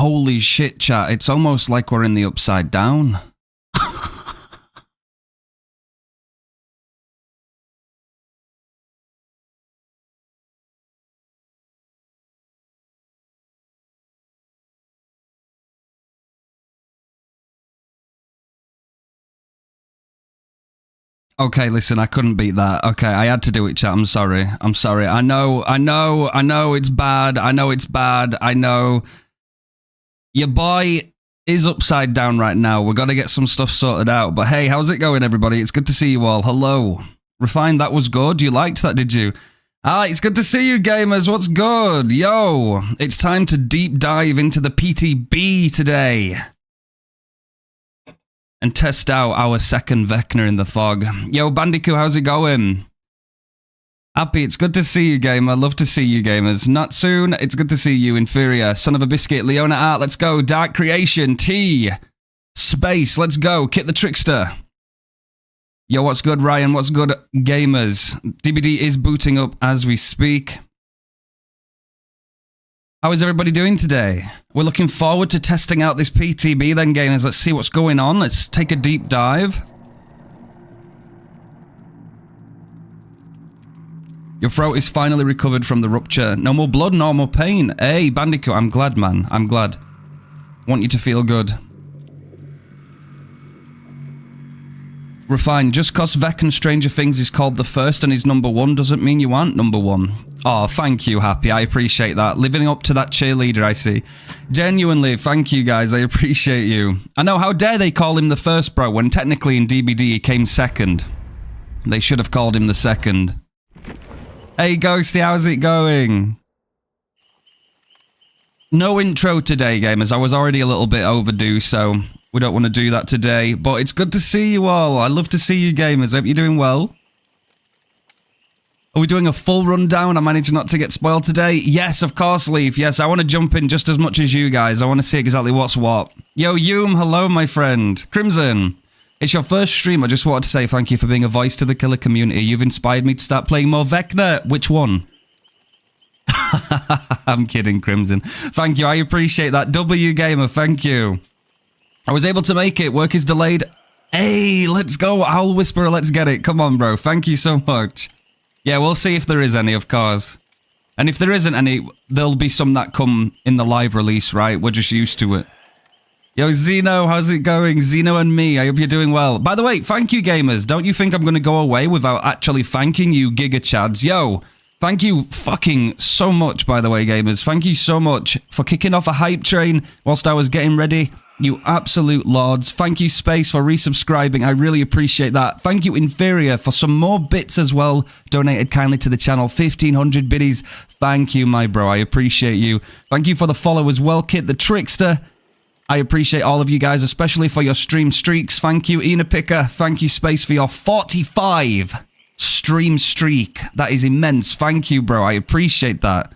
Holy shit, chat. It's almost like we're in the Upside Down. Okay, listen, I couldn't beat that. Okay, I had to do it, chat. I'm sorry. I'm sorry. I know it's bad. I know it's bad. I know. Your boy is upside down right now. We've got to get some stuff sorted out. But hey, how's it going, everybody? It's good to see you all. Hello. Refined, that was good. You liked that, did you? Ah, it's good to see you, gamers. What's good? Yo, it's time to deep dive into the PTB today and test out our second Vecna in the fog. Yo, Bandicoot, how's it going? Happy, it's good to see you, gamer. Love to see you, gamers. Not soon, it's good to see you, Inferior. Son of a Biscuit, Leona Art, let's go. Dark Creation, T. Space, let's go. Kit the Trickster. Yo, what's good, Ryan? What's good, gamers? DBD is booting up as we speak. How is everybody doing today? We're looking forward to testing out this PTB then, gamers. Let's see what's going on. Let's take a deep dive. Your throat is finally recovered from the rupture. No more blood, no more pain. Hey, Bandicoot, I'm glad, man. I'm glad. Want you to feel good. Refined, just cause Vecna Stranger Things is called the first and is #1 doesn't mean you aren't #1. Oh, thank you, Happy. I appreciate that. Living up to that cheerleader, I see. Genuinely, thank you, guys. I appreciate you. I know, how dare they call him the first, bro, when technically in DBD he came second. They should have called him the second. Hey, Ghosty, how's it going? No intro today, gamers. I was already a little bit overdue, so we don't want to do that today. But it's good to see you all. I love to see you, gamers. Hope you're doing well. Are we doing a full rundown? I managed not to get spoiled today. Yes, of course, Leaf. Yes, I want to jump in just as much as you guys. I want to see exactly what's what. Yo, Yoom, hello, my friend. Crimson, it's your first stream. I just wanted to say thank you for being a voice to the killer community. You've inspired me to start playing more Vecna. Which one? I'm kidding, Crimson. Thank you. I appreciate that. W Gamer, thank you. I was able to make it. Work is delayed. Hey, let's go. Owl Whisperer, let's get it. Come on, bro. Thank you so much. Yeah, we'll see if there is any, of course. And if there isn't any, there'll be some that come in the live release, right? We're just used to it. Yo, Zeno, how's it going? Zeno and me, I hope you're doing well. By the way, thank you, gamers. Don't you think I'm going to go away without actually thanking you, Giga Chads? Yo, thank you fucking so much, by the way, gamers. Thank you so much for kicking off a hype train whilst I was getting ready. You absolute lords. Thank you, Space, for resubscribing. I really appreciate that. Thank you, Inferior, for some more bits as well. Donated kindly to the channel. 1,500 biddies. Thank you, my bro. I appreciate you. Thank you for the follow as well, Kit the Trickster. I appreciate all of you guys, especially for your stream streaks. Thank you, Ina Picker. Thank you, Space, for your 45 stream streak. That is immense. Thank you, bro. I appreciate that.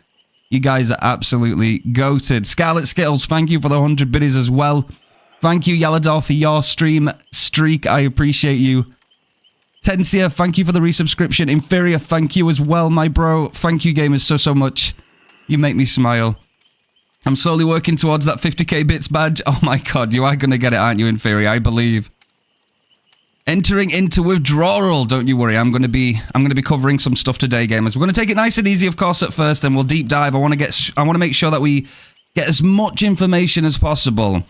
You guys are absolutely goated. Scarlet Skittles, thank you for the 100 biddies as well. Thank you, Yalador, for your stream streak. I appreciate you. Tensia, thank you for the resubscription. Inferior, thank you as well, my bro. Thank you, gamers, so much. You make me smile. I'm slowly working towards that 50k bits badge. Oh my god, you are going to get it, aren't you, Inferior? I believe. Entering into withdrawal. Don't you worry. I'm going to be covering some stuff today, gamers. We're going to take it nice and easy, of course, at first, and we'll deep dive. I want to make sure that we get as much information as possible.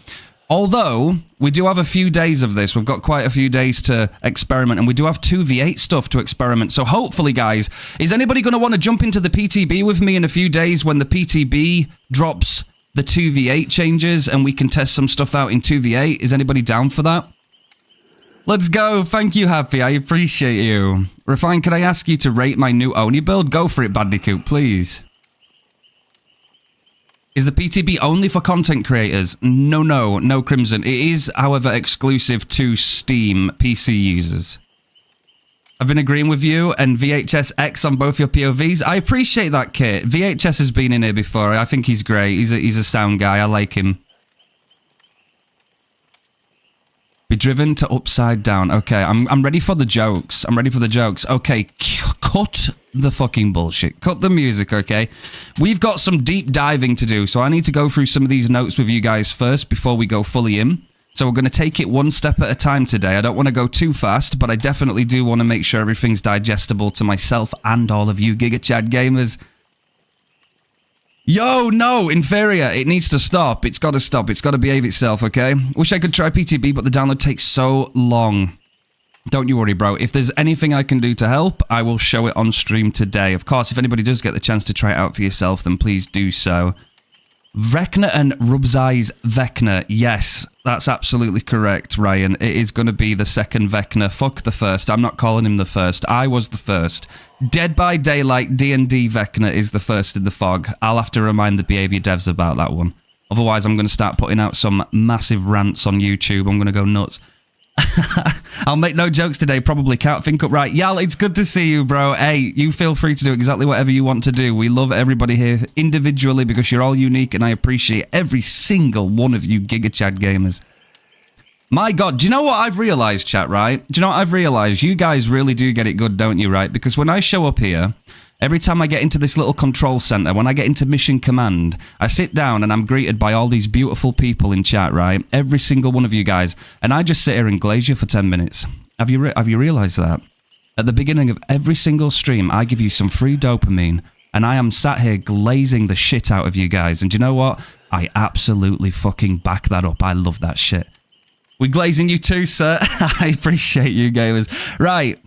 Although we do have a few days of this. We've got quite a few days to experiment, and we do have 2 V8 stuff to experiment. So hopefully, guys, is anybody going to want to jump into the PTB with me in a few days when the PTB drops the 2 V8 changes and we can test some stuff out in 2 V8? Is anybody down for that? Let's go. Thank you, Happy. I appreciate you. Refine, could I ask you to rate my new Oni build? Go for it, Bandicoot, please. Is the PTB only for content creators? No, Crimson. It is, however, exclusive to Steam PC users. I've been agreeing with you and VHS X on both your POVs. I appreciate that, Kit. VHS has been in here before. I think he's great. He's a sound guy. I like him. Be driven to upside down. Okay, I'm ready for the jokes. I'm ready for the jokes. Okay, cut the fucking bullshit. Cut the music, okay? We've got some deep diving to do, so I need to go through some of these notes with you guys first before we go fully in. So we're going to take it one step at a time today. I don't want to go too fast, but I definitely do want to make sure everything's digestible to myself and all of you GigaChad gamers. Yo, no, inferior. It needs to stop. It's got to stop. It's got to behave itself, okay? Wish I could try PTB, but the download takes so long. Don't you worry, bro. If there's anything I can do to help, I will show it on stream today. Of course, if anybody does get the chance to try it out for yourself, then please do so. Vecna and Rubzai's Vecna. Yes, that's absolutely correct, Ryan. It is going to be the second Vecna. Fuck the first. I'm not calling him the first. I was the first. Dead by Daylight D&D Vecna is the first in the fog. I'll have to remind the behavior devs about that one. Otherwise, I'm going to start putting out some massive rants on YouTube. I'm going to go nuts. I'll make no jokes today, probably can't think up right. Yal, it's good to see you, bro. Hey, you feel free to do exactly whatever you want to do. We love everybody here individually because you're all unique, and I appreciate every single one of you GigaChad gamers. My God, do you know what I've realized, chat, right? Do you know what I've realized? You guys really do get it good, don't you, right? Because when I show up here, every time I get into this little control center, when I get into mission command, I sit down and I'm greeted by all these beautiful people in chat, right? Every single one of you guys. And I just sit here and glaze you for 10 minutes. Have you realized that? At the beginning of every single stream, I give you some free dopamine. And I am sat here glazing the shit out of you guys. And do you know what? I absolutely fucking back that up. I love that shit. We're glazing you too, sir. I appreciate you, gamers. Right.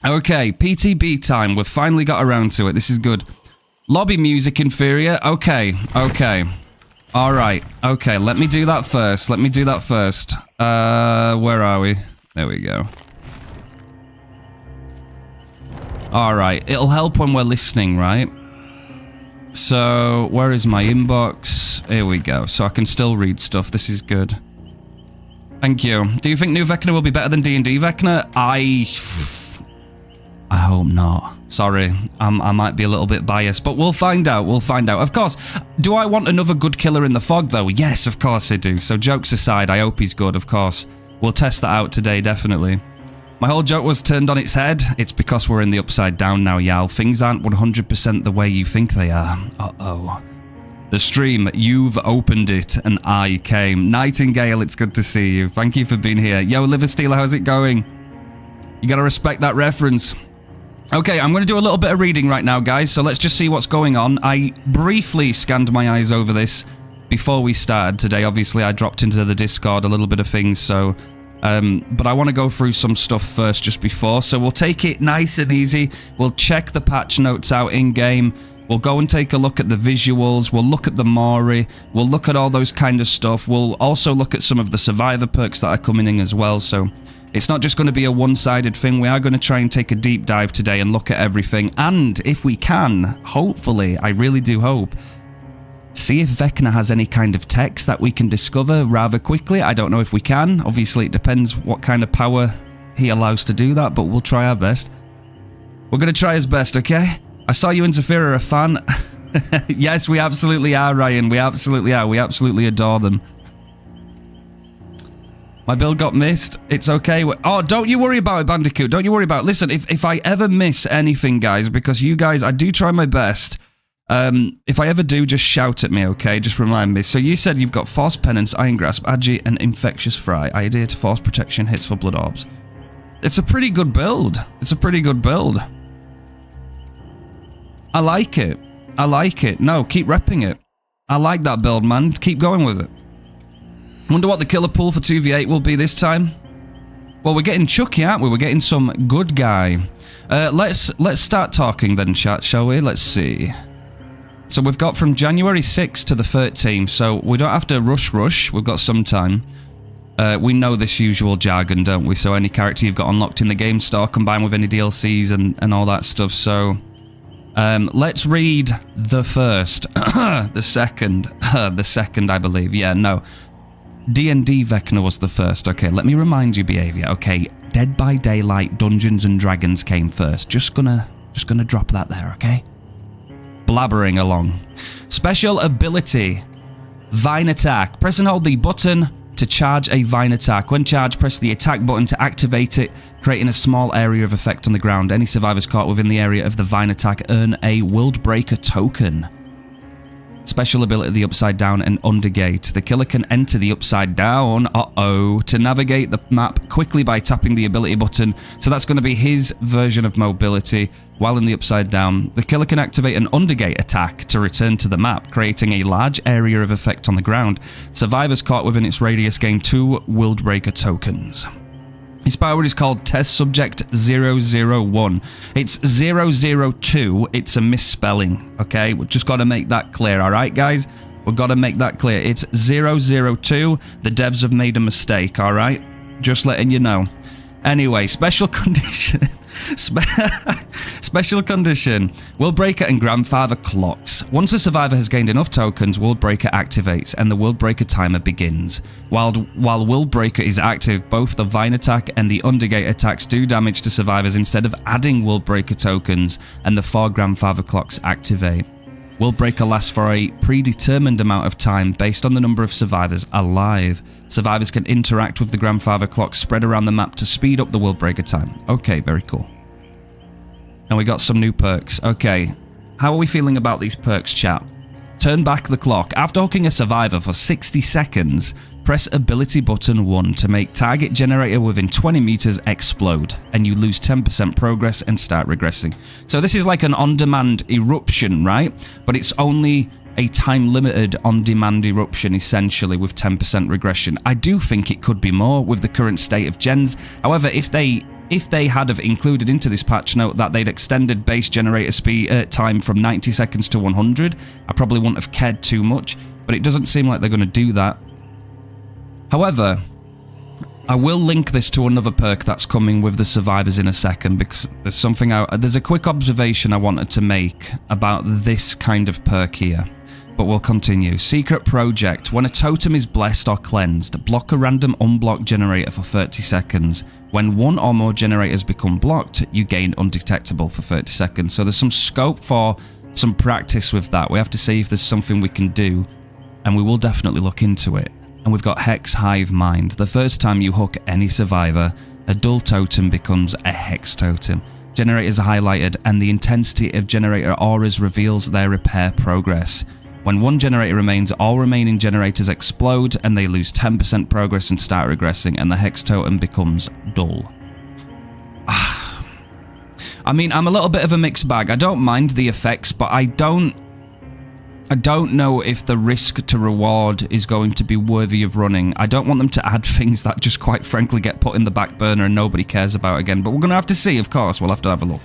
Okay, PTB time. We've finally got around to it. This is good. Lobby music, inferior. Okay, okay. All right. Okay, let me do that first. Let me do that first. Where are we? There we go. All right. It'll help when we're listening, right? So, where is my inbox? Here we go. So I can still read stuff. This is good. Thank you. Do you think new Vecna will be better than D&D Vecna? I hope not. Sorry, I might be a little bit biased, but we'll find out. We'll find out. Of course, do I want another good killer in the fog, though? Yes, of course I do. So jokes aside, I hope he's good, of course. We'll test that out today, definitely. My whole joke was turned on its head. It's because we're in the upside down now, Yal. Things aren't 100% the way you think they are. Uh-oh. The stream, you've opened it, and I came. Nightingale, it's good to see you. Thank you for being here. Yo, Liverstealer, how's it going? You gotta respect that reference. Okay, I'm going to do a little bit of reading right now, guys, so let's just see what's going on. I briefly scanned my eyes over this before we started today. Obviously, I dropped into the Discord a little bit of things, so... but I want to go through some stuff first just before, so we'll take it nice and easy. We'll check the patch notes out in-game. We'll go and take a look at the visuals. We'll look at the Mori. We'll look at all those kind of stuff. We'll also look at some of the Survivor perks that are coming in as well, so... It's not just going to be a one-sided thing. We are going to try and take a deep dive today and look at everything. And if we can, hopefully, I really do hope, see if Vecna has any kind of text that we can discover rather quickly. I don't know if we can. Obviously, it depends what kind of power he allows to do that, but we'll try our best. We're going to try his best, okay? I saw you and Zafira are a fan. Yes, we absolutely are, Ryan. We absolutely are. We absolutely adore them. My build got missed. It's okay. Oh, don't you worry about it, Bandicoot. Don't you worry about it. Listen, if I ever miss anything, guys, because you guys, I do try my best. If I ever do, just shout at me, okay? Just remind me. So you said you've got Force Penance, Iron Grasp, Agi, and Infectious Fry. I adhere to Force Protection, hits for Blood Orbs. It's a pretty good build. It's a pretty good build. I like it. I like it. No, keep repping it. I like that build, man. Keep going with it. Wonder what the killer pool for 2v8 will be this time. Well, we're getting Chucky, aren't we? We're getting some good guy. Let's start talking then, chat, shall we? Let's see. So we've got from January 6th to the 13th, so we don't have to rush. We've got some time. We know this usual jargon, don't we? So any character you've got unlocked in the game store, combined with any DLCs and all that stuff. So let's read the first, the second, I believe. Yeah, no. D&D Vecna was the first. Okay, let me remind you, behavior. Okay, Dead by Daylight, Dungeons and Dragons came first. Just gonna drop that there, okay? Blabbering along. Special ability. Vine attack. Press and hold the button to charge a vine attack. When charged, press the attack button to activate it, creating a small area of effect on the ground. Any survivors caught within the area of the vine attack earn a World Breaker token. Special ability, the Upside Down and Undergate. The killer can enter the Upside Down, to navigate the map quickly by tapping the ability button. So that's going to be his version of mobility. While in the Upside Down, the killer can activate an Undergate attack to return to the map, creating a large area of effect on the ground. Survivors caught within its radius gain 2 World Breaker tokens. His power is called Test Subject 001. It's 002. It's a misspelling, okay? We've just got to make that clear, all right, guys? We've got to make that clear. It's 002. The devs have made a mistake, all right? Just letting you know. Anyway, special condition. Special condition. World Breaker and Grandfather clocks. Once a survivor has gained enough tokens, World Breaker activates and the World Breaker timer begins. While World Breaker is active, both the Vine attack and the Undergate attacks do damage to survivors instead of adding World Breaker tokens, and the 4 Grandfather clocks activate. World Breaker lasts for a predetermined amount of time based on the number of survivors alive. Survivors can interact with the Grandfather clock spread around the map to speed up the World Breaker time. Okay, very cool. And we got some new perks. Okay, how are we feeling about these perks, chat? Turn back the clock. After hooking a survivor for 60 seconds, press ability button 1 to make target generator within 20 meters explode, and you lose 10% progress and start regressing. So this is like an on-demand eruption, right? But it's only a time-limited on-demand eruption, essentially, with 10% regression. I do think it could be more with the current state of gens. However, if they had have included into this patch note that they'd extended base generator speed time from 90 seconds to 100, I probably wouldn't have cared too much, but it doesn't seem like they're going to do that. However, I will link this to another perk that's coming with the survivors in a second, because there's a quick observation I wanted to make about this kind of perk here. But we'll continue. Secret Project. When a totem is blessed or cleansed, block a random unblocked generator for 30 seconds. When 1 or more generators become blocked, you gain undetectable for 30 seconds. So there's some scope for some practice with that. We have to see if there's something we can do, and we will definitely look into it. And we've got Hex Hive Mind. The first time you hook any survivor, a dull totem becomes a hex totem. Generators are highlighted, and the intensity of generator auras reveals their repair progress. When 1 generator remains, all remaining generators explode and they lose 10% progress and start regressing, and the hex totem becomes dull. I mean, I'm a little bit of a mixed bag. I don't mind the effects, but I don't know if the risk to reward is going to be worthy of running. I don't want them to add things that just quite frankly get put in the back burner and nobody cares about again, but we're going to have to see, of course. We'll have to have a look.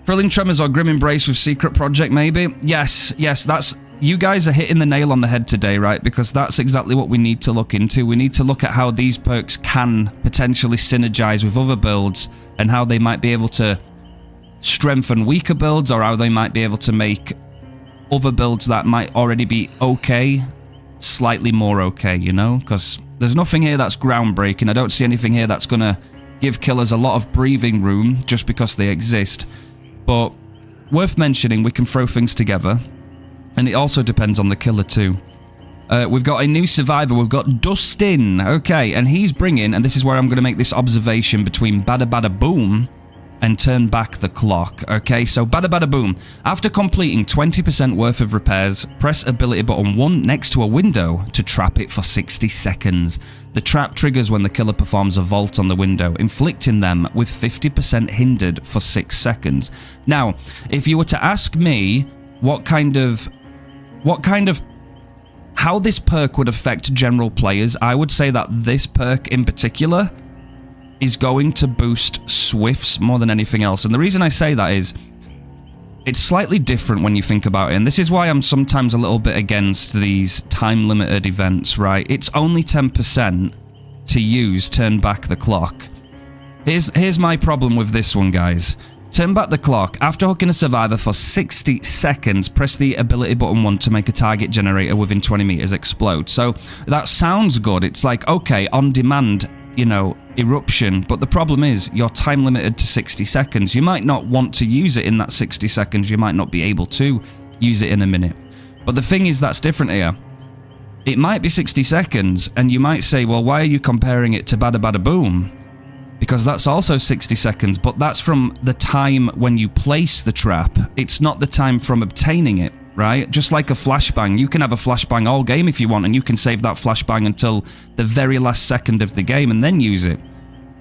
Thrilling Tremors or Grim Embrace with Secret Project, maybe? Yes, that's... You guys are hitting the nail on the head today, right? Because that's exactly what we need to look into. We need to look at how these perks can potentially synergize with other builds, and how they might be able to strengthen weaker builds, or how they might be able to make other builds that might already be okay slightly more okay, you know? Because there's nothing here that's groundbreaking. I don't see anything here that's going to give killers a lot of breathing room just because they exist. But worth mentioning, we can throw things together. And it also depends on the killer too. We've got a new survivor. We've got Dustin. Okay, and he's bringing, and this is where I'm going to make this observation between Bada Bada Boom and Turn Back the Clock. Okay, so Bada Bada Boom. After completing 20% worth of repairs, press ability button 1 next to a window to trap it for 60 seconds. The trap triggers when the killer performs a vault on the window, inflicting them with 50% hindered for 6 seconds. Now, if you were to ask me how this perk would affect general players, I would say that this perk in particular is going to boost Swifts more than anything else. And the reason I say that is it's slightly different when you think about it. And this is why I'm sometimes a little bit against these time-limited events, right? It's only 10% to use Turn Back the Clock. Here's my problem with this one, guys. Turn back the clock. After hooking a survivor for 60 seconds, press the ability button 1 to make a target generator within 20 meters explode. So that sounds good. It's like, okay, on demand, you know, eruption. But the problem is you're time limited to 60 seconds. You might not want to use it in that 60 seconds. You might not be able to use it in a minute. But the thing is that's different here. it might be 60 seconds, and you might say, well, why are you comparing it to Bada Bada Boom? Because that's also 60 seconds, but that's from the time when you place the trap. It's not the time from obtaining it, right? Just like a flashbang. You can have a flashbang all game if you want, and you can save that flashbang until the very last second of the game and then use it.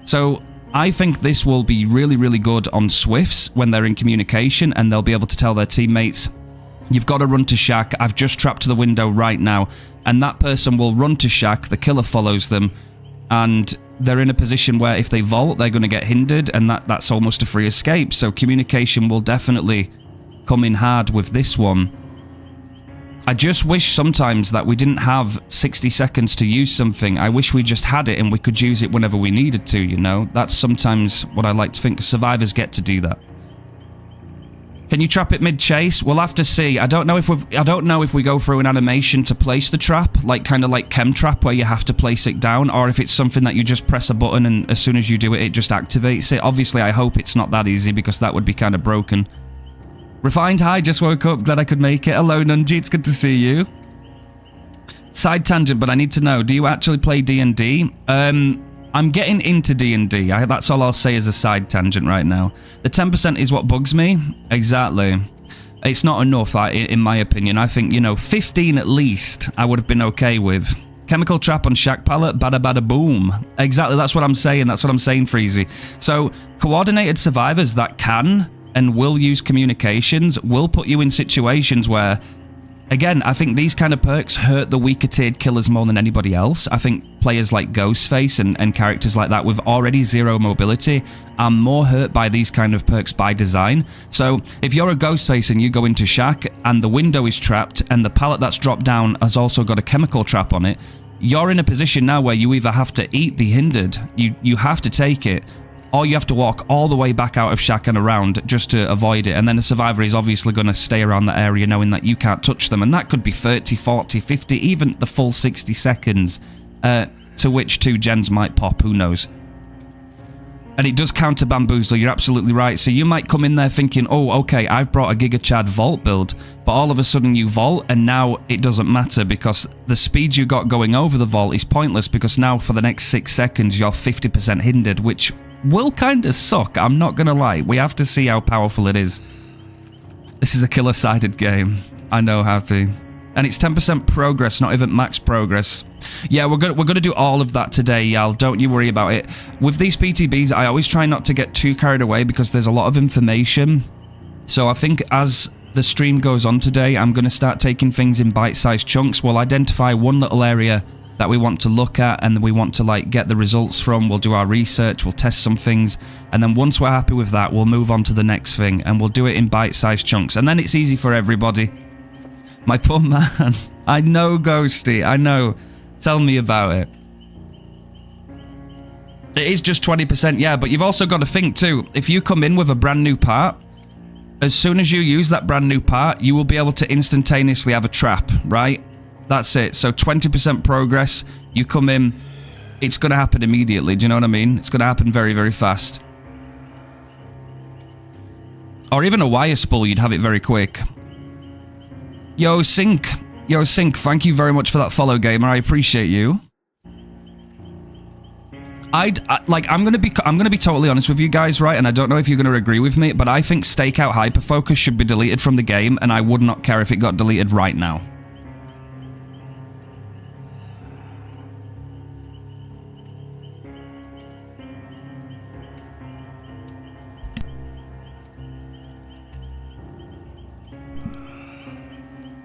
So I think this will be really, really good on Swifts when they're in communication, and they'll be able to tell their teammates, you've got to run to Shack. I've just trapped the window right now. And that person will run to Shack. The killer follows them. And they're in a position where if they vault, they're going to get hindered. And that's almost a free escape. So communication will definitely come in hard with this one. I just wish sometimes that we didn't have 60 seconds to use something. I wish we just had it and we could use it whenever we needed to, you know? That's sometimes what I like to think. Survivors get to do that. Can you trap it mid-chase? We'll have to see. I don't know if we go through an animation to place the trap, like kind of like Chem Trap, where you have to place it down, or if it's something that you just press a button and as soon as you do it, it just activates it. Obviously, I hope it's not that easy because that would be kind of broken. Refined, hi, just woke up. Glad I could make it. Hello, Nunji. It's good to see you. Side tangent, but I need to know, do you actually play D&D? I'm getting into D&D. That's all I'll say as a side tangent right now. The 10% is what bugs me. Exactly. It's not enough, in my opinion. I think, you know, 15 at least I would have been okay with. Chemical trap on Shack pallet, bada bada boom. Exactly, that's what I'm saying. That's what I'm saying, Freezy. So, coordinated survivors that can and will use communications will put you in situations where, again, I think these kind of perks hurt the weaker tiered killers more than anybody else. I think players like Ghostface and characters like that with already zero mobility are more hurt by these kind of perks by design. So if you're a Ghostface and you go into Shack and the window is trapped and the pallet that's dropped down has also got a chemical trap on it, you're in a position now where you either have to eat the hindered, you have to take it, or you have to walk all the way back out of Shack and around just to avoid it. And then a survivor is obviously going to stay around that area knowing that you can't touch them. And that could be 30, 40, 50, even the full 60 seconds, to which 2 gens might pop, who knows. And it does counter bamboozle, you're absolutely right. So you might come in there thinking, oh, okay, I've brought a Giga Chad vault build, but all of a sudden you vault and now it doesn't matter because the speed you got going over the vault is pointless because now for the next 6 seconds you're 50% hindered, which will kind of suck, I'm not going to lie. We have to see how powerful it is. This is a killer-sided game. I know, Happy. And it's 10% progress, not even max progress. Yeah, we're gonna do all of that today, y'all. Don't you worry about it. With these PTBs, I always try not to get too carried away because there's a lot of information. So I think as the stream goes on today, I'm going to start taking things in bite-sized chunks. We'll identify one little area that we want to look at and we want to like get the results from. We'll do our research, we'll test some things, and then once we're happy with that, we'll move on to the next thing and we'll do it in bite-sized chunks, and then it's easy for everybody. My poor man. I know, Ghosty, I know. Tell me about it. It is just 20%, yeah, but you've also got to think too, if you come in with a brand new part, as soon as you use that brand new part, you will be able to instantaneously have a trap, right? That's it. So 20% progress, you come in, it's going to happen immediately. Do you know what I mean? It's going to happen very, very fast. Or even a wire spool, you'd have it very quick. Yo, Sync. Yo, Sync, thank you very much for that follow, gamer. I appreciate you. I'm gonna be totally honest with you guys, right? And I don't know if you're gonna agree with me, but I think Stakeout Hyperfocus should be deleted from the game, and I would not care if it got deleted right now.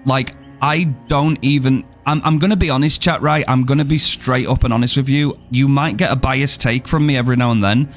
Like, I don't even... I'm going to be honest, chat, right? I'm going to be straight up and honest with you. You might get a biased take from me every now and then,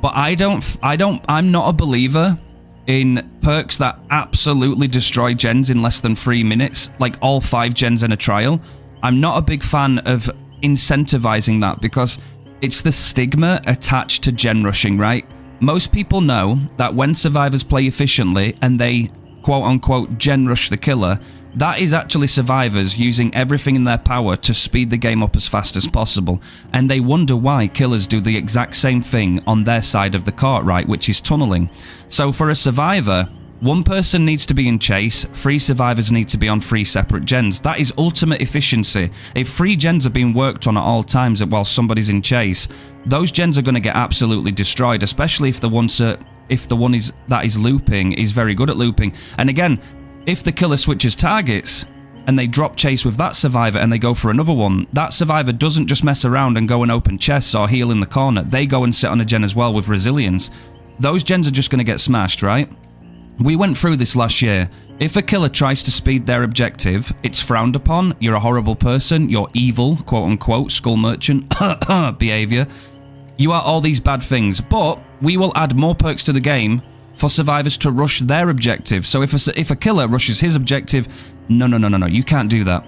but I'm not a believer in perks that absolutely destroy gens in less than 3 minutes, like all 5 gens in a trial. I'm not a big fan of incentivizing that because it's the stigma attached to gen rushing, right? Most people know that when survivors play efficiently and they quote-unquote gen rush the killer, that is actually survivors using everything in their power to speed the game up as fast as possible, and they wonder why killers do the exact same thing on their side of the court, right, which is tunneling. So for a survivor, One person needs to be in chase, 3 survivors need to be on 3 separate gens. That is ultimate efficiency. If 3 gens are being worked on at all times while somebody's in chase, those gens are going to get absolutely destroyed, especially if the one that is looping is very good at looping. And again, if the killer switches targets and they drop chase with that survivor and they go for another one, that survivor doesn't just mess around and go and open chests or heal in the corner. They go and sit on a gen as well with resilience. Those gens are just going to get smashed, right? We went through this last year. If a killer tries to speed their objective, it's frowned upon. You're a horrible person. You're evil, quote unquote, skull merchant behavior. You are all these bad things, but we will add more perks to the game for survivors to rush their objective. So if a killer rushes his objective, no, you can't do that.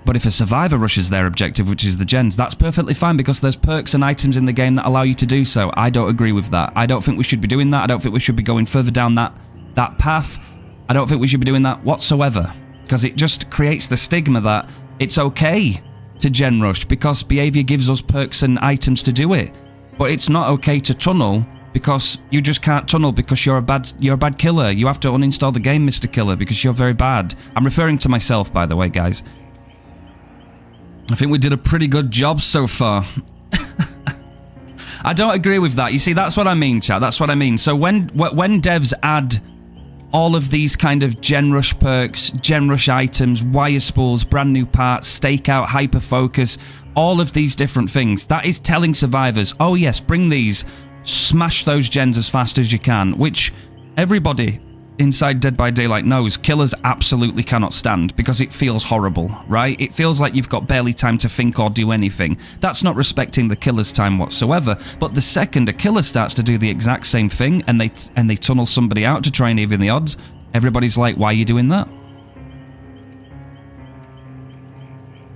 But if a survivor rushes their objective, which is the gens, that's perfectly fine because there's perks and items in the game that allow you to do so. I don't agree with that. I don't think we should be doing that. I don't think we should be going further down that path. I don't think we should be doing that whatsoever, because it just creates the stigma that it's okay to gen rush because behavior gives us perks and items to do it. But it's not okay to tunnel because you just can't tunnel because you're a bad killer. You have to uninstall the game, Mr. Killer, because you're very bad. I'm referring to myself, by the way, guys. I think we did a pretty good job so far. I don't agree with that. You see, that's what I mean, chat. That's what I mean. So when devs add all of these kind of gen rush perks, gen rush items, wire spools, brand new parts, stakeout, hyper focus, all of these different things, that is telling survivors, oh yes, bring these, smash those gens as fast as you can, which everybody inside Dead by Daylight knows killers absolutely cannot stand because it feels horrible, right? It feels like you've got barely time to think or do anything. That's not respecting the killer's time whatsoever. But the second a killer starts to do the exact same thing and they tunnel somebody out to try and even the odds, everybody's like, why are you doing that?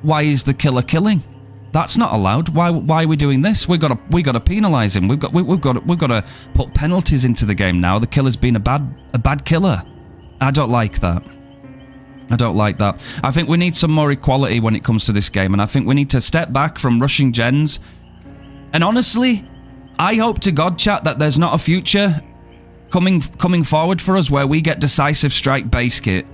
Why is the killer killing? That's not allowed. Why are we doing this? We got to penalize him. We've got to put penalties into the game now. The killer's been a bad killer. I don't like that. I don't like that. I think we need some more equality when it comes to this game, and I think we need to step back from rushing gens. And honestly, I hope to God, chat, that there's not a future coming forward for us where we get decisive strike base kit.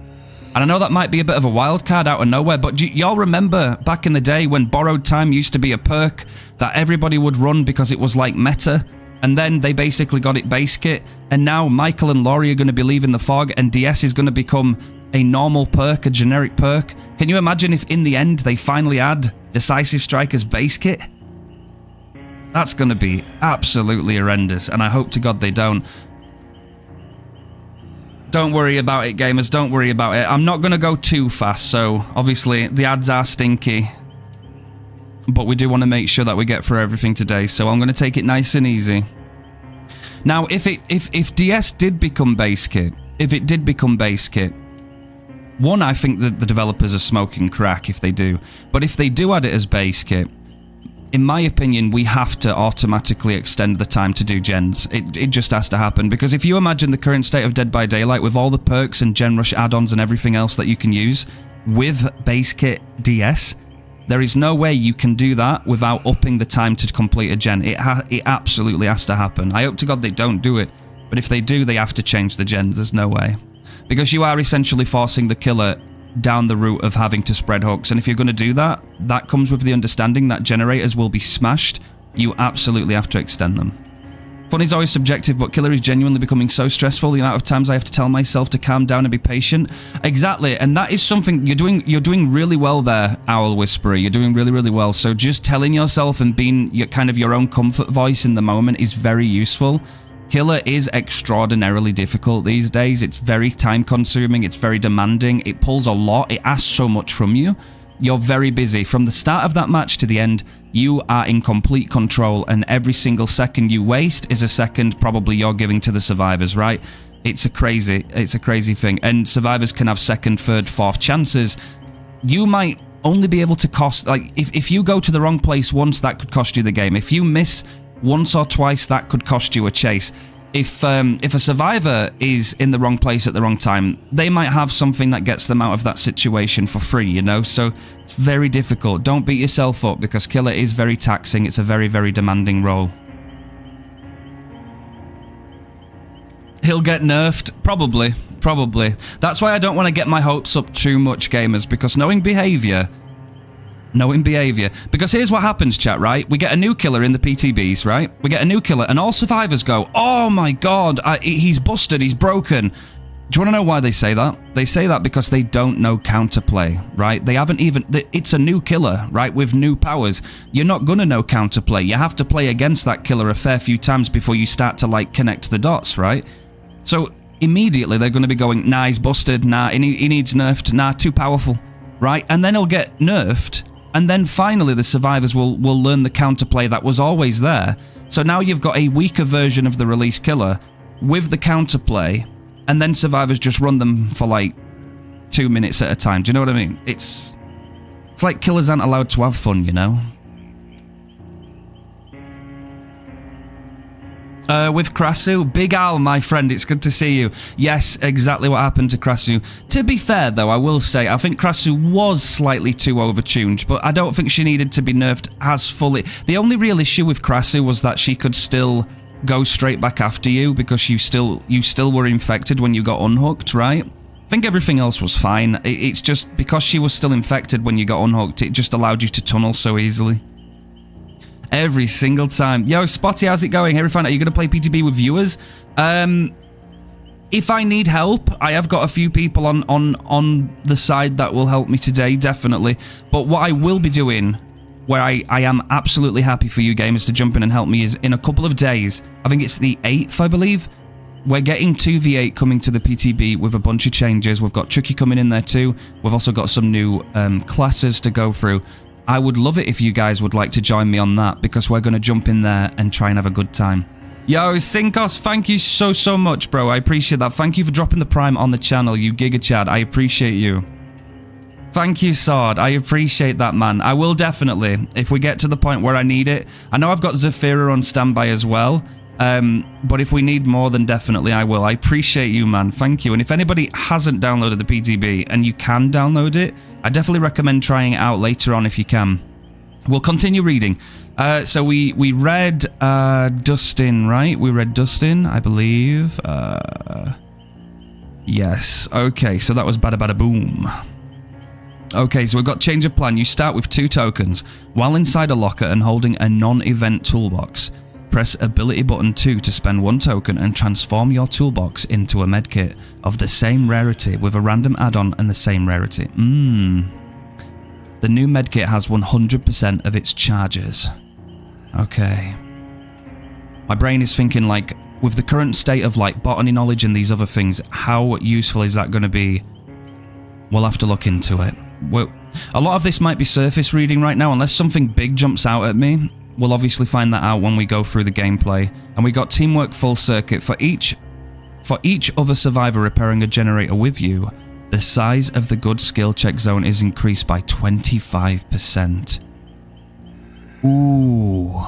And I know that might be a bit of a wild card out of nowhere, but y'all remember back in the day when borrowed time used to be a perk that everybody would run because it was like meta, and then they basically got it base kit, and now Michael and Laurie are going to be leaving the fog, and DS is going to become a normal perk, a generic perk. Can you imagine if in the end they finally add Decisive Strike as base kit? That's going to be absolutely horrendous, and I hope to God they don't. Don't worry about it, gamers. Don't worry about it. I'm not going to go too fast, so obviously the ads are stinky. But we do want to make sure that we get through everything today, so I'm going to take it nice and easy. Now, if DS did become base kit, one, I think that the developers are smoking crack if they do. But if they do add it as base kit, in my opinion, we have to automatically extend the time to do gens. It just has to happen, because if you imagine the current state of Dead by Daylight with all the perks and gen rush add-ons and everything else that you can use with base kit DS, there is no way you can do that without upping the time to complete a gen. It absolutely has to happen. I hope to God they don't do it, but if they do, they have to change the gens. There's no way. Because you are essentially forcing the killer down the route of having to spread hooks, and if you're going to do that, that comes with the understanding that generators will be smashed. You absolutely have to extend them. Fun is always subjective, but killer is genuinely becoming so stressful. The amount of times I have to tell myself to calm down and be patient. Exactly, and that is something you're doing really well there, Owl Whisperer. You're doing really, really well. So just telling yourself and being your own comfort voice in the moment is very useful. Killer is extraordinarily difficult these days. It's very time consuming, it's very demanding, it pulls a lot, it asks so much from you. You're very busy. From the start of that match to the end, you are in complete control, and every single second you waste is a second probably you're giving to the survivors, right? It's a crazy thing. And survivors can have second, third, fourth chances. You might only be able to cost, like, if you go to the wrong place once, that could cost you the game. If you miss once or twice, that could cost you a chase. If a survivor is in the wrong place at the wrong time, they might have something that gets them out of that situation for free, you know? So it's very difficult. Don't beat yourself up, because killer is very taxing. It's a very, very demanding role. He'll get nerfed. Probably. Probably. That's why I don't want to get my hopes up too much, gamers, because knowing behavior... Because here's what happens, chat, right? We get a new killer in the PTBs, right? We get a new killer, and all survivors go, oh my god, he's busted, he's broken. Do you want to know why they say that? They say that because they don't know counterplay, right? They haven't even... It's a new killer, right? With new powers. You're not going to know counterplay. You have to play against that killer a fair few times before you start to, like, connect the dots, right? So immediately they're going to be going, nah, he's busted, nah, he needs nerfed, nah, too powerful, right? And then he'll get nerfed, and then finally the survivors will learn the counterplay that was always there. So now you've got a weaker version of the release killer with the counterplay, and then survivors just run them for like 2 minutes at a time. Do you know what I mean? It's like killers aren't allowed to have fun, you know? With Krasu, Big Al, my friend, it's good to see you. Yes, exactly what happened to Krasu. To be fair, though, I will say, I think Krasu was slightly too overtuned, but I don't think she needed to be nerfed as fully. The only real issue with Krasu was that she could still go straight back after you because you still were infected when you got unhooked, right? I think everything else was fine. It's just because she was still infected when you got unhooked, it just allowed you to tunnel so easily. Every single time. Yo, Spotty, how's it going? Hey, Refine, are you going to play PTB with viewers? If I need help, I have got a few people on the side that will help me today, definitely. But what I will be doing, where I am absolutely happy for you gamers to jump in and help me, is in a couple of days, I think it's the 8th, I believe, we're getting 2v8 coming to the PTB with a bunch of changes. We've got Chucky coming in there too. We've also got some new classes to go through. I would love it if you guys would like to join me on that, because we're going to jump in there and try and have a good time. Yo, Sinkos, thank you so much, bro. I appreciate that. Thank you for dropping the prime on the channel, you Giga Chad. I appreciate you. Thank you, Sword. I appreciate that, man. I will definitely, if we get to the point where I need it. I know I've got Zafira on standby as well, but if we need more, then definitely I will. I appreciate you, man. Thank you. And if anybody hasn't downloaded the PTB and you can download it, I definitely recommend trying it out later on if you can. We'll continue reading. So we read Dustin, right? We read Dustin, I believe. Yes. Okay, so that was Bada Bada Boom. Okay, so we've got change of plan. You start with 2 tokens. While inside a locker and holding a non-event toolbox, press ability button 2 to spend 1 token and transform your toolbox into a medkit of the same rarity with a random add-on and the same rarity. The new medkit has 100% of its charges. Okay. My brain is thinking, like, with the current state of like botany knowledge and these other things, how useful is that going to be? We'll have to look into it. A lot of this might be surface reading right now, unless something big jumps out at me. We'll obviously find that out when we go through the gameplay. And we got teamwork full circuit. For each other survivor repairing a generator with you, the size of the good skill check zone is increased by 25%. Ooh.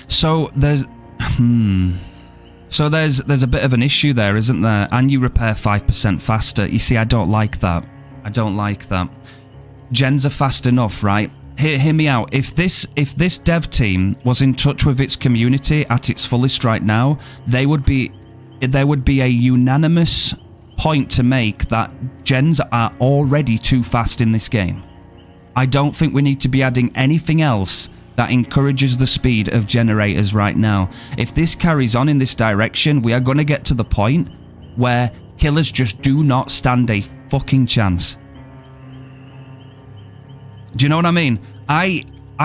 So there's there's a bit of an issue there, isn't there? And you repair 5% faster. You see, I don't like that. I don't like that. Gens are fast enough, right? Hear me out. If this dev team was in touch with its community at its fullest right now, there would be a unanimous point to make that gens are already too fast in this game. I don't think we need to be adding anything else that encourages the speed of generators right now. If this carries on in this direction, we are going to get to the point where killers just do not stand a fucking chance. Do you know what I mean? I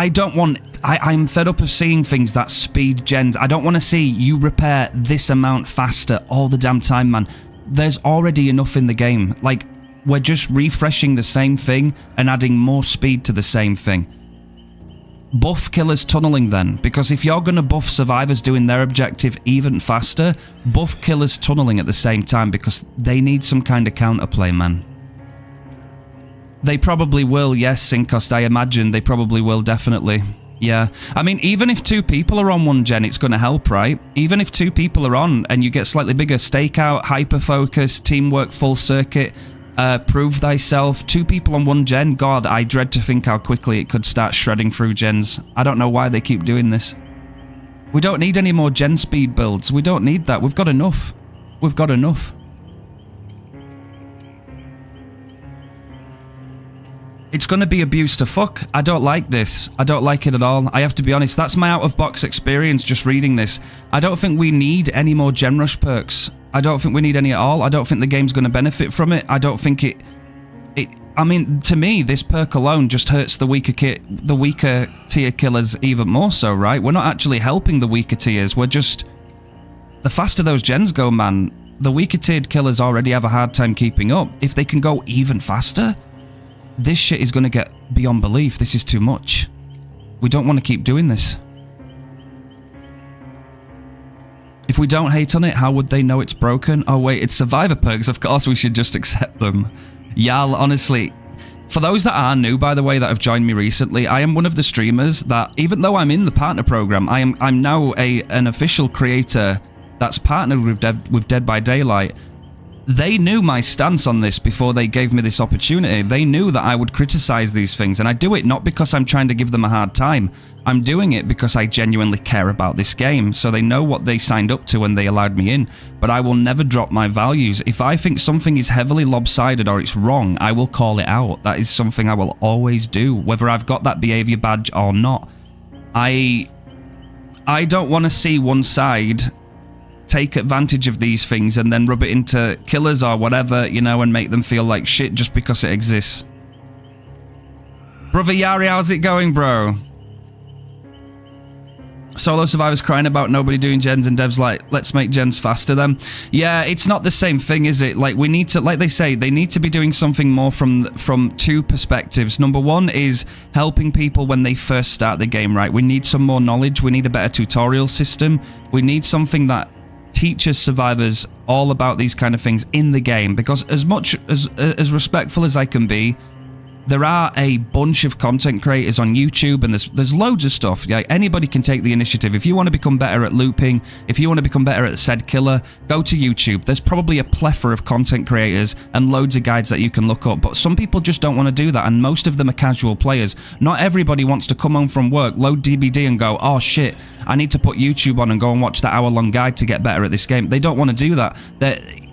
don't want... I'm fed up of seeing things that speed gens. I don't want to see you repair this amount faster all the damn time, man. There's already enough in the game. Like, we're just refreshing the same thing and adding more speed to the same thing. Buff killers tunneling then, because if you're going to buff survivors doing their objective even faster, buff killers tunneling at the same time, because they need some kind of counterplay, man. They probably will, yes, Sinkost, I imagine they probably will, definitely. Yeah. I mean, even if 2 people are on one gen, it's going to help, right? Even if 2 people are on and you get slightly bigger, stakeout, hyper-focus, teamwork, full circuit, prove thyself, 2 people on one gen, God, I dread to think how quickly it could start shredding through gens. I don't know why they keep doing this. We don't need any more gen speed builds. We don't need that. We've got enough. We've got enough. It's going to be abused to fuck. I don't like this. I don't like it at all. I have to be honest. That's my out-of-box experience just reading this. I don't think we need any more Gen Rush perks. I don't think we need any at all. I don't think the game's going to benefit from it. I don't think it... I mean, to me, this perk alone just hurts the weaker tier killers even more so, right? We're not actually helping the weaker tiers. We're just... The faster those gens go, man, the weaker tiered killers already have a hard time keeping up. If they can go even faster... This shit is going to get beyond belief. This is too much. We don't want to keep doing this. If we don't hate on it, how would they know it's broken? Oh wait, it's survivor perks. Of course we should just accept them. Yal, honestly. For those that are new, by the way, that have joined me recently, I am one of the streamers that, even though I'm in the partner program, I'm now an official creator that's partnered with Dead by Daylight. They knew my stance on this before they gave me this opportunity. They knew that I would criticize these things, and I do it not because I'm trying to give them a hard time. I'm doing it because I genuinely care about this game, so they know what they signed up to when they allowed me in. But I will never drop my values. If I think something is heavily lopsided or it's wrong, I will call it out. That is something I will always do, whether I've got that behavior badge or not. I don't want to see one side take advantage of these things and then rub it into killers or whatever, you know, and make them feel like shit just because it exists. Brother Yari, how's it going, bro? Solo survivors crying about nobody doing gens and devs like, let's make gens faster then. Yeah, it's not the same thing, is it? Like, we need to, like they say, they need to be doing something more from two perspectives. Number one is helping people when they first start the game, right? We need some more knowledge. We need a better tutorial system. We need something that teaches survivors all about these kind of things in the game, because as much as respectful as I can be, there are a bunch of content creators on YouTube, and there's loads of stuff. Yeah, anybody can take the initiative. If you want to become better at looping, if you want to become better at said killer, go to YouTube. There's probably a plethora of content creators and loads of guides that you can look up, but some people just don't want to do that, and most of them are casual players. Not everybody wants to come home from work, load DBD and go, oh shit, I need to put YouTube on and go and watch the hour-long guide to get better at this game. They don't want to do that.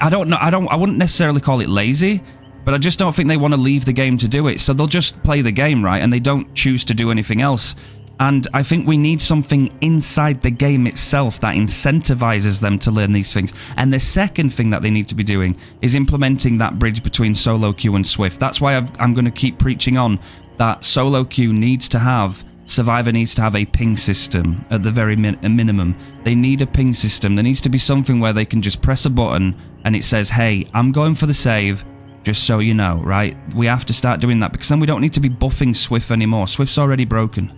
I wouldn't necessarily call it lazy, but I just don't think they want to leave the game to do it. So they'll just play the game, right? And they don't choose to do anything else. And I think we need something inside the game itself that incentivizes them to learn these things. And the second thing that they need to be doing is implementing that bridge between solo queue and Swift. That's why I'm going to keep preaching on that solo queue needs to have, Survivor needs to have a ping system at the very minimum. They need a ping system. There needs to be something where they can just press a button and it says, hey, I'm going for the save. Just so you know, right? We have to start doing that, because then we don't need to be buffing Swift anymore. Swift's already broken.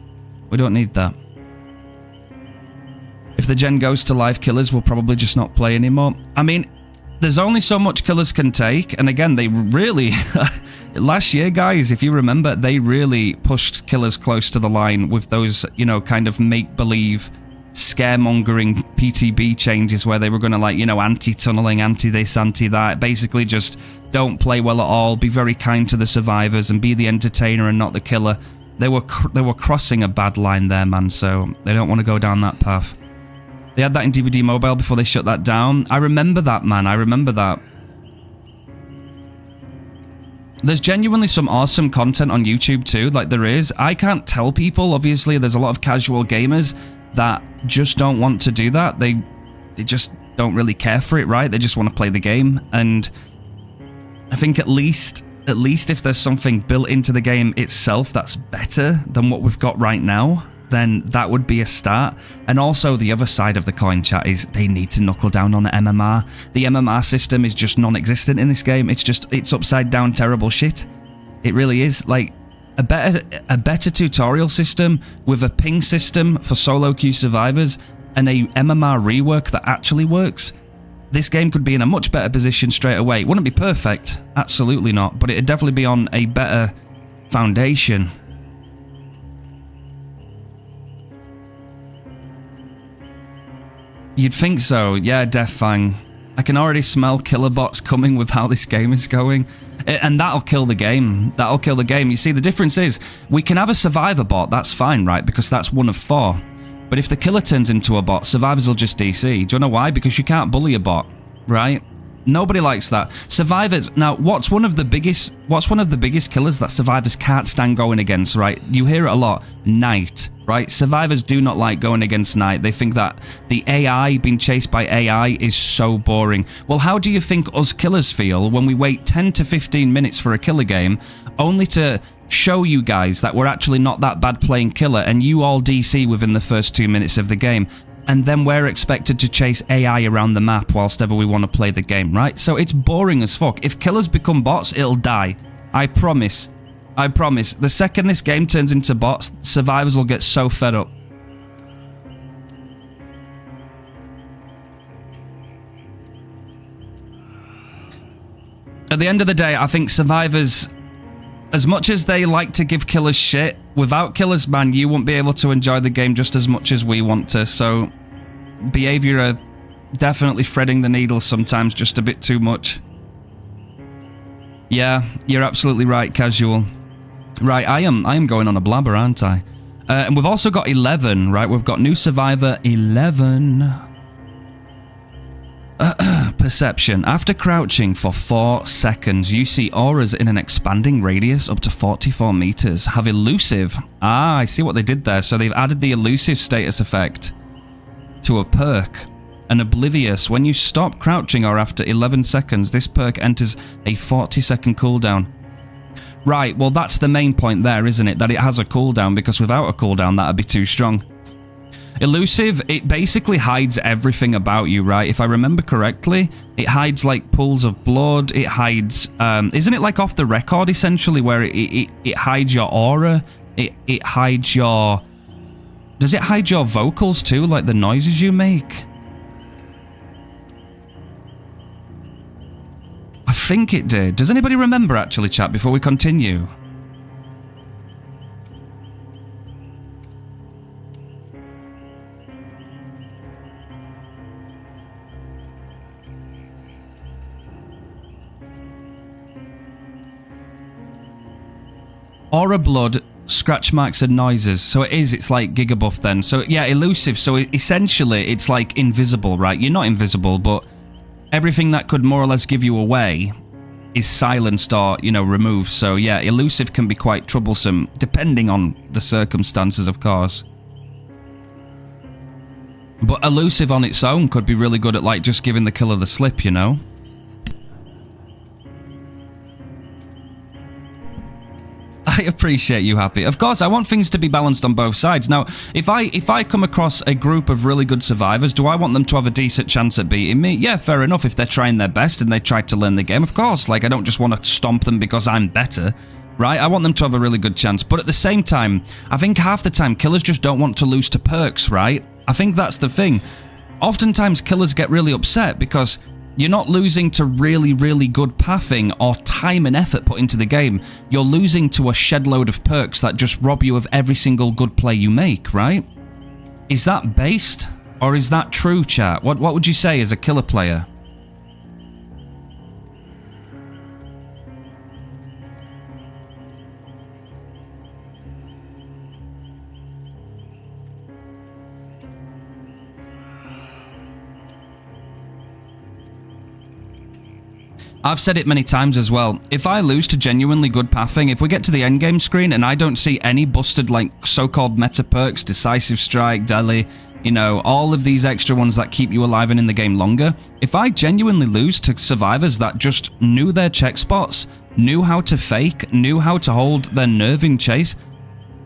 We don't need that. If the gen goes to live killers, we'll probably just not play anymore. I mean, there's only so much killers can take, and again, they really... Last year, guys, if you remember, they really pushed killers close to the line with those, you know, kind of make-believe, scaremongering PTB changes where they were going to, like, you know, anti-tunneling, anti-this, anti-that. Basically just don't play well at all, be very kind to the survivors, and be the entertainer and not the killer. They were crossing a bad line there, man, so they don't want to go down that path. They had that in DBD Mobile before they shut that down. I remember that, man. I remember that. There's genuinely some awesome content on YouTube too, like there is. I can't tell people, obviously, there's a lot of casual gamers that just don't want to do that. They just don't really care for it, right? They just want to play the game. And I think at least if there's something built into the game itself that's better than what we've got right now, then that would be a start. And also the other side of the coin, chat, is they need to knuckle down on MMR. The MMR system is just non-existent in this game. It's upside down terrible shit. It really is. Like, a better tutorial system with a ping system for solo queue survivors and a MMR rework that actually works, this game could be in a much better position straight away. It wouldn't be perfect, absolutely not, but it'd definitely be on a better foundation. You'd think so, yeah, Deathfang. I can already smell killer bots coming with how this game is going. And that'll kill the game. That'll kill the game. You see, the difference is, we can have a survivor bot, that's fine, right? Because that's one of 4. But if the killer turns into a bot, survivors will just DC. Do you know why? Because you can't bully a bot, right? Nobody likes that. Survivors, now, what's one of the biggest killers that survivors can't stand going against, right? You hear it a lot. Night, right? Survivors do not like going against night. They think that the AI, being chased by AI, is so boring. Well, how do you think us killers feel when we wait 10 to 15 minutes for a killer game, only to show you guys that we're actually not that bad playing killer, and you all DC within the first 2 minutes of the game? And then we're expected to chase AI around the map whilst ever we want to play the game, right? So it's boring as fuck. If killers become bots, it'll die. I promise. I promise. The second this game turns into bots, survivors will get so fed up. At the end of the day, I think survivors, as much as they like to give killers shit, without killers, man, you won't be able to enjoy the game just as much as we want to. So, behavior are definitely threading the needle sometimes just a bit too much. Yeah, you're absolutely right, Casual. Right, I am going on a blabber, aren't I? And we've also got 11, right? We've got new survivor 11. Perception. After crouching for 4 seconds, you see auras in an expanding radius up to 44 meters. Have elusive. Ah, I see what they did there. So they've added the elusive status effect to a perk. An oblivious. When you stop crouching or after 11 seconds, this perk enters a 40-second cooldown. Right, well that's the main point there, isn't it? That it has a cooldown, because without a cooldown, that'd be too strong. Elusive, it basically hides everything about you, right? If I remember correctly, it hides like pools of blood, it hides, isn't it like off the record essentially, where it hides your aura, it hides your, does it hide your vocals too, like the noises you make? I think it did. Does anybody remember actually, chat, before we continue? Aura blood, scratch marks and noises. So it's like Gigabuff then. So yeah, elusive. So essentially it's like invisible, right? You're not invisible, but everything that could more or less give you away is silenced or, you know, removed. So yeah, elusive can be quite troublesome, depending on the circumstances, of course. But elusive on its own could be really good at like just giving the killer the slip, you know? I appreciate you, Happy. Of course, I want things to be balanced on both sides. Now, if I come across a group of really good survivors, do I want them to have a decent chance at beating me? Yeah, fair enough. If they're trying their best and they try to learn the game, of course. Like, I don't just want to stomp them because I'm better, right? I want them to have a really good chance. But at the same time, I think half the time, killers just don't want to lose to perks, right? I think that's the thing. Oftentimes, killers get really upset because you're not losing to really, really good pathing or time and effort put into the game. You're losing to a shed load of perks that just rob you of every single good play you make, right? Is that based? Or is that true, chat? What would you say as a killer player? I've said it many times as well. If I lose to genuinely good pathing, if we get to the endgame screen and I don't see any busted like so-called meta perks, decisive strike, deli, you know, all of these extra ones that keep you alive and in the game longer, if I genuinely lose to survivors that just knew their check spots, knew how to fake, knew how to hold their nerve in chase,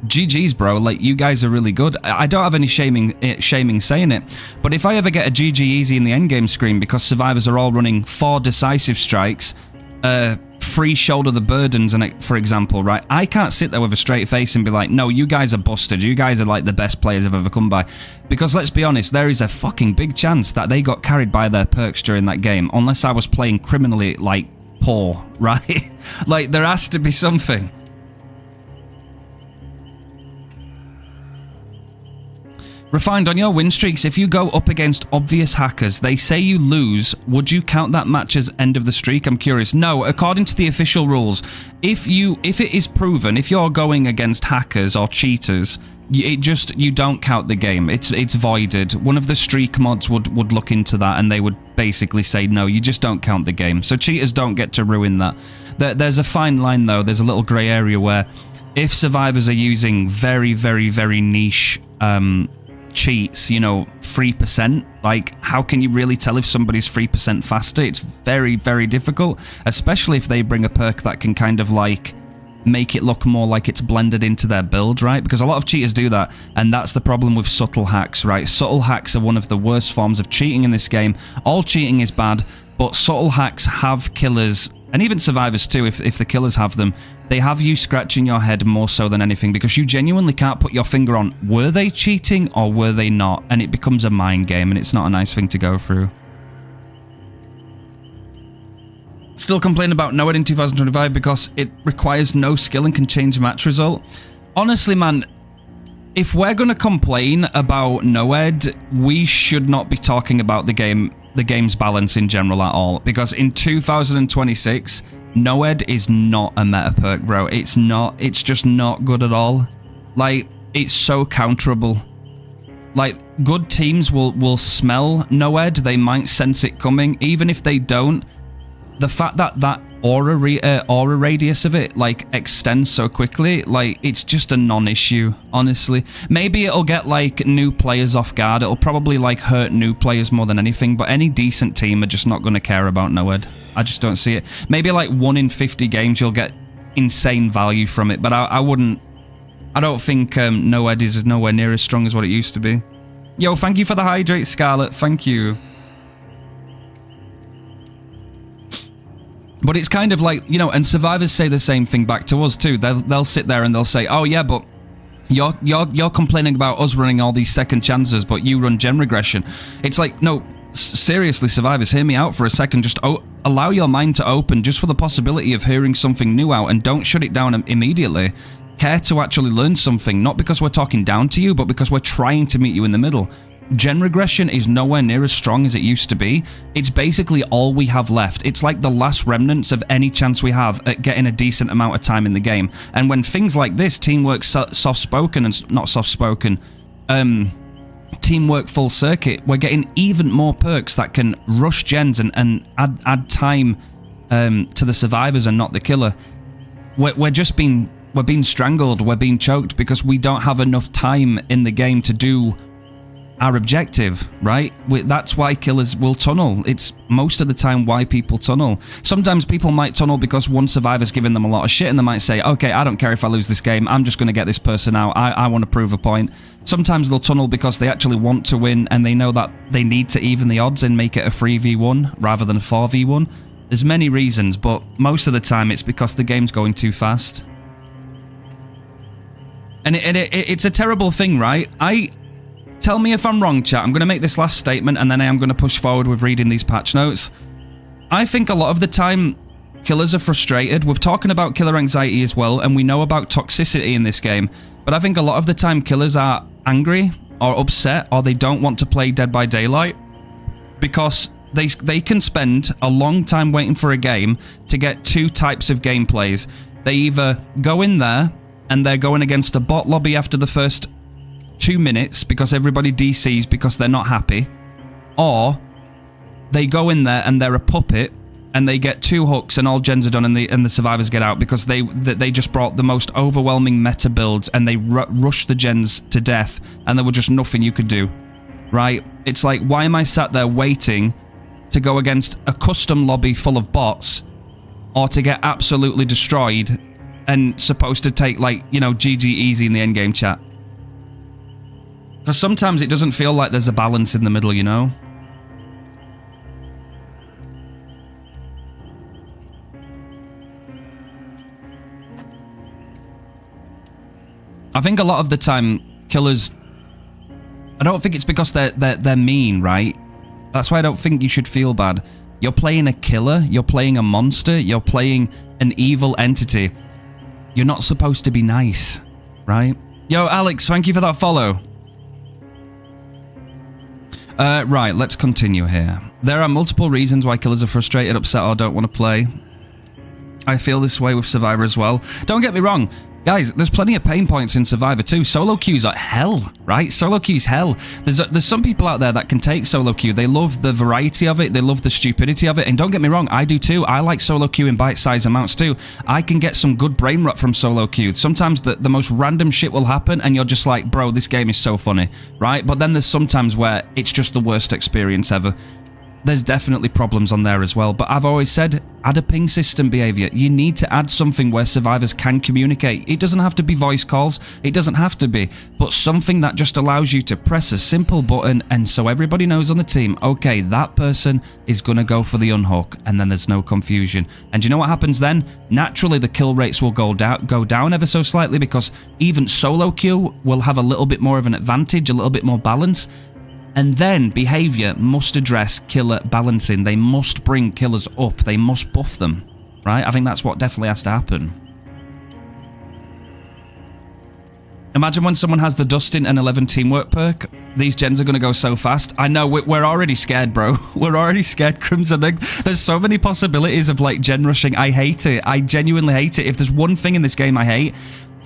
GG's, bro. Like, you guys are really good. I don't have any shaming saying it, but if I ever get a GG easy in the endgame screen because survivors are all running 4 decisive strikes, 3 shoulder the burdens, and for example, right, I can't sit there with a straight face and be like, no, you guys are busted. You guys are like the best players I've ever come by. Because let's be honest, there is a fucking big chance that they got carried by their perks during that game, unless I was playing criminally, like, poor, right? Like, there has to be something. Refined, on your win streaks, if you go up against obvious hackers, they say you lose, would you count that match as end of the streak? I'm curious. No, according to the official rules, if it is proven, if you're going against hackers or cheaters, You don't count the game. It's voided. One of the streak mods would look into that, and they would basically say, no, you just don't count the game. So cheaters don't get to ruin that. There's a fine line, though. There's a little grey area where if survivors are using very, very, very niche cheats, 3%, like, how can you really tell if somebody's 3% faster? It's very, very difficult, especially if they bring a perk that can kind of, like, make it look more like it's blended into their build, right? Because a lot of cheaters do that, and that's the problem with subtle hacks, right? Subtle hacks are one of the worst forms of cheating in this game. All cheating is bad, but subtle hacks have killers, and even survivors too, if the killers have them, they have you scratching your head more so than anything, because you genuinely can't put your finger on, were they cheating or were they not? And it becomes a mind game, and it's not a nice thing to go through. Still complain about NOED in 2025 because it requires no skill and can change match result. Honestly, man, if we're going to complain about NOED, we should not be talking about the game's balance in general at all. Because in 2026, NOED is not a meta perk, bro. It's not. It's just not good at all. Like, it's so counterable. Like, good teams will smell NOED. They might sense it coming. Even if they don't, the fact that that aura radius of it, like, extends so quickly, like, it's just a non-issue, honestly. Maybe it'll get, like, new players off guard. It'll probably, like, hurt new players more than anything, but any decent team are just not going to care about NOED. I just don't see it. Maybe, like, 1 in 50 games you'll get insane value from it, but I don't think NOED is nowhere near as strong as what it used to be. Yo, thank you for the hydrate, Scarlet. Thank you. But it's kind of like, and survivors say the same thing back to us too. They'll sit there and they'll say, oh yeah, but you're complaining about us running all these second chances, but you run gen regression. It's like, no, seriously, survivors, hear me out for a second. Just allow your mind to open just for the possibility of hearing something new out, and don't shut it down immediately. Care to actually learn something, not because we're talking down to you, but because we're trying to meet you in the middle. Gen regression is nowhere near as strong as it used to be. It's basically all we have left. It's like the last remnants of any chance we have at getting a decent amount of time in the game. And when things like this, teamwork soft-spoken and not soft-spoken, teamwork full circuit, we're getting even more perks that can rush gens and add time to the survivors and not the killer. We're being strangled, we're being choked because we don't have enough time in the game to do our objective, right? That's why killers will tunnel. It's most of the time why people tunnel. Sometimes people might tunnel because one survivor's giving them a lot of shit and they might say, okay, I don't care if I lose this game, I'm just going to get this person out, I want to prove a point. Sometimes they'll tunnel because they actually want to win and they know that they need to even the odds and make it a 3v1 rather than a 4v1. There's many reasons, but most of the time it's because the game's going too fast. And it's a terrible thing, right? Tell me if I'm wrong, chat. I'm going to make this last statement and then I am going to push forward with reading these patch notes. I think a lot of the time, killers are frustrated. We're talking about killer anxiety as well, and we know about toxicity in this game. But I think a lot of the time, killers are angry or upset, or they don't want to play Dead by Daylight because they can spend a long time waiting for a game to get two types of gameplays. They either go in there and they're going against a bot lobby after the first 2 minutes because everybody DCs because they're not happy, or they go in there and they're a puppet and they get 2 hooks and all gens are done and the survivors get out because they just brought the most overwhelming meta builds and they rushed the gens to death and there was just nothing you could do, right? It's like, why am I sat there waiting to go against a custom lobby full of bots or to get absolutely destroyed and supposed to take, like, GG easy in the endgame chat? Because sometimes it doesn't feel like there's a balance in the middle, I think a lot of the time, killers, I don't think it's because they're mean, right? That's why I don't think you should feel bad. You're playing a killer, you're playing a monster, you're playing an evil entity. You're not supposed to be nice, right? Yo, Alex, thank you for that follow. Right, let's continue here. There are multiple reasons why killers are frustrated, upset, or don't want to play. I feel this way with Survivor as well. Don't get me wrong, Guys, there's plenty of pain points in Survivor 2. Solo queues are hell, right? Solo queues hell. There's some people out there that can take solo queue. They love the variety of it. They love the stupidity of it. And don't get me wrong, I do too. I like solo queue in bite-sized amounts too. I can get some good brain rot from solo queue. Sometimes the most random shit will happen and you're just like, bro, this game is so funny, right? But then there's sometimes where it's just the worst experience ever. There's definitely problems on there as well, but I've always said, add a ping system behavior. You need to add something where survivors can communicate. It doesn't have to be voice calls, it doesn't have to be, but something that just allows you to press a simple button and so everybody knows on the team, okay, that person is gonna go for the unhook, and then there's no confusion. And do you know what happens then? Naturally, the kill rates will go down ever so slightly because even solo queue will have a little bit more of an advantage, a little bit more balance. And then behavior must address killer balancing. They must bring killers up. They must buff them, right? I think that's what definitely has to happen. Imagine when someone has the Dustin and 11 teamwork perk. These gens are going to go so fast. I know, we're already scared, bro. We're already scared, Crimson. There's so many possibilities of, like, gen rushing. I hate it. I genuinely hate it. If there's one thing in this game I hate...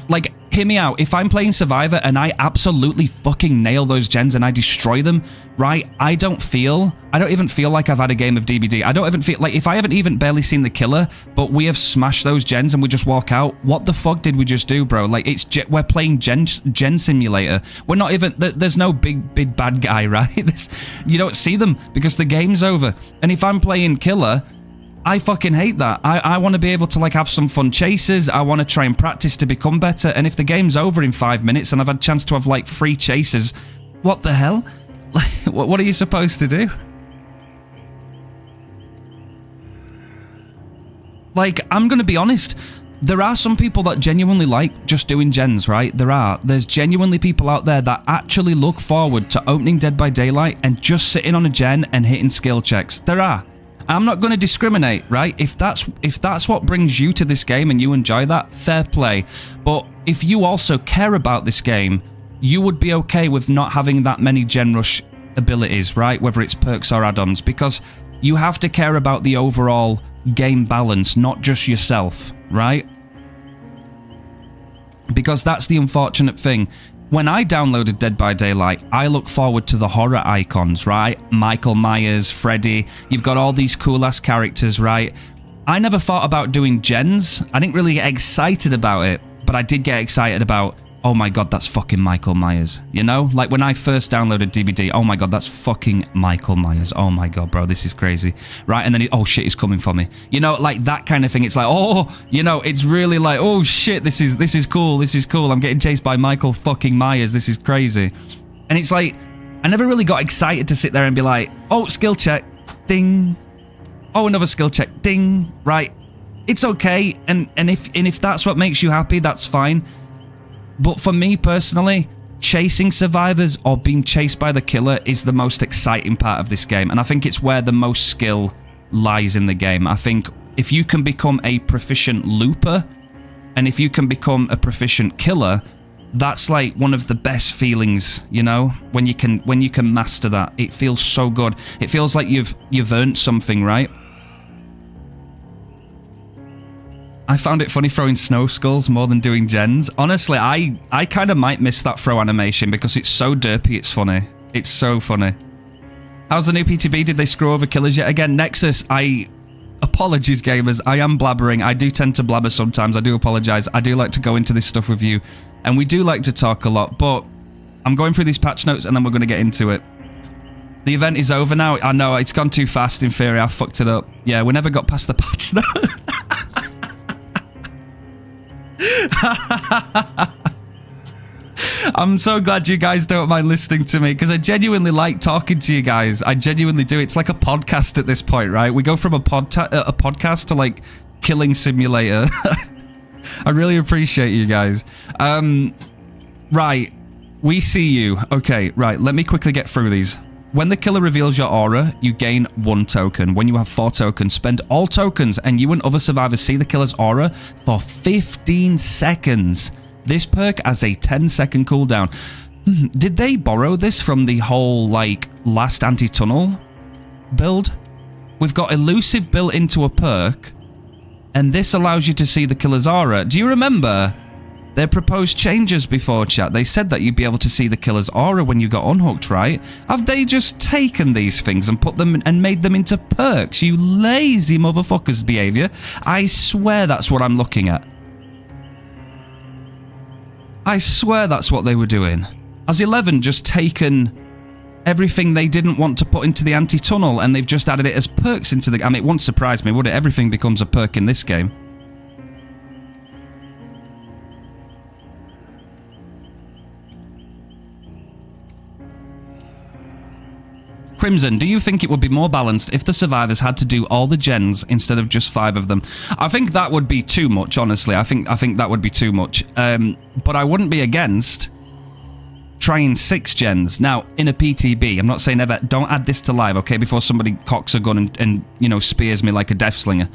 Like, hear me out. If I'm playing Survivor and I absolutely fucking nail those gens and I destroy them, right? I don't even feel like I've had a game of DBD. I don't even feel like if I haven't even barely seen the killer, but we have smashed those gens and we just walk out. What the fuck did we just do, bro? Like, we're playing gen simulator. We're not even, there's no big bad guy, right? You don't see them because the game's over. And if I'm playing killer, I fucking hate that. I want to be able to, like, have some fun chases. I want to try and practice to become better. And if the game's over in 5 minutes and I've had a chance to have, like, 3 chases, what the hell? Like, what are you supposed to do? Like, I'm going to be honest. There are some people that genuinely like just doing gens, right? There's genuinely people out there that actually look forward to opening Dead by Daylight and just sitting on a gen and hitting skill checks. There are. I'm not going to discriminate, right? If that's what brings you to this game and you enjoy that, fair play. But if you also care about this game, you would be okay with not having that many gen rush abilities, right? Whether it's perks or add-ons, because you have to care about the overall game balance, not just yourself, right? Because that's the unfortunate thing. When I downloaded Dead by Daylight, I look forward to the horror icons, right? Michael Myers, Freddy, you've got all these cool-ass characters, right? I never thought about doing gens. I didn't really get excited about it, but I did get excited about, oh my god, that's fucking Michael Myers, you know? Like, when I first downloaded DBD, oh my god, that's fucking Michael Myers. Oh my god, bro, this is crazy, right? And then, oh shit, he's coming for me. You know, like that kind of thing. It's like, oh, you know, it's really like, oh shit, this is cool, this is cool. I'm getting chased by Michael fucking Myers. This is crazy. And it's like, I never really got excited to sit there and be like, oh, skill check, ding. Oh, another skill check, ding, right? It's okay, and if that's what makes you happy, that's fine. But for me personally, chasing survivors or being chased by the killer is the most exciting part of this game. And I think it's where the most skill lies in the game. I think if you can become a proficient looper and if you can become a proficient killer, that's like one of the best feelings, you know, when you can master that. It feels so good. It feels like you've earned something, right? I found it funny throwing snow skulls more than doing gens. Honestly, I kind of might miss that throw animation because it's so derpy, it's funny. It's so funny. How's the new PTB? Did they screw over killers yet again? Nexus, apologies, gamers. I am blabbering. I do tend to blabber sometimes. I do apologize. I do like to go into this stuff with you. And we do like to talk a lot. But I'm going through these patch notes and then we're going to get into it. The event is over now. I know, it's gone too fast in theory. I fucked it up. Yeah, we never got past the patch note. I'm so glad you guys don't mind listening to me because I genuinely like talking to you guys. I genuinely do. It's like a podcast at this point, right? We go from a podcast to like killing simulator. I really appreciate you guys. Right. We see you. Okay, right. Let me quickly get through these. When the killer reveals your aura, you gain 1 token. When you have 4 tokens, spend all tokens and you and other survivors see the killer's aura for 15 seconds. This perk has a 10-second cooldown. Did they borrow this from the whole, like, last anti-tunnel build? We've got elusive built into a perk, and this allows you to see the killer's aura. Do you remember Their proposed changes before, chat. They said that you'd be able to see the killer's aura when you got unhooked, right? Have they just taken these things and put them and made them into perks? You lazy motherfuckers behavior. I swear that's what I'm looking at. I swear that's what they were doing. Has 11 just taken everything they didn't want to put into the anti-tunnel and they've just added it as perks into the... I mean, it wouldn't surprise me, would it? Everything becomes a perk in this game. Crimson, do you think it would be more balanced if the survivors had to do all the gens instead of just 5 of them? I think that would be too much, honestly. I think that would be too much. But I wouldn't be against trying 6 gens. Now, in a PTB, I'm not saying ever, don't add this to live, okay, before somebody cocks a gun and you know, spears me like a death slinger.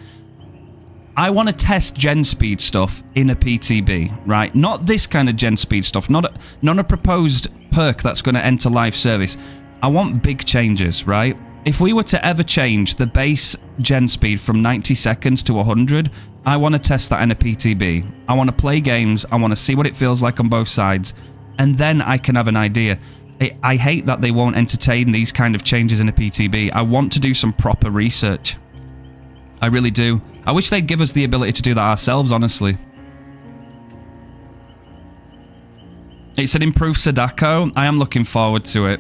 I want to test gen speed stuff in a PTB, right? Not this kind of gen speed stuff, not a proposed perk that's going to enter live service. I want big changes, right? If we were to ever change the base gen speed from 90 seconds to 100, I want to test that in a PTB. I want to play games, I want to see what it feels like on both sides, and then I can have an idea. I hate that they won't entertain these kind of changes in a PTB. I want to do some proper research. I really do. I wish they'd give us the ability to do that ourselves, honestly. It's an improved Sadako. I am looking forward to it.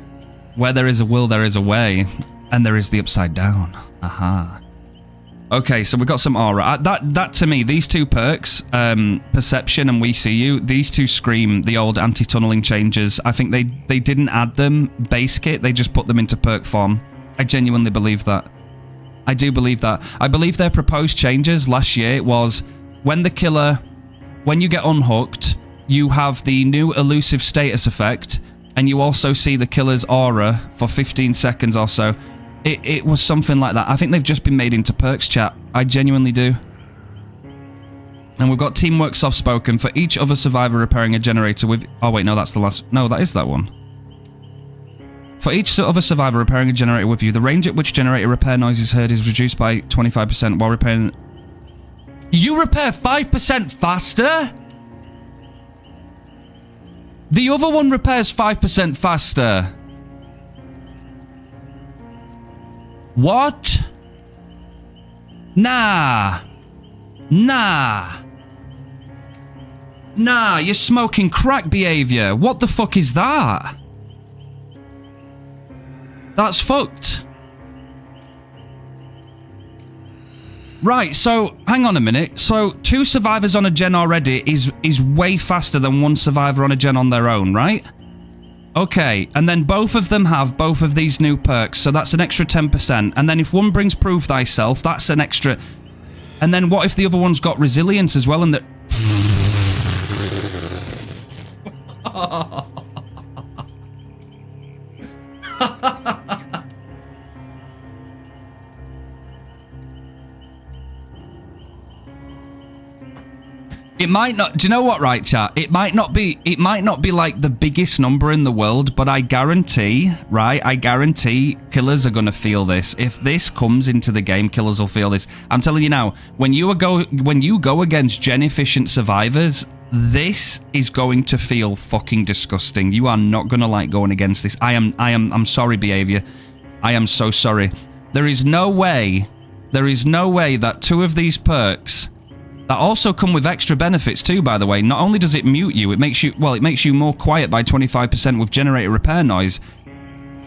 Where there is a will, there is a way. And there is the upside down. Aha. Okay, so we've got some aura. That to me, these 2 perks, Perception and We See You, these 2 scream the old anti-tunneling changes. I think they didn't add them base kit, they just put them into perk form. I genuinely believe that. I do believe that. I believe their proposed changes last year was when the killer, when you get unhooked, you have the new elusive status effect, and you also see the killer's aura for 15 seconds or so. It was something like that. I think they've just been made into perks, chat. I genuinely do. And we've got teamwork soft-spoken for each other survivor repairing a generator with... Oh, wait, no, that's the last... No, that is that one. For each other survivor repairing a generator with you, the range at which generator repair noise is heard is reduced by 25% while repairing... You repair 5% faster? The other one repairs 5% faster. What? Nah. Nah. Nah, you're smoking crack behavior. What the fuck is that? That's fucked. Right, so hang on a minute. So 2 survivors on a gen already is way faster than 1 survivor on a gen on their own, right? Okay, and then both of them have both of these new perks, so that's an extra 10%. And then if one brings Prove Thyself, that's an extra... And then what if the other one's got Resilience as well and the... It might not... Do you know what, right, chat? It might not be like the biggest number in the world, but I guarantee, right? I guarantee killers are going to feel this. If this comes into the game, killers will feel this. I'm telling you now, when you go against gen-efficient survivors, this is going to feel fucking disgusting. You are not going to like going against this. I'm sorry, behavior. I am so sorry. There is no way that 2 of these perks... That also come with extra benefits too, by the way. Not only does it mute you, it makes you more quiet by 25% with generator repair noise.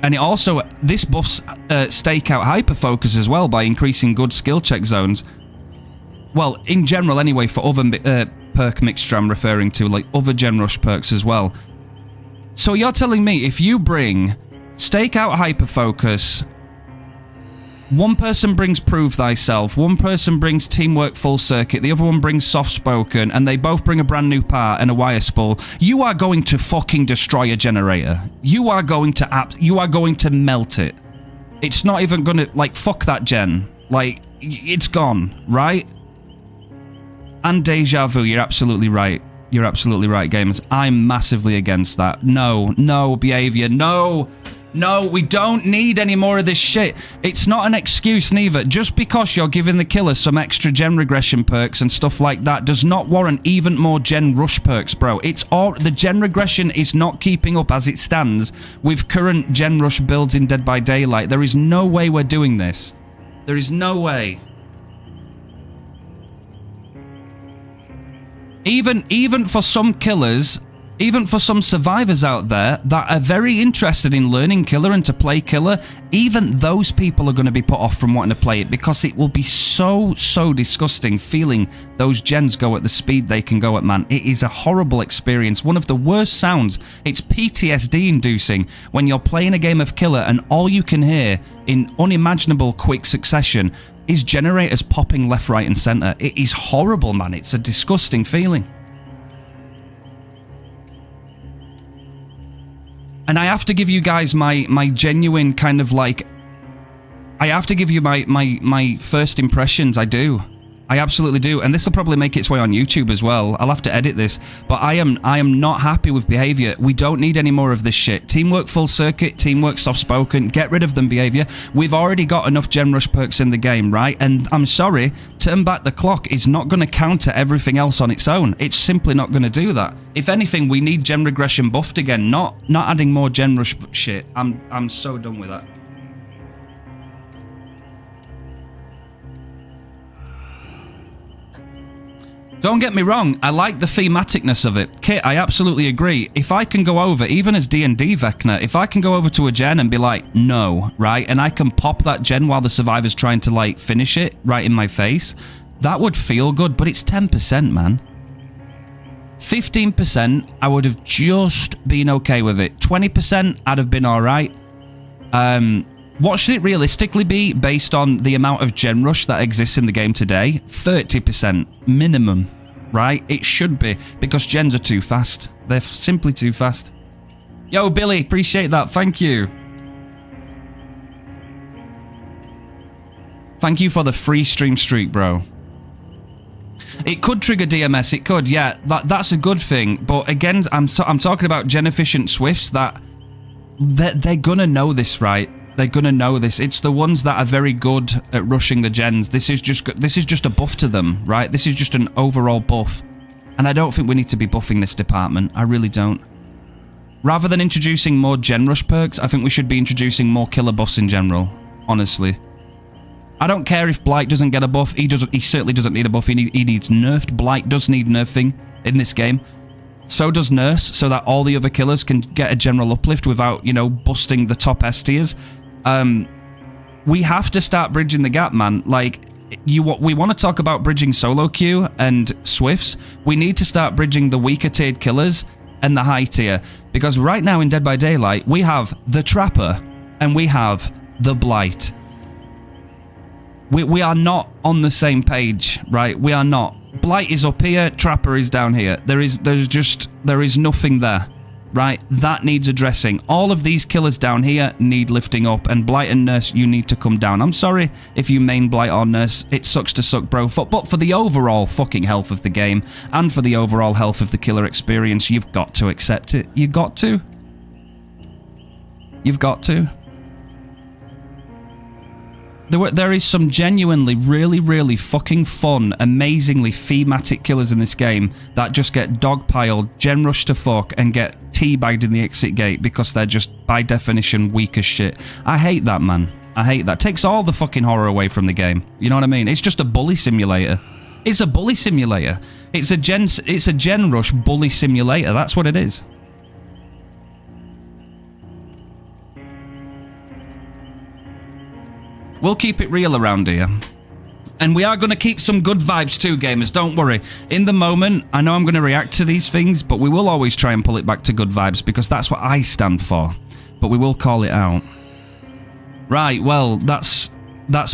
And it also, this buffs stakeout hyperfocus as well by increasing good skill check zones. Well, in general anyway, for other perk mixture I'm referring to, like other gen rush perks as well. So you're telling me if you bring stakeout hyperfocus... 1 person brings Prove Thyself, 1 person brings Teamwork Full Circuit, the other one brings Soft Spoken, and they both bring a brand new part and a wire spool. You are going to fucking destroy a generator. You are going to melt it. It's not even gonna, like, fuck that gen. Like, it's gone, right? And Deja Vu, you're absolutely right. You're absolutely right, gamers. I'm massively against that. No, no, behavior, no! No, we don't need any more of this shit. It's not an excuse neither. Just because you're giving the killer some extra gen regression perks and stuff like that does not warrant even more gen rush perks, bro. It's all the gen regression is not keeping up as it stands with current gen rush builds in Dead by Daylight. There is no way we're doing this. There is no way. Even for some killers, even for some survivors out there that are very interested in learning killer and to play killer, even those people are going to be put off from wanting to play it because it will be so disgusting feeling those gens go at the speed they can go at, man. It is a horrible experience. One of the worst sounds. It's PTSD inducing when you're playing a game of killer and all you can hear in unimaginable quick succession is generators popping left, right and center. It is horrible, man. It's a disgusting feeling. And I have to give you guys my genuine kind of like... I have to give you my first impressions. I do. I absolutely do. And this will probably make its way on YouTube as well. I'll have to edit this. But I am not happy with behavior. We don't need any more of this shit. Teamwork full circuit, teamwork soft spoken. Get rid of them behavior. We've already got enough gen rush perks in the game, right? And I'm sorry, turn back the clock is not going to counter everything else on its own. It's simply not going to do that. If anything, we need gen regression buffed again, not adding more gen rush shit. I'm so done with that. Don't get me wrong, I like the thematicness of it. Kit, I absolutely agree. If I can go over, even as D&D Vecna, if I can go over to a gen and be like, no, right? And I can pop that gen while the survivor's trying to, like, finish it right in my face, that would feel good, but it's 10%, man. 15%, I would have just been okay with it. 20%, I'd have been alright. What should it realistically be based on the amount of gen rush that exists in the game today? 30% minimum, right? It should be, because gens are too fast. They're simply too fast. Yo, Billy, appreciate that. Thank you. Thank you for the free stream streak, bro. It could trigger DMS. It could, yeah. That's a good thing. But again, I'm talking about gen efficient Swifts that they're gonna know this, right? They're gonna know this. It's the ones that are very good at rushing the gens. This is just a buff to them, right? This is just an overall buff. And I don't think we need to be buffing this department. I really don't. Rather than introducing more gen rush perks, I think we should be introducing more killer buffs in general, honestly. I don't care if Blight doesn't get a buff. He certainly doesn't need a buff. He needs nerfed. Blight does need nerfing in this game. So does Nurse, so that all the other killers can get a general uplift without, you know, busting the top S tiers. We have to start bridging the gap, man. Like, we want to talk about bridging solo queue and Swifts. We need to start bridging the weaker tiered killers and the high tier. Because right now in Dead by Daylight, we have the Trapper and we have the Blight. We are not on the same page, right? We are not. Blight is up here, Trapper is down here. There is nothing there, right? That needs addressing. All of these killers down here need lifting up, and Blight and Nurse, you need to come down. I'm sorry if you main Blight or Nurse. It sucks to suck, bro. But for the overall fucking health of the game, and for the overall health of the killer experience, you've got to accept it. You got to. You've got to. There is some genuinely really fucking fun, amazingly thematic killers in this game that just get dogpiled, gen rushed to fuck, and get teabagged in the exit gate because they're just, by definition, weak as shit. I hate that, man. I hate that. Takes all the fucking horror away from the game. You know what I mean? It's just a bully simulator. It's a bully simulator. It's a gen rush bully simulator. That's what it is. We'll keep it real around here. And we are going to keep some good vibes too, gamers. Don't worry. In the moment, I know I'm going to react to these things, but we will always try and pull it back to good vibes because that's what I stand for. But we will call it out. Right, well, that's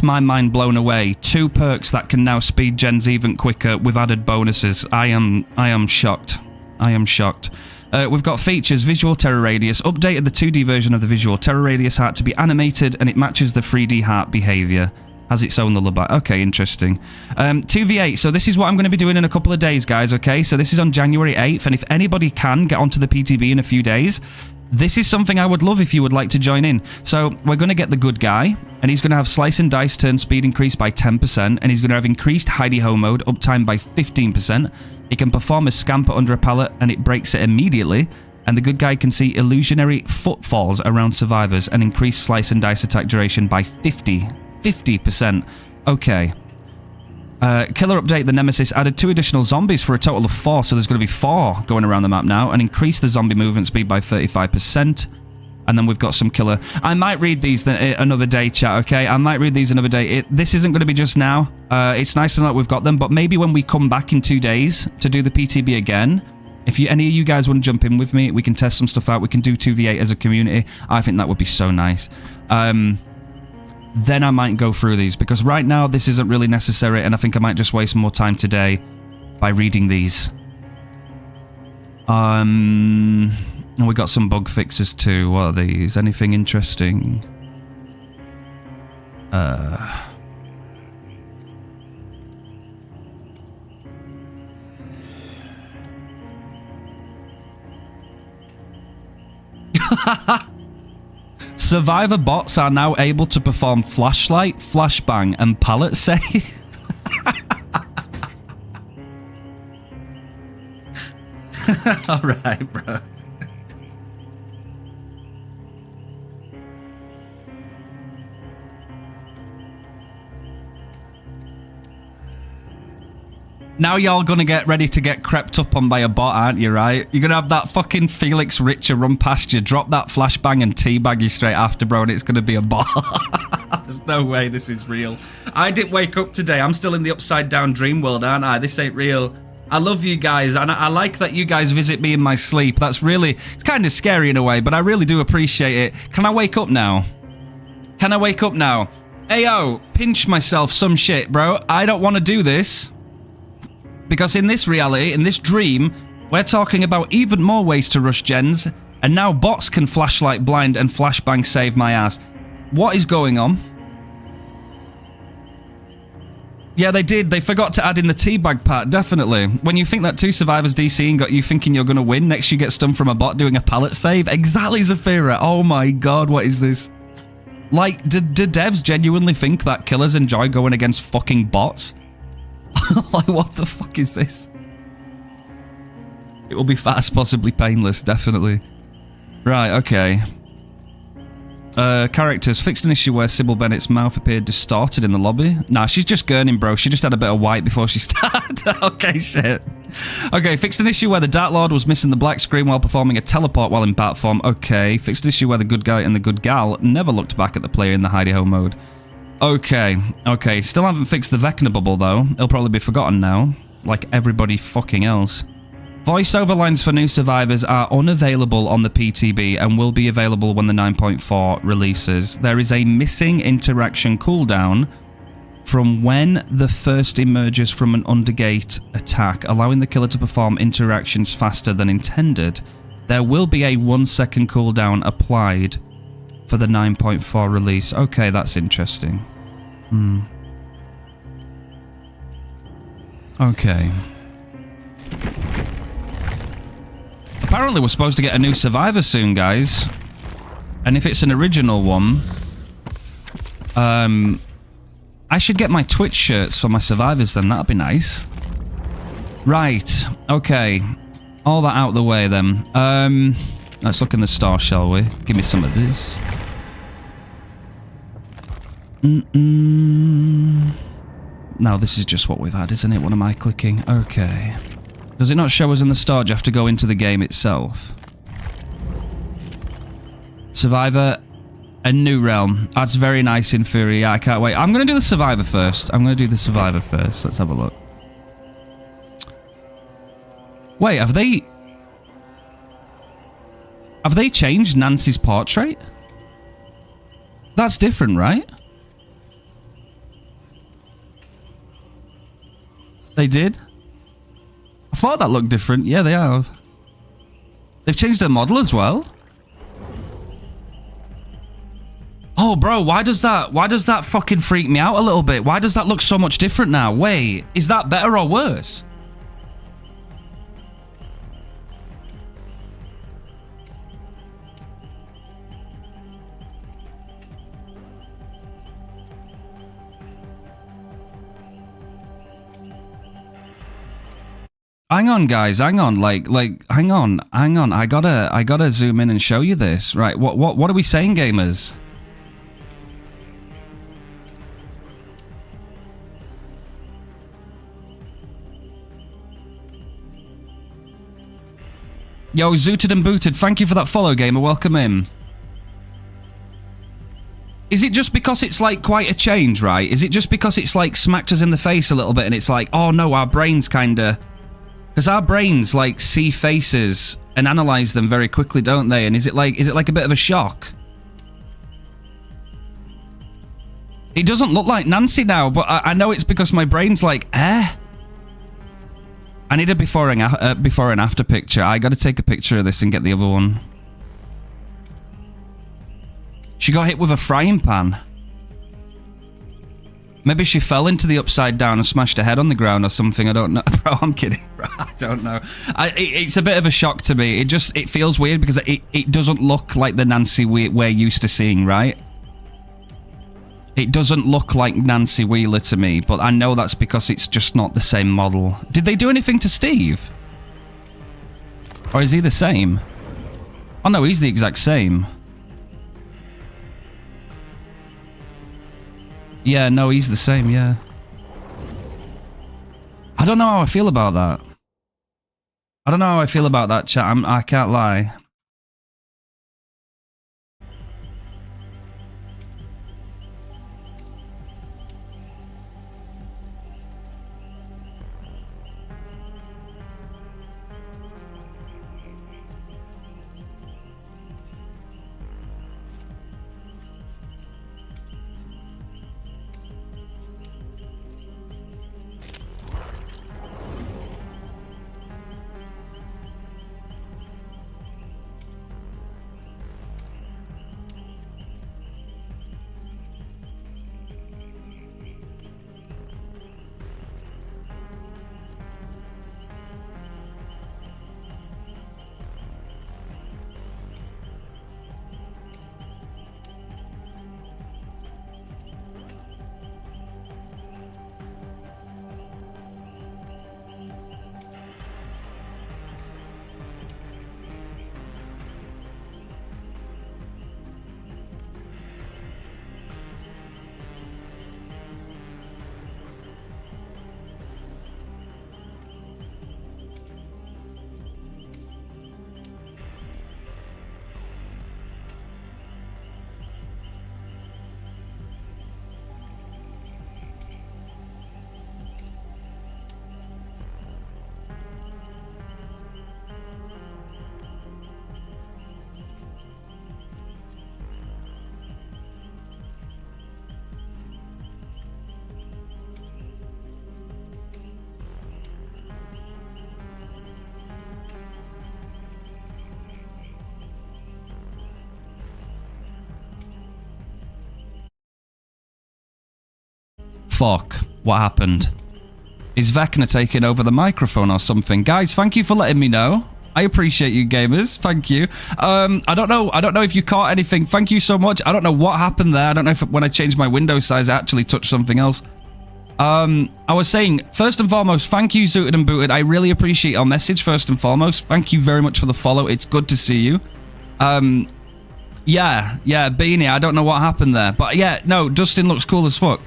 my mind blown away. 2 perks that can now speed gens even quicker with added bonuses. I am shocked. I am shocked. We've got features, visual terror radius, updated the 2D version of the visual terror radius heart to be animated and it matches the 3D heart behavior. Has its own lullaby. Okay, interesting. 2v8, so this is what I'm going to be doing in a couple of days, guys, okay? So this is on January 8th, and if anybody can get onto the PTB in a few days, This is something I would love if you would like to join in. So we're going to get the good guy, and he's going to have slice and dice turn speed increased by 10%, and he's going to have increased hidey-ho mode uptime by 15%. He can perform a scamper under a pallet, and it breaks it immediately. And the good guy can see illusionary footfalls around survivors and increase slice and dice attack duration by 50%. Okay. Killer update, the Nemesis added 2 additional zombies for a total of 4, so there's going to be 4 going around the map now, and increase the zombie movement speed by 35%. And then we've got some killer. I might read these another day, chat, okay? I might read these another day. This isn't going to be just now. It's nice to know that we've got them, but maybe when we come back in 2 days to do the PTB again, if any of you guys want to jump in with me, we can test some stuff out. We can do 2v8 as a community. I think that would be so nice. Then I might go through these, because right now this isn't really necessary, and I think I might just waste more time today by reading these. And we got some bug fixes too. What are these? Anything interesting? Survivor bots are now able to perform flashlight, flashbang, and pallet save. Alright, bro. Now y'all gonna get ready to get crept up on by a bot, aren't you, right? You're gonna have that fucking Felix Richer run past you, drop that flashbang and teabag you straight after, bro, and it's gonna be a bot. There's no way this is real. I didn't wake up today. I'm still in the upside down dream world, aren't I? This ain't real. I love you guys, and I like that you guys visit me in my sleep. That's really, it's kind of scary in a way, but I really do appreciate it. Can I wake up now? Can I wake up now? Ayo, pinch myself some shit, bro. I don't want to do this. Because in this reality, in this dream, we're talking about even more ways to rush gens, and now bots can flashlight blind and flashbang save my ass. What is going on? Yeah, they did. They forgot to add in the teabag part, definitely. When you think that 2 survivors DCing got you thinking you're going to win, next you get stunned from a bot doing a pallet save. Exactly, Zafira. Oh my god, what is this? Like, do devs genuinely think that killers enjoy going against fucking bots? Like, what the fuck is this? It will be fast, possibly painless, definitely. Right, okay. Characters. Fixed an issue where Sybil Bennett's mouth appeared distorted in the lobby. Nah, she's just gurning, bro. She just had a bit of white before she started. Okay, shit. Okay, fixed an issue where the Dark Lord was missing the black screen while performing a teleport while in bat form. Okay, fixed an issue where the good guy and the good gal never looked back at the player in the hidey-ho mode. Okay, okay. Still haven't fixed the Vecna bubble, though. It'll probably be forgotten now. Like everybody fucking else. Voiceover lines for new survivors are unavailable on the PTB and will be available when the 9.4 releases. There is a missing interaction cooldown from when the first emerges from an undergate attack, allowing the killer to perform interactions faster than intended. There will be a 1-second cooldown applied for the 9.4 release. Okay, that's interesting. Okay. Apparently we're supposed to get a new survivor soon, guys. And if it's an original one, I should get my Twitch shirts for my survivors then. That'd be nice. Right. Okay. All that out of the way then. Let's look in the store, shall we? Give me some of this. Now, this is just what we've had, isn't it? What am I clicking? Okay. Does it not show us in the store? Do you have to go into the game itself? Survivor, a new realm. That's very nice in theory. Yeah, I can't wait. I'm going to do the Survivor first. Let's have a look. Wait, have they changed Nancy's portrait? That's different, right? They did? I thought that looked different. Yeah, they have. They've changed their model as well. Oh, bro, why does that fucking freak me out a little bit? Why does that look so much different now? Wait, is that better or worse? Hang on, guys. Hang on. Hang on. I gotta zoom in and show you this. Right. What are we saying, gamers? Yo, Zooted and Booted, thank you for that follow, gamer. Welcome in. Is it just because it's like quite a change, right? Is it just because it's like smacked us in the face a little bit and it's like, oh no, our brains kinda... Because our brains like see faces and analyze them very quickly, don't they? And is it like a bit of a shock? It doesn't look like Nancy now, but I know it's because my brain's like, eh? I need a before and after picture. I gotta take a picture of this and get the other one. She got hit with a frying pan. Maybe she fell into the upside down and smashed her head on the ground or something. I don't know. Bro, I'm kidding. I don't know. It's a bit of a shock to me. It feels weird because it doesn't look like the Nancy we're used to seeing, right? It doesn't look like Nancy Wheeler to me, but I know that's because it's just not the same model. Did they do anything to Steve? Or is he the same? Oh no, he's the exact same. Yeah, no, he's the same, yeah. I don't know how I feel about that. I don't know how I feel about that, chat. I can't lie. Fuck. What happened? Is Vecna taking over the microphone or something? Guys, thank you for letting me know. I appreciate you, gamers. Thank you. I don't know if you caught anything. Thank you so much. I don't know what happened there. I don't know if when I changed my window size, I actually touched something else. I was saying, first and foremost, thank you, Zooted and Booted. I really appreciate your message, first and foremost. Thank you very much for the follow. It's good to see you. Yeah, Beanie, I don't know what happened there. But yeah, no, Dustin looks cool as fuck.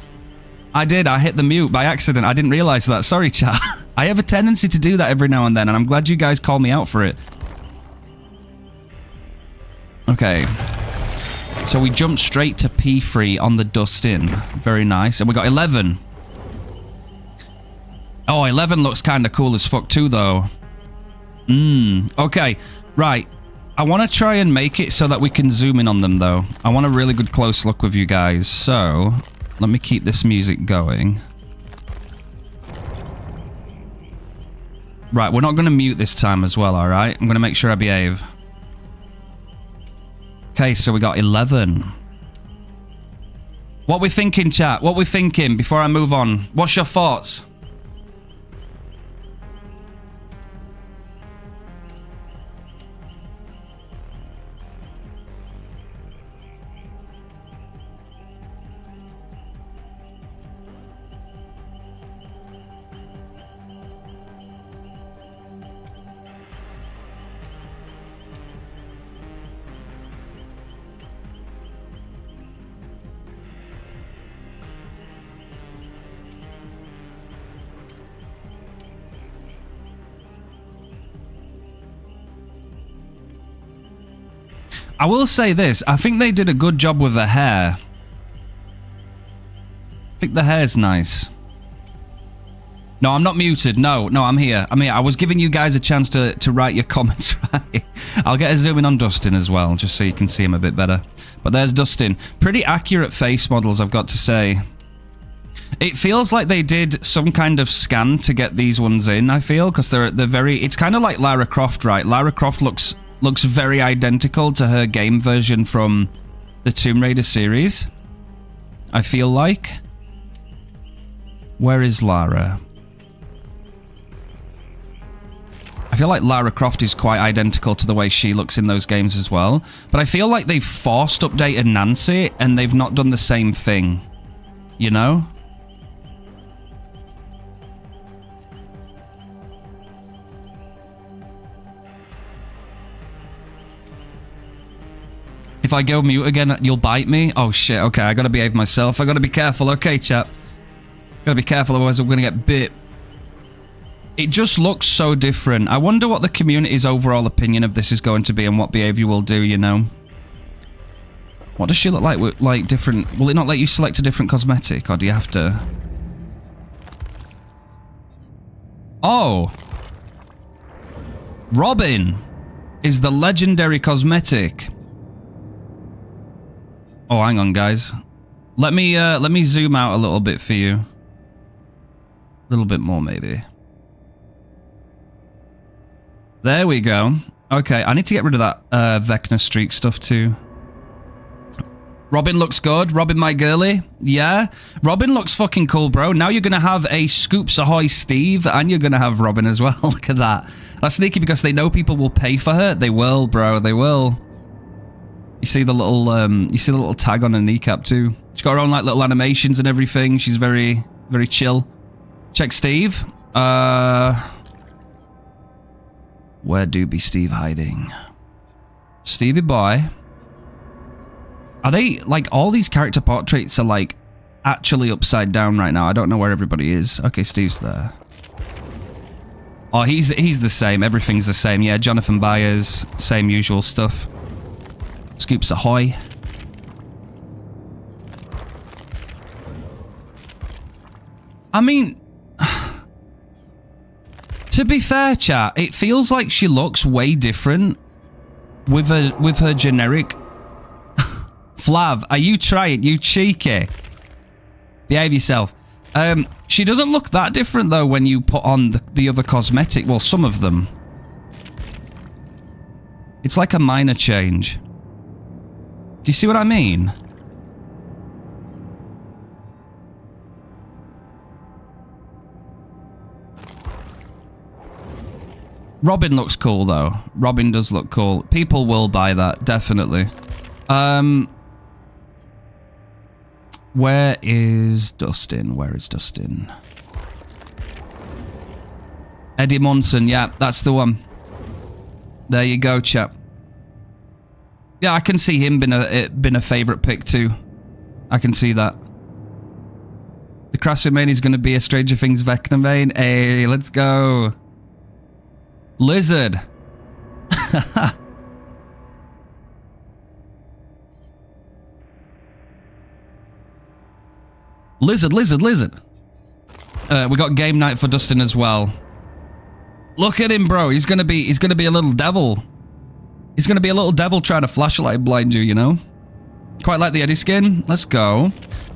I did. I hit the mute by accident. I didn't realize that. Sorry, chat. I have a tendency to do that every now and then, and I'm glad you guys call me out for it. Okay. So we jumped straight to P3 on the Dustin. Very nice. And we got 11. Oh, 11 looks kind of cool as fuck too, though. Okay. Right. I want to try and make it so that we can zoom in on them, though. I want a really good close look with you guys. So... let me keep this music going. Right, we're not going to mute this time as well, alright? I'm going to make sure I behave. Okay, so we got 11. What we thinking, chat? What we thinking before I move on? What's your thoughts? I will say this. I think they did a good job with the hair. I think the hair's nice. No, I'm not muted. No, I'm here. I'm here. I was giving you guys a chance to write your comments, right? I'll get a zoom in on Dustin as well, just so you can see him a bit better. But there's Dustin. Pretty accurate face models, I've got to say. It feels like they did some kind of scan to get these ones in, I feel, because they're very... It's kind of like Lara Croft, right? Lara Croft looks very identical to her game version from the Tomb Raider series, I feel like. Where is Lara? I feel like Lara Croft is quite identical to the way she looks in those games as well. But I feel like they've forced updated Nancy and they've not done the same thing. You know? If I go mute again, you'll bite me? Oh shit, okay, I gotta behave myself. I gotta be careful, okay, chap? Gotta be careful, otherwise I'm gonna get bit. It just looks so different. I wonder what the community's overall opinion of this is going to be and what behavior will do, you know? What does she look like with, like, different... Will it not let you select a different cosmetic, or do you have to... Oh! Robin is the legendary cosmetic. Oh, hang on, guys. Let me zoom out a little bit for you. A little bit more, maybe. There we go. Okay, I need to get rid of that Vecna streak stuff too. Robin looks good. Robin, my girly. Yeah. Robin looks fucking cool, bro. Now you're going to have a Scoops Ahoy Steve, and you're going to have Robin as well. Look at that. That's sneaky because they know people will pay for her. They will, bro. They will. You see the little tag on her kneecap too. She's got her own like little animations and everything. She's very, very chill. Check Steve. Where do be Steve hiding? Stevie boy. Are they, like, all these character portraits are, like, actually upside down right now. I don't know where everybody is. Okay, Steve's there. Oh, he's the same. Everything's the same. Yeah, Jonathan Byers. Same usual stuff. Scoops Ahoy. I mean... To be fair, chat, it feels like she looks way different with her generic... Flav, are you trying? You cheeky. Behave yourself. She doesn't look that different, though, when you put on the other cosmetic. Well, some of them. It's like a minor change. Do you see what I mean? Robin looks cool, though. Robin does look cool. People will buy that, definitely. Where is Dustin? Where is Dustin? Eddie Munson, yeah, that's the one. There you go, chap. Yeah, I can see him been a favourite pick too. I can see that. The Crasher main is going to be a Stranger Things Vecna main. Hey, let's go. Lizard. Lizard. We got game night for Dustin as well. Look at him, bro. He's gonna be a little devil. He's gonna be a little devil trying to flashlight blind you, you know? Quite like the Eddie skin. Let's go.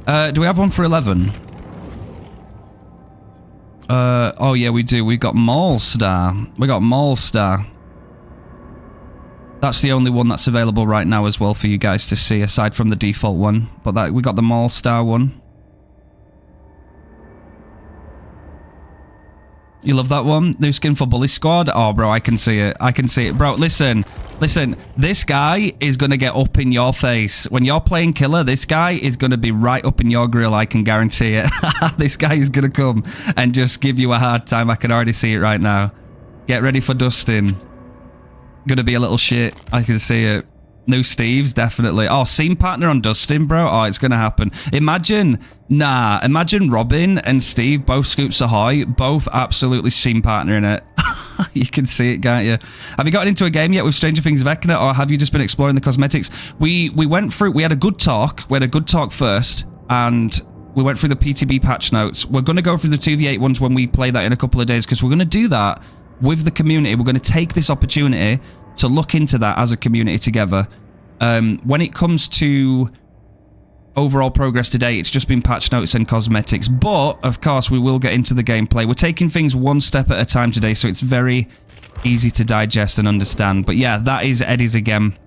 Do we have one for 11? Oh yeah, we do. We've got Mall Star. We got Mall Star. That's the only one that's available right now as well for you guys to see, aside from the default one. But we got the Mall Star one. You love that one? New skin for Bully Squad? Oh, bro, I can see it. I can see it. Bro, listen. This guy is going to get up in your face. When you're playing killer, this guy is going to be right up in your grill. I can guarantee it. This guy is going to come and just give you a hard time. I can already see it right now. Get ready for Dustin. Going to be a little shit. I can see it. New Steve's, definitely. Oh, scene partner on Dustin, bro. Oh, it's going to happen. Imagine Robin and Steve, both Scoops Ahoy, both absolutely scene partner in it. You can see it, can't you? Have you gotten into a game yet with Stranger Things Vecna, or have you just been exploring the cosmetics? We went through, we had a good talk. We had a good talk first, and we went through the PTB patch notes. We're going to go through the 2v8 ones when we play that in a couple of days, because we're going to do that with the community. We're going to take this opportunity to look into that as a community together. When it comes to overall progress today, it's just been patch notes and cosmetics, but of course we will get into the gameplay. We're taking things one step at a time today, so it's very easy to digest and understand. But yeah, that is Eddie's again.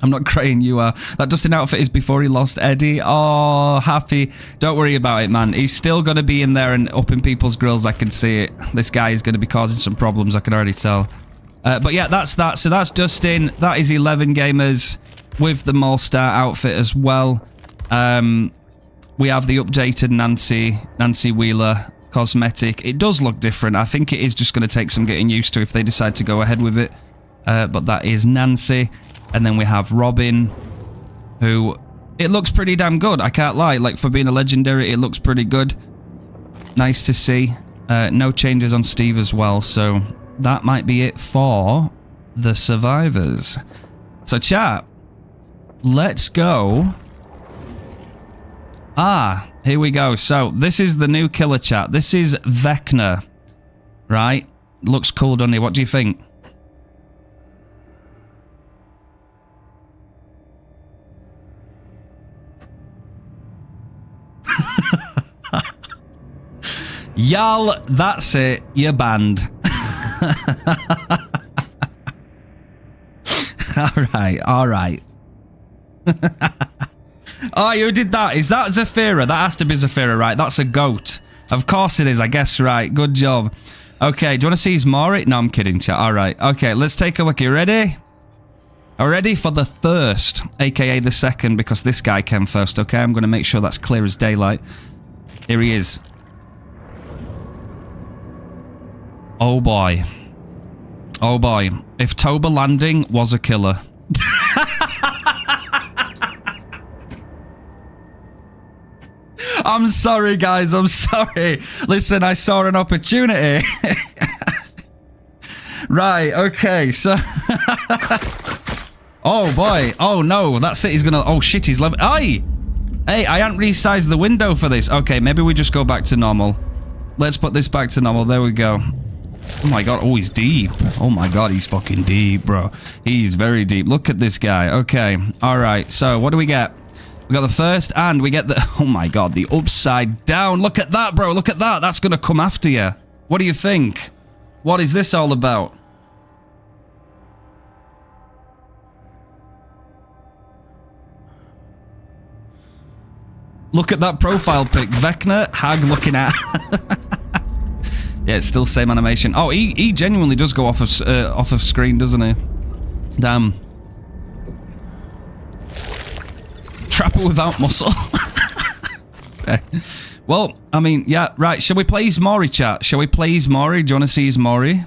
I'm not crying, you are. That Dustin outfit is before he lost Eddie. Oh, happy. Don't worry about it, man. He's still going to be in there and up in people's grills. I can see it. This guy is going to be causing some problems, I can already tell. But yeah, that's that. So that's Dustin. That is 11 gamers with the Mallstar outfit as well. We have the updated Nancy Wheeler cosmetic. It does look different. I think it is just going to take some getting used to if they decide to go ahead with it. But that is Nancy. And then we have Robin, who, it looks pretty damn good. I can't lie. Like, for being a legendary, it looks pretty good. Nice to see. No changes on Steve as well. So that might be it for the survivors. So chat, let's go. Here we go. So this is the new killer, chat. This is Vecna, right? Looks cool, doesn't it? What do you think? Y'all, that's it. You're banned. All right. Oh, you did that. Is that Zafira? That has to be Zafira, right? That's a goat. Of course it is, I guess, right. Good job. Okay, do you want to see his Mori? No, I'm kidding, chat. All right. Okay, let's take a look. You ready? Are you ready for the first, aka the second, because this guy came first, okay? I'm going to make sure that's clear as daylight. Here he is. Oh, boy. Oh, boy. If Toba Landing was a killer... I'm sorry, guys. I'm sorry. Listen, I saw an opportunity. Right, okay, so... Oh, boy. Oh, no. That's it. He's gonna... Oh, shit, he's level... Aye! Hey, I hadn't resized the window for this. Okay, maybe we just go back to normal. Let's put this back to normal. There we go. Oh, my God. Oh, he's deep. Oh, my God. He's fucking deep, bro. He's very deep. Look at this guy. Okay. All right. So, what do we get? We got the first, and we get the... Oh, my God. The upside down. Look at that, bro. Look at that. That's going to come after you. What do you think? What is this all about? Look at that profile pic. Vecna, hag looking at. Yeah, it's still same animation. Oh, he genuinely does go off of screen, doesn't he? Damn. Trapper without muscle. Okay. Well, I mean, yeah, right. Shall we play his Mori, chat? Shall we play his Mori? Do you want to see his Mori?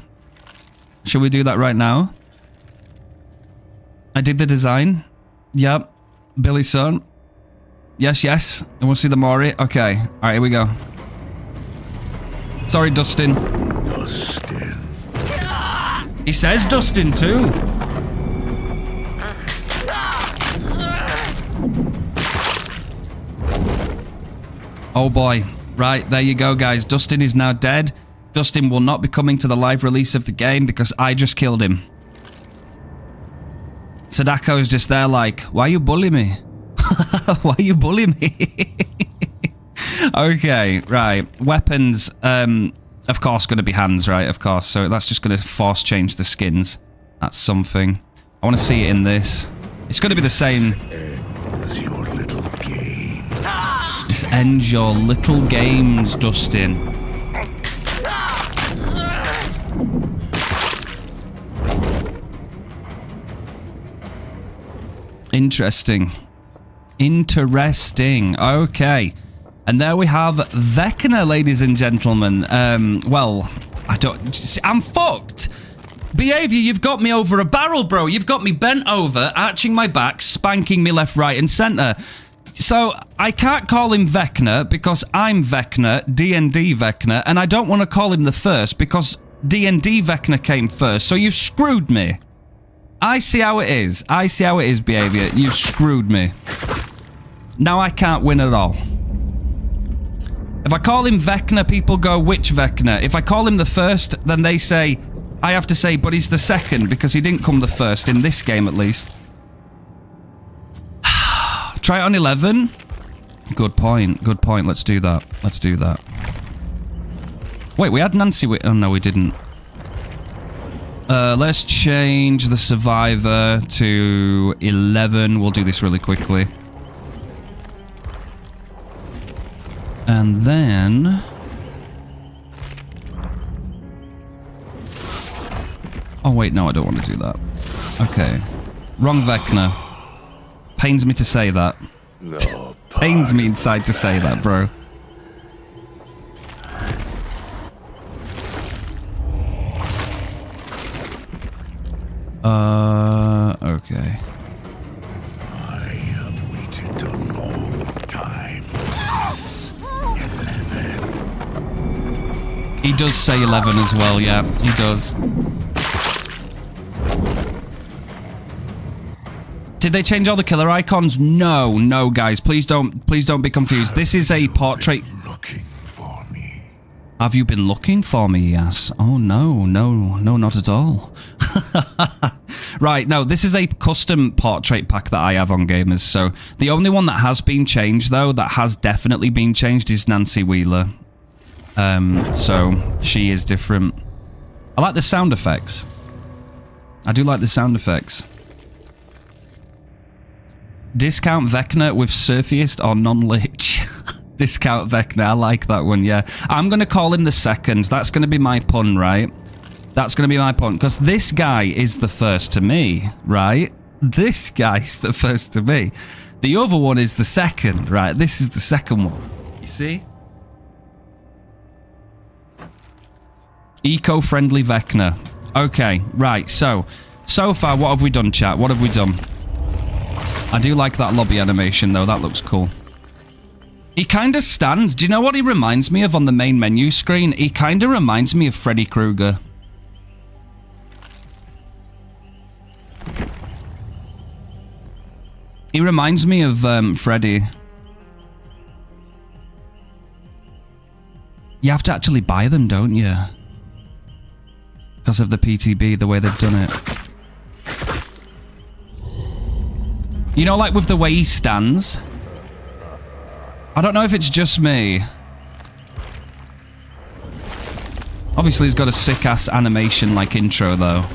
Shall we do that right now? I did the design. Yep. Billy's son. Yes, yes. And we'll see the Mori. Okay. All right, here we go. Sorry, Dustin. Dustin. He says Dustin, too. Oh, boy. Right, there you go, guys. Dustin is now dead. Dustin will not be coming to the live release of the game because I just killed him. Sadako is just there like, why you bully me? Why you bully me? Okay, right. Weapons, of course, going to be hands, right? Of course. So that's just going to force change the skins. That's something. I want to see it in this. It's going to be the same. Ends your little game. This ends your little games, Dustin. Interesting. Interesting. Okay. And there we have Vecna, ladies and gentlemen. Well, I'm fucked. Behavior, you've got me over a barrel, bro. You've got me bent over, arching my back, spanking me left, right, and center. So, I can't call him Vecna because I'm Vecna, D&D Vecna, and I don't want to call him the first because D&D Vecna came first, so you've screwed me. I see how it is. I see how it is, behavior. You've screwed me. Now I can't win at all. If I call him Vecna, people go, which Vecna? If I call him the first, then they say, I have to say, but he's the second, because he didn't come the first, in this game at least. Try it on 11? Good point, good point. Let's do that. Let's do that. Wait, we had Nancy. Oh, no, we didn't. Let's change the survivor to 11. We'll do this really quickly. And then... Oh, wait, no, I don't want to do that. Okay. Wrong Vecna. Pains me to say that. No. Pains me inside to say that, bro. Okay. I have waited a long time. 11. He does say 11 as well, yeah, he does. Did they change all the killer icons? No, no, guys, please don't be confused. This is a portrait. Looking for me. Have you been looking for me? Yes. Oh no, not at all. Right, no, this is a custom portrait pack that I have on Gamers. So the only one that has been changed, though, that has definitely been changed, is Nancy Wheeler. So she is different. I like the sound effects. I do like the sound effects. Discount Vecna with surfiest or non-lich. Discount Vecna, I like that one, yeah. I'm going to call him the second. That's going to be my pun, right? That's going to be my pun, because this guy is the first to me, right? This guy is the first to me. The other one is the second, right? This is the second one. You see? Eco-friendly Vecna. Okay, right, so far, what have we done, chat? What have we done? I do like that lobby animation, though. That looks cool. He kind of stands. Do you know what he reminds me of on the main menu screen? He kind of reminds me of Freddy Krueger. He reminds me of Freddy. You have to actually buy them, don't you? Because of the PTB, the way they've done it. You know, like with the way he stands? I don't know if it's just me. Obviously, he's got a sick-ass animation like intro, though.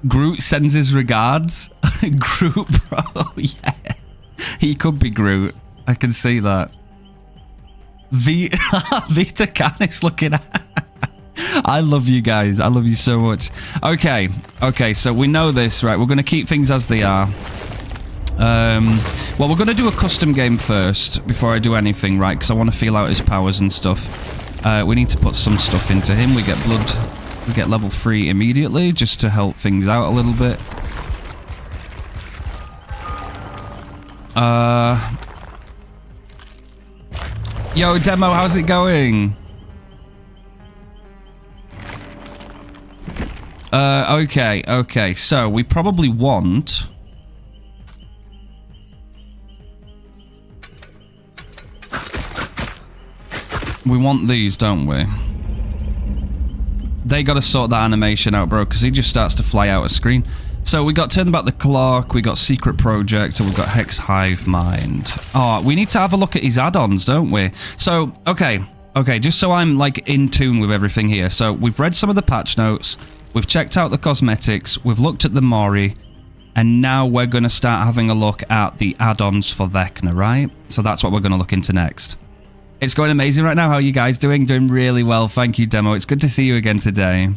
Groot sends his regards. Groot, bro, yeah. He could be Groot. I can see that. Vita Canis looking at... I love you guys. I love you so much. Okay, so we know this, right? We're going to keep things as they are. Well, we're going to do a custom game first before I do anything, right? Because I want to feel out his powers and stuff. We need to put some stuff into him. We get blood. We get level 3 immediately, just to help things out a little bit. Yo, Demo, how's it going? Okay, so we probably want... We want these, don't we? They gotta sort that animation out, bro, because he just starts to fly out of screen. So we got Turn Back the Clock, we got Secret Project, and we've got Hex Hive Mind. Oh, we need to have a look at his add-ons, don't we? So, okay, just so I'm, like, in tune with everything here. So, we've read some of the patch notes, we've checked out the cosmetics, we've looked at the Mori, and now we're going to start having a look at the add-ons for Vecna, right? So that's what we're going to look into next. It's going amazing right now. How are you guys doing? Doing really well. Thank you, Demo. It's good to see you again today.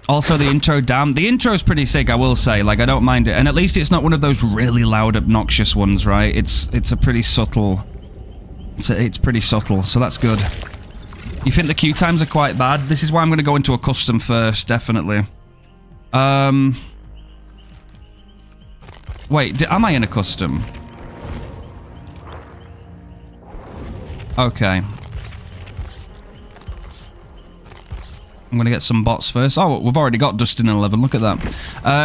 Also, the intro, damn. The intro's pretty sick, I will say. Like, I don't mind it. And at least it's not one of those really loud, obnoxious ones, right? It's a pretty subtle... It's pretty subtle, so that's good. You think the queue times are quite bad? This is why I'm going to go into a custom first, definitely. Wait, am I in a custom? Okay. I'm going to get some bots first. Oh, we've already got Dustin 11. Look at that.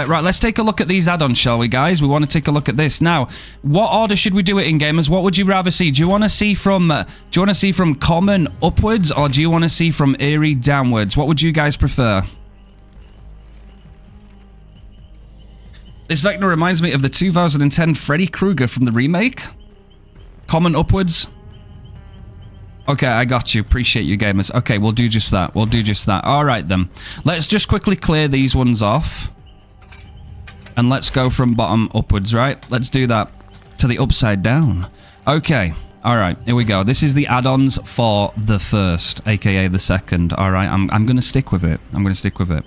Right, let's take a look at these add-ons, shall we, guys? We want to take a look at this. Now, what order should we do it in, gamers? What would you rather see? Do you want to see from common upwards, or do you want to see from eerie downwards? What would you guys prefer? This Vecna reminds me of the 2010 Freddy Krueger from the remake. Common upwards. Okay, I got you. Appreciate you, gamers. Okay, we'll do just that. We'll do just that. All right, then. Let's just quickly clear these ones off. And let's go from bottom upwards, right? Let's do that to the upside down. Okay. All right, here we go. This is the add-ons for the first, aka the second. All right, I'm going to stick with it. I'm going to stick with it.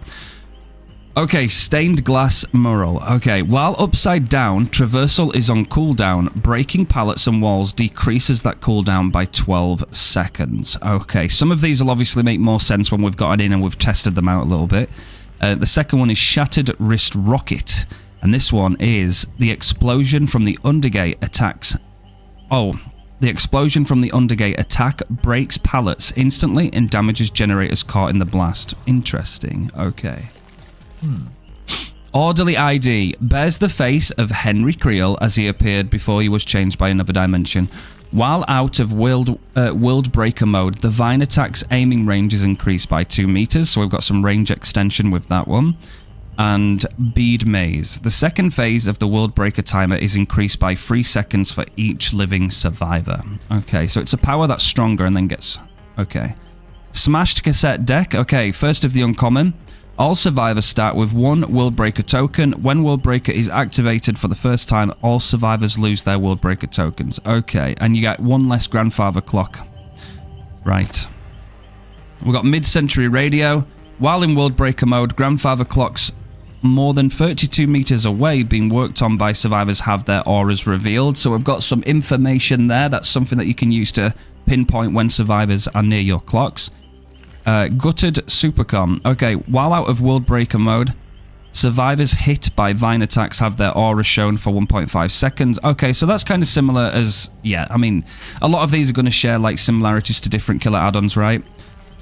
Okay, stained glass mural. Okay, while upside down, traversal is on cooldown. Breaking pallets and walls decreases that cooldown by 12 seconds. Okay, some of these will obviously make more sense when we've gotten in and we've tested them out a little bit. The second one is shattered wrist rocket. And this one is the explosion from the undergate attacks. Oh, the explosion from the undergate attack breaks pallets instantly and damages generators caught in the blast. Interesting. Okay. Orderly ID bears the face of Henry Creel as he appeared before he was changed by another dimension. While out of world breaker mode, the Vine attack's aiming range is increased by 2 meters, so we've got some range extension with that one. And bead maze. The second phase of the world breaker timer is increased by 3 seconds for each living survivor. Okay, so it's a power that's stronger and then gets... Okay. Smashed cassette deck. Okay, first of the uncommon. All survivors start with 1 World Breaker token. When World Breaker is activated for the first time, all survivors lose their World Breaker tokens. Okay, and you get 1 less grandfather clock. Right. We've got mid-century radio. While in World Breaker mode, grandfather clocks more than 32 meters away being worked on by survivors have their auras revealed. So we've got some information there. That's something that you can use to pinpoint when survivors are near your clocks. Gutted Supercom. Okay, while out of World Breaker mode, survivors hit by Vine attacks have their aura shown for 1.5 seconds. Okay, so that's kind of similar as... Yeah, I mean, a lot of these are going to share, like, similarities to different killer add-ons, right?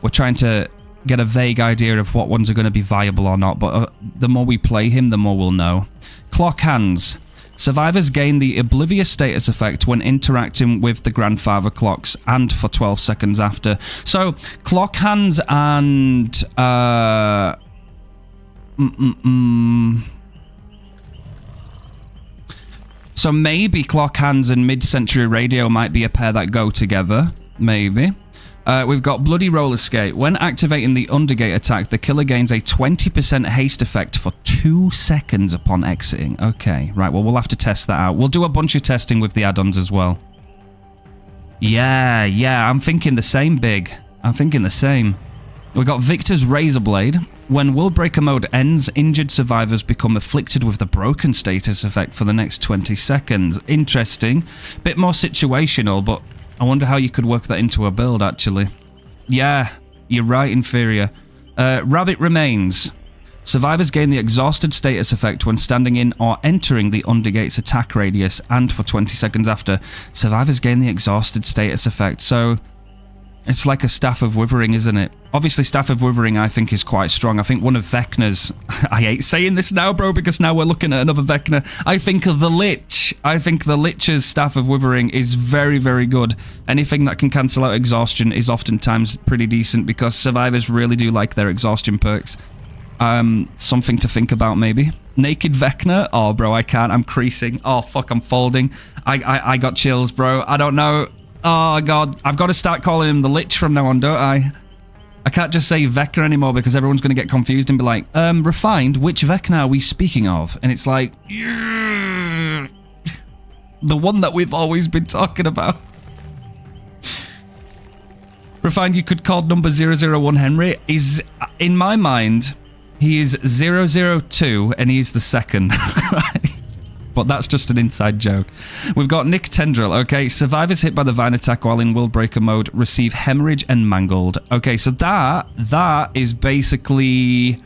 We're trying to get a vague idea of what ones are going to be viable or not, but the more we play him, the more we'll know. Clock hands. Survivors gain the Oblivious status effect when interacting with the grandfather clocks and for 12 seconds after. So, clock hands and... So maybe clock hands and mid-century radio might be a pair that go together. Maybe. We've got Bloody Roller Skate. When activating the Undergate attack, the killer gains a 20% haste effect for 2 seconds upon exiting. Okay, right, well, we'll have to test that out. We'll do a bunch of testing with the add-ons as well. Yeah, I'm thinking the same, Big. I'm thinking the same. We've got Victor's Razor Blade. When World Breaker mode ends, injured survivors become afflicted with the broken status effect for the next 20 seconds. Interesting. Bit more situational, but... I wonder how you could work that into a build, actually. Yeah, you're right, Inferior. Rabbit Remains. Survivors gain the exhausted status effect when standing in or entering the Undergate's attack radius, and for 20 seconds after. Survivors gain the exhausted status effect, so... It's like a Staff of Withering, isn't it? Obviously, Staff of Withering, I think, is quite strong. I think one of Vecna's... I hate saying this now, bro, because now we're looking at another Vecna. I think the Lich. I think the Lich's Staff of Withering is very, very good. Anything that can cancel out exhaustion is oftentimes pretty decent because survivors really do like their exhaustion perks. Something to think about, maybe. Naked Vecna? Oh, bro, I can't. I'm creasing. Oh, fuck, I'm folding. I got chills, bro. I don't know... Oh, God. I've got to start calling him the Lich from now on, don't I? I can't just say Vecna anymore because everyone's going to get confused and be like, Refined, which Vecna are we speaking of? And it's like, the one that we've always been talking about. Refined, you could call number 001 Henry. Is, in my mind, he is 002 and he's the second. Right? But that's just an inside joke. We've got Nick Tendril. Okay, survivors hit by the Vine attack while in World Breaker mode receive hemorrhage and mangled. Okay, so that is basically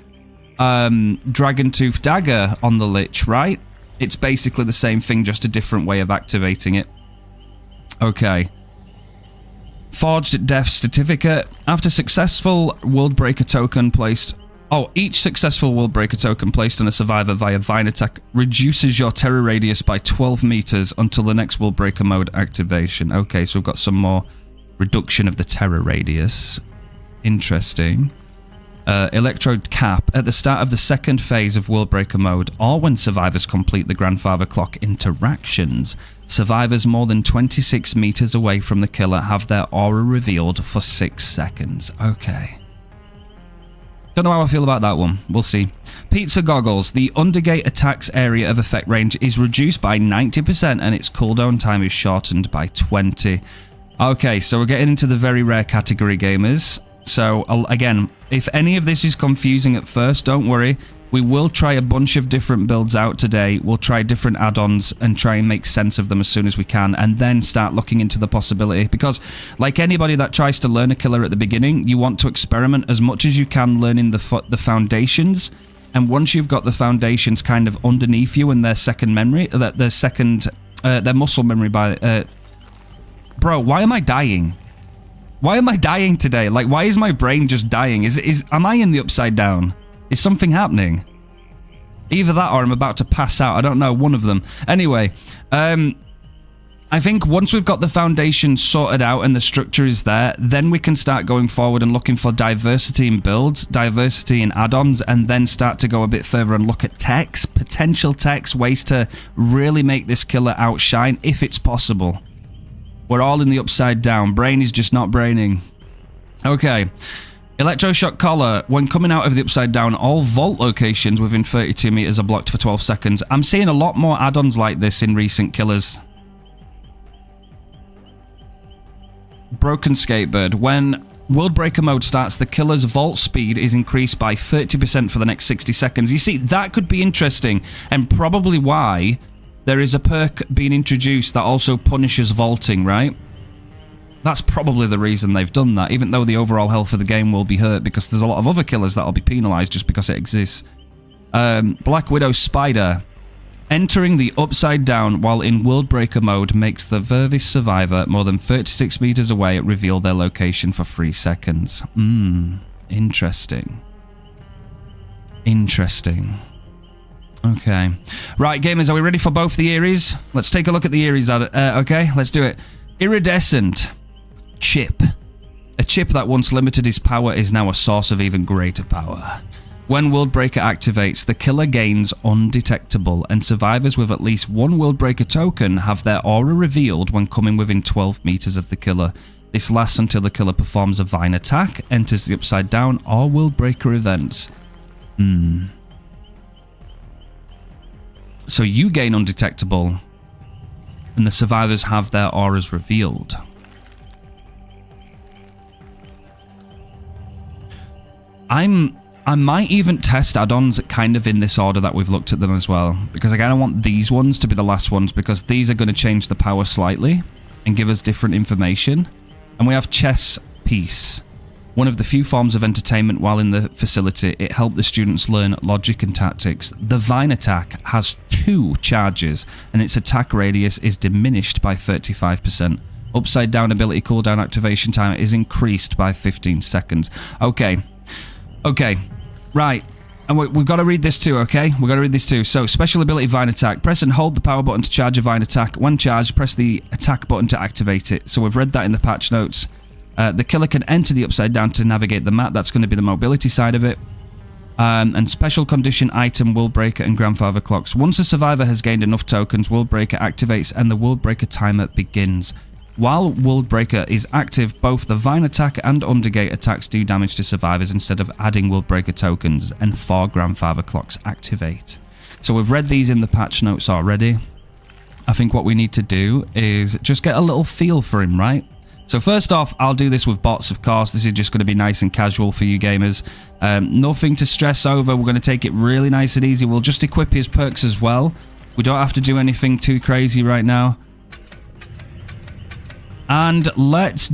Dragon Tooth Dagger on the Lich, right? It's basically the same thing, just a different way of activating it. Okay. Forged death certificate. After successful world breaker token placed... Oh, each successful world breaker token placed on a survivor via Vine attack reduces your terror radius by 12 meters until the next world breaker mode activation. Okay, so we've got some more reduction of the terror radius. Interesting. Electrode cap. At the start of the second phase of world breaker mode, or when survivors complete the grandfather clock interactions, survivors more than 26 meters away from the killer have their aura revealed for 6 seconds. Okay. Don't know how I feel about that one. We'll see. Pizza goggles. The Undergate attack's area of effect range is reduced by 90% and its cooldown time is shortened by 20. Okay, so we're getting into the very rare category gamers. So, again, if any of this is confusing at first, don't worry. We will try a bunch of different builds out today. We'll try different add-ons and try and make sense of them as soon as we can, and then start looking into the possibility. Because, like anybody that tries to learn a killer at the beginning, you want to experiment as much as you can learning the foundations. And once you've got the foundations kind of underneath you and their second memory, their muscle memory by... Bro, why am I dying? Why am I dying today? Like, why is my brain just dying? Am I in the upside down? Is something happening? Either that or I'm about to pass out. I don't know, one of them. Anyway, I think once we've got the foundation sorted out and the structure is there, then we can start going forward and looking for diversity in builds, diversity in add-ons, and then start to go a bit further and look at techs, potential techs, ways to really make this killer outshine if it's possible. We're all in the upside down. Brain is just not braining. Okay. Electroshock collar. When coming out of the upside down, all vault locations within 32 meters are blocked for 12 seconds. I'm seeing a lot more add-ons like this in recent killers. Broken skateboard. When world breaker mode starts, the killer's vault speed is increased by 30% for the next 60 seconds. You see, that could be interesting, and probably why there is a perk being introduced that also punishes vaulting, right? That's probably the reason they've done that, even though the overall health of the game will be hurt, because there's a lot of other killers that'll be penalized just because it exists. Black Widow Spider. Entering the upside down while in world breaker mode makes the furthest survivor more than 36 meters away reveal their location for 3 seconds. Interesting. Interesting. Okay. Right, gamers, are we ready for both the Eries? Let's take a look at the Eries. Okay, let's do it. Iridescent. Chip. A chip that once limited his power is now a source of even greater power. When World Breaker activates, the killer gains undetectable, and survivors with at least one World Breaker token have their aura revealed when coming within 12 meters of the killer. This lasts until the killer performs a Vine attack, enters the Upside Down, or World Breaker events. So you gain undetectable, and the survivors have their auras revealed. I might even test add-ons kind of in this order that we've looked at them as well, because I kind of want these ones to be the last ones, because these are going to change the power slightly and give us different information. And we have Chess Piece, one of the few forms of entertainment while in the facility. It helped the students learn logic and tactics. The Vine attack has 2 charges, and its attack radius is diminished by 35%. Upside Down ability cooldown activation time is increased by 15 seconds. Okay. Right, and we've got to read this too, okay? We've got to read this too. So, special ability Vine attack. Press and hold the power button to charge a Vine attack. When charged, press the attack button to activate it. So we've read that in the patch notes. The killer can enter the Upside Down to navigate the map. That's going to be the mobility side of it. And special condition item World Breaker and Grandfather Clocks. Once a survivor has gained enough tokens, World Breaker activates and the World Breaker timer begins. While World Breaker is active, both the Vine attack and Undergate attacks do damage to survivors instead of adding World Breaker tokens, and 4 Grandfather Clocks activate. So we've read these in the patch notes already. I think what we need to do is just get a little feel for him, right? So first off, I'll do this with bots, of course. This is just going to be nice and casual for you gamers. Nothing to stress over. We're going to take it really nice and easy. We'll just equip his perks as well. We don't have to do anything too crazy right now. And let's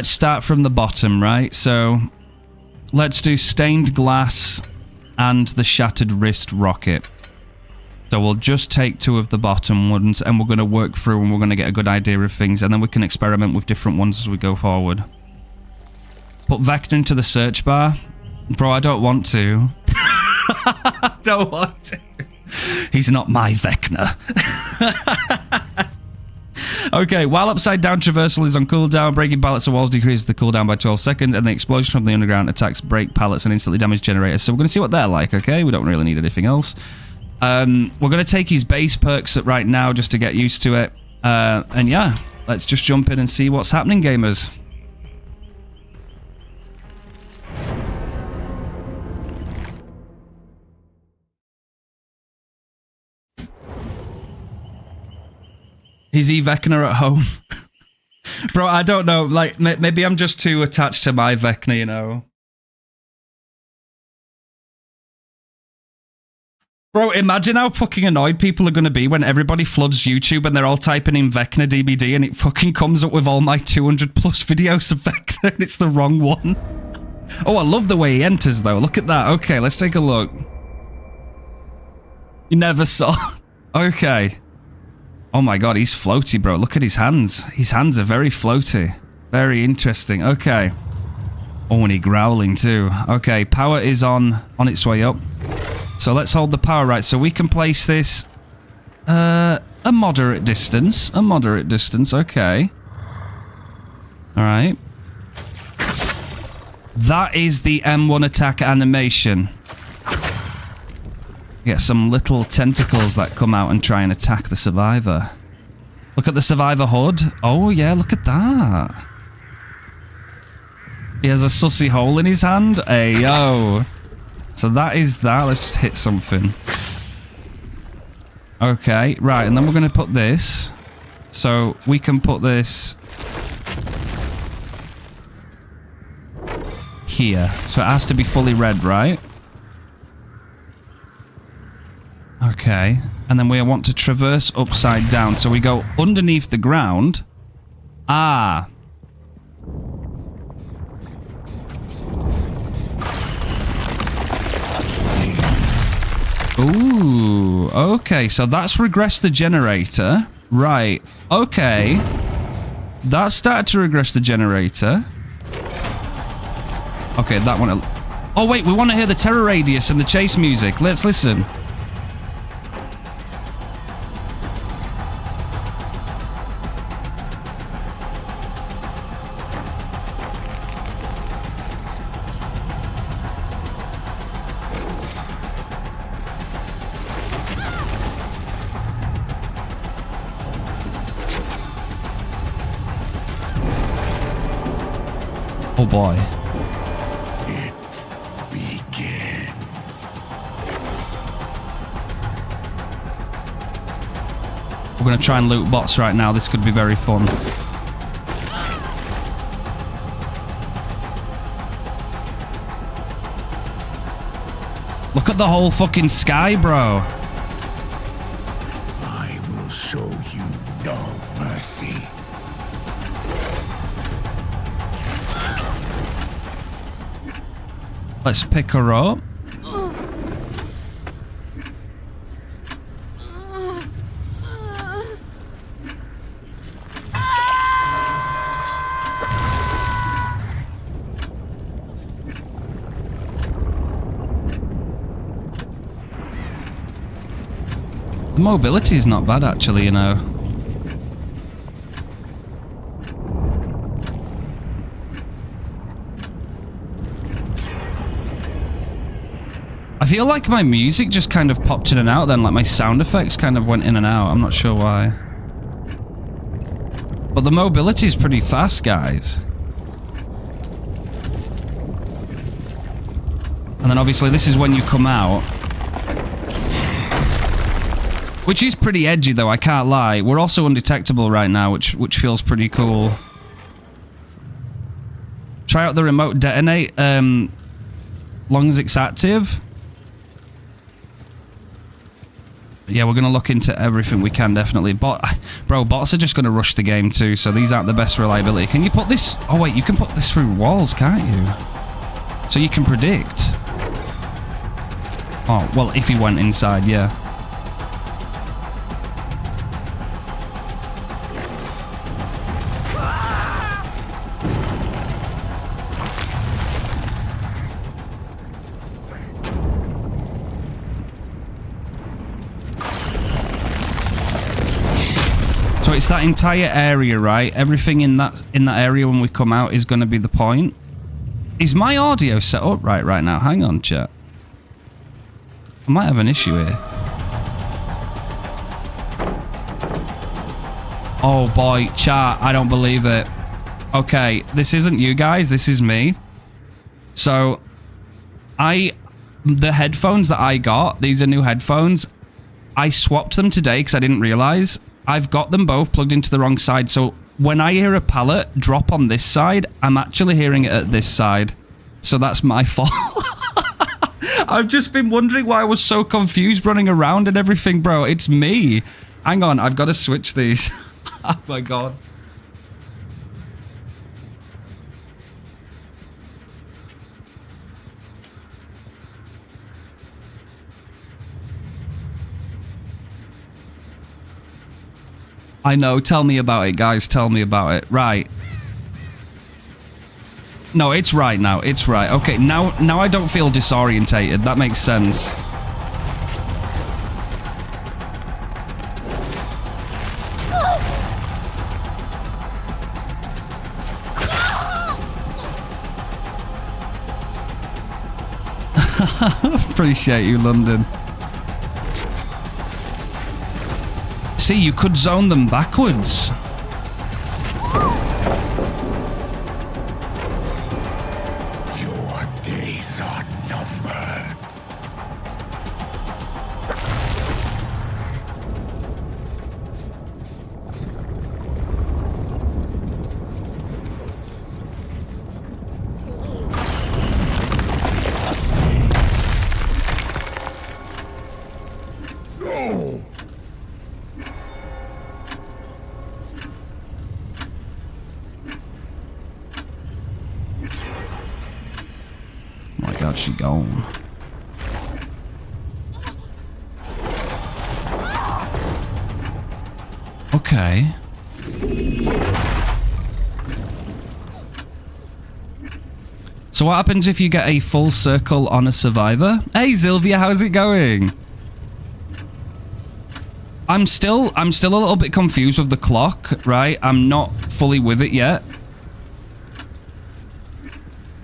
start from the bottom, right? So let's do Stained Glass and the Shattered Wrist Rocket. So we'll just take 2 of the bottom ones and we're going to work through and we're going to get a good idea of things. And then we can experiment with different ones as we go forward. Put Vecna into the search bar. Bro, I don't want to. I don't want to. He's not my Vecna. Okay, while upside down traversal is on cooldown, breaking pallets or walls decreases the cooldown by 12 seconds, and the explosion from the underground attacks break pallets and instantly damage generators. So we're going to see what they're like, okay? We don't really need anything else. We're going to take his base perks right now just to get used to it. And yeah, let's just jump in and see what's happening, gamers. Is he Vecna at home? Bro, I don't know. Like, maybe I'm just too attached to my Vecna, you know? Bro, imagine how fucking annoyed people are going to be when everybody floods YouTube and they're all typing in Vecna DBD and it fucking comes up with all my 200 plus videos of Vecna and it's the wrong one. Oh, I love the way he enters, though. Look at that. Okay, let's take a look. You never saw... Okay. Oh my god, he's floaty, bro. Look at his hands. His hands are very floaty. Very interesting. Okay. Oh, and he's growling too. Okay, power is on its way up. So let's hold the power right. So we can place this a moderate distance. A moderate distance, okay. Alright. That is the M1 attack animation. Get some little tentacles that come out and try and attack the survivor. Look at the survivor HUD. Oh yeah, look at that. He has a sussy hole in his hand. Hey, yo. So that is that. Let's just hit something. Okay, right. And then we're going to put this. So we can put this here. So it has to be fully red, right? Okay, and then we want to traverse upside down. So we go underneath the ground. Ah. Ooh, okay, so that's regressed the generator. Right, okay. That started to regress the generator. Okay, that one... Oh, wait, we want to hear the terror radius and the chase music. Let's listen. Oh boy. It begins. We're going to try and loot bots right now. This could be very fun. Look at the whole fucking sky, bro. I will show you no mercy. Let's pick her up. The mobility is not bad, actually, you know. I feel like my music just kind of popped in and out then, like my sound effects kind of went in and out. I'm not sure why. But the mobility is pretty fast, guys. And then obviously this is when you come out. Which is pretty edgy though, I can't lie. We're also undetectable right now, which feels pretty cool. Try out the remote detonate, long as it's active. Yeah, we're going to look into everything we can, definitely. Bro, bots are just going to rush the game too, so these aren't the best reliability. Can you put this... Oh, wait, you can put this through walls, can't you? So you can predict. Oh, well, if he went inside, yeah. it's that entire area, right? Everything in that area when we come out is going to be the point. Is my audio set up right now? Hang on, chat. I might have an issue here. Oh boy, chat, I don't believe it. Okay, this isn't you guys, this is me. So, the headphones that I got, these are new headphones. I swapped them today because I didn't realize. I've got them both plugged into the wrong side. So when I hear a pallet drop on this side, I'm actually hearing it at this side. So that's my fault. I've just been wondering why I was so confused running around and everything, bro. It's me. Hang on, I've got to switch these. Oh my god. I know, tell me about it, guys. Tell me about it. Right. No, it's right now. It's right. Okay, now I don't feel disorientated. That makes sense. Appreciate you, London. See, you could zone them backwards. Your days are numbered. No! Oh my god, she's gone. Okay. So what happens if you get a full circle on a survivor? Hey Sylvia, how's it going? I'm still a little bit confused with the clock, right? I'm not fully with it yet.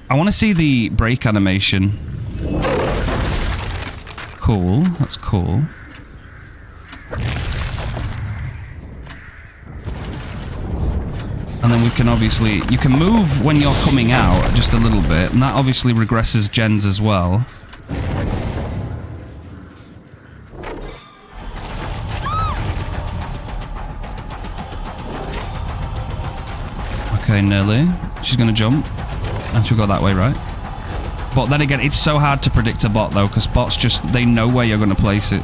I want to see the break animation. Cool, that's cool. And then we can obviously... You can move when you're coming out just a little bit, and that obviously regresses gens as well. Okay, nearly. She's gonna jump. And she'll go that way, right? But then again, it's so hard to predict a bot, though, because bots just... They know where you're gonna place it.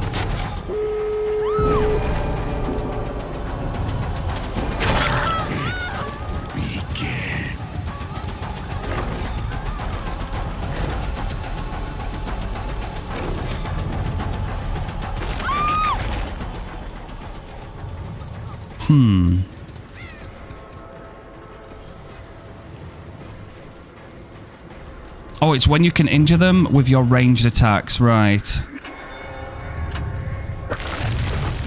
Oh, it's when you can injure them with your ranged attacks, right?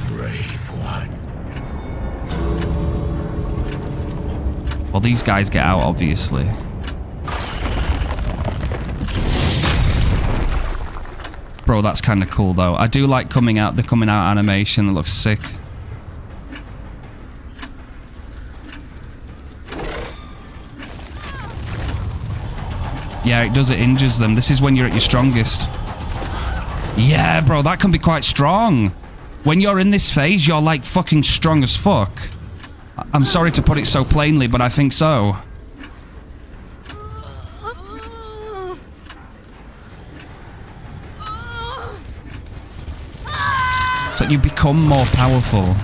Brave one. Well, these guys get out, obviously. Bro, that's kind of cool, though. I do like the coming out animation. It looks sick. Yeah, it does. It injures them. This is when you're at your strongest. Yeah, bro, that can be quite strong. When you're in this phase, you're like fucking strong as fuck. I'm sorry to put it so plainly, but I think so. It's like you become more powerful.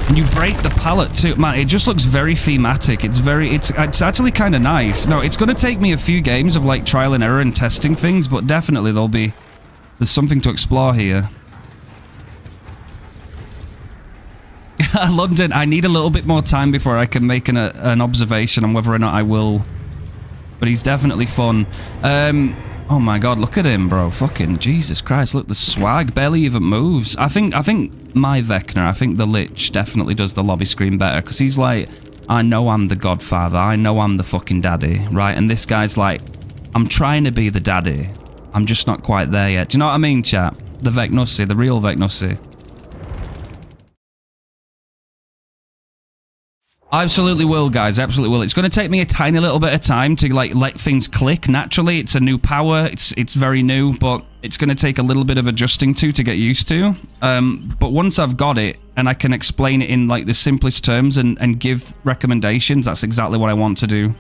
And you break the pallet too. Man, it just looks very thematic. It's actually kind of nice. No, it's going to take me a few games of like trial and error and testing things, but definitely there's something to explore here. London, I need a little bit more time before I can make an observation on whether or not I will. But he's definitely fun. Oh my god, look at him, bro. Fucking Jesus Christ, look, the swag barely even moves. I think my Vecna, I think the Lich definitely does the lobby screen better, because he's like, I know I'm the godfather, I know I'm the fucking daddy, right? And this guy's like, I'm trying to be the daddy. I'm just not quite there yet. Do you know what I mean, chat? The Vecnussi, the real Vecnussi. I absolutely will, guys. Absolutely will. It's going to take me a tiny little bit of time to like let things click. Naturally, it's a new power. It's very new, but it's going to take a little bit of adjusting to get used to. But once I've got it and I can explain it in like the simplest terms and give recommendations, that's exactly what I want to do.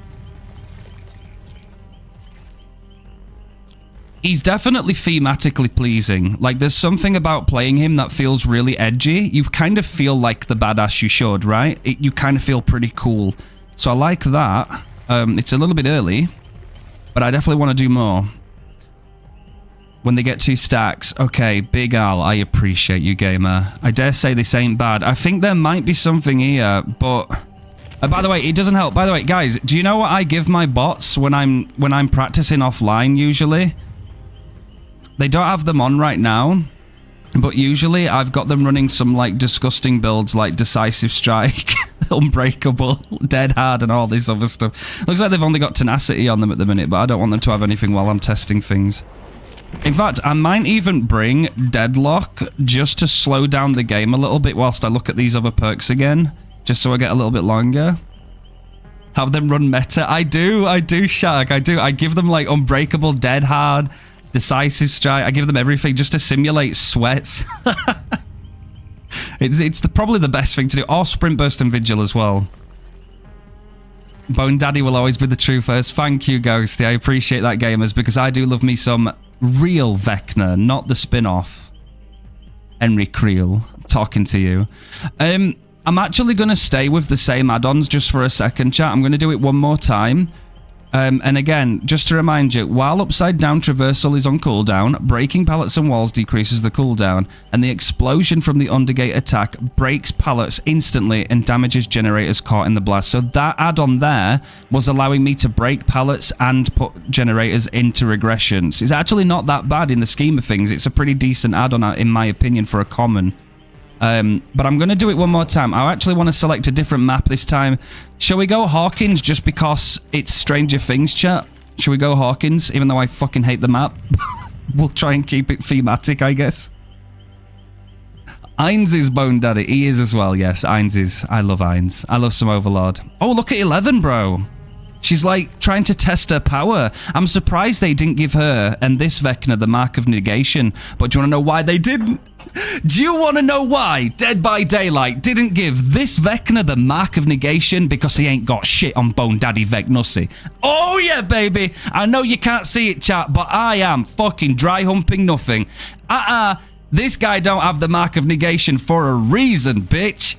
He's definitely thematically pleasing. Like, there's something about playing him that feels really edgy. You kind of feel like the badass you should, right? You kind of feel pretty cool. So I like that. It's a little bit early, but I definitely want to do more. When they get 2 stacks. Okay, Big Al, I appreciate you, gamer. I dare say this ain't bad. I think there might be something here, but... by the way, it doesn't help. By the way, guys, do you know what I give my bots when I'm practicing offline usually? They don't have them on right now, but usually I've got them running some like disgusting builds like Decisive Strike, Unbreakable, Dead Hard, and all this other stuff. Looks like they've only got Tenacity on them at the minute, but I don't want them to have anything while I'm testing things. In fact, I might even bring Deadlock just to slow down the game a little bit whilst I look at these other perks again, just so I get a little bit longer. Have them run meta? I do, Shag, I do. I give them like Unbreakable, Dead Hard, Decisive Strike. I give them everything just to simulate sweats. It's probably the best thing to do. Or Sprint Burst and Vigil as well. Bone Daddy will always be the true first. Thank you, Ghosty. I appreciate that, gamers, because I do love me some real Vecna, not the spin-off. Henry Creel, talking to you. I'm actually going to stay with the same add-ons just for a second, chat. I'm going to do it one more time. And again, just to remind you, while Upside Down Traversal is on cooldown, breaking pallets and walls decreases the cooldown, and the explosion from the Undergate attack breaks pallets instantly and damages generators caught in the blast. So that add-on there was allowing me to break pallets and put generators into regressions. It's actually not that bad in the scheme of things. It's a pretty decent add-on, in my opinion, for a common. But I'm going to do it one more time. I actually want to select a different map this time. Shall we go Hawkins just because it's Stranger Things, chat? Shall we go Hawkins, even though I fucking hate the map? We'll try and keep it thematic, I guess. Ainz is Bone Daddy. He is as well, yes. Ainz is. I love Ainz. I love some Overlord. Oh, look at 11, bro. She's like trying to test her power. I'm surprised they didn't give her and this Vecna the Mark of Negation. But do you want to know why they didn't? Do you want to know why Dead by Daylight didn't give this Vecna the Mark of Negation? Because he ain't got shit on Bone Daddy Vecnussi. Oh yeah, baby. I know you can't see it, chat, but I am fucking dry humping nothing. This guy don't have the Mark of Negation for a reason, bitch.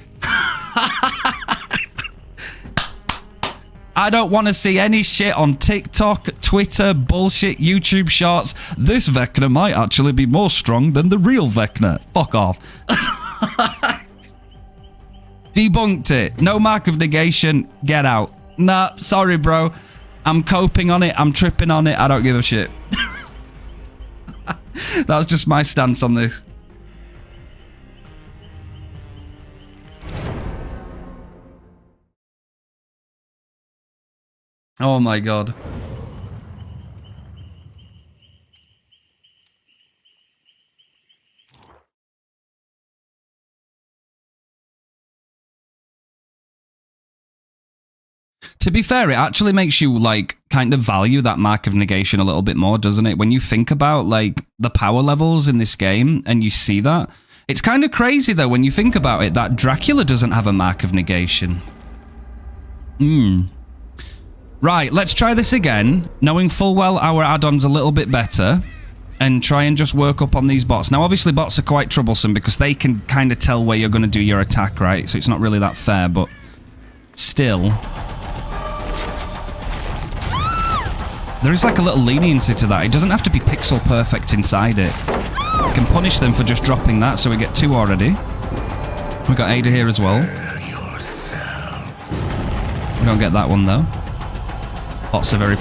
I don't want to see any shit on TikTok, Twitter, bullshit, YouTube shorts. This Vecna might actually be more strong than the real Vecna. Fuck off. Debunked it. No Mark of Negation. Get out. Nah, sorry, bro. I'm coping on it. I'm tripping on it. I don't give a shit. That's just my stance on this. Oh my god. To be fair, it actually makes you, like, kind of value that Mark of Negation a little bit more, doesn't it? When you think about, like, the power levels in this game and you see that. It's kind of crazy, though, when you think about it, that Dracula doesn't have a Mark of Negation. Right, let's try this again, knowing full well our add-on's a little bit better, and try and just work up on these bots. Now, obviously, bots are quite troublesome because they can kind of tell where you're going to do your attack, right? So it's not really that fair, but still. There is like a little leniency to that. It doesn't have to be pixel perfect inside it. You can punish them for just dropping that, so we get 2 already. We got Ada here as well. We don't get that one, though. Bots are very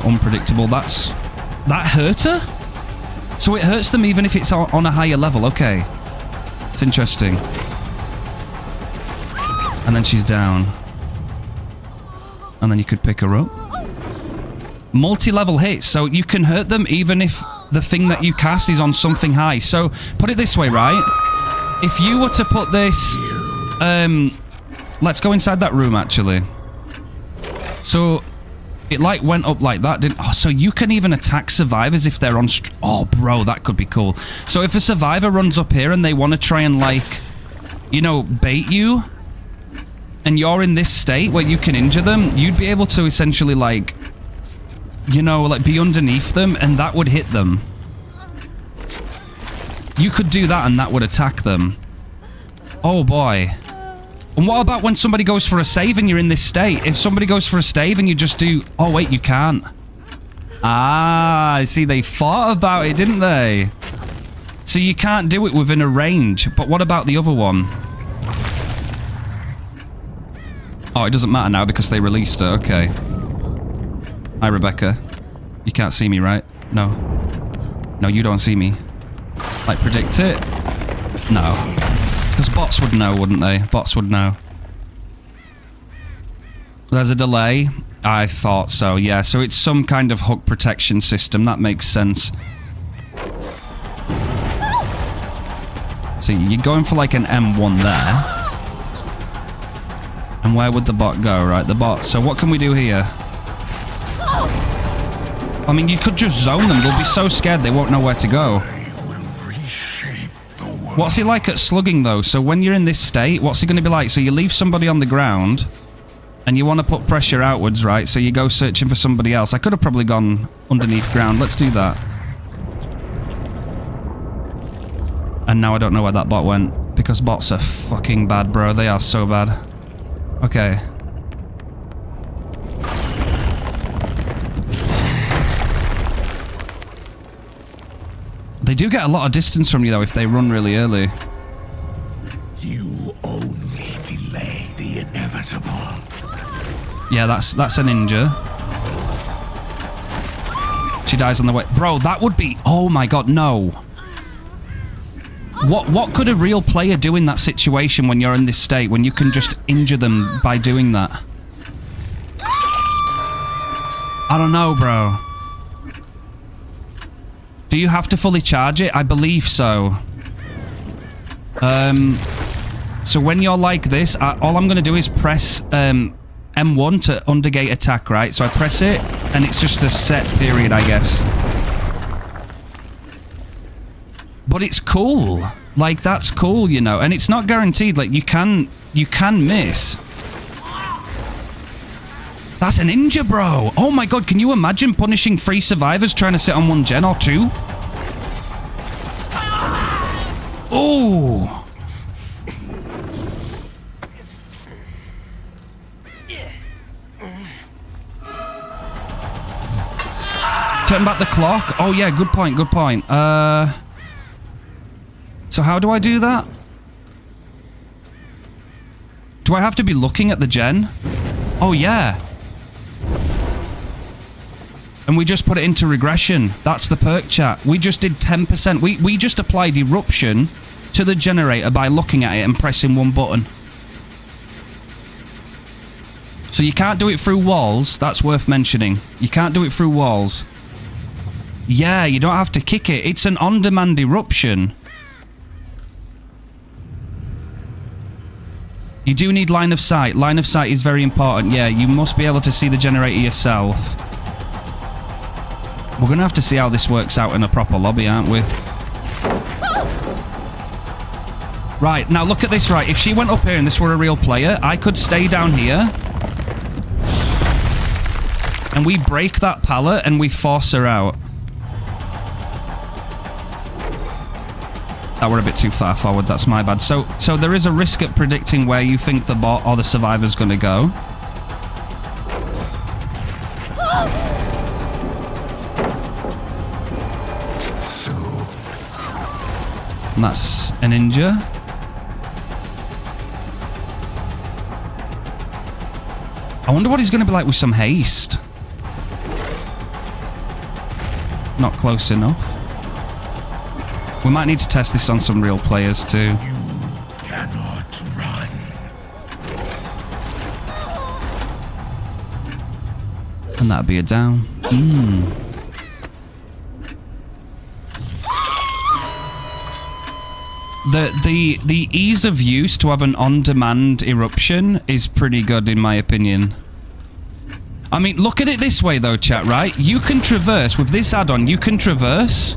unpredictable. That's That hurt her? So it hurts them even if it's on a higher level. Okay. It's interesting. And then she's down. And then you could pick her up. Multi-level hits, so you can hurt them even if the thing that you cast is on something high. So, put it this way, right? If you were to put this... let's go inside that room, actually. So, it, like, went up like that, didn't... Oh, so you can even attack survivors if they're on... Oh, bro, that could be cool. So, if a survivor runs up here and they want to try and, like, you know, bait you... and you're in this state where you can injure them, you'd be able to essentially, like, you know, like, be underneath them, and that would hit them. You could do that, and that would attack them. Oh, boy. And what about when somebody goes for a save and you're in this state? If somebody goes for a save and you just do... Oh, wait, you can't. Ah, I see, they thought about it, didn't they? So you can't do it within a range. But what about the other one? Oh, it doesn't matter now because they released her. Okay. Hi, Rebecca. You can't see me, right? No. No, you don't see me. Like, predict it? No. Because bots would know, wouldn't they? Bots would know. There's a delay. I thought so, yeah. So it's some kind of hook protection system. That makes sense. So you're going for like an M1 there. And where would the bot go, right? The bot. So what can we do here? I mean, you could just zone them. They'll be so scared they won't know where to go. What's he like at slugging, though? So when you're in this state, what's he going to be like? So you leave somebody on the ground, and you want to put pressure outwards, right? So you go searching for somebody else. I could have probably gone underneath ground. Let's do that. And now I don't know where that bot went, because bots are fucking bad, bro. They are so bad. Okay. They do get a lot of distance from you, though, if they run really early. You only delay the inevitable. Yeah, that's a ninja. She dies on the way. Bro, that would be... Oh my god, no. What could a real player do in that situation when you're in this state, when you can just injure them by doing that? I don't know, bro. Do you have to fully charge it? I believe so. So when you're like this, all I'm going to do is press M1 to undergate attack, right? So I press it, and it's just a set period, I guess. But it's cool. Like, that's cool, you know. And it's not guaranteed. Like, you can miss. That's a ninja, bro. Oh my god, can you imagine punishing 3 survivors trying to sit on 1 gen or 2? Oh. Turn back the clock. Oh yeah, good point, good point. So how do I do that? Do I have to be looking at the gen? Oh yeah. And we just put it into regression. That's the perk, chat. We just did 10%. We just applied eruption to the generator by looking at it and pressing 1 button. So you can't do it through walls. That's worth mentioning. You can't do it through walls. Yeah, you don't have to kick it. It's an on-demand eruption. You do need line of sight. Line of sight is very important. Yeah, you must be able to see the generator yourself. We're going to have to see how this works out in a proper lobby, aren't we? Right, now look at this, right? If she went up here and this were a real player, I could stay down here. And we break that pallet and we force her out. That were a bit too far forward, that's my bad. So there is a risk at predicting where you think the bot or the survivor's going to go. And that's a ninja. I wonder what he's going to be like with some haste. Not close enough. We might need to test this on some real players too. Cannot run. And that'd be a down. The ease of use to have an on-demand eruption is pretty good in my opinion. I mean, look at it this way though, chat, right? You can traverse, with this add-on, you can traverse,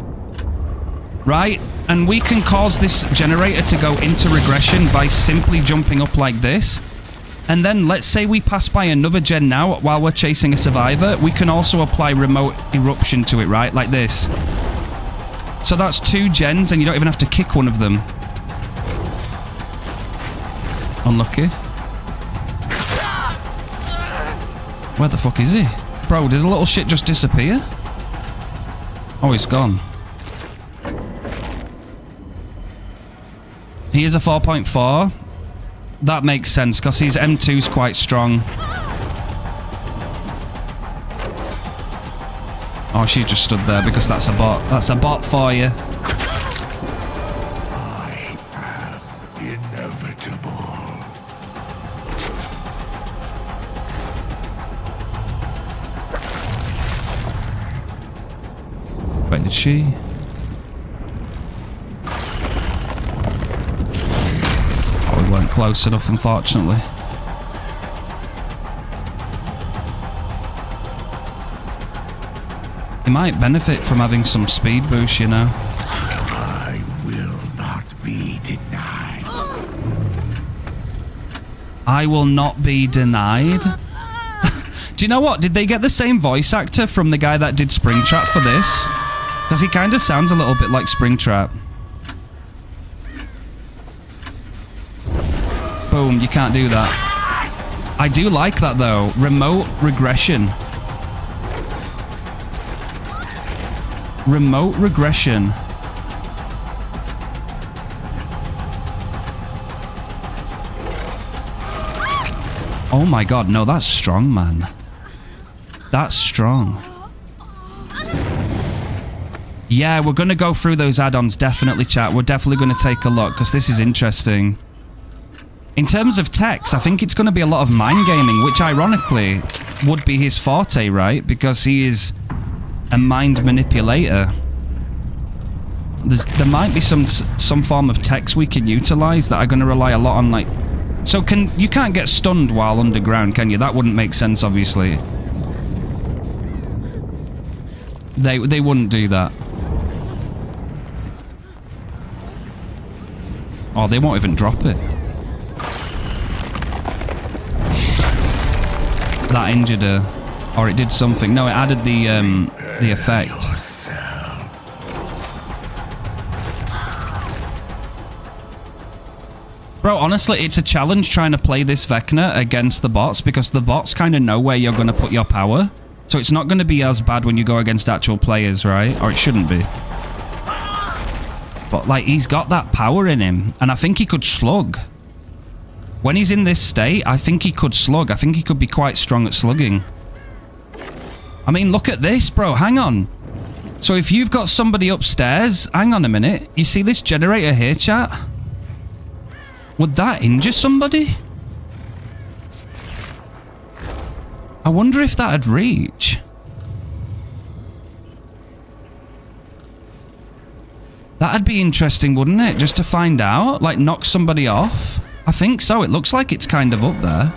right? And we can cause this generator to go into regression by simply jumping up like this. And then let's say we pass by another gen now while we're chasing a survivor. We can also apply remote eruption to it, right? Like this. So that's 2 gens and you don't even have to kick one of them. Unlucky. Where the fuck is he? Bro, did the little shit just disappear? Oh, he's gone. He is a 4.4. That makes sense, because his M2's quite strong. Oh, she just stood there because that's a bot. That's a bot for you. I am inevitable. Wait, did she? Oh, we weren't close enough, unfortunately. He might benefit from having some speed boost, you know. I will not be denied. I will not be denied. Do you know what? Did they get the same voice actor from the guy that did Springtrap for this? Because he kind of sounds a little bit like Springtrap. Boom, you can't do that. I do like that though. Remote regression. Remote regression. Oh my god, no, that's strong, man. That's strong. Yeah, we're going to go through those add-ons, definitely, chat. We're definitely going to take a look, because this is interesting. In terms of text, I think it's going to be a lot of mind gaming, which ironically would be his forte, right? Because he is a mind manipulator. There might be some form of text we can utilize that are going to rely a lot on, like... So you can't get stunned while underground, can you? That wouldn't make sense, obviously. They wouldn't do that. Oh, they won't even drop it. That injured her. Or it did something. No, it added the effect. Bro, honestly, it's a challenge trying to play this Vecna against the bots, because the bots kind of know where you're going to put your power. So it's not going to be as bad when you go against actual players, right? Or it shouldn't be. But, like, he's got that power in him. And I think he could slug. When he's in this state, I think he could slug. I think he could be quite strong at slugging. I mean, look at this, bro. Hang on. So if you've got somebody upstairs... Hang on a minute. You see this generator here, chat? Would that injure somebody? I wonder if that'd reach. That'd be interesting, wouldn't it? Just to find out. Like, knock somebody off. I think so. It looks like it's kind of up there.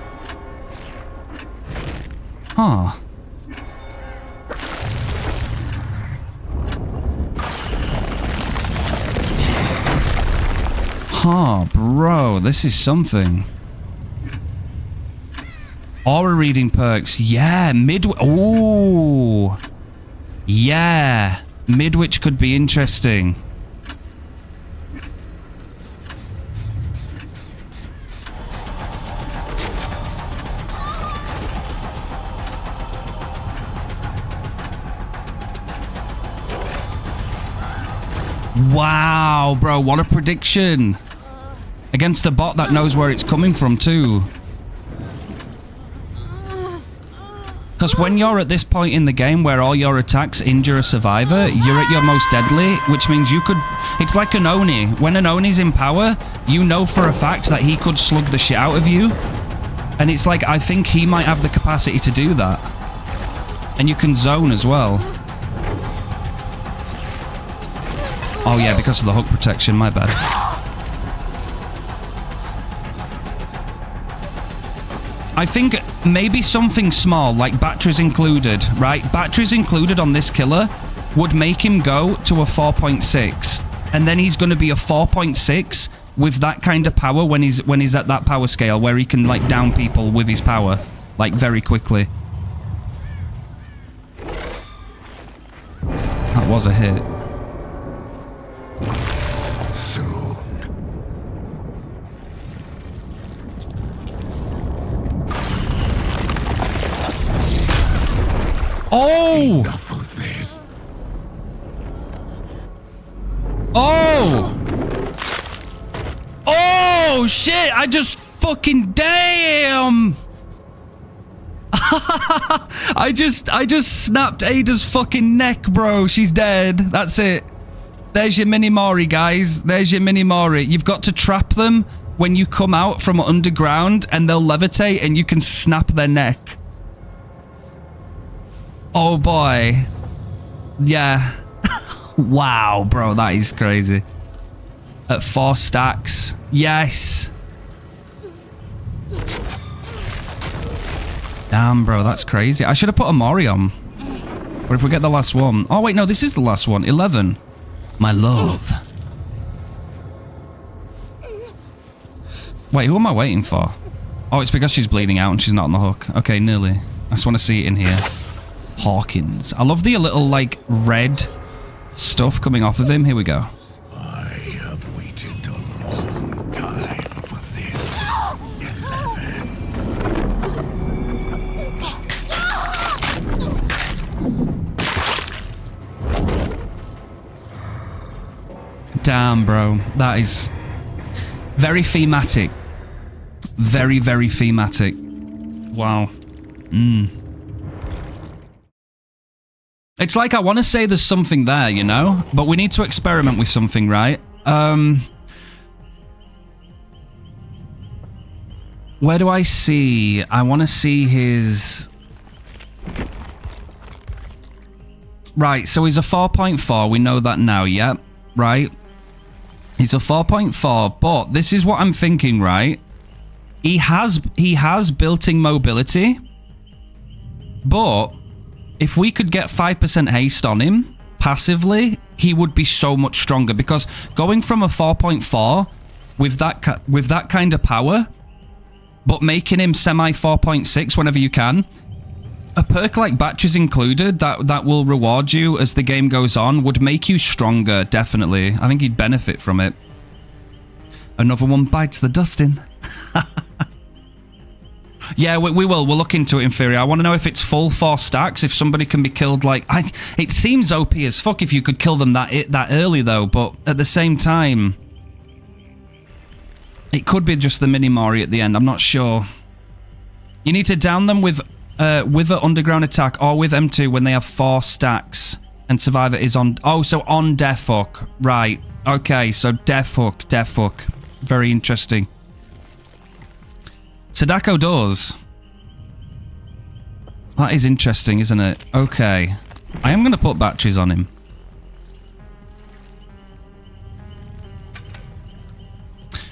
Huh. Huh, bro. This is something. Aura reading perks. Yeah, Ooh. Yeah. Midwich could be interesting. Wow, bro, what a prediction. Against a bot that knows where it's coming from, too. Because when you're at this point in the game where all your attacks injure a survivor, you're at your most deadly, which means you could... It's like an Oni. When an Oni's in power, you know for a fact that he could slug the shit out of you. And it's like, I think he might have the capacity to do that. And you can zone as well. Oh yeah, because of the hook protection, my bad. I think maybe something small, like batteries included, right? Batteries included on this killer would make him go to a 4.6. And then he's going to be a 4.6 with that kind of power when he's at that power scale where he can, like, down people with his power, like, very quickly. That was a hit. Oh! Enough of this. Oh! Oh, shit! I just fucking... Damn! I just snapped Ada's fucking neck, bro. She's dead. That's it. There's your mini Mori, guys. There's your mini Mori. You've got to trap them when you come out from underground and they'll levitate and you can snap their neck. Oh boy. Yeah. Wow, bro, that is crazy. At 4 stacks. Yes. Damn, bro, that's crazy. I should have put a Mori on. What if we get the last one? Oh, wait, no, this is the last one. 11. My love. Wait, who am I waiting for? Oh, it's because she's bleeding out and she's not on the hook. Okay, nearly. I just want to see it in here. Hawkins. I love the little, like, red stuff coming off of him. Here we go. I have waited a long time for this. 11. Damn, bro. That is very thematic. Very, very thematic. Wow. It's like I want to say there's something there, you know? But we need to experiment with something, right? Where do I see? I want to see his... Right, so he's a 4.4. We know that now, yep. Right? He's a 4.4, but this is what I'm thinking, right? He has built-in mobility, but... If we could get 5% haste on him, passively, he would be so much stronger. Because going from a 4.4 with that kind of power, but making him semi 4.6 whenever you can, a perk like batteries included that will reward you as the game goes on would make you stronger, definitely. I think he'd benefit from it. Another one bites the dust in. Yeah, we will. We'll look into it in theory. I want to know if it's full 4 stacks, if somebody can be killed like... It seems OP as fuck if you could kill them that early, though, but at the same time... It could be just the mini-Mori at the end, I'm not sure. You need to down them with an underground attack or with M2 when they have 4 stacks and Survivor is on... Oh, so on Death Hook. Right. Okay, so Death Hook. Very interesting. Sadako doors. That is interesting, isn't it? Okay. I am going to put batteries on him.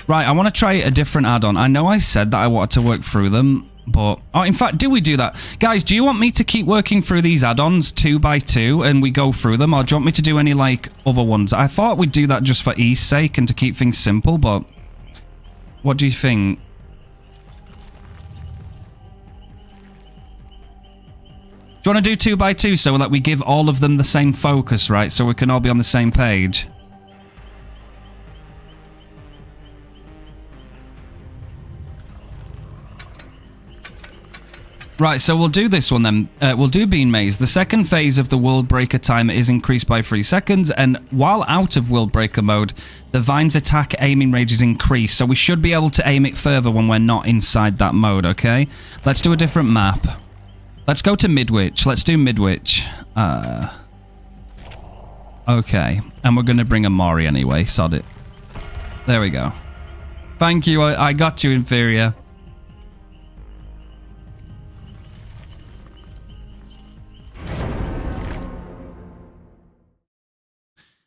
Right, I want to try a different add-on. I know I said that I wanted to work through them, but... Oh, in fact, do we do that? Guys, do you want me to keep working through these add-ons 2 by 2 and we go through them? Or do you want me to do any, like, other ones? I thought we'd do that just for ease sake and to keep things simple, but... What do you think? Do you want to do 2 by 2 so that we give all of them the same focus, right? So we can all be on the same page. Right, so we'll do this one then. We'll do Bean Maze. The second phase of the World Breaker timer is increased by 3 seconds, and while out of World Breaker mode, the Vine's attack aiming range is increased, so we should be able to aim it further when we're not inside that mode, okay? Let's do a different map. Let's go to Midwich. Let's do Midwich. Okay. And we're going to bring a Mori anyway. Sod it. There we go. Thank you. I got you, Inferior.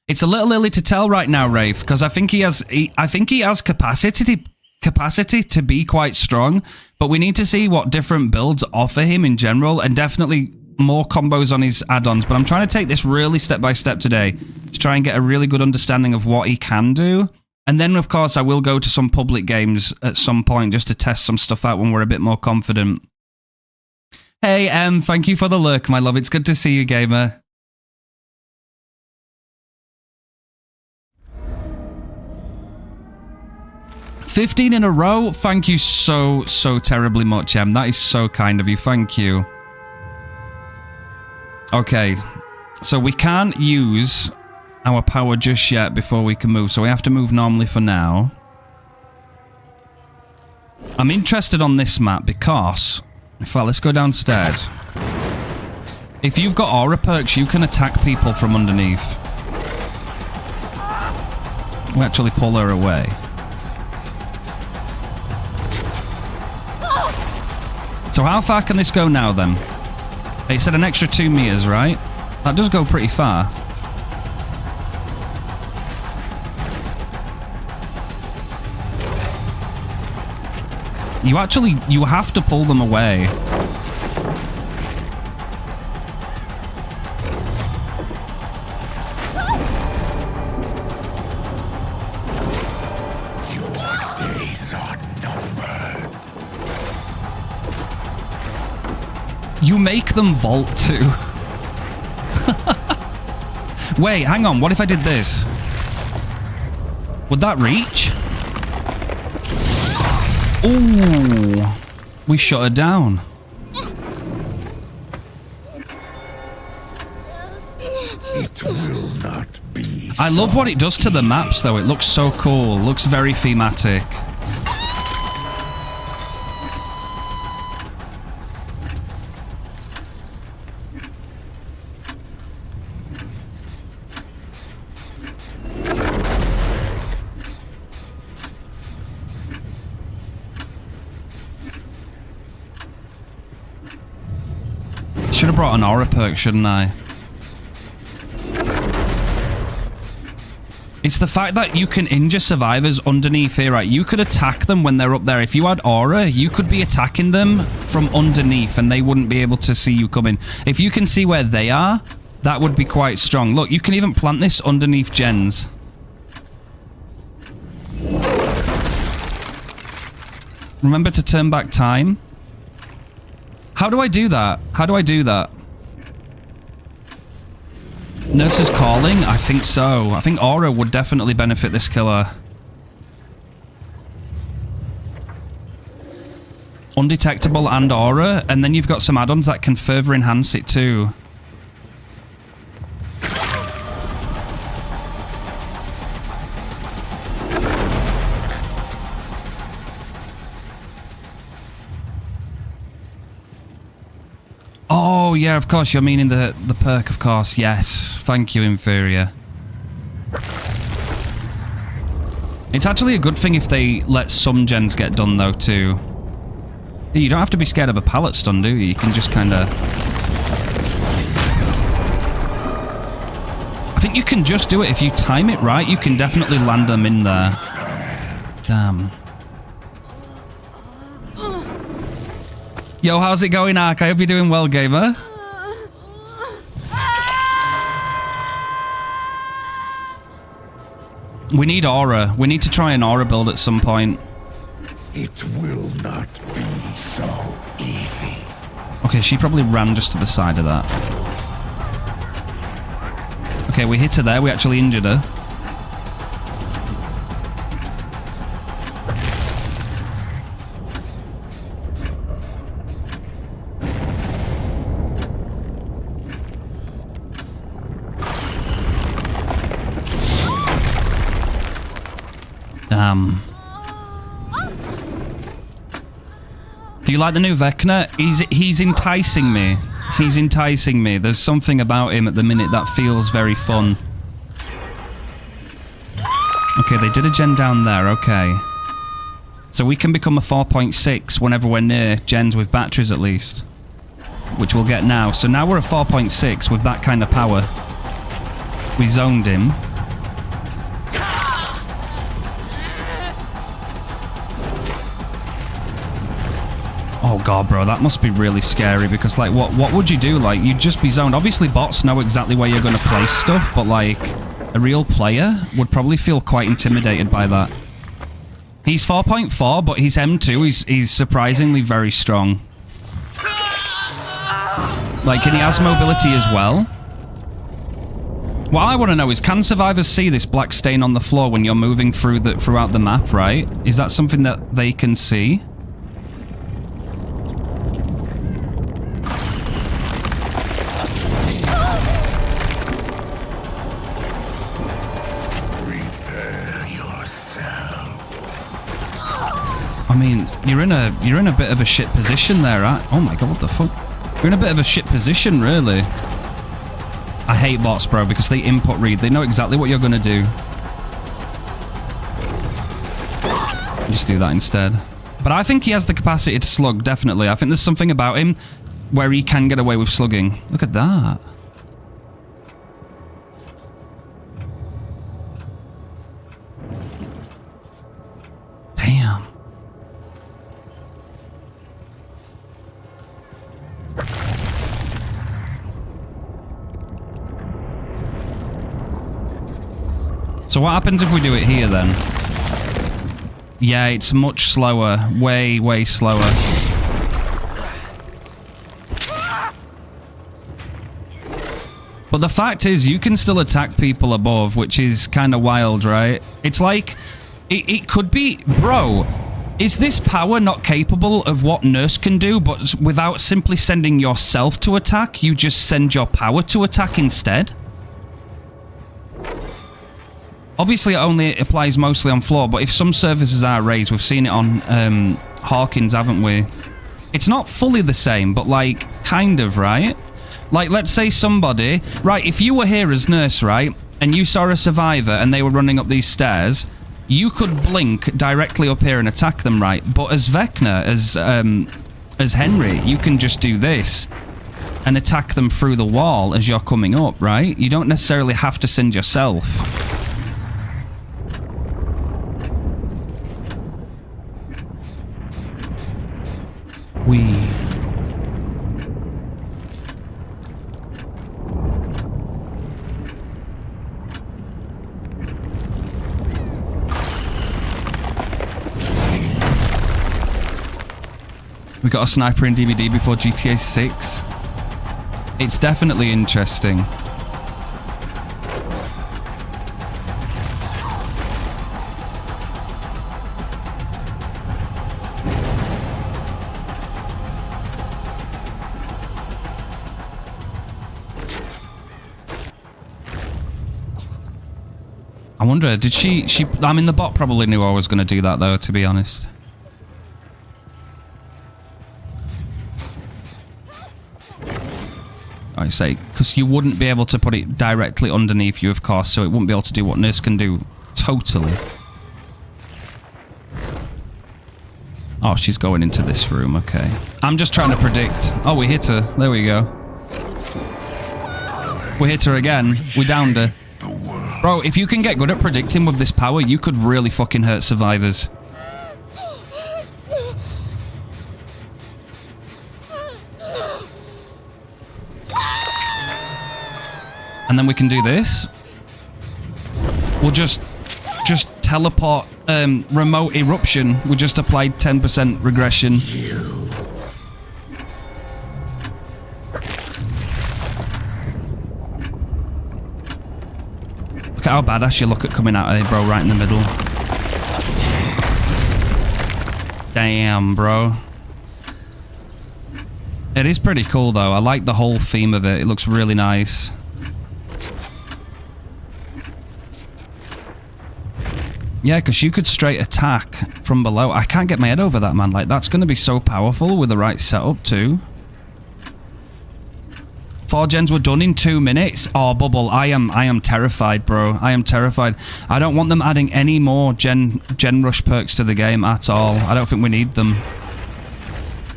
It's a little early to tell right now, Rafe, because I think he has capacity to be quite strong, but we need to see what different builds offer him in general, and definitely more combos on his add-ons. But I'm trying to take this really step by step today to try and get a really good understanding of what he can do. And then, of course, I will go to some public games at some point just to test some stuff out when we're a bit more confident. Hey, thank you for the lurk, my love. It's good to see you, gamer. $15 in a row. Thank you so terribly much, Em. That is so kind of you. Thank you. Okay, so we can't use our power just yet before we can move, so we have to move normally for now. I'm interested on this map because, in fact, let's go downstairs. If you've got aura perks, you can attack people from underneath. We actually pull her away. So how far can this go now, then? It said an extra 2 meters, right? That does go pretty far. You have to pull them away. Your days are numbered. You make them vault too. Wait, hang on. What if I did this? Would that reach? Ooh. We shut her down. It will not be. I love what it does to the maps, though. It looks so cool. Looks very thematic. Should have brought an aura perk, shouldn't I? It's the fact that you can injure survivors underneath here, right? You could attack them when they're up there. If you had aura, you could be attacking them from underneath and they wouldn't be able to see you coming. If you can see where they are, that would be quite strong. Look, you can even plant this underneath gens. Remember to turn back time. How do I do that? How do I do that? Nurse is calling? I think so. I think aura would definitely benefit this killer. Undetectable and aura, and then you've got some add-ons that can further enhance it too. Oh, yeah, of course, you're meaning the perk, of course. Yes. Thank you, Inferior. It's actually a good thing if they let some gens get done, though, too. You don't have to be scared of a pallet stun, do you? You can just kind of... I think you can just do it. If you time it right, you can definitely land them in there. Damn. Yo, how's it going, Ark? I hope you're doing well, gamer. We need aura. We need to try an aura build at some point. It will not be so easy. Okay, she probably ran just to the side of that. Okay, we hit her there. We actually injured her. Do you like the new Vecna? He's enticing me. He's enticing me. There's something about him at the minute that feels very fun. Okay, they did a gen down there. Okay. So we can become a 4.6 whenever we're near gens with batteries at least. Which we'll get now. So now we're a 4.6 with that kind of power. We zoned him. Oh god, bro, that must be really scary because, like, what would you do? Like, you'd just be zoned. Obviously, bots know exactly where you're going to place stuff, but, like, a real player would probably feel quite intimidated by that. He's 4.4, but he's M2. He's surprisingly very strong. Like, and he has mobility as well. What I want to know is, can survivors see this black stain on the floor when you're moving throughout the map, right? Is that something that they can see? I mean, you're in a bit of a shit position there, right? Oh my god, what the fuck? You're in a bit of a shit position, really. I hate bots, bro, because they input read. They know exactly what you're gonna do. Just do that instead. But I think he has the capacity to slug, definitely. I think there's something about him where he can get away with slugging. Look at that. Damn. So what happens if we do it here then? Yeah, it's much slower. Way, way slower. But the fact is, you can still attack people above, which is kind of wild, right? It's like, it could be... Bro, is this power not capable of what Nurse can do, but without simply sending yourself to attack, you just send your power to attack instead? Obviously, it only applies mostly on floor, but if some surfaces are raised, we've seen it on Hawkins, haven't we? It's not fully the same, but, like, kind of, right? Like, let's say somebody... Right, if you were here as Nurse, right, and you saw a survivor and they were running up these stairs, you could blink directly up here and attack them, right? But as Vecna, as Henry, you can just do this and attack them through the wall as you're coming up, right? You don't necessarily have to send yourself. We got a sniper in DBD before GTA 6. It's definitely interesting. I wonder, did she... I mean, the bot probably knew I was going to do that, though, to be honest. I say, because you wouldn't be able to put it directly underneath you, of course, so it wouldn't be able to do what Nurse can do. Totally. Oh, she's going into this room, okay. I'm just trying to predict. Oh, we hit her. There we go. We hit her again. We downed her. Bro, if you can get good at predicting with this power, you could really fucking hurt survivors. And then we can do this. We'll just teleport remote eruption. We just applied 10% regression. Look at how badass you look at coming out of here, bro, right in the middle. Damn, bro. It is pretty cool, though. I like the whole theme of it. It looks really nice. Yeah, because you could straight attack from below. I can't get my head over that, man. Like, that's going to be so powerful with the right setup, too. 4 gens were done in 2 minutes. Oh, Bubble, I am terrified, bro. I am terrified. I don't want them adding any more gen rush perks to the game at all. I don't think we need them.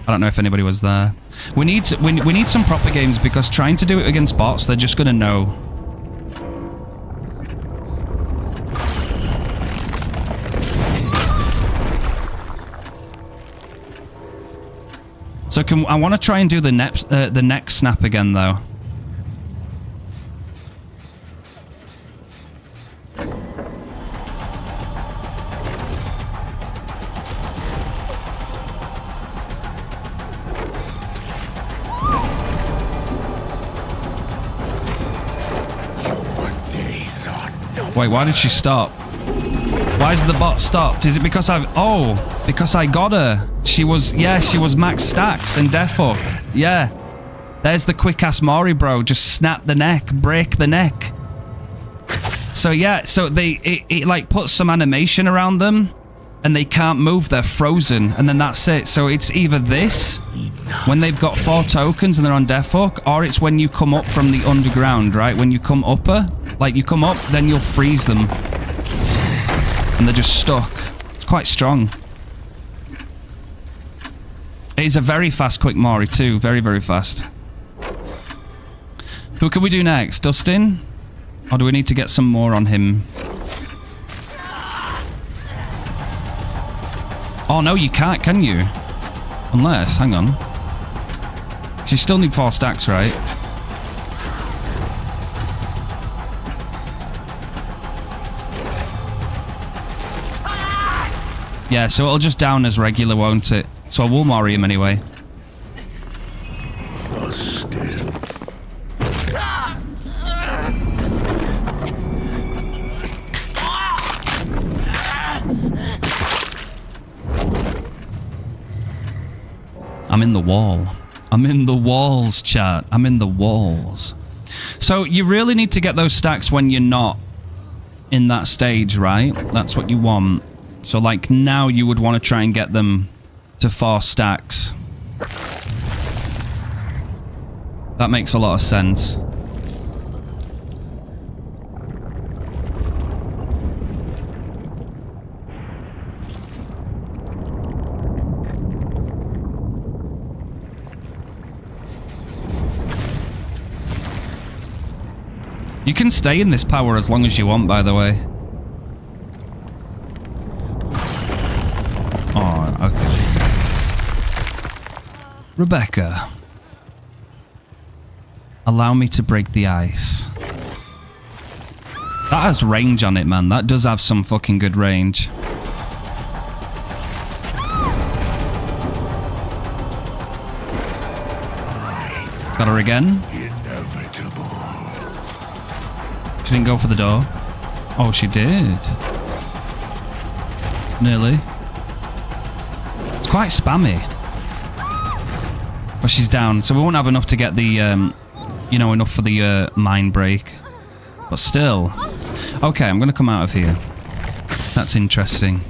I don't know if anybody was there. We need some proper games, because trying to do it against bots, they're just going to know. So I want to try and do the neck snap again, though. Wait, why did she stop? Why is the bot stopped? Is it because I've... Oh, because I got her. She was... Yeah, she was max stacks and death hook. Yeah. There's the quick-ass Mori, bro. Just snap the neck. Break the neck. So, yeah. So, it like, puts some animation around them. And they can't move. They're frozen. And then that's it. So, it's either this, when they've got 4 tokens and they're on death hook, or it's when you come up from the underground, right? When you come upper, like, you come up, then you'll freeze them. And they're just stuck. It's quite strong. It is a very fast quick Mori too. Very, very fast. Who can we do next? Dustin? Or do we need to get some more on him? Oh no, you can't, can you? Unless, hang on. You still need 4 stacks, right? Yeah, so it'll just down as regular, won't it? So I will Mori him anyway. I'm in the wall. I'm in the walls, chat. I'm in the walls. So you really need to get those stacks when you're not in that stage, right? That's what you want. So, like, now you would want to try and get them to 4 stacks. That makes a lot of sense. You can stay in this power as long as you want, by the way. Oh, okay. Rebecca. Allow me to break the ice. That has range on it, man. That does have some fucking good range. Got her again. She didn't go for the door. Oh, she did. Nearly. It's quite spammy. But she's down, so we won't have enough to get the, you know, enough for the mine break. But still. Okay, I'm going to come out of here. That's interesting.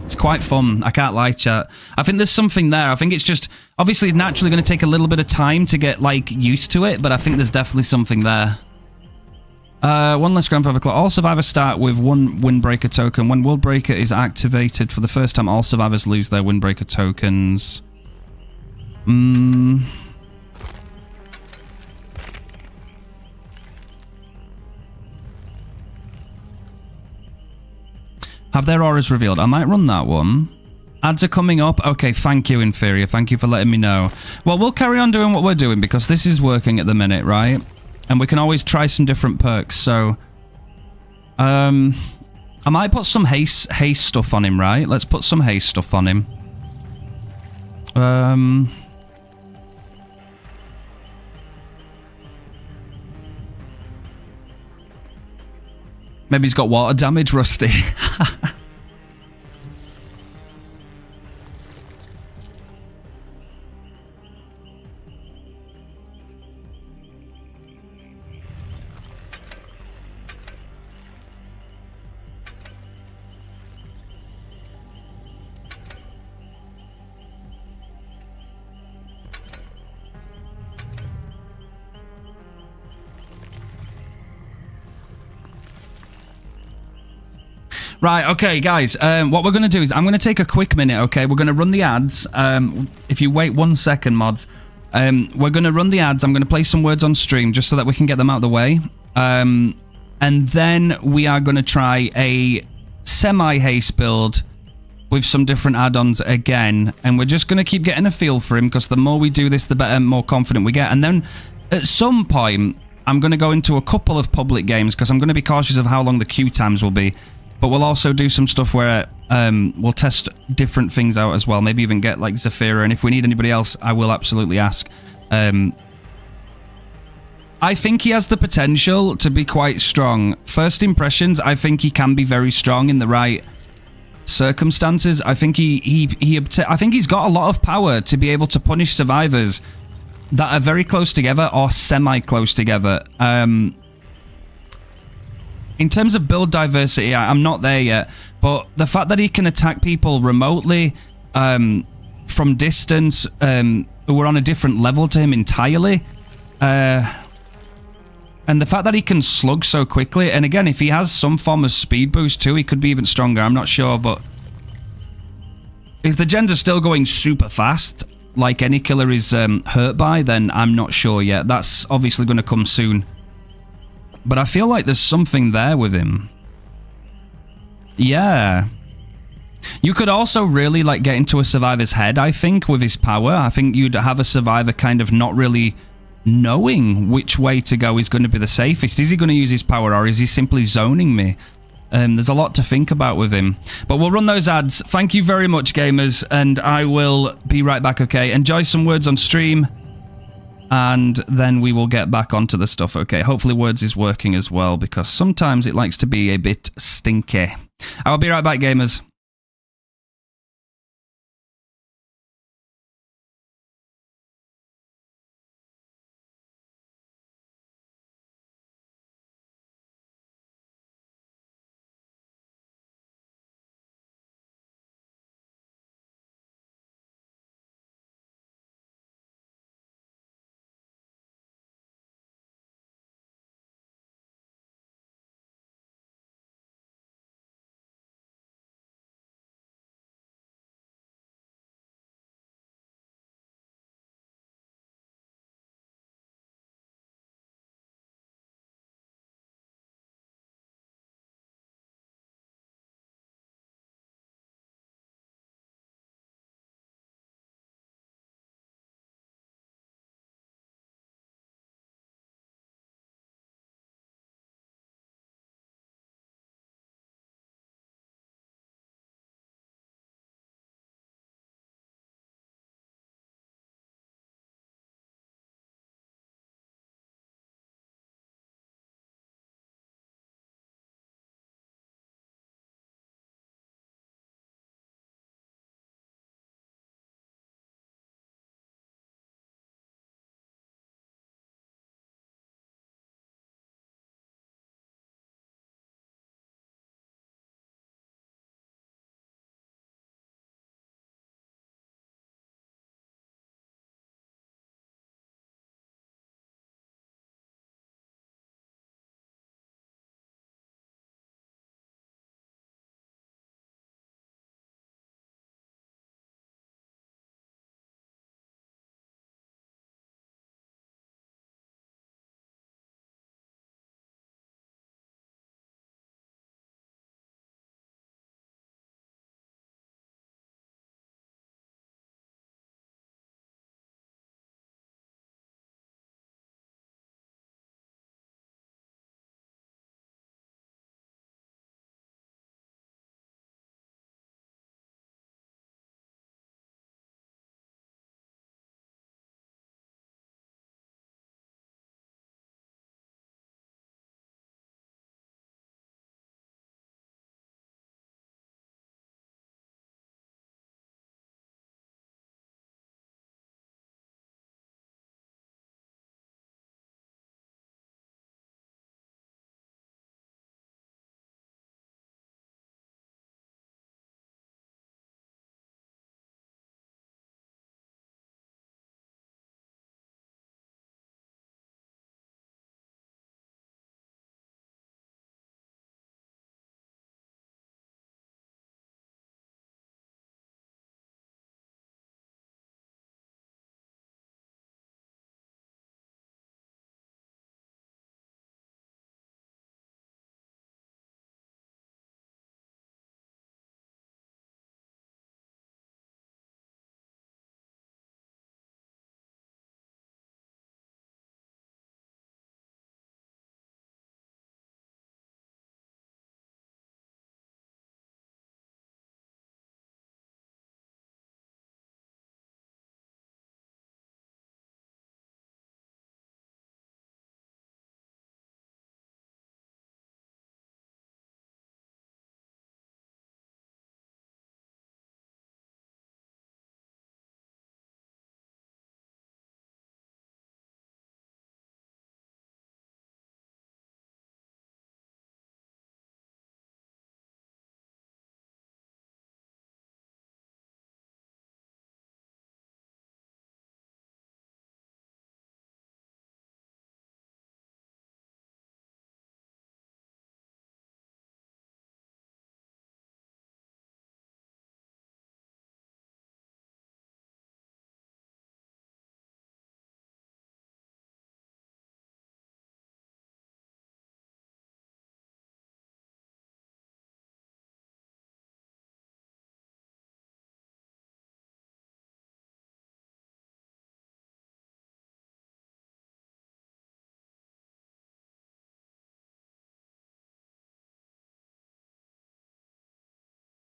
It's quite fun. I can't lie, chat. I think there's something there. I think it's just... Obviously, it's naturally going to take a little bit of time to get, like, used to it. But I think there's definitely something there. One less grandfather clock. All survivors start with 1 windbreaker token. When windbreaker is activated for the first time, all survivors lose their windbreaker tokens. Have their auras revealed? I might run that one. Ads are coming up. Okay, thank you, Inferior. Thank you for letting me know. Well, we'll carry on doing what we're doing because this is working at the minute, right? And we can always try some different perks, so... I might put some haste stuff on him, right? Let's put some haste stuff on him. Maybe he's got water damage, Rusty. Right, okay, guys. What we're going to do is I'm going to take a quick minute, okay? We're going to run the ads. If you wait 1 second, mods. We're going to run the ads. I'm going to play some words on stream just so that we can get them out of the way. And then we are going to try a semi-haste build with some different add-ons again. And we're just going to keep getting a feel for him because the more we do this, the better, more confident we get. And then at some point, I'm going to go into a couple of public games because I'm going to be cautious of how long the queue times will be. But we'll also do some stuff where we'll test different things out as well. Maybe even get like Zafira. And if we need anybody else, I will absolutely ask. I think he has the potential to be quite strong. First impressions, I think he can be very strong in the right circumstances. I think I think he's got a lot of power to be able to punish survivors that are very close together or semi-close together. In terms of build diversity, I'm not there yet, but the fact that he can attack people remotely, from distance, who are on a different level to him entirely, and the fact that he can slug so quickly, and again, if he has some form of speed boost too, he could be even stronger, I'm not sure, but if the gens are still going super fast, like any killer is hurt by, then I'm not sure yet. That's obviously going to come soon. But I feel like there's something there with him. Yeah. You could also really like get into a survivor's head, I think, with his power. I think you'd have a survivor kind of not really knowing which way to go is going to be the safest. Is he going to use his power or is he simply zoning me? There's a lot to think about with him. But we'll run those ads. Thank you very much, gamers. And I will be right back, okay? Enjoy some words on stream. And then we will get back onto the stuff, okay? Hopefully words is working as well, because sometimes it likes to be a bit stinky. I'll be right back, gamers.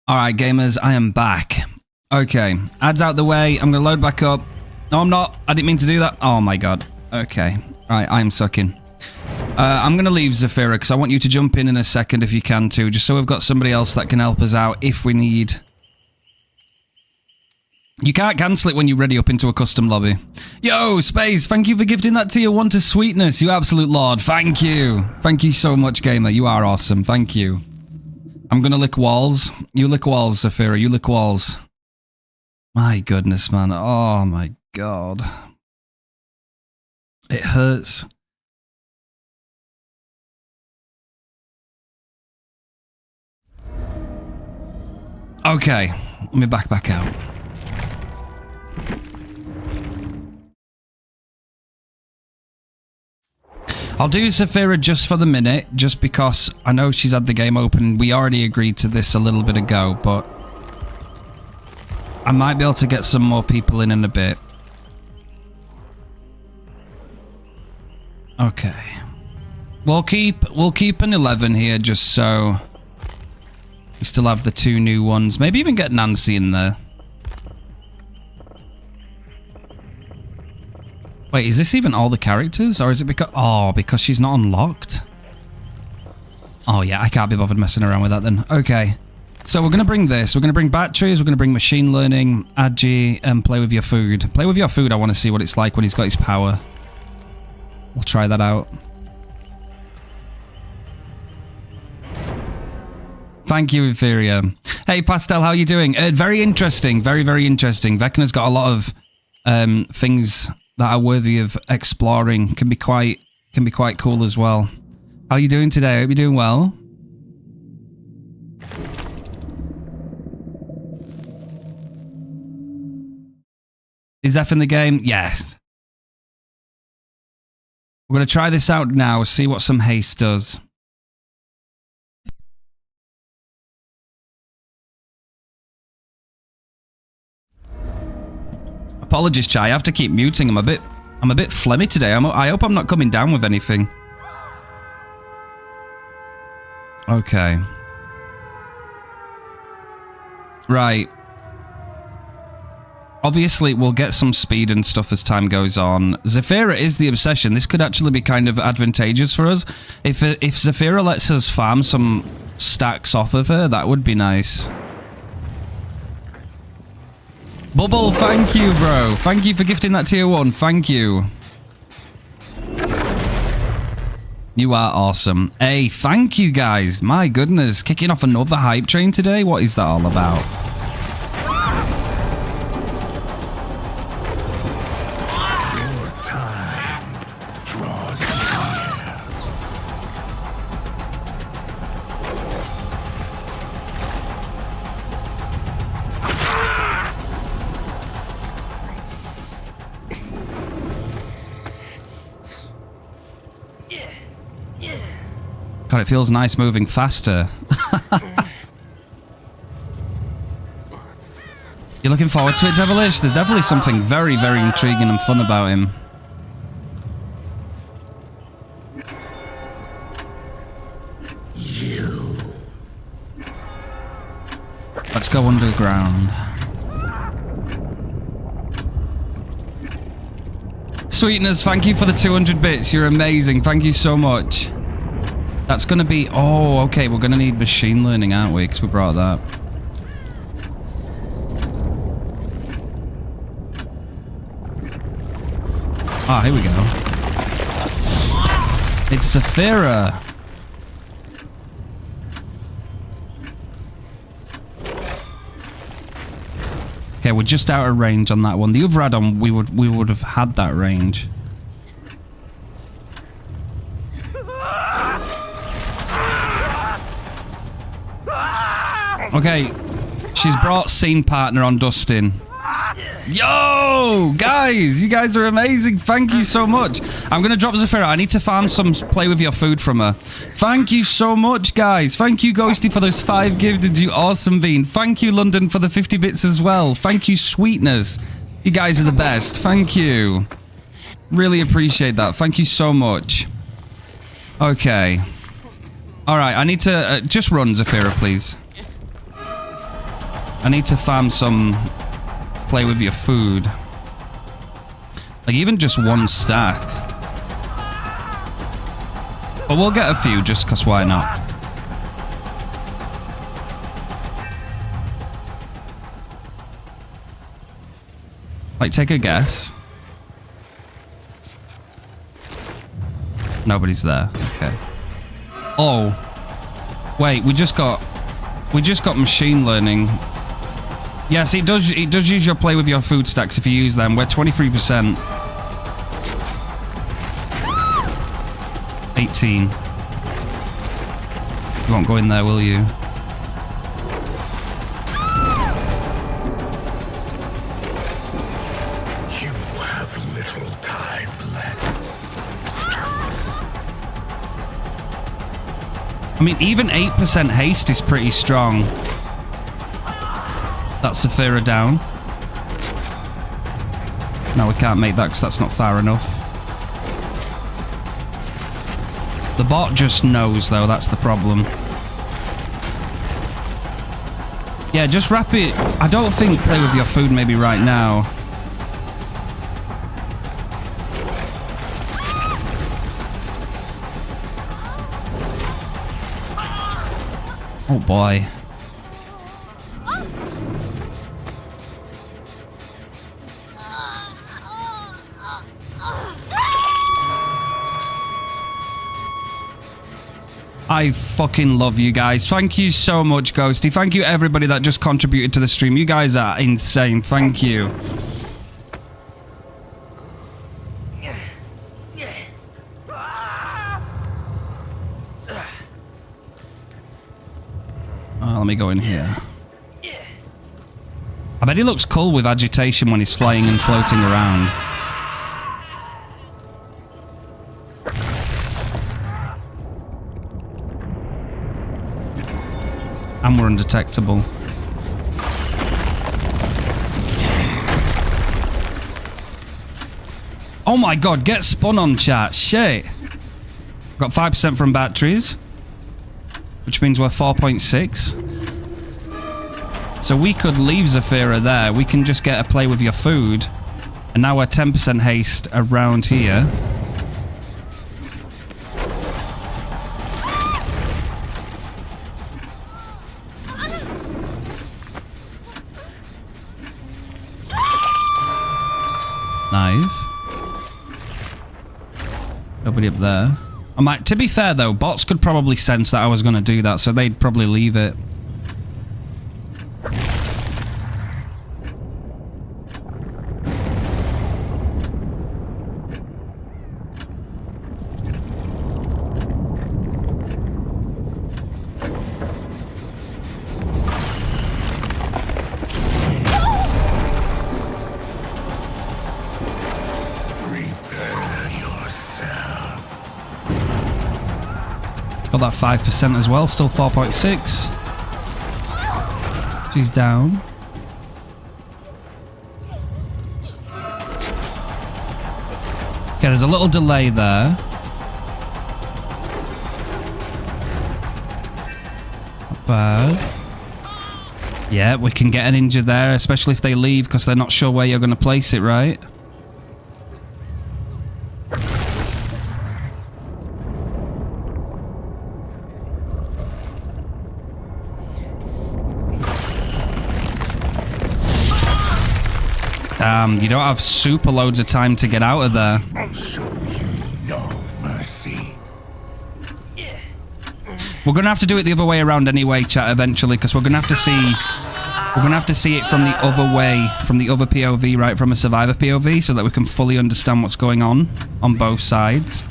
All right, gamers, I am back. Okay, ads out the way. I'm going to load back up. No, I'm not. I didn't mean to do that. Oh, my God. Okay. All right, I'm sucking. I'm going to leave Zafira because I want you to jump in a second if you can too, just so we've got somebody else that can help us out if we need. You can't cancel it when you ready up into a custom lobby. Yo, Space, thank you for gifting that tier 1 to Sweetness, you absolute lord. Thank you. Thank you so much, gamer. You are awesome. Thank you. I'm going to lick walls. You lick walls, Zafira. You lick walls. My goodness, man. Oh, my God. It hurts. Okay, let me back out. I'll do Zafira just for the minute, just because I know she's had the game open. We already agreed to this a little bit ago, but I might be able to get some more people in a bit. Okay. We'll keep an 11 here just so we still have the 2 new ones. Maybe even get Nancy in there. Wait, is this even all the characters? Or is it because... Oh, because she's not unlocked? Oh, yeah, I can't be bothered messing around with that then. Okay. So we're going to bring this. We're going to bring batteries. We're going to bring machine learning, Agi, and play with your food. Play with your food, I want to see what it's like when he's got his power. We'll try that out. Thank you, Etheria. Hey, Pastel, how are you doing? Very interesting. Very, very interesting. Vecna's got a lot of things that are worthy of exploring. Can be quite cool as well. How are you doing today? I hope you're doing well. Is Zeph in the game? Yes. We're going to try this out now, see what some haste does. Apologies, Chai. I have to keep muting. I'm a bit phlegmy today. I hope I'm not coming down with anything. Okay. Right. Obviously, we'll get some speed and stuff as time goes on. Zafira is the obsession. This could actually be kind of advantageous for us. If Zafira lets us farm some stacks off of her, that would be nice. Bubble, thank you, bro. Thank you for gifting that tier 1. Thank you. You are awesome. Hey, thank you, guys. My goodness. Kicking off another hype train today? What is that all about? God, it feels nice moving faster. You're looking forward to it, Devilish? There's definitely something very, very intriguing and fun about him. Let's go underground. Sweetness, thank you for the 200 bits. You're amazing. Thank you so much. That's going to be... Oh, okay. We're going to need machine learning, aren't we? Because we brought that. Ah, here we go. It's Zafira. Okay, we're just out of range on that one. The other add-on, we would have had that range. Okay, she's brought scene partner on Dustin. Yo, guys, you guys are amazing. Thank you so much. I'm going to drop Zafira. I need to farm some play with your food from her. Thank you so much, guys. Thank you, Ghosty, for those 5 gifted. You awesome bean. Thank you, London, for the 50 bits as well. Thank you, Sweetness. You guys are the best. Thank you. Really appreciate that. Thank you so much. Okay. All right, I need to just run, Zafira, please. I need to farm some play with your food. Like even just one stack. But we'll get a few just because why not? Like take a guess. Nobody's there. Okay. Oh. Wait, we just got machine learning. Yes, it does use your play with your food stacks if you use them. We're 23%. 18. You won't go in there, will you? You have little time left. I mean, even 8% haste is pretty strong. That's Saphira down. No, we can't make that because that's not far enough. The bot just knows, though. That's the problem. Yeah, just wrap it. I don't think play with your food maybe right now. Oh, boy. I fucking love you guys. Thank you so much, Ghosty. Thank you, everybody that just contributed to the stream. You guys are insane. Thank you. Oh, let me go in here. I bet he looks cool with agitation when he's flying and floating around. And we're undetectable. Oh my god, get spun on, chat. Shit. Got 5% from batteries, which means we're 4.6. So we could leave Zafira there. We can just get a play with your food. And now we're 10% haste around here. Nice. Nobody up there. I might. To be fair though, bots could probably sense that I was going to do that, so they'd probably leave it. Got that 5% as well, still 4.6. She's down. Okay, there's a little delay there. Not bad. Yeah, we can get an injured there, especially if they leave because they're not sure where you're going to place it, right? You don't have super loads of time to get out of there. I'll show you no mercy. We're gonna have to do it the other way around anyway, chat, eventually, because we're gonna have to see it from the other way, from the other POV, right, from a survivor POV, so that we can fully understand what's going on both sides.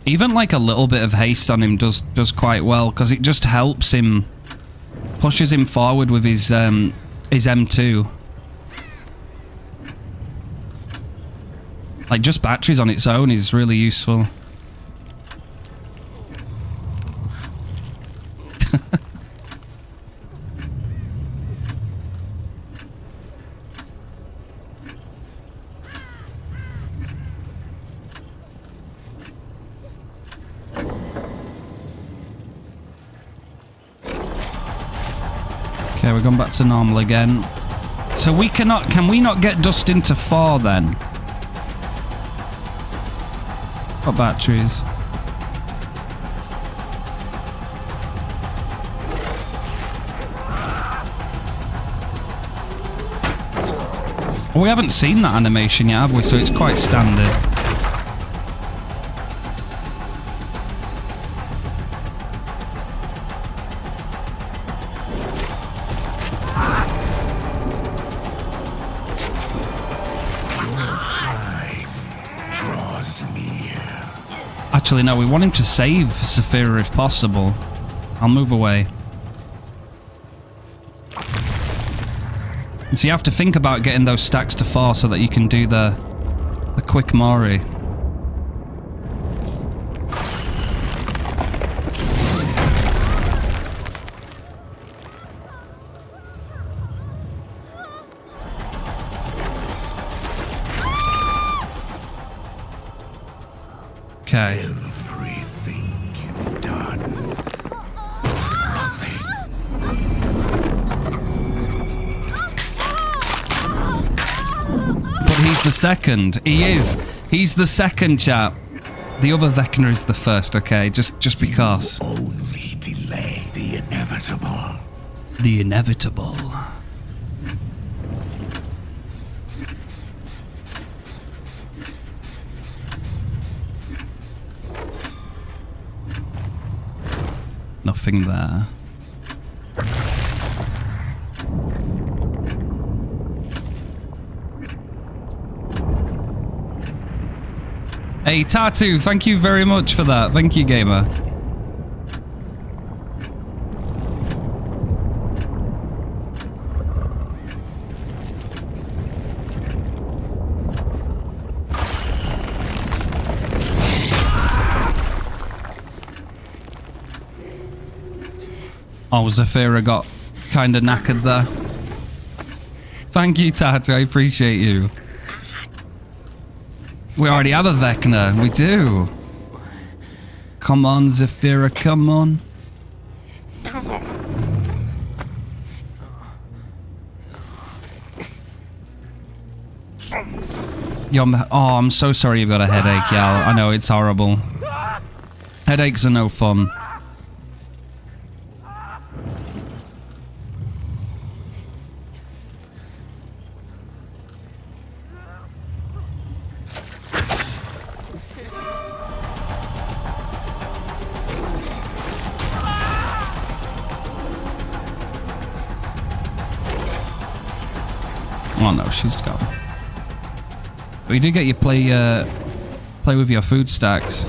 Even like a little bit of haste on him does quite well, because it just helps him, pushes him forward with his M2. Like just batteries on its own is really useful. Okay, we're going back to normal again. So we cannot... Can we not get dust into 4 then? What batteries? Well, we haven't seen that animation yet, have we? So it's quite standard. Actually, no, we want him to save Zafira if possible. I'll move away. So you have to think about getting those stacks to 4 so that you can do the quick Mori. Okay. Everything you've done. Nothing. But he's the second. He is. He's the second, chap. The other Vecna is the first, okay? Just because. Only delay the inevitable. The inevitable. Nothing there. Hey, Tattoo, thank you very much for that. Thank you, gamer. Oh, Zafira got kind of knackered there. Thank you, Tattoo. I appreciate you. We already have a Vecna. We do. Come on, Zafira. Come on. Oh, I'm so sorry you've got a headache, Yal. I know, it's horrible. Headaches are no fun. Oh no, she's gone. But you did get your play with your food stacks.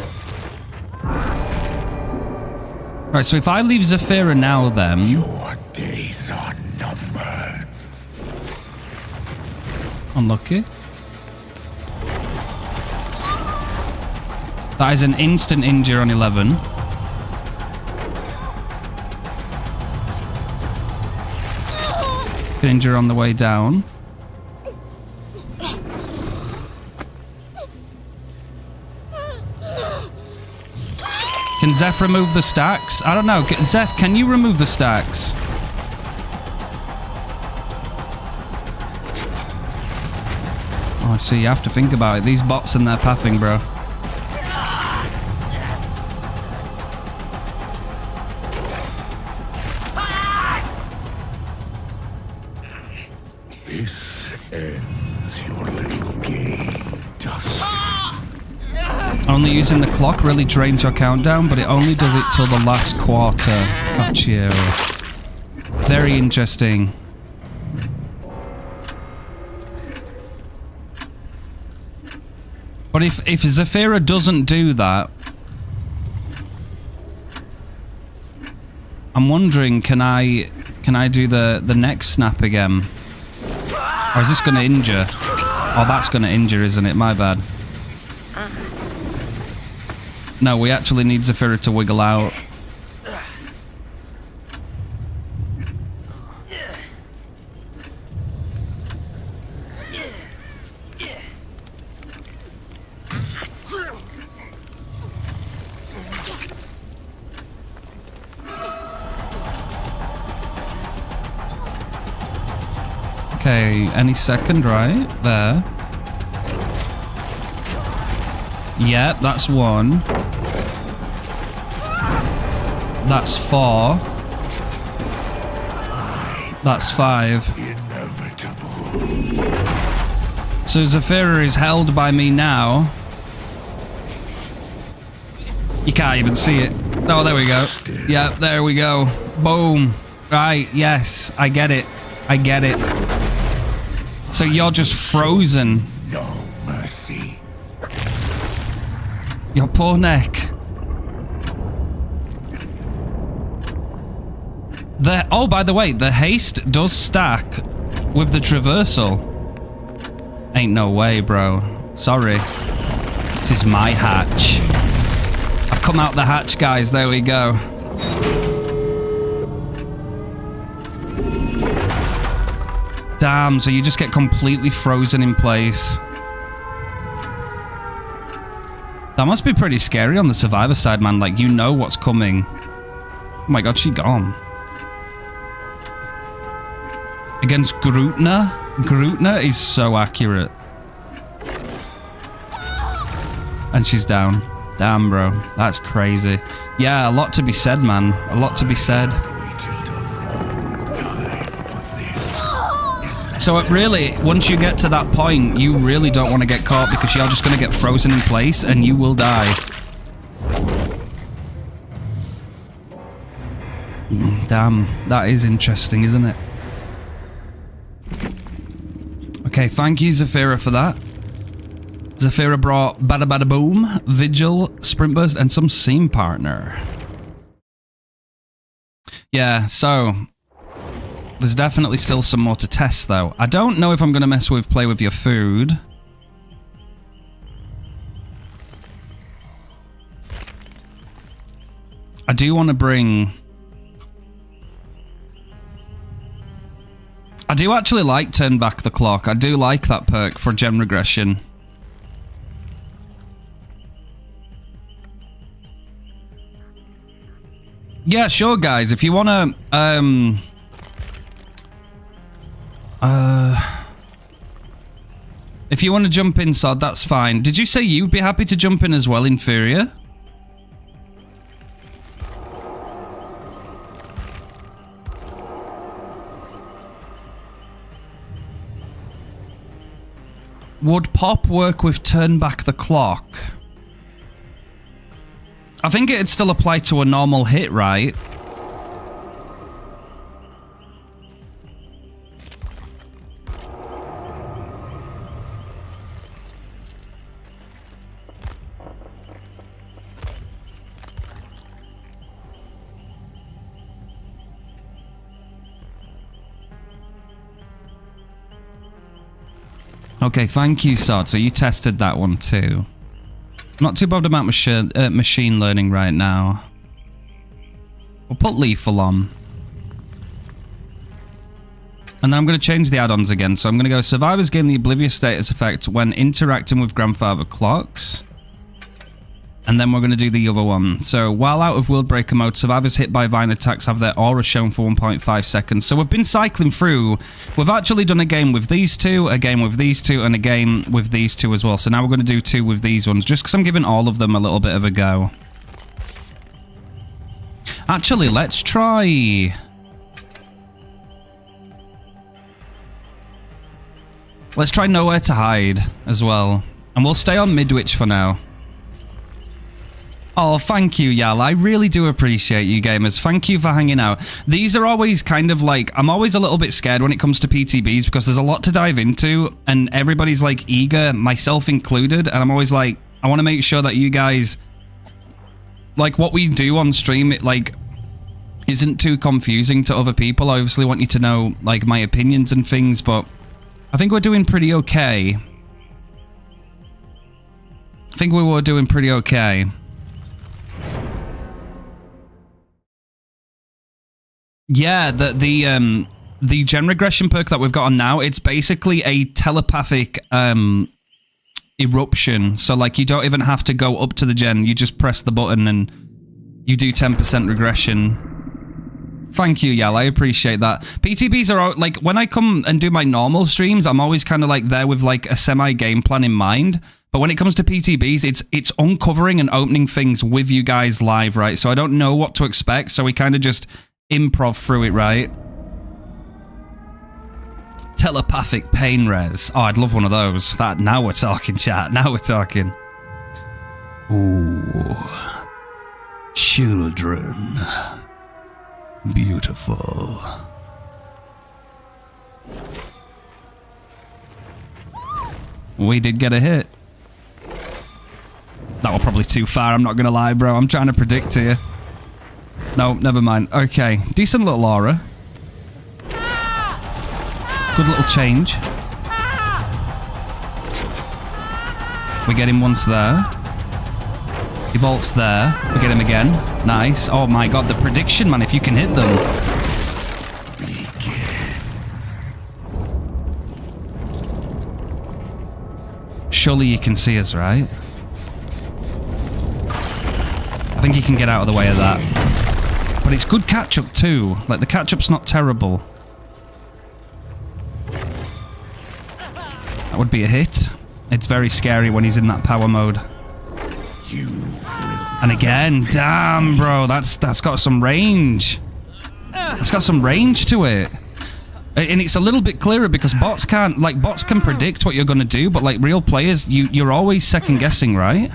Right, so if I leave Zafira now then... Your days are numbered. Unlucky. That is an instant injure on 11. Good injure on the way down. Can Zeph remove the stacks? I don't know. Zeph, can you remove the stacks? Oh, I see. You have to think about it. These bots and their pathing, bro. This ends your little game, Dust. Only using the clock really drains your countdown, but it only does it till the last quarter. Gotcha. Very interesting. But if Zafira doesn't do that, I'm wondering, can I do the next snap again? Or is this going to injure? Oh, that's going to injure, isn't it? My bad. No, we actually need Zafira to wiggle out. Okay, any second, right? There. Yep, that's 1. That's 4. That's 5. Inevitable. So Zafira is held by me now. You can't even see it. Oh, there we go. Yeah, there we go. Boom. Right, yes, I get it. I get it. So you're just frozen. No mercy. Your poor neck. Oh, by the way, the haste does stack with the traversal. Ain't no way, bro. Sorry. This is my hatch. I've come out the hatch, guys. There we go. Damn, so you just get completely frozen in place. That must be pretty scary on the survivor side, man. Like, you know what's coming. Oh my god, she gone. Against Grootner? Grootner is so accurate. And she's down. Damn, bro. That's crazy. Yeah, a lot to be said, man. A lot to be said. So it really, once you get to that point, you really don't want to get caught because you're just going to get frozen in place and you will die. Damn, that is interesting, isn't it? Okay, thank you, Zafira, for that. Zafira brought Bada Bada Boom, Vigil, Sprint Burst, and some Seam Partner. Yeah, so there's definitely still some more to test, though. I don't know if I'm going to play with your food. I do want to bring... I do actually like Turn Back the Clock. I do like that perk for gen regression. Yeah, sure, guys. If you want to... if you want to jump in, Sod, that's fine. Did you say you'd be happy to jump in as well, Inferior? Would Pop work with Turn Back the Clock? I think it'd still apply to a normal hit, right? Okay, thank you, Sod. So you tested that one too. Not too bothered about machine learning right now. We'll put lethal on. And then I'm going to change the add-ons again. So I'm going to go survivors gain the oblivious status effect when interacting with grandfather clocks. And then we're going to do the other one. So while out of World Breaker mode, survivors hit by Vine attacks have their aura shown for 1.5 seconds. So we've been cycling through. We've actually done a game with these two, a game with these two, and a game with these two as well. So now we're going to do 2 with these ones, just because I'm giving all of them a little bit of a go. Actually, let's try... Let's try Nowhere to Hide as well. And we'll stay on Midwich for now. Oh, thank you, Yal. I really do appreciate you, gamers. Thank you for hanging out. These are always kind of like... I'm always a little bit scared when it comes to PTBs because there's a lot to dive into and everybody's like eager, myself included. And I'm always like, I want to make sure that you guys... Like what we do on stream, it like... isn't too confusing to other people. I obviously want you to know like my opinions and things, but I think we're doing pretty okay. I think we were doing pretty okay. Yeah, the gen regression perk that we've got on now, it's basically a telepathic eruption. So like you don't even have to go up to the gen, you just press the button and you do 10% regression Thank you, Yal. I appreciate that. PTBs are like, when I come and do my normal streams, I'm always kind of like there with like a semi-game plan in mind. But when it comes to PTBs, it's uncovering and opening things with you guys live, right? So I don't know what to expect, so we kind of just improv through it, right? Telepathic pain res. Oh, I'd love one of those. That, now we're talking, chat. Now we're talking. Ooh. Children. Beautiful. We did get a hit. That was probably too far, I'm not gonna lie, bro. I'm trying to predict here. No, never mind. Okay, decent little aura. Good little change. We get him once there. He bolts there. We get him again. Nice. Oh my god, the prediction, man, if you can hit them. Surely you can see us, right? I think you can get out of the way of that. But it's good catch-up too. Like, the catch-up's not terrible. That would be a hit. It's very scary when he's in that power mode. And again, damn, bro, that's got some range. That's got some range to it. And it's a little bit clearer because bots can't, like, bots can predict what you're going to do, but like real players, you're always second guessing, right?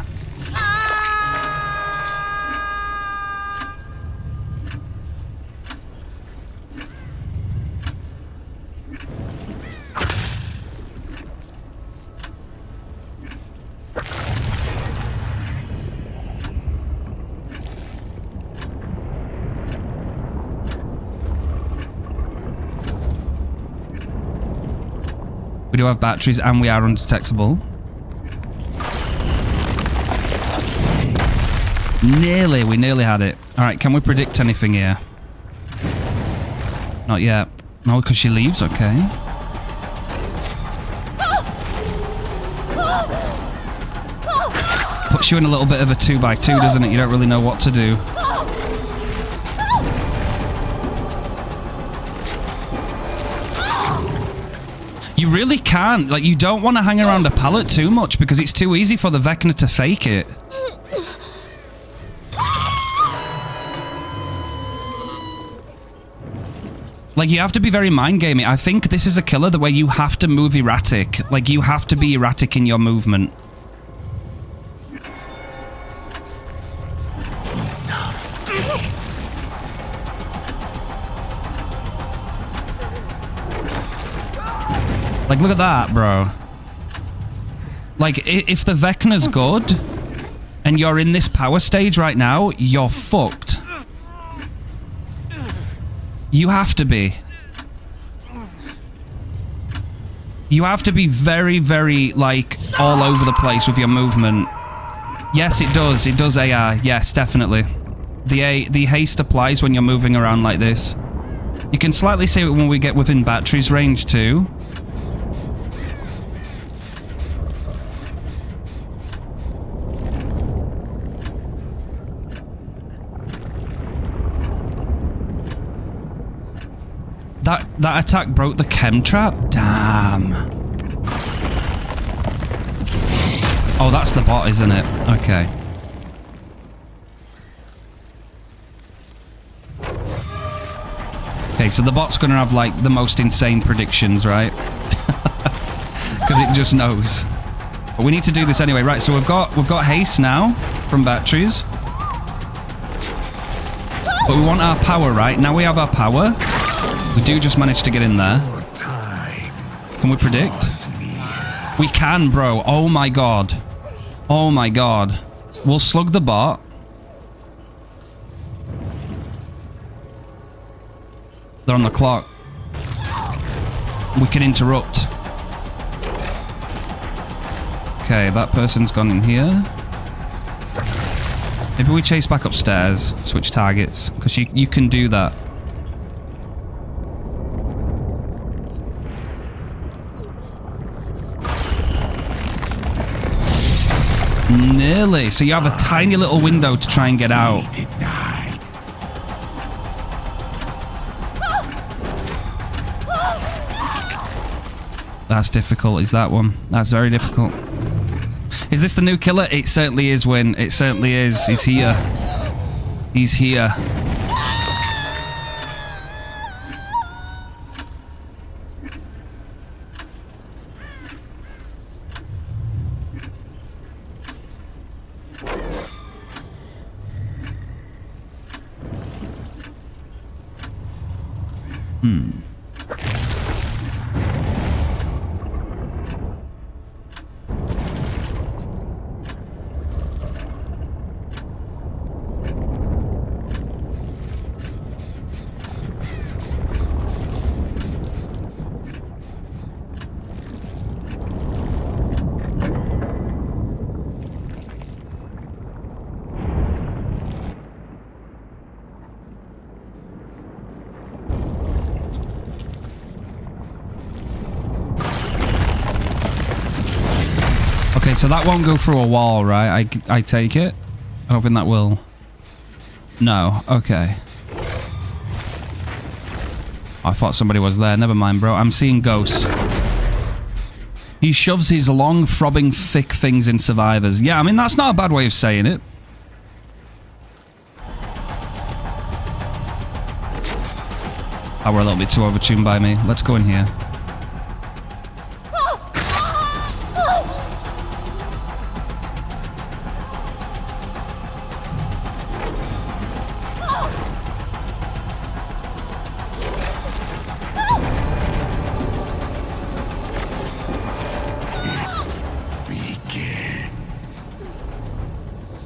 We do have batteries and we are undetectable. Nearly, we nearly had it. Alright, can we predict anything here? Not yet. No, because she leaves, okay. Puts you in a little bit of a 2x2, doesn't it? You don't really know what to do. You really can't. Like, you don't want to hang around a pallet too much because it's too easy for the Vecna to fake it. Like, you have to be very mind-gaming. I think this is a killer the way you have to move erratic. Like, you have to be erratic in your movement. Like, look at that, bro. Like, if the Vecna's good, and you're in this power stage right now, you're fucked. You have to be. You have to be very, very, like, all over the place with your movement. Yes, it does. It does AR. Yes, definitely. The haste applies when you're moving around like this. You can slightly see it when we get within batteries range, too. That attack broke the chem trap? Damn. Oh, that's the bot, isn't it? Okay. Okay, so the bot's gonna have, like, the most insane predictions, right? Because it just knows. But we need to do this anyway. Right, so we've got haste now from batteries. But we want our power, right? Now we have our power. We do just manage to get in there. Can we predict? We can, bro. Oh my god. Oh my god. We'll slug the bot. They're on the clock. We can interrupt. Okay, that person's gone in here. Maybe we chase back upstairs, switch targets, because you can do that. Nearly. So you have a tiny little window to try and get out. That's difficult, is that one? That's very difficult. Is this the new killer? It certainly is, Win. It certainly is. He's here. He's here. Okay, so that won't go through a wall, right? I take it? I don't think that will. No, okay. I thought somebody was there. Never mind, bro. I'm seeing ghosts. He shoves his long, throbbing, thick things in survivors. Yeah, I mean, that's not a bad way of saying it. Oh, we're a little bit too overtuned by me. Let's go in here.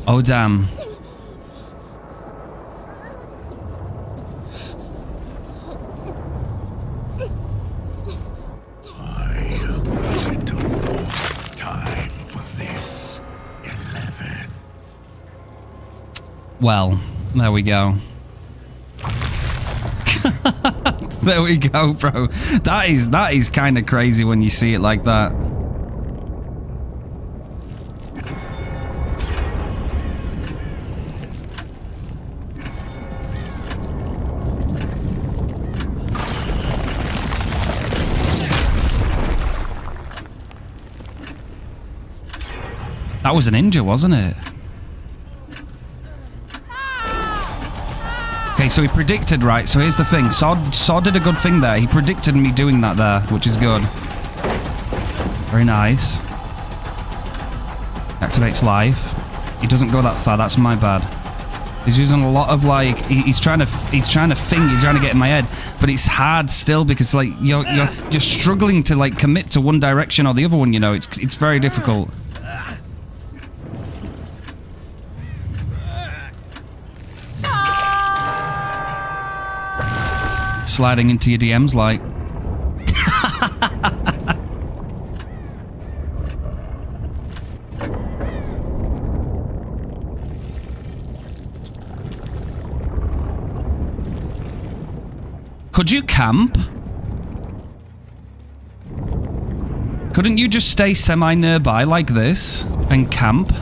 Oh, damn. I have waited a long time for this. 11. Well, there we go. There we go, bro. That is kind of crazy when you see it like that. That was a ninja, wasn't it? Okay, so he predicted, right? So here's the thing. Sod did a good thing there. He predicted me doing that there, which is good. Very nice. Activates life. He doesn't go that far. That's my bad. He's using a lot of like he's trying to think. He's trying to get in my head, but it's hard still because like you're struggling to like commit to one direction or the other one. You know, it's very difficult. Sliding into your DMs like. Could you camp? Couldn't you just stay semi-nearby like this and camp?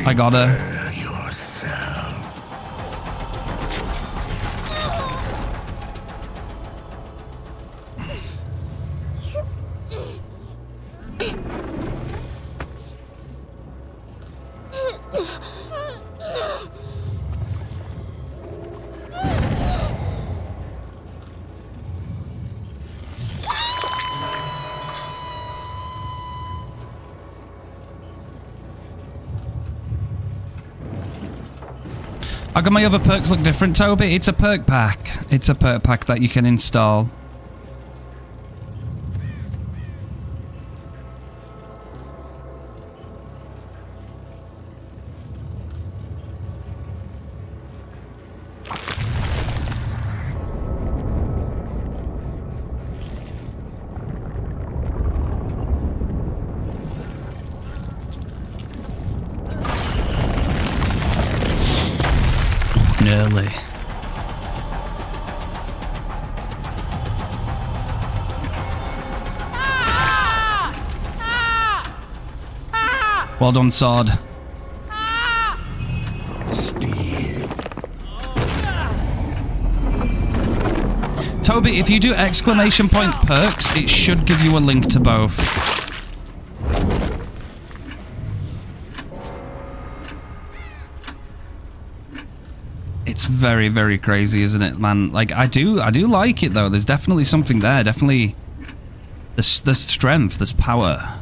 I got her. How come my other perks look different, Toby? It's a perk pack. It's a perk pack that you can install. Nearly. Well done, Sword. Toby, if you do exclamation point perks, it should give you a link to both. It's very, very crazy, isn't it, man? Like, I do like it, though. There's definitely something there. Definitely, there's strength, there's power.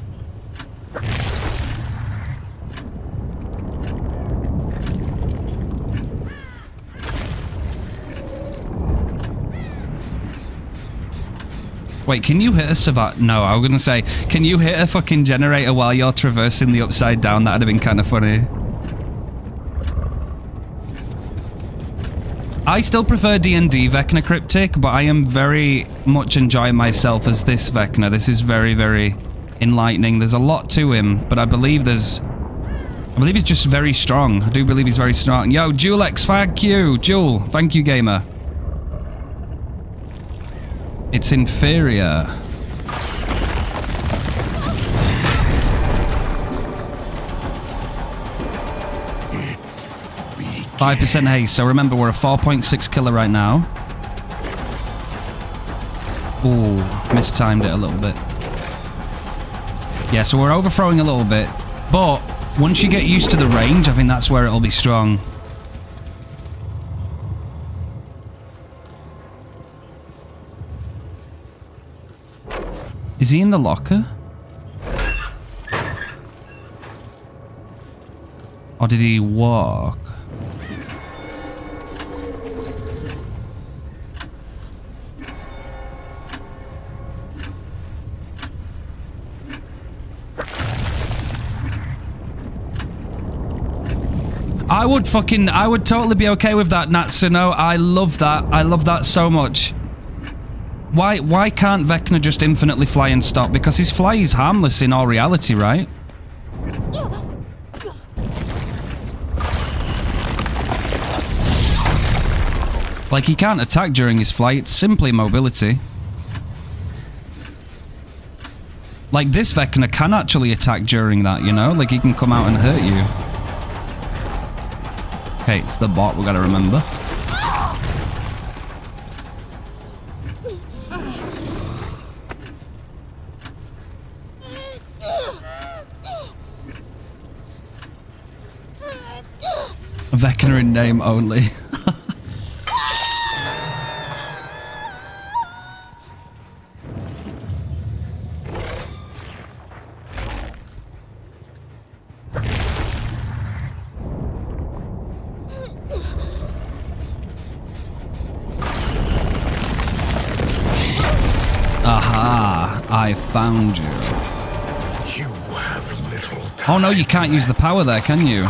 Wait, can you hit a survival? No, I was gonna say, can you hit a fucking generator while you're traversing the upside down? That'd have been kind of funny. I still prefer D&D Vecna Cryptic, but I am very much enjoying myself as this Vecna. This is very, very enlightening. There's a lot to him, but I believe he's just very strong. I do believe he's very strong. Yo, Julex, thank you. Jule, thank you, gamer. It's inferior. It 5% haste. So remember, we're a 4.6 killer right now. Ooh, mistimed it a little bit. Yeah, so we're overthrowing a little bit. But once you get used to the range, I think that's where it'll be strong. Is he in the locker? Or did he walk? I would totally be okay with that, Natsuno. I love that. I love that so much. Why can't Vecna just infinitely fly and stop? Because his fly is harmless in all reality, right? Like, he can't attack during his flight. It's simply mobility. Like, this Vecna can actually attack during that, you know? Like, he can come out and hurt you. Okay, it's the bot we gotta remember. Vecna in name only. Aha, I found you. You have little time. Oh no, you can't use the power there, can you?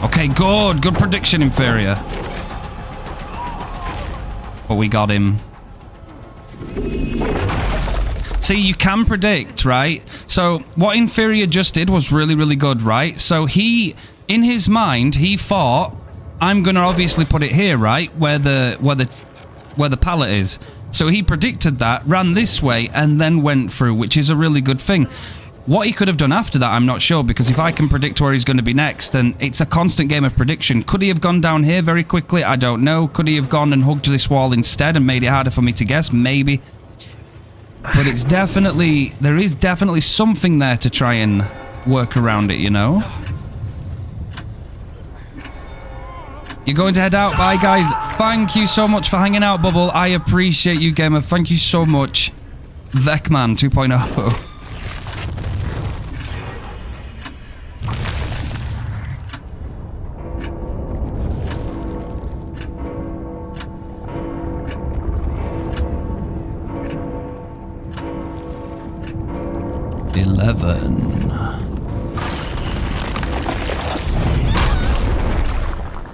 Okay, good. Good prediction, Inferior. But we got him. See, you can predict, right? So what Inferior just did was really, really good, right? So he, in his mind, he thought, I'm gonna obviously put it here, right? Where the pallet is. So he predicted that, ran this way, and then went through, which is a really good thing. What he could have done after that, I'm not sure, because if I can predict where he's going to be next, then it's a constant game of prediction. Could he have gone down here very quickly? I don't know. Could he have gone and hugged this wall instead and made it harder for me to guess? Maybe. But it's definitely... there is definitely something there to try and work around it, you know? You're going to head out. Bye, guys. Thank you so much for hanging out, Bubble. I appreciate you, gamer. Thank you so much. Vecna 2.0.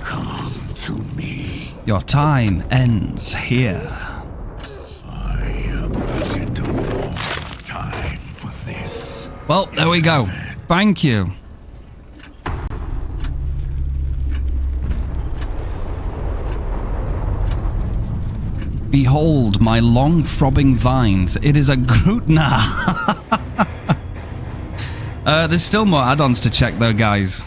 Come to me. Your time ends here. I have little time for this. Well, there we go. Thank you. Behold my long throbbing vines. It is a Grootna. There's still more add-ons to check though, guys.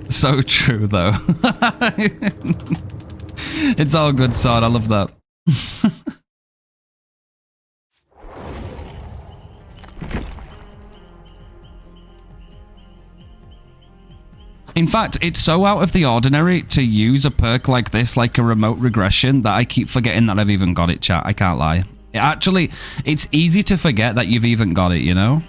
So true, though. It's all good, Sword. I love that. In fact, it's so out of the ordinary to use a perk like this, like a remote regression, that I keep forgetting that I've even got it, chat. I can't lie. Actually, it's easy to forget that you've even got it, you know?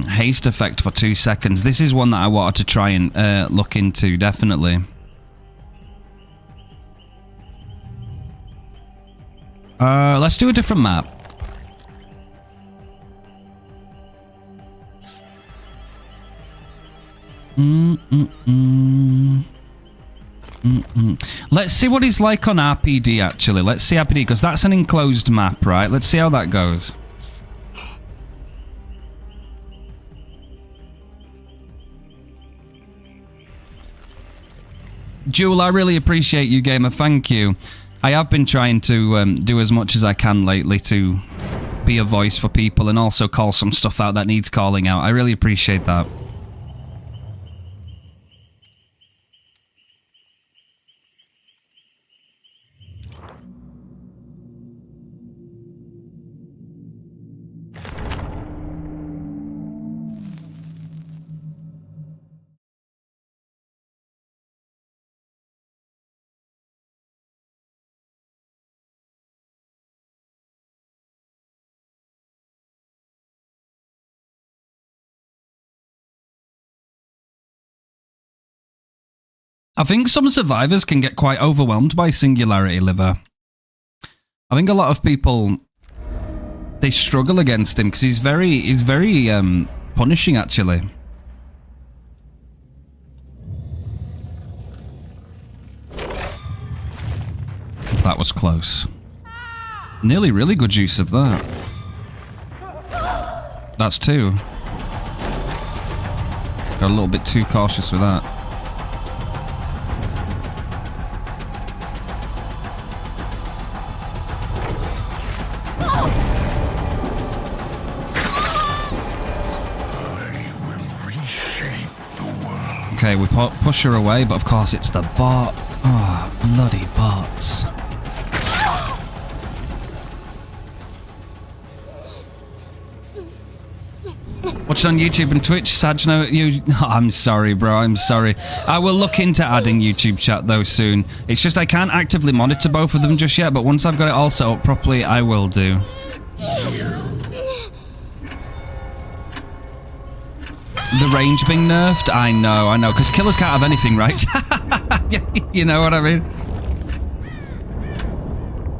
Haste effect for 2 seconds. This is one that I wanted to try and look into, definitely. Let's do a different map. Let's see what he's like on RPD, actually. Let's see RPD, because that's an enclosed map, right? Let's see how that goes. Jewel, I really appreciate you, gamer. Thank you. I have been trying to do as much as I can lately to be a voice for people and also call some stuff out that needs calling out. I really appreciate that. I think some survivors can get quite overwhelmed by Singularity Liver. I think a lot of people, they struggle against him because he's very punishing, actually. That was close. Nearly really good use of that. That's 2. Got a little bit too cautious with that. Okay, we push her away, but of course it's the bot. Oh, bloody bots. Watch it on YouTube and Twitch, Sajno. I'm sorry, bro. I'm sorry. I will look into adding YouTube chat, though, soon. It's just I can't actively monitor both of them just yet, but once I've got it all set up properly, I will do. The range being nerfed? I know, because killers can't have anything, right? You know what I mean?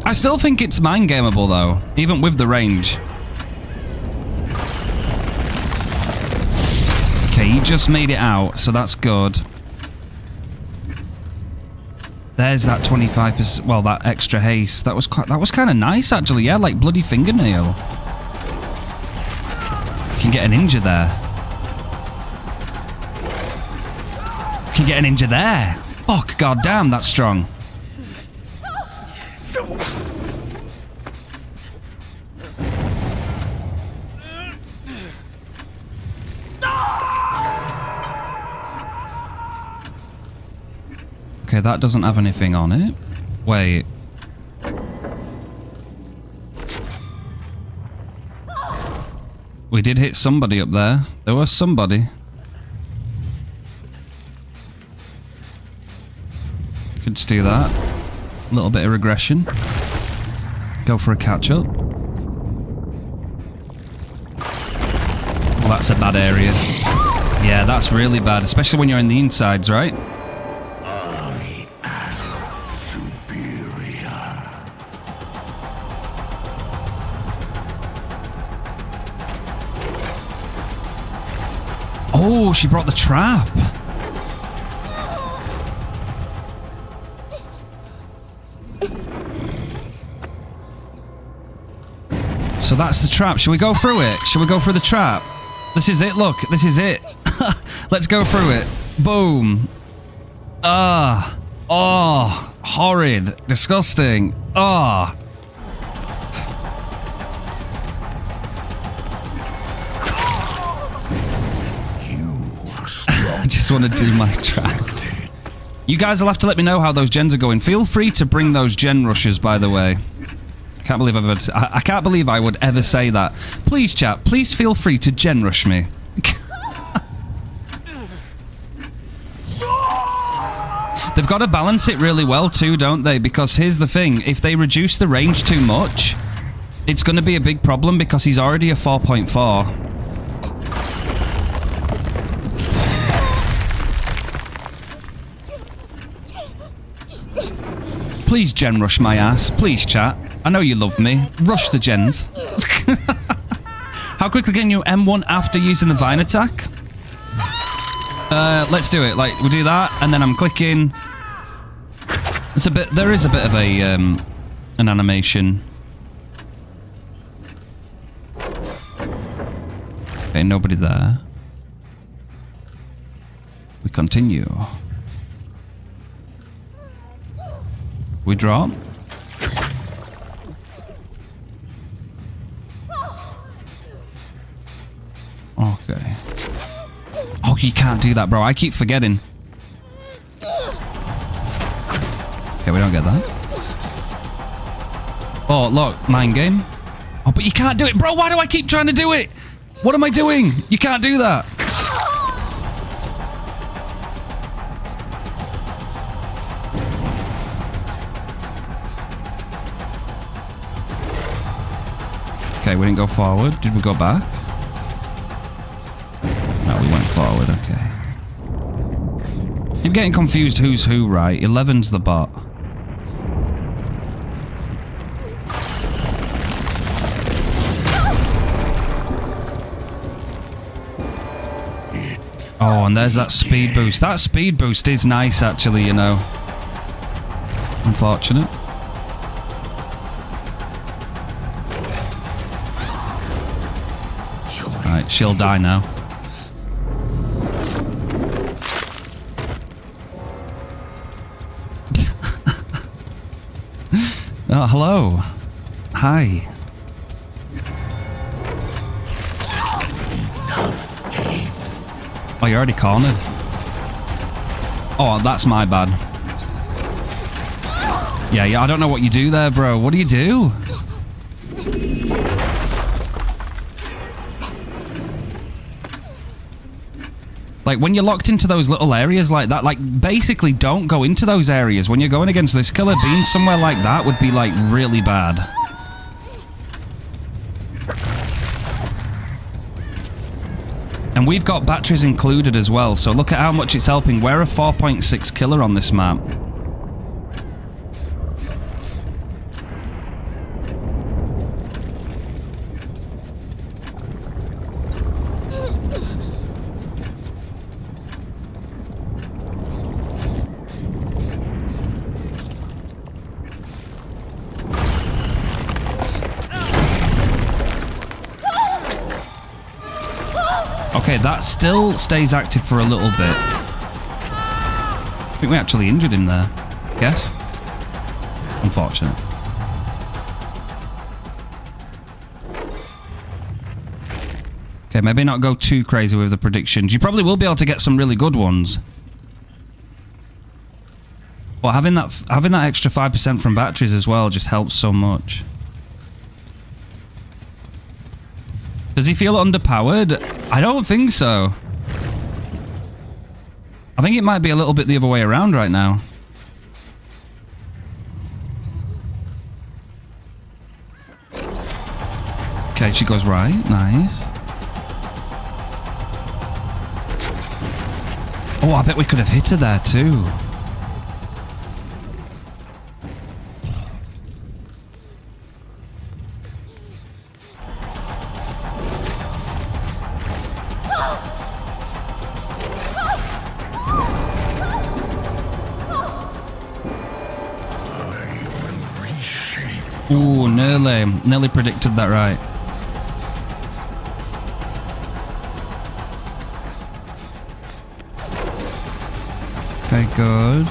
I still think it's mind gameable, though, even with the range. Okay, he just made it out, so that's good. There's that 25%, well, that extra haste. That was kind of nice, actually, yeah, like bloody fingernail. You can get a ninja there. Can get an ninja there. Fuck, goddamn, that's strong. Okay, that doesn't have anything on it. Wait. We did hit somebody up there. There was somebody. Could just do that. A little bit of regression. Go for a catch-up. Well, that's a bad area. Yeah, that's really bad, especially when you're in the insides, right? I am superior. Oh, she brought the trap. So that's the trap. Should we go through it? Should we go through the trap? This is it, look. This is it. Let's go through it. Boom. Ah. Oh. Horrid. Disgusting. Ah. I just want to do my track. You guys will have to let me know how those gens are going. Feel free to bring those gen rushes, by the way. I can't believe I would ever say that. Please, chat. Please feel free to gen rush me. They've got to balance it really well too, don't they? Because here's the thing. If they reduce the range too much, it's going to be a big problem because he's already a 4.4. Please gen rush my ass. Please, chat. I know you love me. Rush the gens. How quickly can you M1 after using the vine attack? Let's do it. Like, we'll do that, and then I'm clicking. It's a bit. There is a bit of a an animation. Okay, nobody there. We continue. We drop. Okay. Oh, you can't do that, bro. I keep forgetting. Okay, we don't get that. Oh, look. Mind game. Oh, but you can't do it. Bro, why do I keep trying to do it? What am I doing? You can't do that. Okay, we didn't go forward. Did we go back? No, we went forward. Okay. You're getting confused who's who, right? 11's the bot. Oh, and there's that speed boost. That speed boost is nice, actually, you know. Unfortunate. Right, she'll die now. Oh, hello. Hi. Oh, you're already cornered. Oh, that's my bad. Yeah, I don't know what you do there, bro. What do you do? Like, when you're locked into those little areas like that, like, basically don't go into those areas. When you're going against this killer, being somewhere like that would be, like, really bad. And we've got batteries included as well, so look at how much it's helping. We're a 4.6 killer on this map. Okay, that still stays active for a little bit. I think we actually injured him there. Guess? Unfortunate. Okay, maybe not go too crazy with the predictions. You probably will be able to get some really good ones. But having that extra 5% from batteries as well just helps so much. Does he feel underpowered? I don't think so. I think it might be a little bit the other way around right now. Okay, she goes right. Nice. Oh, I bet we could have hit her there too. Ooh, nearly predicted that right. good.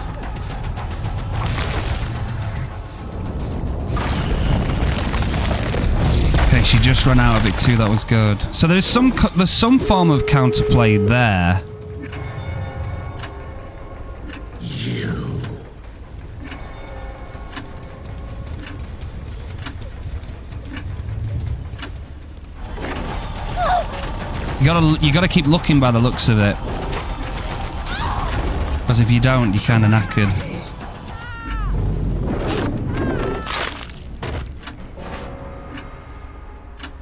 Okay, she just ran out of it too. That was good. So there's some form of counterplay there. You gotta keep looking by the looks of it. Because if you don't, you're kind of knackered.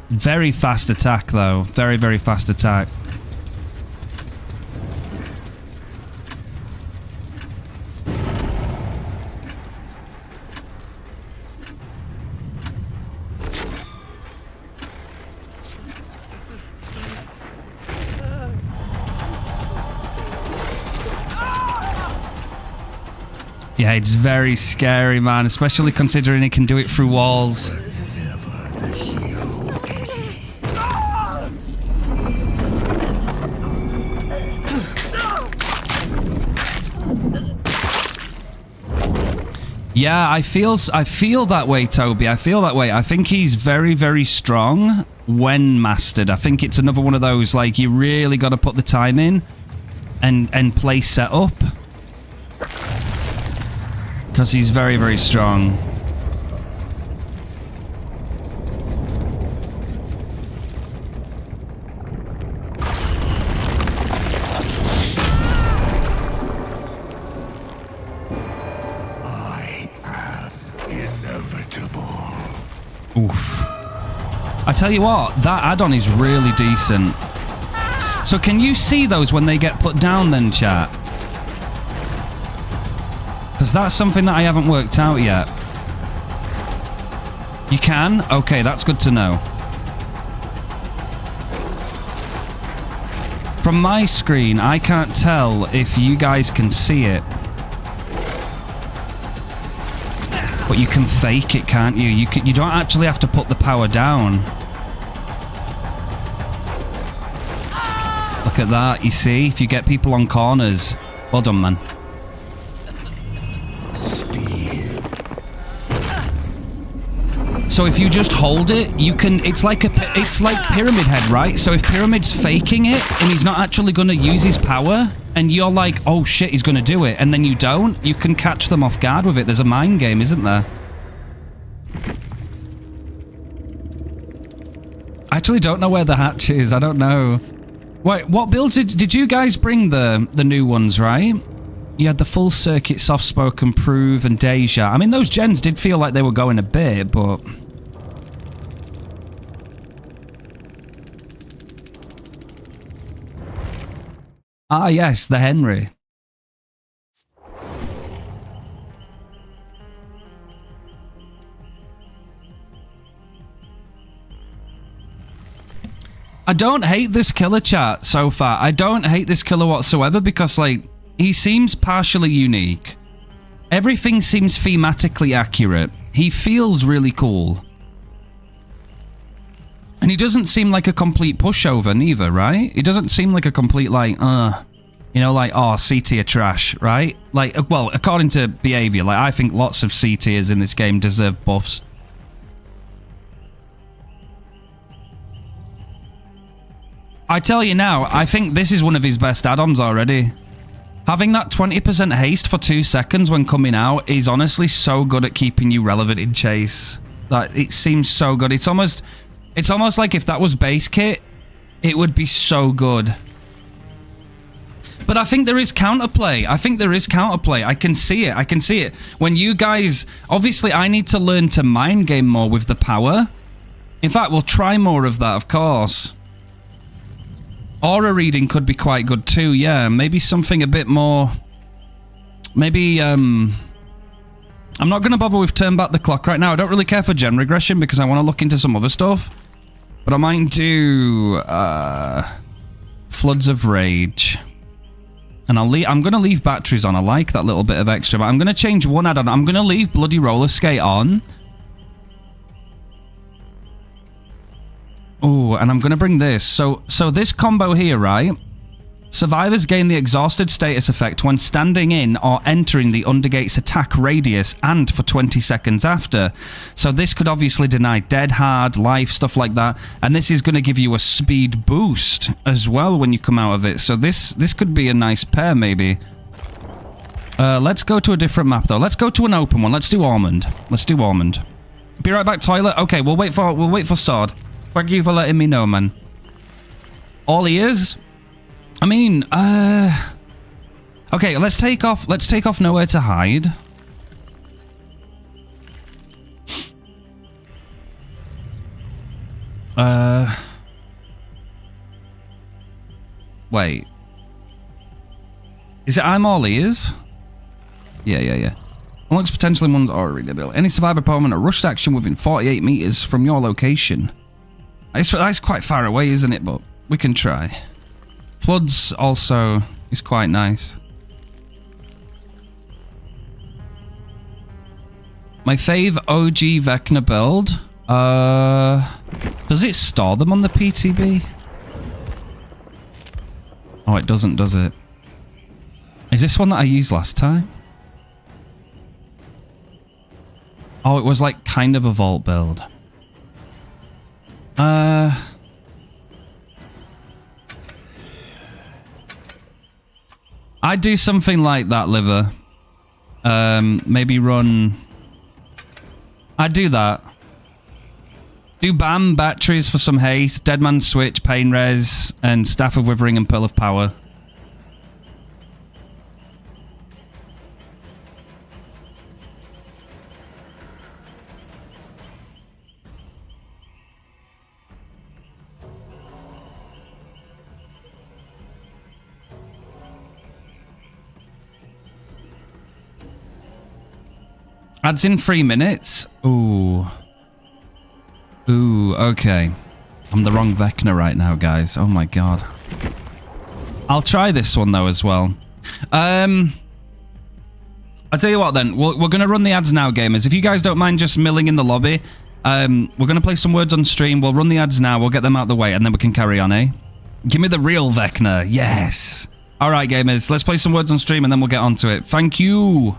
Very fast attack, though. Very, very fast attack. Yeah, it's very scary, man, especially considering it can do it through walls. Yeah, I feel that way, Toby. I feel that way. I think he's very, very strong when mastered. I think it's another one of those, like, you really got to put the time in and play set up. Because he's very, very strong. I am inevitable. Oof. I tell you what, that add-on is really decent. So can you see those when they get put down then, chat? Because that's something that I haven't worked out yet. You can? Okay, that's good to know. From my screen, I can't tell if you guys can see it. But you can fake it, can't you? You don't actually have to put the power down. Look at that, you see? If you get people on corners. Well done, man. So if you just hold it, you can. It's like Pyramid Head, right? So if Pyramid's faking it and he's not actually going to use his power, and you're like, oh shit, he's going to do it, and then you don't, you can catch them off guard with it. There's a mind game, isn't there? I actually don't know where the hatch is. I don't know. Wait, what builds did you guys bring the new ones, right? You had the full circuit, soft-spoken, Prove, and Deja. I mean, those gens did feel like they were going a bit, but... Ah, yes, the Henry. I don't hate this killer, chat, so far. I don't hate this killer whatsoever because, like, he seems partially unique. Everything seems thematically accurate. He feels really cool. And he doesn't seem like a complete pushover neither, right? He doesn't seem like a complete, like, you know, like, oh, C-tier trash, right? Like, well, according to behavior, like, I think lots of C-tiers in this game deserve buffs. I tell you now, I think this is one of his best add-ons already. Having that 20% haste for 2 seconds when coming out is honestly so good at keeping you relevant in chase. Like, it seems so good. It's almost like if that was base kit, it would be so good. But I think there is counterplay. I can see it. When you guys... Obviously, I need to learn to mind game more with the power. In fact, we'll try more of that, of course. Aura reading could be quite good too, yeah. Maybe something a bit more... Maybe, I'm not going to bother with turn back the clock right now. I don't really care for gen regression because I want to look into some other stuff. But I might do... Floods of Rage. And I'm going to leave batteries on. I like that little bit of extra. But I'm going to change one add-on. I'm going to leave Bloody Roller Skate on. Oh, and I'm going to bring this. So this combo here, right? Survivors gain the exhausted status effect when standing in or entering the Undergate's attack radius and for 20 seconds after. So this could obviously deny dead hard, life, stuff like that. And this is going to give you a speed boost as well when you come out of it. So this could be a nice pair maybe. Let's go to a different map though. Let's go to an open one. Let's do Almond. Let's do Almond. Be right back, toilet. Okay, we'll wait for Sword. Thank you for letting me know, man. All ears? I mean, okay, let's take off Nowhere to Hide. Wait. Is it I'm all ears? Yeah. Unlocks potentially one's already built. Any survivor opponent at rushed action within 48 meters from your location. That's quite far away, isn't it? But we can try. Floods also is quite nice. My fave OG Vecna build. Does it store them on the PTB? Oh, it doesn't, does it? Is this one that I used last time? Oh, it was like kind of a vault build. I'd do something like that, Liver. Maybe run... I'd do that. Do BAM, batteries for some haste, Deadman Switch, Pain Res, and Staff of Withering and Pearl of Power. Adds in 3 minutes. Ooh, okay. I'm the wrong Vecna right now, guys. Oh my god. I'll try this one, though, as well. I'll tell you what, then. We're going to run the ads now, gamers. If you guys don't mind just milling in the lobby, we're going to play some words on stream. We'll run the ads now. We'll get them out of the way, and then we can carry on, eh? Give me the real Vecna. Yes. All right, gamers. Let's play some words on stream, and then we'll get on to it. Thank you.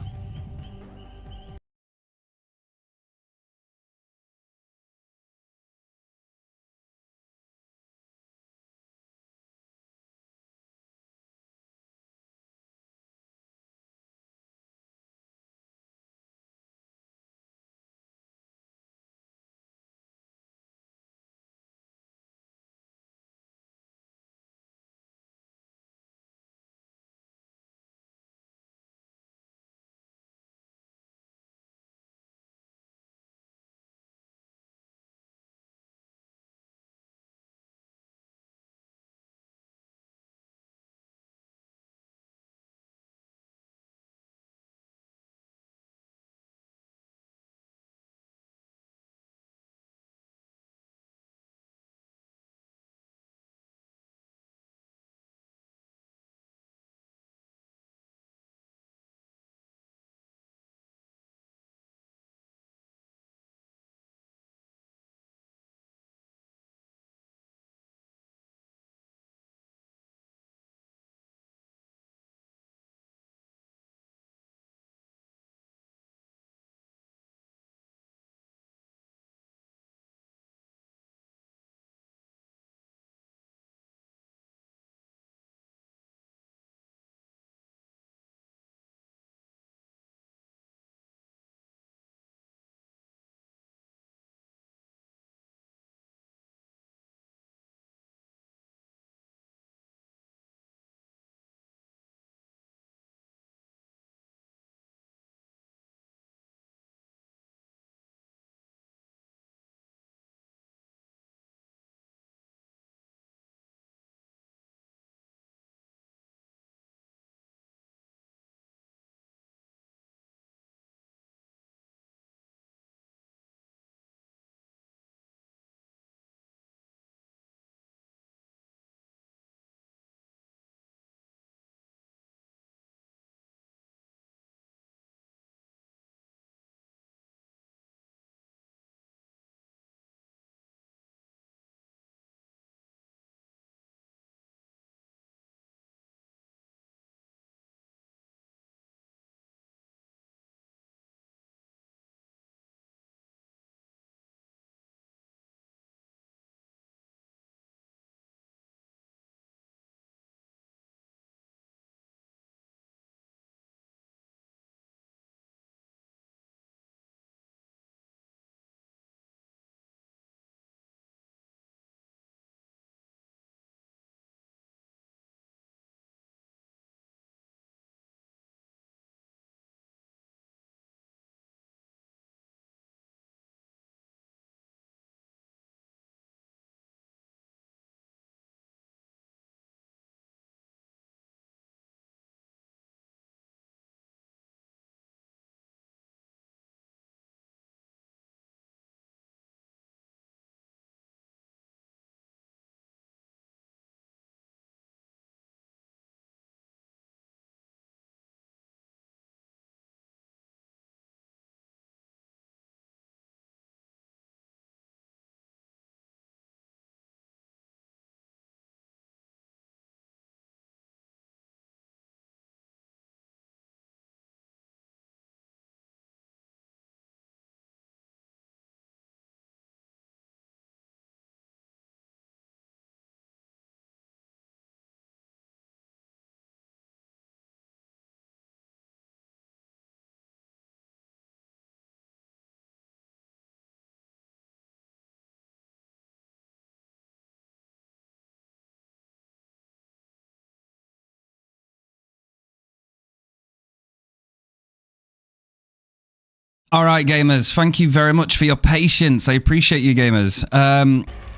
All right, gamers. Thank you very much for your patience. I appreciate you, gamers.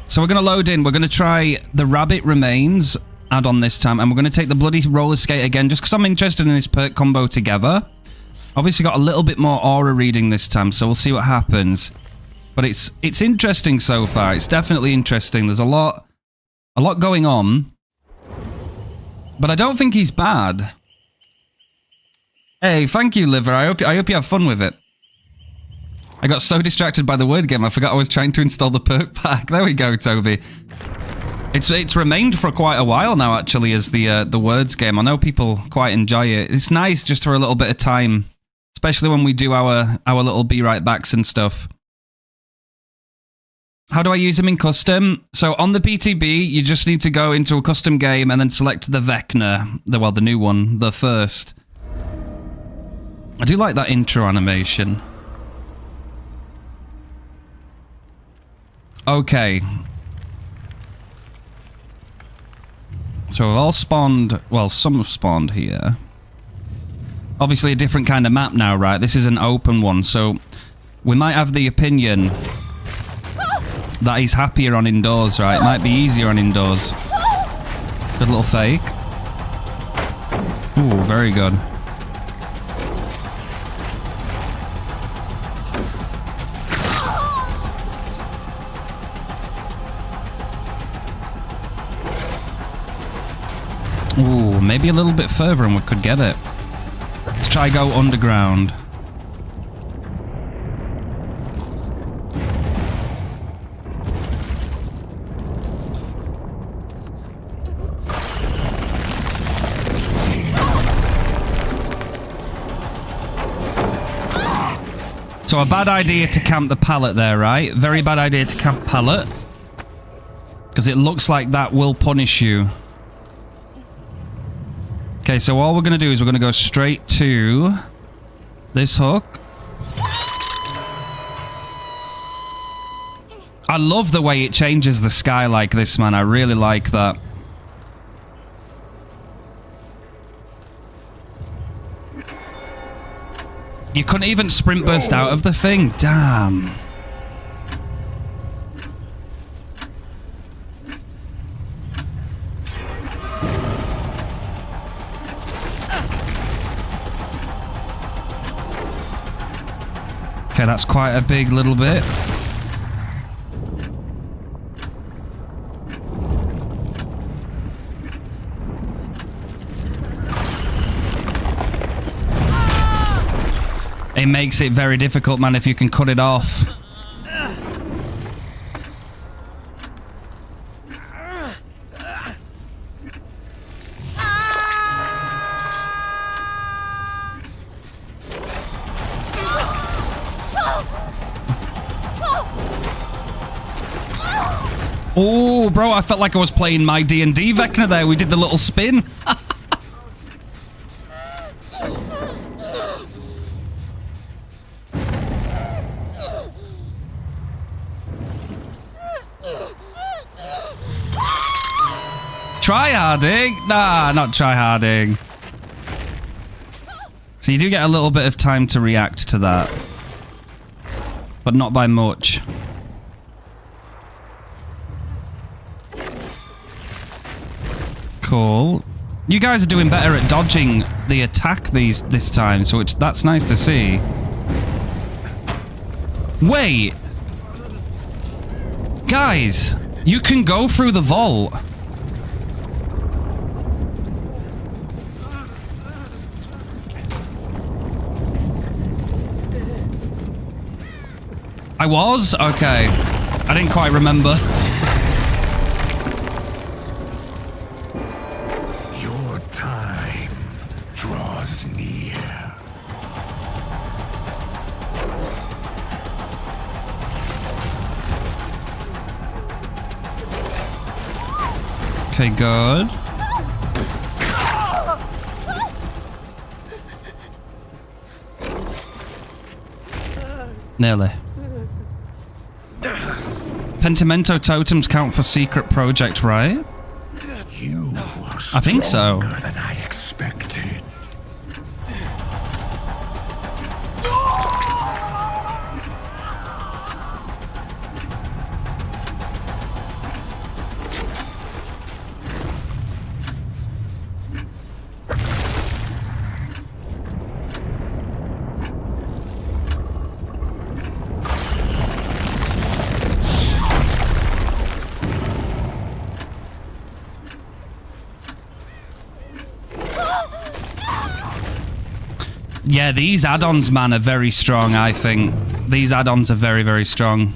So we're going to load in. We're going to try the Rabbit Remains add-on this time. And we're going to take the Bloody Roller Skate again, just because I'm interested in this perk combo together. Obviously got a little bit more aura reading this time, so we'll see what happens. But it's interesting so far. It's definitely interesting. There's a lot going on. But I don't think he's bad. Hey, thank you, Liver. I hope you have fun with it. I got so distracted by the word game, I forgot I was trying to install the perk pack. There we go, Toby. It's remained for quite a while now, actually, as the words game. I know people quite enjoy it. It's nice just for a little bit of time, especially when we do our little be right backs and stuff. How do I use them in custom? So on the PTB, you just need to go into a custom game and then select the Vecna, the new one, the first. I do like that intro animation. Okay. So we've all spawned, well, some have spawned here. Obviously a different kind of map now, right? This is an open one, so we might have the opinion that he's happier on indoors, right? It might be easier on indoors. Good little fake. Ooh, very good. Ooh, maybe a little bit further and we could get it. Let's try go underground. So a bad idea to camp the pallet there, right? Very bad idea to camp pallet. Because it looks like that will punish you. Okay, so all we're going to do is we're going to go straight to this hook. I love the way it changes the sky like this, man. I really like that. You couldn't even sprint burst out of the thing. Damn. Okay, that's quite a big little bit. It makes it very difficult, man, if you can cut it off. Oh, bro, I felt like I was playing my D&D Vecna there. We did the little spin. Tryharding? Nah, not tryharding. So you do get a little bit of time to react to that. But not by much. Cool. You guys are doing better at dodging the attack this time, so that's nice to see. Wait! Guys, you can go through the vault. I was? Okay. I didn't quite remember. Your time draws near. Okay, good. Nearly. Pentimento totems count for secret project, right? You I think so. stronger than I expected. Yeah, these add-ons, man, are very strong, I think. These add-ons are very, very strong.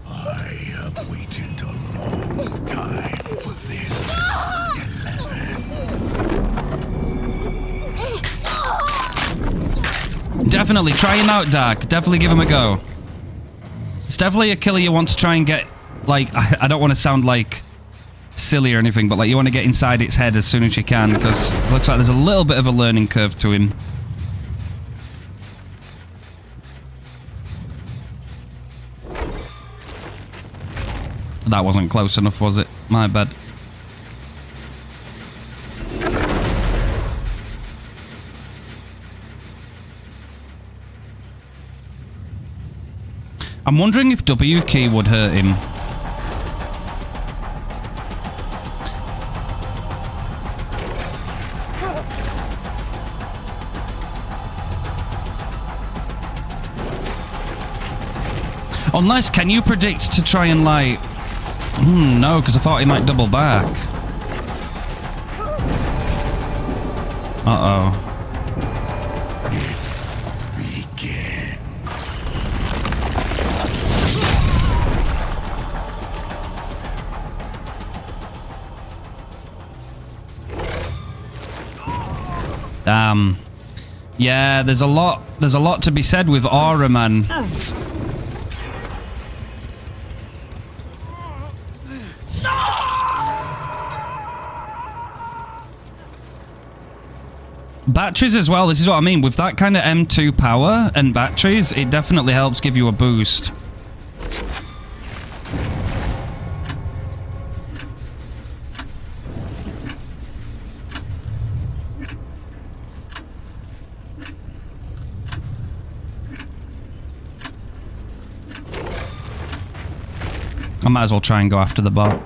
I have waited a long time for this. 11. Definitely, try him out, Dark. Definitely give him a go. It's definitely a killer you want to try and get, like, I don't want to sound like silly or anything, but like you want to get inside its head as soon as you can, because it looks like there's a little bit of a learning curve to him. That wasn't close enough, was it? My bad. I'm wondering if W key would hurt him. Unless, can you predict to try and like... no, because I thought he might double back. Uh-oh. Begin. Damn. Yeah, there's a lot to be said with aura, man. Batteries as well, this is what I mean. With that kind of M2 power and batteries, it definitely helps give you a boost. I might as well try and go after the bot.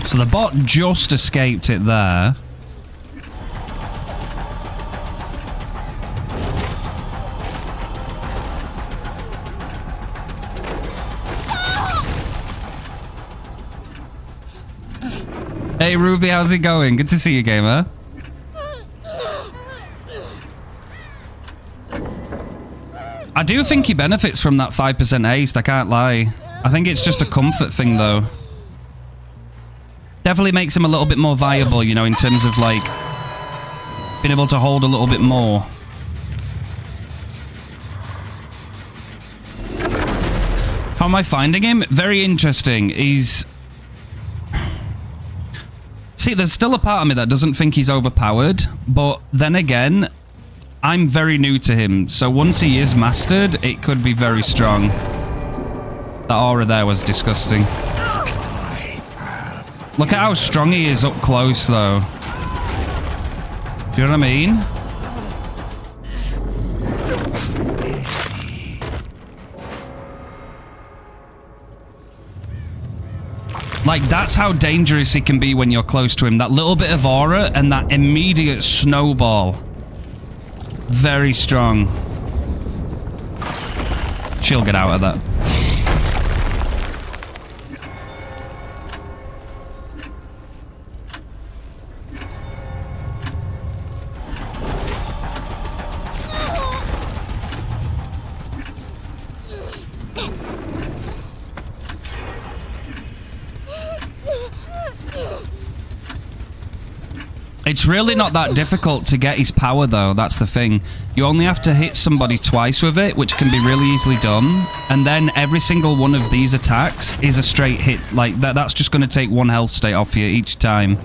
So the bot just escaped it there. Hey Ruby, how's it going? Good to see you, gamer. I do think he benefits from that 5% haste, I can't lie. I think it's just a comfort thing though. Definitely makes him a little bit more viable, you know, in terms of like being able to hold a little bit more. How am I finding him? Very interesting. He's... See, there's still a part of me that doesn't think he's overpowered, but then again, I'm very new to him, so once he is mastered, it could be very strong. That aura there was disgusting. Look at how strong he is up close, though. Do you know what I mean? Like, that's how dangerous he can be when you're close to him. That little bit of aura and that immediate snowball. Very strong. She'll get out of that. It's really not that difficult to get his power, though. That's the thing. You only have to hit somebody twice with it, which can be really easily done. And then every single one of these attacks is a straight hit. Like, that's just going to take 1 health state off you each time.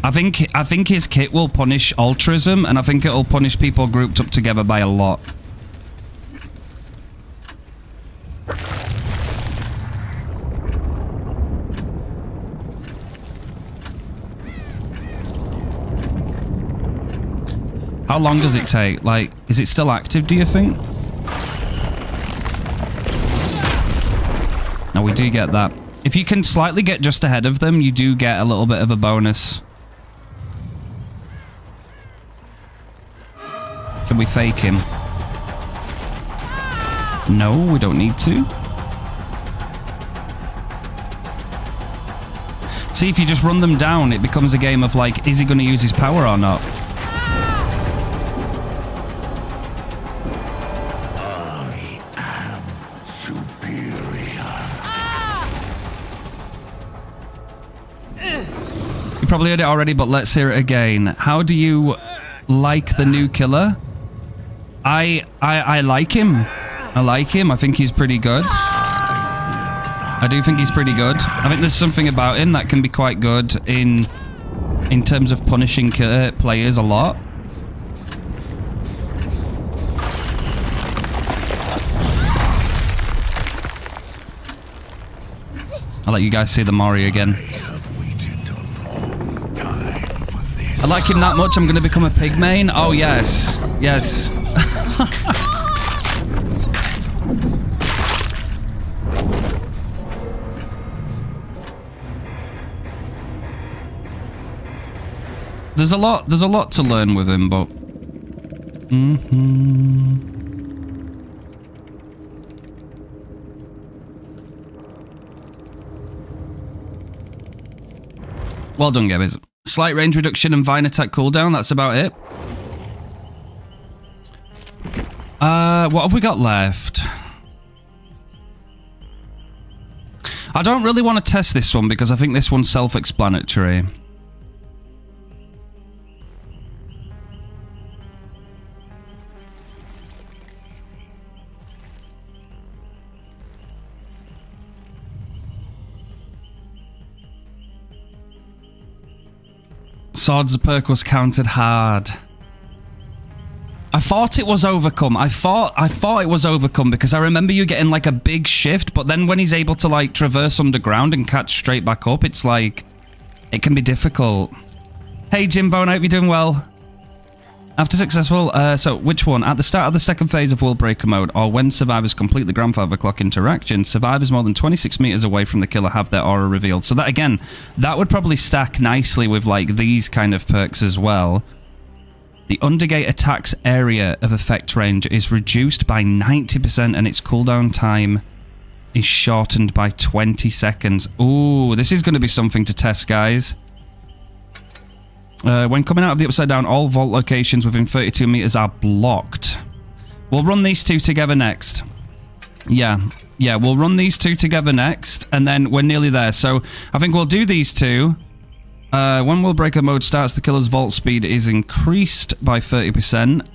I think his kit will punish altruism, and I think it'll punish people grouped up together by a lot. How long does it take? Like, is it still active, do you think? No, we do get that. If you can slightly get just ahead of them, you do get a little bit of a bonus. Can we fake him? No, we don't need to. See, if you just run them down, it becomes a game of like, is he going to use his power or not? I am superior. You probably heard it already, but let's hear it again. How do you like the new killer? I like him. I like him. I think he's pretty good. I do think he's pretty good. I think there's something about him that can be quite good in terms of punishing players a lot. I'll let you guys see the Mori again. I like him that much, I'm going to become a pig main? Oh, yes. Yes. There's a lot to learn with him, but... Well done, gamers. Slight range reduction and vine attack cooldown, that's about it. What have we got left? I don't really want to test this one because I think this one's self-explanatory. Swords the perk was counted hard. I thought it was overcome. I thought it was overcome because I remember you getting like a big shift, but then when he's able to like traverse underground and catch straight back up, it's like it can be difficult. Hey Jimbo, I hope you're doing well. After successful, so which one? At the start of the second phase of World Breaker mode, or when survivors complete the grandfather clock interaction, survivors more than 26 meters away from the killer have their aura revealed. So that, again, that would probably stack nicely with, like, these kind of perks as well. The Undergate attack's area of effect range is reduced by 90% and its cooldown time is shortened by 20 seconds. Ooh, this is going to be something to test, guys. When coming out of the Upside Down, all vault locations within 32 meters are blocked. We'll run these two together next. Yeah, we'll run these two together next, and then we're nearly there. So I think we'll do these two. When World Breaker mode starts, the killer's vault speed is increased by 30%.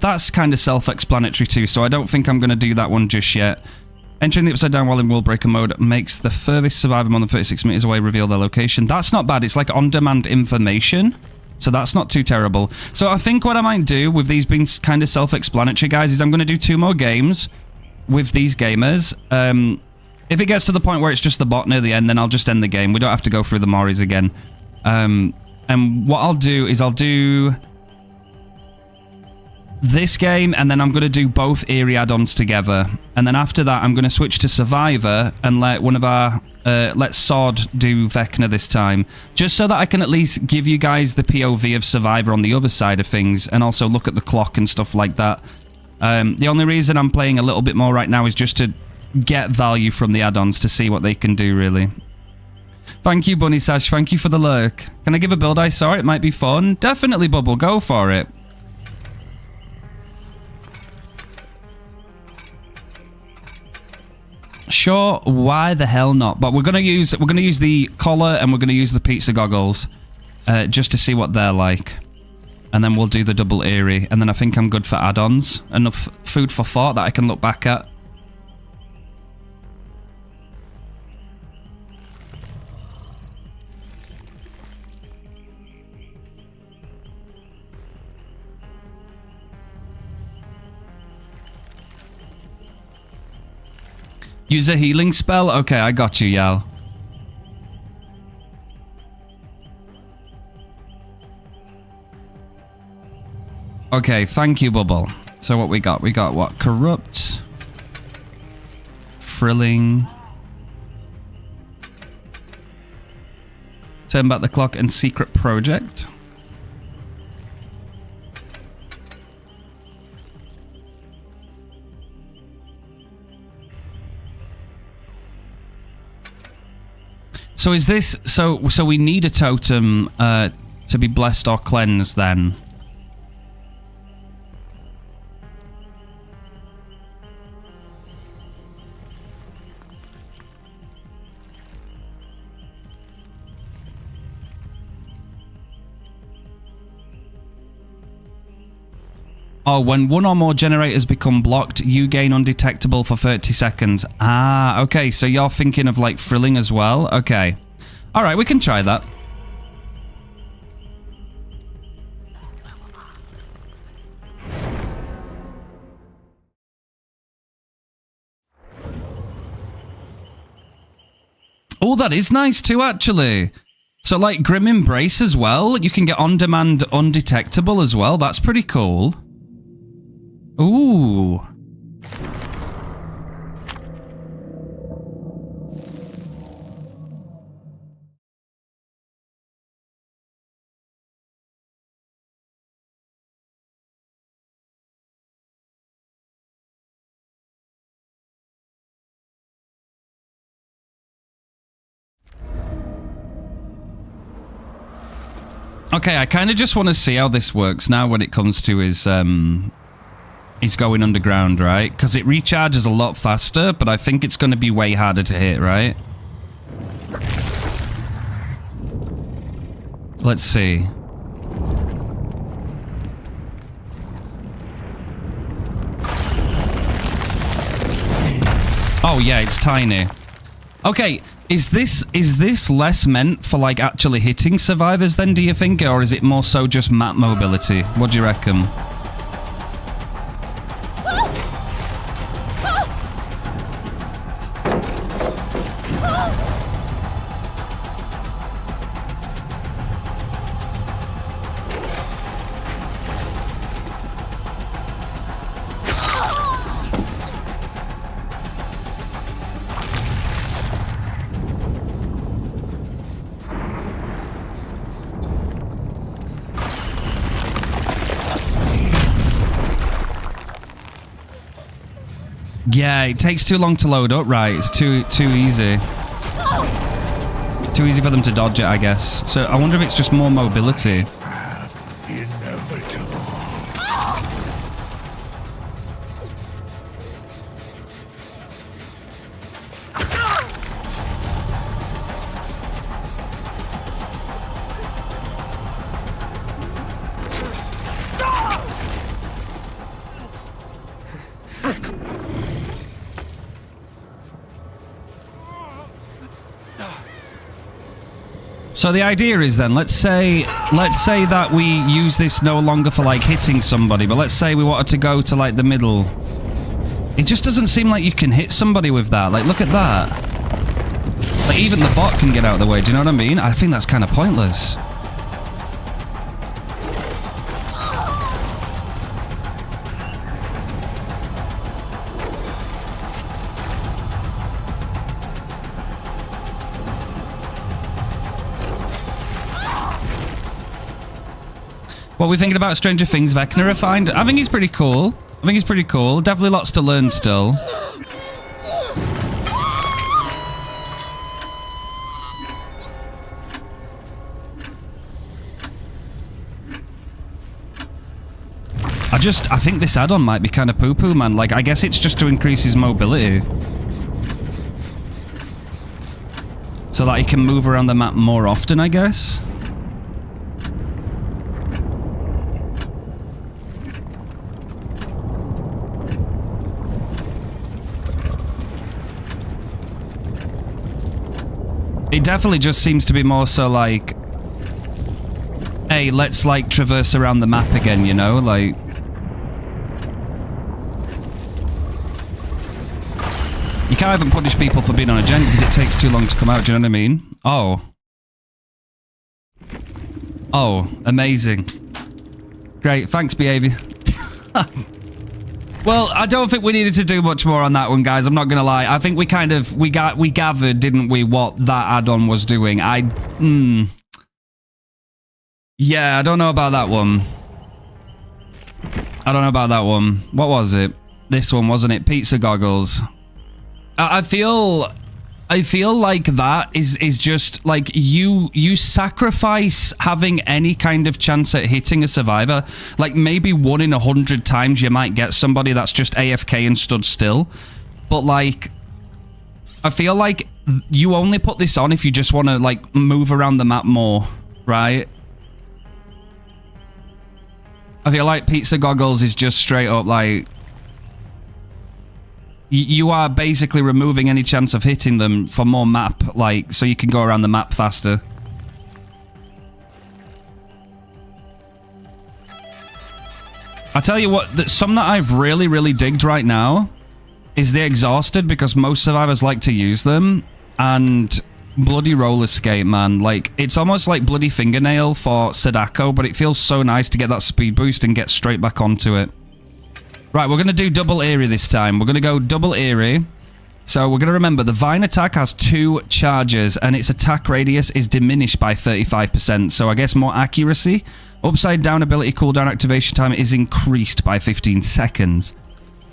That's kind of self-explanatory too, so I don't think I'm going to do that one just yet. Entering the Upside Down while in World Breaker mode makes the furthest survivor more than 36 meters away reveal their location. That's not bad. It's like on-demand information, so that's not too terrible. So I think what I might do with these being kind of self-explanatory, guys, is I'm going to do 2 more games with these gamers. If it gets to the point where it's just the bot near the end, then I'll just end the game. We don't have to go through the Moris again. And what I'll do is I'll do this game, and then I'm going to do both Eerie add-ons together. And then after that, I'm going to switch to Survivor and let one of our... let Sword do Vecna this time. Just so that I can at least give you guys the POV of Survivor on the other side of things, and also look at the clock and stuff like that. The only reason I'm playing a little bit more right now is just to get value from the add-ons to see what they can do, really. Thank you, Bunny Sash. Thank you for the lurk. Can I give a build I saw? It might be fun. Definitely, Bubble. Go for it. Sure, why the hell not? But we're gonna use the collar and we're gonna use the pizza goggles, just to see what they're like, and then we'll do the double Eerie, and then I think I'm good for add-ons. Enough food for thought that I can look back at. Use a healing spell? Okay, I got you, Yal. Okay, thank you, Bubble. So what we got? We got what? Corrupt. Frilling. Turn back the clock and secret project. So is this so we need a totem to be blessed or cleansed then? Oh, when one or more generators become blocked, you gain undetectable for 30 seconds. Ah, okay, so you're thinking of like frilling as well? Okay. Alright, we can try that. Oh, that is nice too, actually. So like Grim Embrace as well, you can get on-demand undetectable as well. That's pretty cool. Ooh. Okay, I kind of just want to see how this works now when it comes to his going underground, right? Because it recharges a lot faster, but I think it's going to be way harder to hit, right? Let's see. Oh yeah, it's tiny. Okay, is this less meant for like actually hitting survivors then, do you think? Or is it more so just map mobility? What do you reckon? Yeah, it takes too long to load up, right? It's too easy. Too easy for them to dodge it, I guess. So I wonder if it's just more mobility. Inevitable. So the idea is then, let's say that we use this no longer for like hitting somebody, but let's say we wanted to go to like the middle. It just doesn't seem like you can hit somebody with that. Like, look at that. Like, even the bot can get out of the way, do you know what I mean? I think that's kind of pointless. What are we thinking about Stranger Things Vecna Refined? I think he's pretty cool. Definitely lots to learn still. I think this add-on might be kind of poo-poo, man. Like, I guess it's just to increase his mobility. So that he can move around the map more often, I guess. It definitely just seems to be more so like, hey, let's like traverse around the map again, you know? Like, you can't even punish people for being on a gen because it takes too long to come out, do you know what I mean? Oh. Oh, amazing. Great, thanks, behavior. Well, I don't think we needed to do much more on that one, guys. I'm not gonna lie. I think we gathered, didn't we, what that add-on was doing. Yeah, I don't know about that one. I don't know about that one. What was it? This one, wasn't it? Pizza goggles. I feel like that is just like you sacrifice having any kind of chance at hitting a survivor. Like maybe 1 in 100 times you might get somebody that's just AFK and stood still. But like, I feel like you only put this on if you just want to like move around the map more, right? I feel like pizza goggles is just straight up like, you are basically removing any chance of hitting them for more map, like, so you can go around the map faster. I tell you what, some that I've really digged right now is the exhausted, because most survivors like to use them, and bloody roller skate, man. Like, it's almost like bloody fingernail for Sadako, but it feels so nice to get that speed boost and get straight back onto it. Right, we're going to do double Eerie this time. We're going to go double Eerie. So we're going to remember the Vine attack has 2 charges and its attack radius is diminished by 35%. So I guess more accuracy. Upside down ability cooldown activation time is increased by 15 seconds.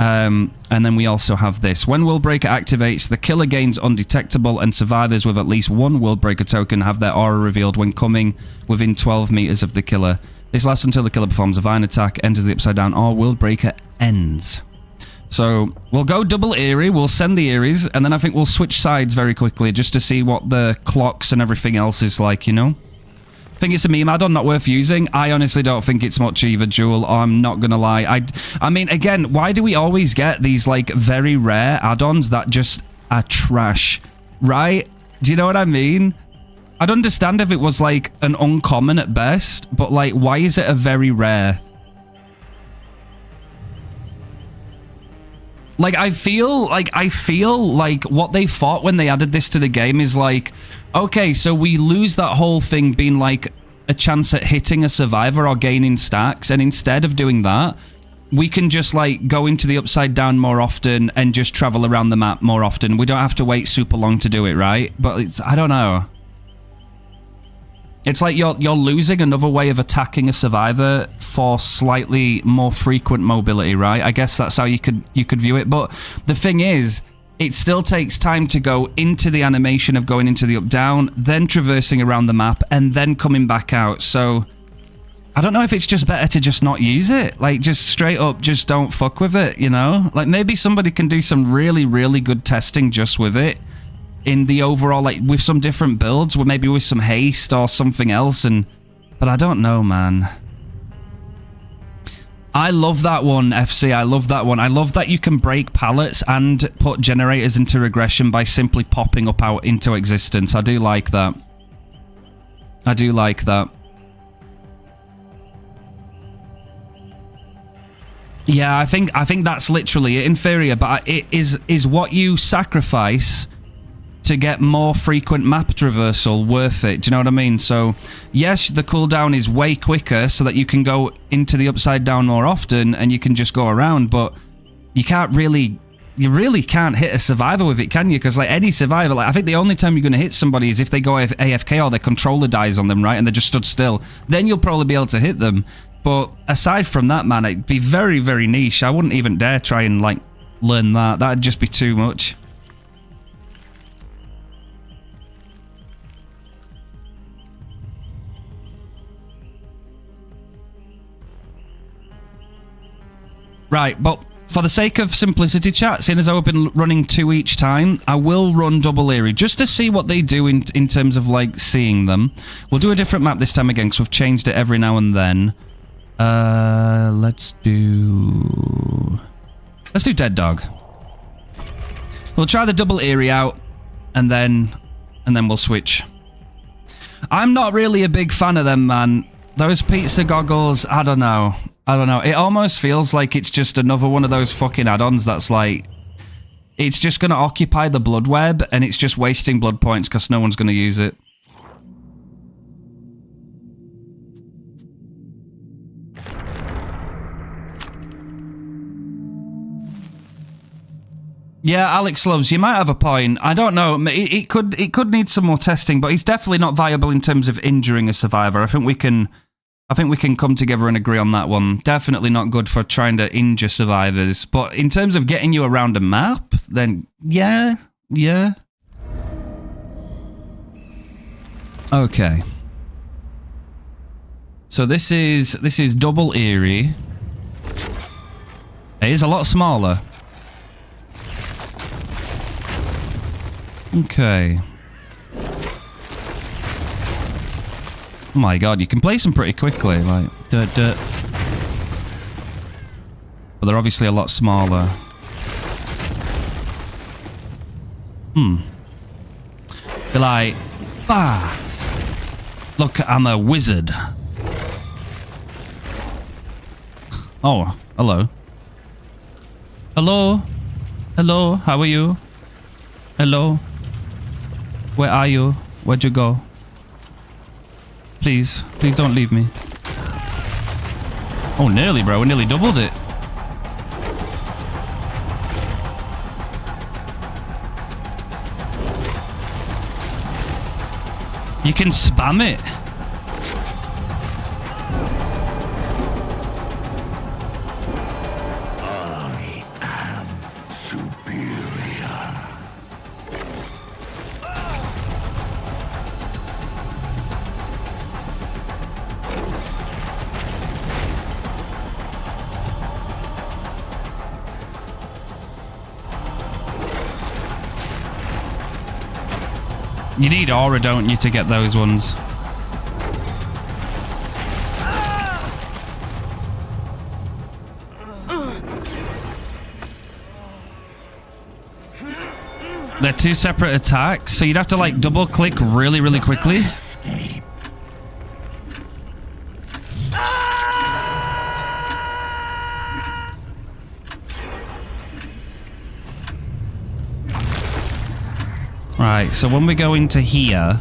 And then we also have this. When Willbreaker activates, the killer gains undetectable and survivors with at least 1 Willbreaker token have their aura revealed when coming within 12 meters of the killer. This lasts until the killer performs a Vine attack, enters the upside down, or Willbreaker ends. So we'll go double Eerie, we'll send the Eerie's, and then I think we'll switch sides very quickly just to see what the clocks and everything else is like, you know? I think it's a meme add-on, not worth using. I honestly don't think it's much either, Jewel. I'm not gonna lie. I mean, again, why do we always get these, like, very rare add-ons that just are trash, right? Do you know what I mean? I'd understand if it was, like, an uncommon at best, but, like, why is it a very rare? Like, I feel like what they thought when they added this to the game is like, okay, so we lose that whole thing being like a chance at hitting a survivor or gaining stacks, and instead of doing that, we can just like go into the upside down more often and just travel around the map more often. We don't have to wait super long to do it, right? But it's, I don't know. It's like you're losing another way of attacking a survivor for slightly more frequent mobility, right? I guess that's how you could view it. But the thing is, it still takes time to go into the animation of going into the up-down, then traversing around the map, and then coming back out. So I don't know if it's just better to just not use it. Like, just straight up, just don't fuck with it, you know? Like, maybe somebody can do some really good testing just with it. In the overall, like, with some different builds, or maybe with some haste or something else, but I don't know, man. I love that one, FC, I love that one. I love that you can break pallets and put generators into regression by simply popping up out into existence. I do like that. I do like that. Yeah, I think that's literally it, inferior, but it is what you sacrifice to get more frequent map traversal worth it. Do you know what I mean? So yes, the cooldown is way quicker so that you can go into the upside down more often and you can just go around, but you really can't hit a survivor with it, can you? Because like any survivor, like I think the only time you're going to hit somebody is if they go AFK or their controller dies on them, right? And they just stood still. Then you'll probably be able to hit them. But aside from that, man, it'd be very niche. I wouldn't even dare try and like learn that. That'd just be too much. Right, but for the sake of simplicity, chat, seeing as I've been running 2 each time, I will run double Eerie just to see what they do in terms of like seeing them. We'll do a different map this time again because we've changed it every now and then. Let's do Dead Dog. We'll try the double Eerie out, and then we'll switch. I'm not really a big fan of them, man. Those pizza goggles, I don't know. It almost feels like it's just another one of those fucking add-ons that's like, it's just going to occupy the blood web and it's just wasting blood points because no one's going to use it. Yeah, Alex Loves, you might have a point. I don't know. It could need some more testing, but it's definitely not viable in terms of injuring a survivor. I think we can I think we can come together and agree on that one. Definitely not good for trying to injure survivors. But in terms of getting you around a map, then yeah. Okay. So this is Double Eerie. It is a lot smaller. Okay. Oh my god, you can place them pretty quickly, like but they're obviously a lot smaller. They're like, look, I'm a wizard. Oh, hello. Hello, how are you? Hello. Where are you? Where'd you go? Please don't leave me. Oh, nearly, bro. We nearly doubled it. You can spam it. I am superior. You need aura, don't you, to get those ones? They're two separate attacks, so you'd have to like double click really, really quickly. Escape. Right, so when we go into here...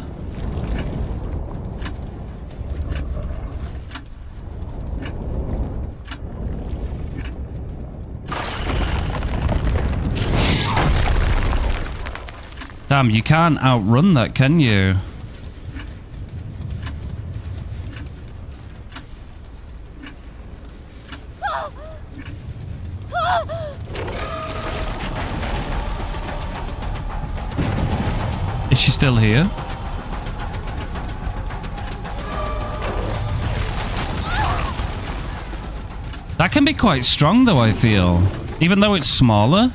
Damn, you can't outrun that, can you? Is she still here? That can be quite strong though, I feel. Even though it's smaller.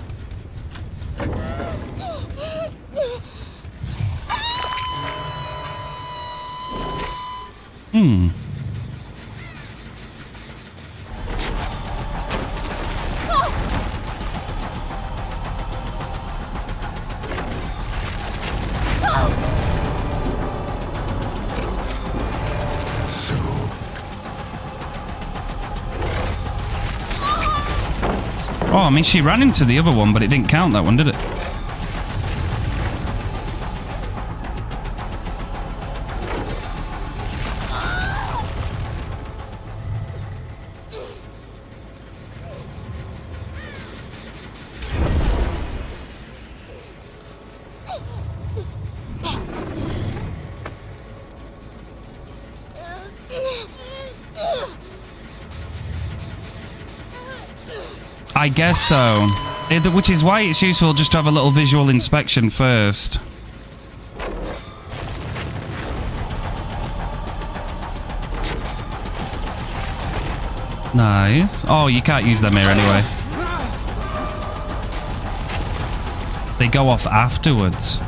Oh, I mean, she ran into the other one, but it didn't count that one, did it? I guess so. Which is why it's useful just to have a little visual inspection first. Nice. Oh, you can't use them here anyway. They go off afterwards.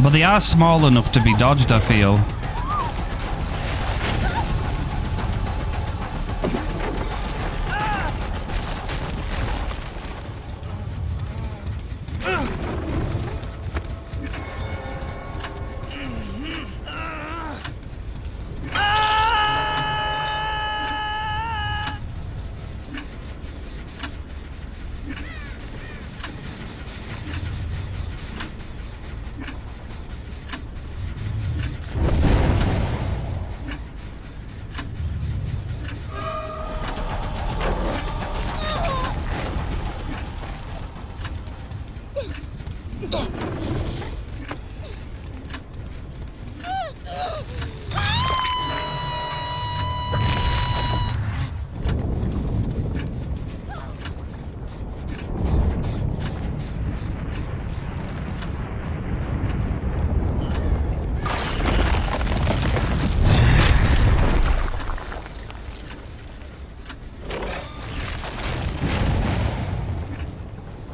But they are small enough to be dodged, I feel.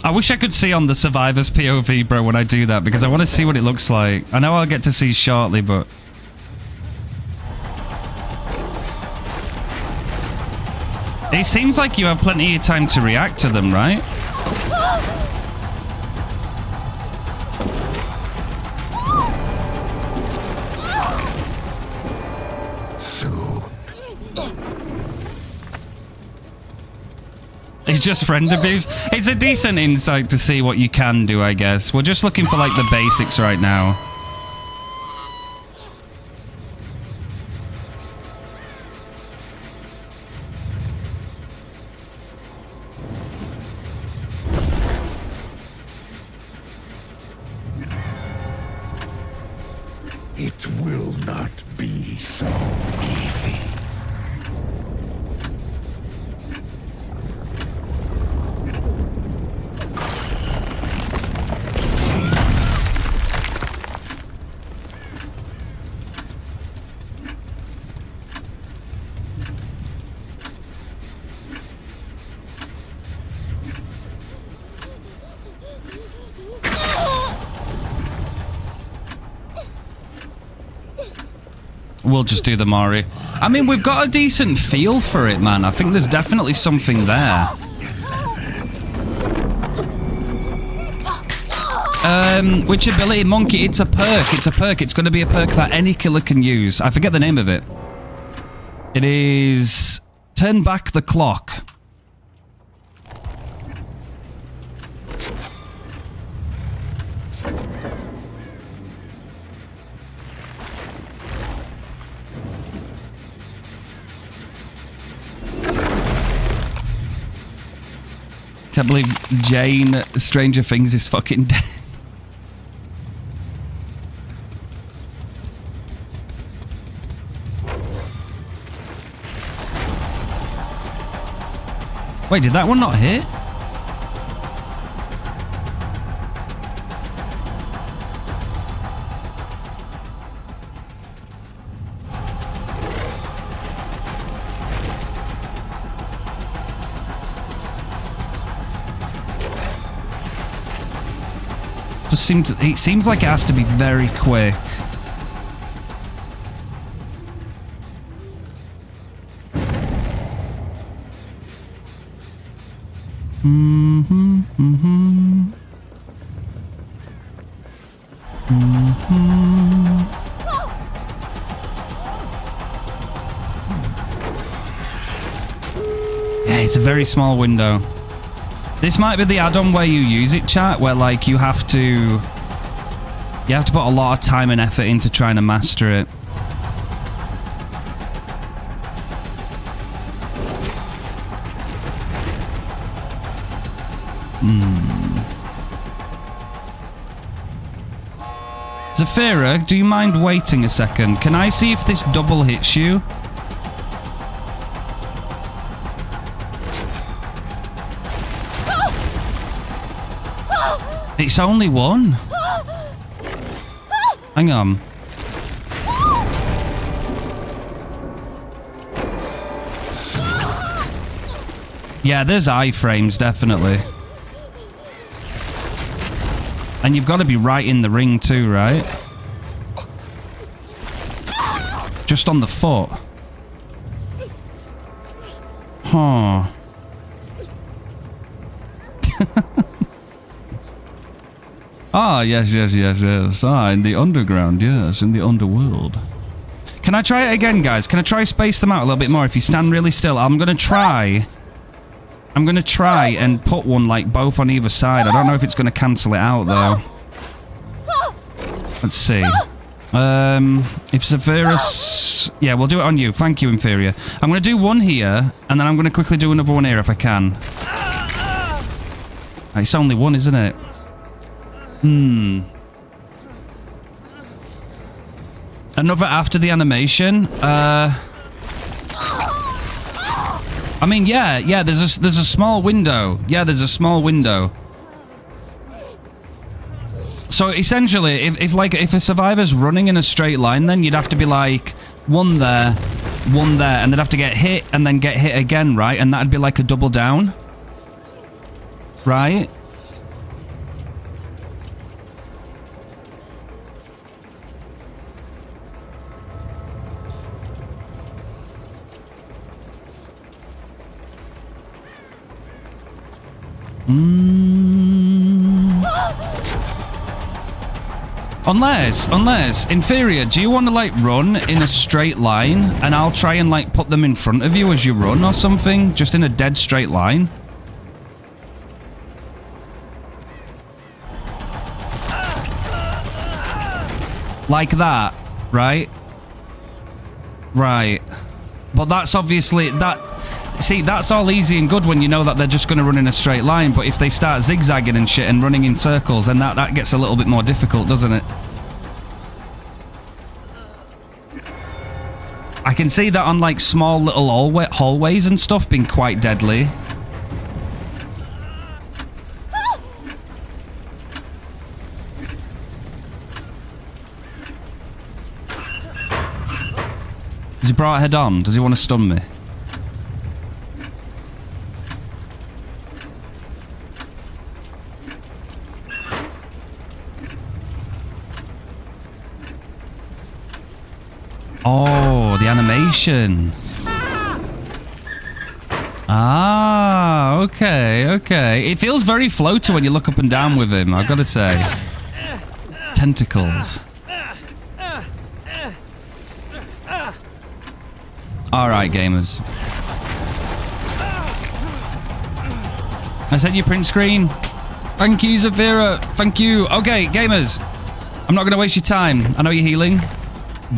I wish I could see on the survivor's POV, bro, when I do that, because I want to see what it looks like. I know I'll get to see shortly, but... It seems like you have plenty of time to react to them, right? It's just friend abuse. It's a decent insight to see what you can do, I guess. We're just looking for, like, the basics right now. It will not be so easy. We'll just do the Mari. I mean, we've got a decent feel for it, man. I think there's definitely something there. Which ability? Monkey, it's a perk. It's a perk. It's going to be a perk that any killer can use. I forget the name of it. It is... Turn back the clock. Can't believe Jane Stranger Things is fucking dead. Wait, did that one not hit? It seems like it has to be very quick. Yeah, it's a very small window. This might be the add-on where you use it, chat, where, like, you have to put a lot of time and effort into trying to master it. Zafira, do you mind waiting a second? Can I see if this double hits you? It's only one. Hang on. Yeah, there's iframes, definitely. And you've got to be right in the ring too, right? Just on the foot. Huh. Ah, yes. Ah, in the underground, yes, in the underworld. Can I try it again, guys? Can I try space them out a little bit more? If you stand really still, I'm gonna try and put one, like, both on either side. I don't know if it's gonna cancel it out, though. Let's see. If Zephyrus... Yeah, we'll do it on you. Thank you, Inferior. I'm gonna do one here, and then I'm gonna quickly do another one here if I can. It's only one, isn't it? Another after the animation? I mean, yeah, there's a small window. Yeah, there's a small window. So essentially, if a survivor's running in a straight line, then you'd have to be like one there, and they'd have to get hit and then get hit again, right? And that'd be like a double down. Right? Unless, inferior, do you want to like run in a straight line and I'll try and like put them in front of you as you run or something? Just in a dead straight line? Like that, right? Right. But that's obviously, see, that's all easy and good when you know that they're just going to run in a straight line, but if they start zigzagging and shit and running in circles, then that gets a little bit more difficult, doesn't it? I can see that on like small little hallways and stuff being quite deadly. Has he brought head on? Does he want to stun me? Oh, the animation. Ah, okay. It feels very floaty when you look up and down with him, I've got to say. Tentacles. Alright, gamers. I sent you print screen. Thank you, Zafira. Thank you. Okay, gamers. I'm not going to waste your time. I know you're healing.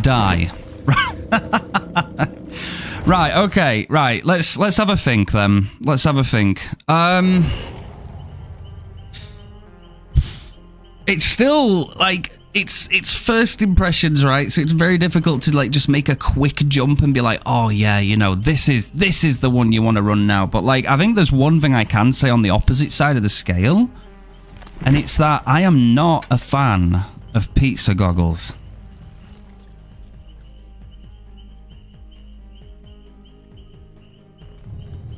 Die. Right, okay, right. Let's have a think then. Let's have a think. It's still like it's first impressions, right? So it's very difficult to like just make a quick jump and be like, oh yeah, you know, this is the one you want to run now. But like I think there's one thing I can say on the opposite side of the scale, and it's that I am not a fan of pizza goggles.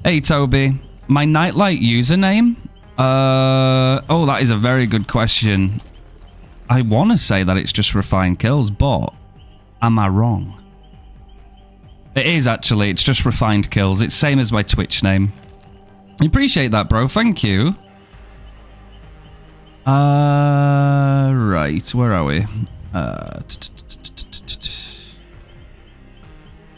Hey Toby, my nightlight username? Oh, that is a very good question. I want to say that it's just RefinedKillz, but am I wrong? It is actually, it's just RefinedKillz. It's same as my Twitch name. I appreciate that, bro. Thank you. Right, where are we?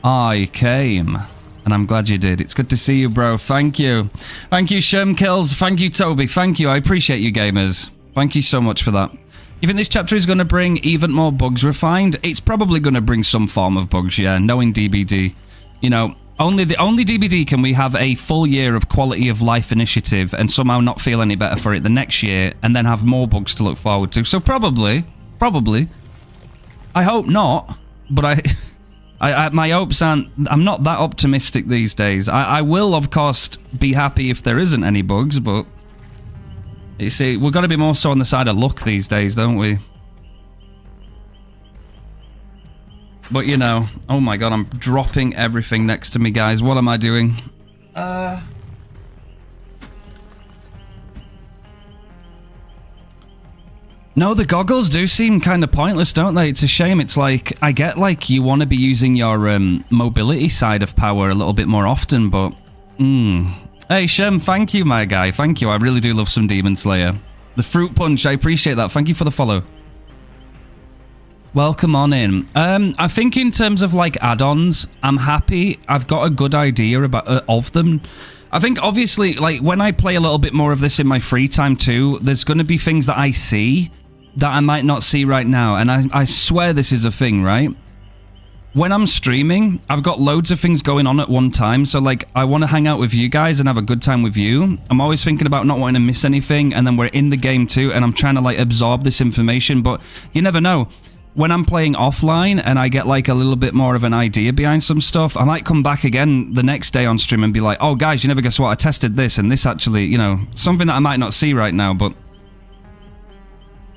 I came. And I'm glad you did. It's good to see you, bro. Thank you. Thank you, RefinedKillz. Thank you, Toby. Thank you. I appreciate you, gamers. Thank you so much for that. You think this chapter is going to bring even more bugs, Refined? It's probably going to bring some form of bugs, yeah. Knowing DBD. You know, only DBD can we have a full year of quality of life initiative and somehow not feel any better for it the next year and then have more bugs to look forward to. So probably. I hope not, but my hopes aren't... I'm not that optimistic these days. I will, of course, be happy if there isn't any bugs, but... You see, we've got to be more so on the side of luck these days, don't we? But, you know... Oh my god, I'm dropping everything next to me, guys. What am I doing? No, the goggles do seem kind of pointless, don't they? It's a shame. It's like, I get like you want to be using your mobility side of power a little bit more often, but... Hey, Shem, thank you, my guy. Thank you. I really do love some Demon Slayer. The Fruit Punch, I appreciate that. Thank you for the follow. Welcome on in. I think in terms of like add-ons, I'm happy. I've got a good idea about of them. I think obviously, like when I play a little bit more of this in my free time too, there's going to be things that I see that I might not see right now. And I swear this is a thing, right? when I'm streaming, I've got loads of things going on at one time. So, like, I want to hang out with you guys and have a good time with you. I'm always thinking about not wanting to miss anything. And then we're in the game too. And I'm trying to, like, absorb this information. But you never know. When I'm playing offline and I get, like, a little bit more of an idea behind some stuff, I might come back again the next day on stream and be like, oh, guys, you never guess what? I tested this. And this actually, you know, something that I might not see right now. But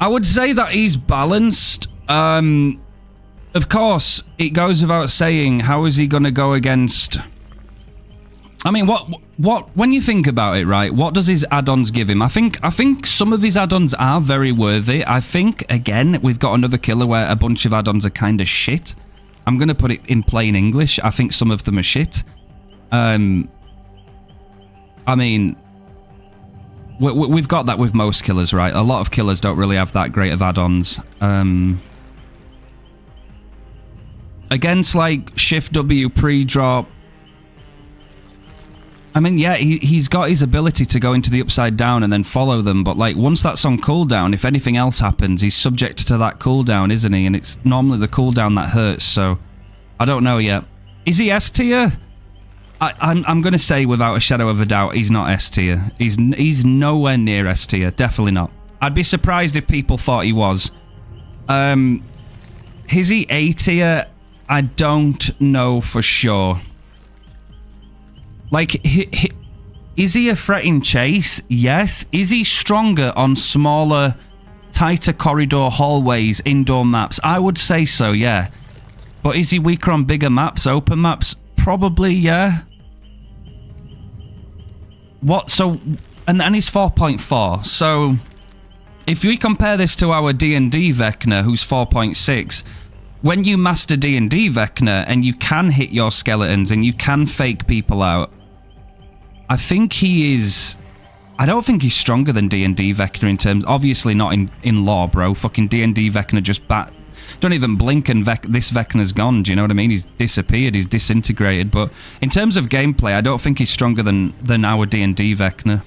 I would say that he's balanced. Of course, it goes without saying, how is he going to go against... I mean, when you think about it, right, what does his add-ons give him? I think some of his add-ons are very worthy. I think, again, we've got another killer where a bunch of add-ons are kind of shit. I'm going to put it in plain English. I think some of them are shit. I mean, we've got that with most killers, right? A lot of killers don't really have that great of add-ons. Against, like, Shift W pre-drop. I mean, yeah, he's got his ability to go into the upside down and then follow them, but, like, once that's on cooldown, if anything else happens, he's subject to that cooldown, isn't he? And it's normally the cooldown that hurts, so I don't know yet. Is he S tier? I'm going to say without a shadow of a doubt, he's not S tier. He's nowhere near S tier, definitely not. I'd be surprised if people thought he was. Is he A tier? I don't know for sure. Like, is he a threat in chase? Yes. Is he stronger on smaller, tighter corridor hallways, indoor maps? I would say so, yeah. But is he weaker on bigger maps, open maps? Probably, yeah. What? So, and he's 4.4. So, if we compare this to our D&D Vecna, who's 4.6... When you master D&D Vecna and you can hit your skeletons and you can fake people out, I think he is... I don't think he's stronger than D&D Vecna in terms... Obviously not in lore, bro. Fucking D&D Vecna just don't even blink and this Vecna's gone, do you know what I mean? He's disappeared, he's disintegrated. But in terms of gameplay, I don't think he's stronger than our D&D Vecna.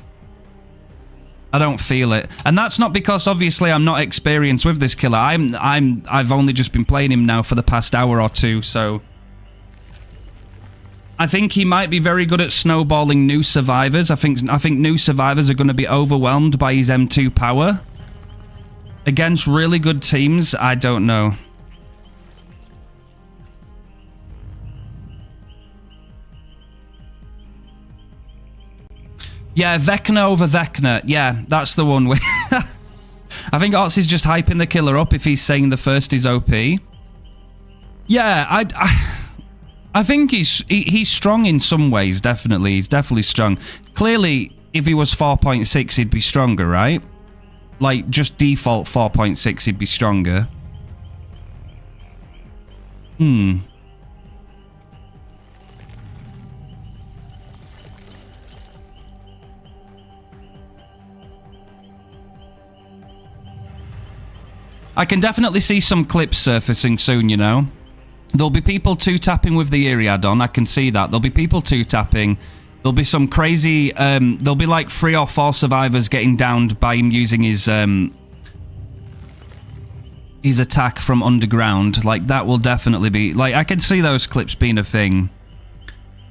I don't feel it. And that's not because, obviously, I'm not experienced with this killer. I've only just been playing him now for the past hour or two, so... I think he might be very good at snowballing new survivors. I think new survivors are going to be overwhelmed by his M2 power. Against really good teams, I don't know. Yeah, Vecna over Vecna. Yeah, that's the one. I think Ots is just hyping the killer up if he's saying the first is OP. Yeah, I think he's strong in some ways, definitely. He's definitely strong. Clearly, if he was 4.6, he'd be stronger, right? Like, just default 4.6, he'd be stronger. I can definitely see some clips surfacing soon, you know. There'll be people two-tapping with the Eerie add-on, I can see that. There'll be people two-tapping. There'll be some crazy... there'll be like 3 or 4 survivors getting downed by him using his attack from underground. Like, that will definitely be... Like, I can see those clips being a thing.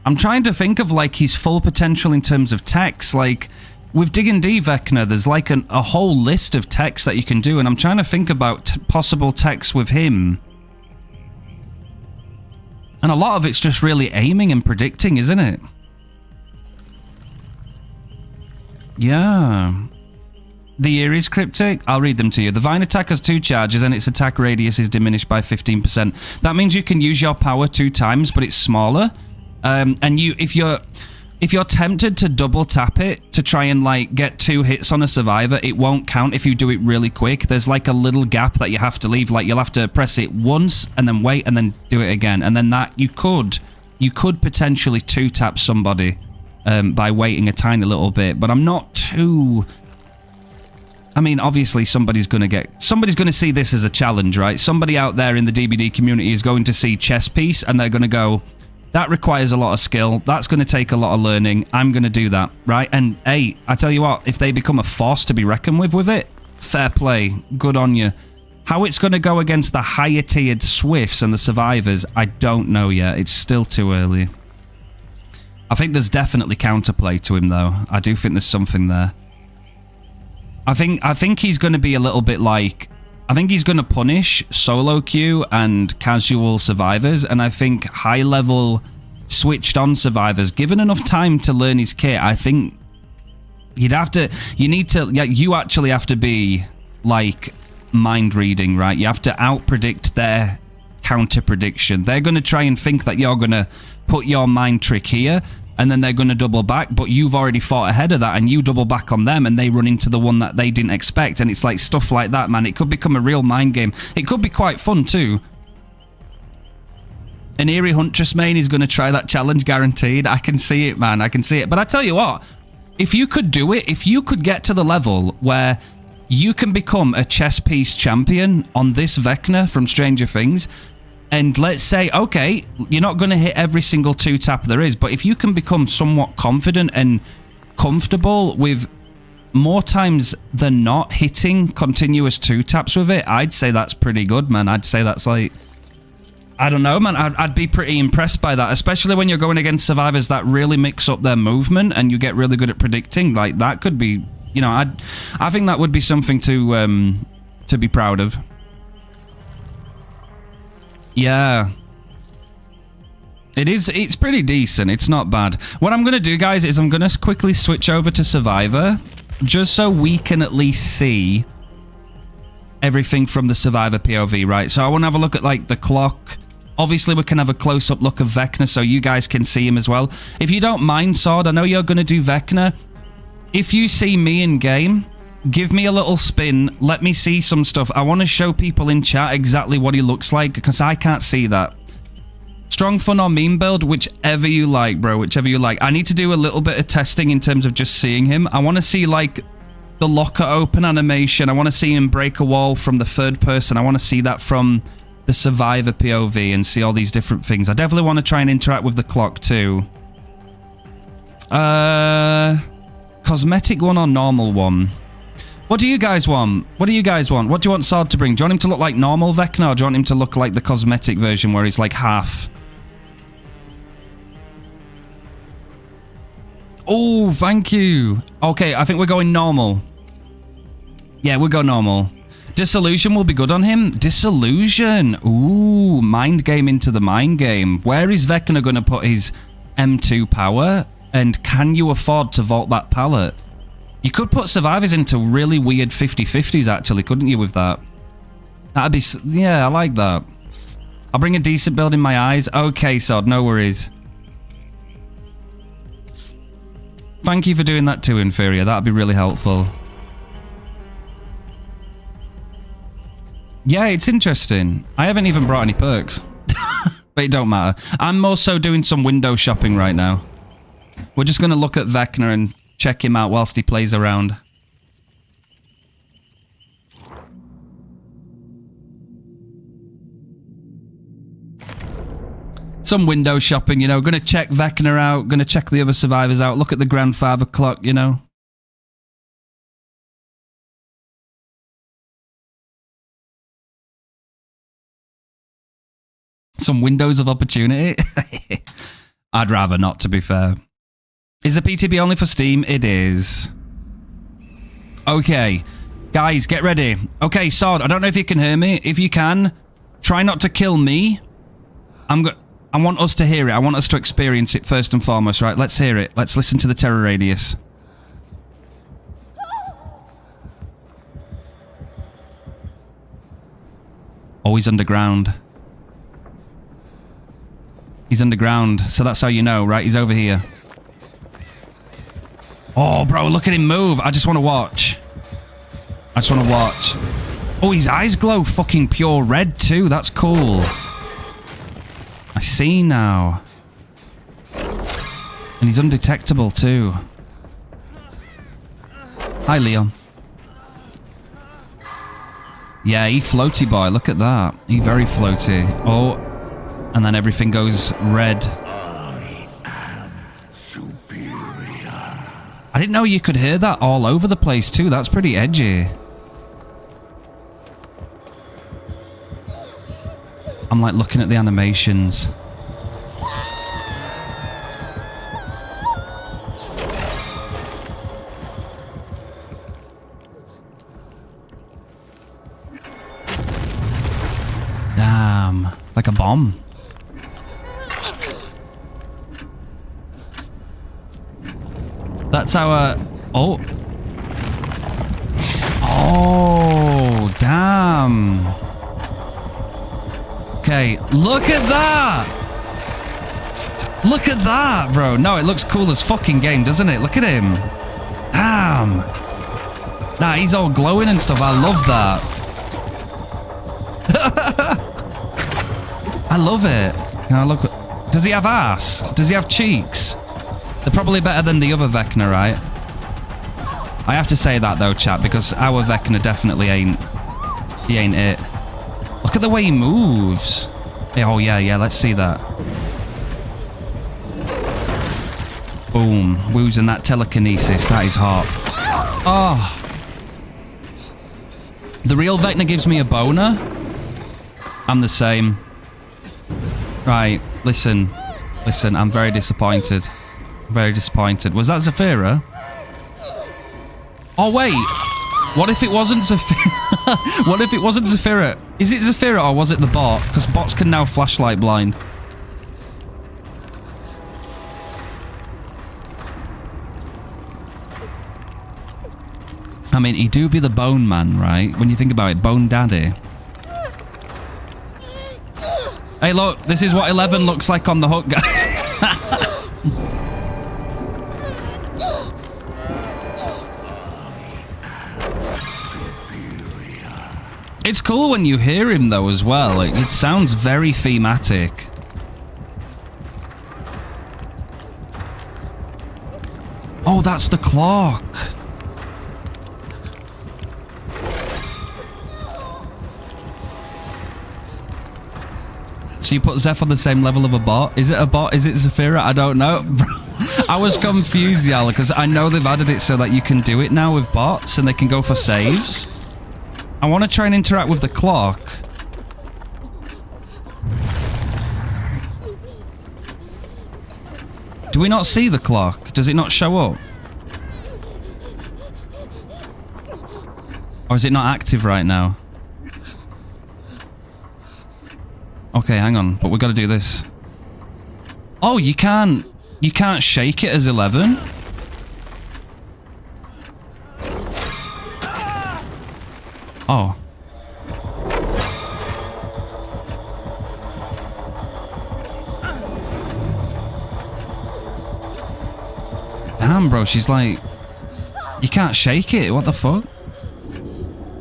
I'm trying to think of, like, his full potential in terms of techs. Like... With D&D Vecna, there's like a whole list of techs that you can do, and I'm trying to think about possible techs with him. And a lot of it's just really aiming and predicting, isn't it? Yeah. The Eerie's cryptic? I'll read them to you. The Vine attack has 2 charges and its attack radius is diminished by 15%. That means you can use your power 2 times, but it's smaller. And if you're tempted to double tap it to try and, like, get 2 hits on a survivor, it won't count if you do it really quick. There's, like, a little gap that you have to leave. Like, you'll have to press it once and then wait and then do it again. And then that, you could potentially 2-tap somebody by waiting a tiny little bit. But I'm not too... I mean, obviously, somebody's going to see this as a challenge, right? Somebody out there in the DBD community is going to see chess piece and they're going to go... That requires a lot of skill. That's going to take a lot of learning. I'm going to do that, right? And, hey, I tell you what, if they become a force to be reckoned with it, fair play. Good on you. How it's going to go against the higher tiered Swifts and the Survivors, I don't know yet. It's still too early. I think there's definitely counterplay to him, though. I do think there's something there. I think he's going to be a little bit like... I think he's going to punish solo queue and casual Survivors, and I think high-level switched-on Survivors, given enough time to learn his kit, I think you actually have to be, like, mind-reading, right? You have to out-predict their counter-prediction. They're going to try and think that you're going to put your mind trick here, and then they're going to double back, but you've already fought ahead of that, and you double back on them, and they run into the one that they didn't expect, and it's like stuff like that, man. It could become a real mind game. It could be quite fun, too. An Eerie Huntress main is going to try that challenge, guaranteed. I can see it, man. I can see it. But I tell you what, if you could do it, if you could get to the level where you can become a chess piece champion on this Vecna from Stranger Things, and let's say, okay, you're not going to hit every single 2-tap there is, but if you can become somewhat confident and comfortable with more times than not hitting continuous 2-taps with it, I'd say that's pretty good, man. I'd say that's like... I don't know, man. I'd be pretty impressed by that, especially when you're going against Survivors that really mix up their movement and you get really good at predicting. Like, that could be... You know, I think that would be something to be proud of. Yeah. It's pretty decent. It's not bad. What I'm going to do, guys, is I'm going to quickly switch over to Survivor, just so we can at least see everything from the Survivor POV, right? So I want to have a look at, like, the clock. Obviously, we can have a close-up look of Vecna so you guys can see him as well. If you don't mind, Sword, I know you're going to do Vecna. If you see me in game, give me a little spin. Let me see some stuff. I want to show people in chat exactly what he looks like, because I can't see that. Strong Fun or Meme Build, whichever you like, bro. Whichever you like. I need to do a little bit of testing in terms of just seeing him. I want to see, like, the locker open animation. I want to see him break a wall from the third person. I want to see that from the Survivor POV and see all these different things. I definitely want to try and interact with the clock, too. Cosmetic one or normal one? What do you guys want? What do you guys want? What do you want Sword to bring? Do you want him to look like normal Vecna, or do you want him to look like the cosmetic version where he's like half? Oh, thank you. Okay, I think we're going normal. Yeah, we'll go normal. Disillusion will be good on him. Disillusion. Ooh, mind game into the mind game. Where is Vecna going to put his M2 power? And can you afford to vault that pallet? You could put Survivors into really weird 50-50s, actually, couldn't you, with that? That'd be... Yeah, I like that. I'll bring a decent build in my eyes. Okay, Sod, no worries. Thank you for doing that too, Inferior. That'd be really helpful. Yeah, it's interesting. I haven't even brought any perks. But it don't matter. I'm also doing some window shopping right now. We're just going to look at Vecna and check him out whilst he plays around. Some window shopping, you know. Going to check Vecna out. Going to check the other Survivors out. Look at the grandfather clock, you know. Some windows of opportunity. I'd rather not, to be fair. Is the PTB only for Steam? It is. Okay. Guys, get ready. Okay, Sword, I don't know if you can hear me. If you can, try not to kill me. I want us to hear it. I want us to experience it first and foremost, right? Let's hear it. Let's listen to the terror radius. Oh, he's underground. He's underground, so that's how you know, right? He's over here. Oh, bro, look at him move. I just want to watch. I just want to watch. Oh, his eyes glow fucking pure red, too. That's cool. I see now. And he's undetectable, too. Hi, Leon. Yeah, he floaty boy. Look at that. He very floaty. Oh... And then everything goes red. I am superior. I didn't know you could hear that all over the place too. That's pretty edgy. I'm like looking at the animations. Damn, like a bomb. That's our... Oh. Oh, damn. Okay, look at that. Look at that, bro. No, it looks cool as fucking game, doesn't it? Look at him. Damn. Nah, he's all glowing and stuff. I love that. I love it. Now look. Does he have ass? Does he have cheeks? They're probably better than the other Vecna, right? I have to say that though, chat, because our Vecna definitely ain't... He ain't it. Look at the way he moves. Oh, yeah, let's see that. Boom. Using that telekinesis. That is hot. Oh. The real Vecna gives me a boner. I'm the same. Right, listen. Listen, I'm very disappointed. Very disappointed. Was that Zafira? Oh, wait. What if it wasn't Zafira? What if it wasn't Zafira? Is it Zafira or was it the bot? Because bots can now flashlight blind. I mean, he do be the bone man, right? When you think about it, bone daddy. Hey, look, this is what 11 looks like on the hook, guy. It's cool when you hear him, though, as well. It sounds very thematic. Oh, that's the clock. So you put Zeph on the same level of a bot? Is it a bot? Is it Zafira? I don't know. I was confused, Yala, because I know they've added it so that you can do it now with bots and they can go for saves. I want to try and interact with the clock. Do we not see the clock? Does it not show up? Or is it not active right now? Okay, hang on. But we've got to do this. Oh, you can't shake it as 11? Oh. Damn, bro, she's like... You can't shake it, what the fuck?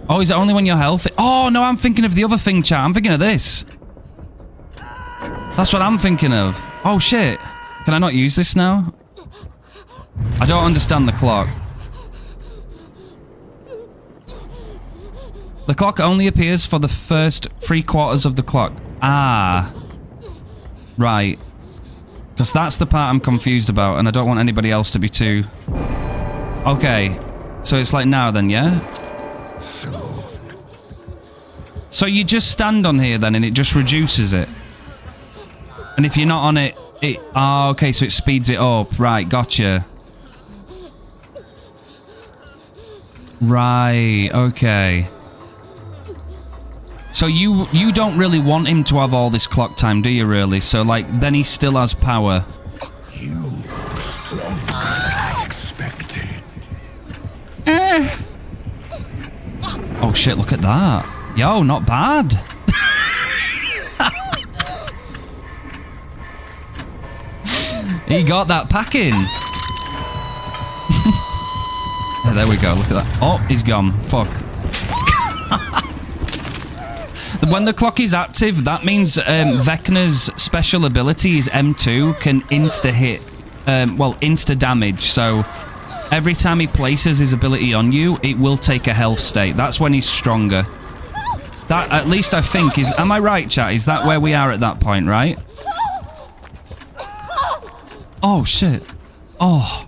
Oh, is it only when you're healthy? Oh, no, I'm thinking of the other thing, chat. I'm thinking of this. That's what I'm thinking of. Oh, shit. Can I not use this now? I don't understand the clock. The clock only appears for the first 3/4 of the clock. Ah. Right. Because that's the part I'm confused about, and I don't want anybody else to be too... Okay. So it's like now then, yeah? So you just stand on here then, and it just reduces it? And if you're not on it, it... Oh, okay, so it speeds it up. Right, gotcha. Right, okay. So you don't really want him to have all this clock time, do you really? So, like, then he still has power. You stronger than I expected. Oh, shit, look at that. Yo, not bad. He got that packing. Yeah, there we go. Look at that. Oh, he's gone. Fuck. When the clock is active, that means Vecna's special ability is M2 can insta-hit. Well, insta-damage. So every time he places his ability on you, it will take a health state. That's when he's stronger. That, at least I think, is... Am I right, chat? Is that where we are at that point, right? Oh, shit. Oh.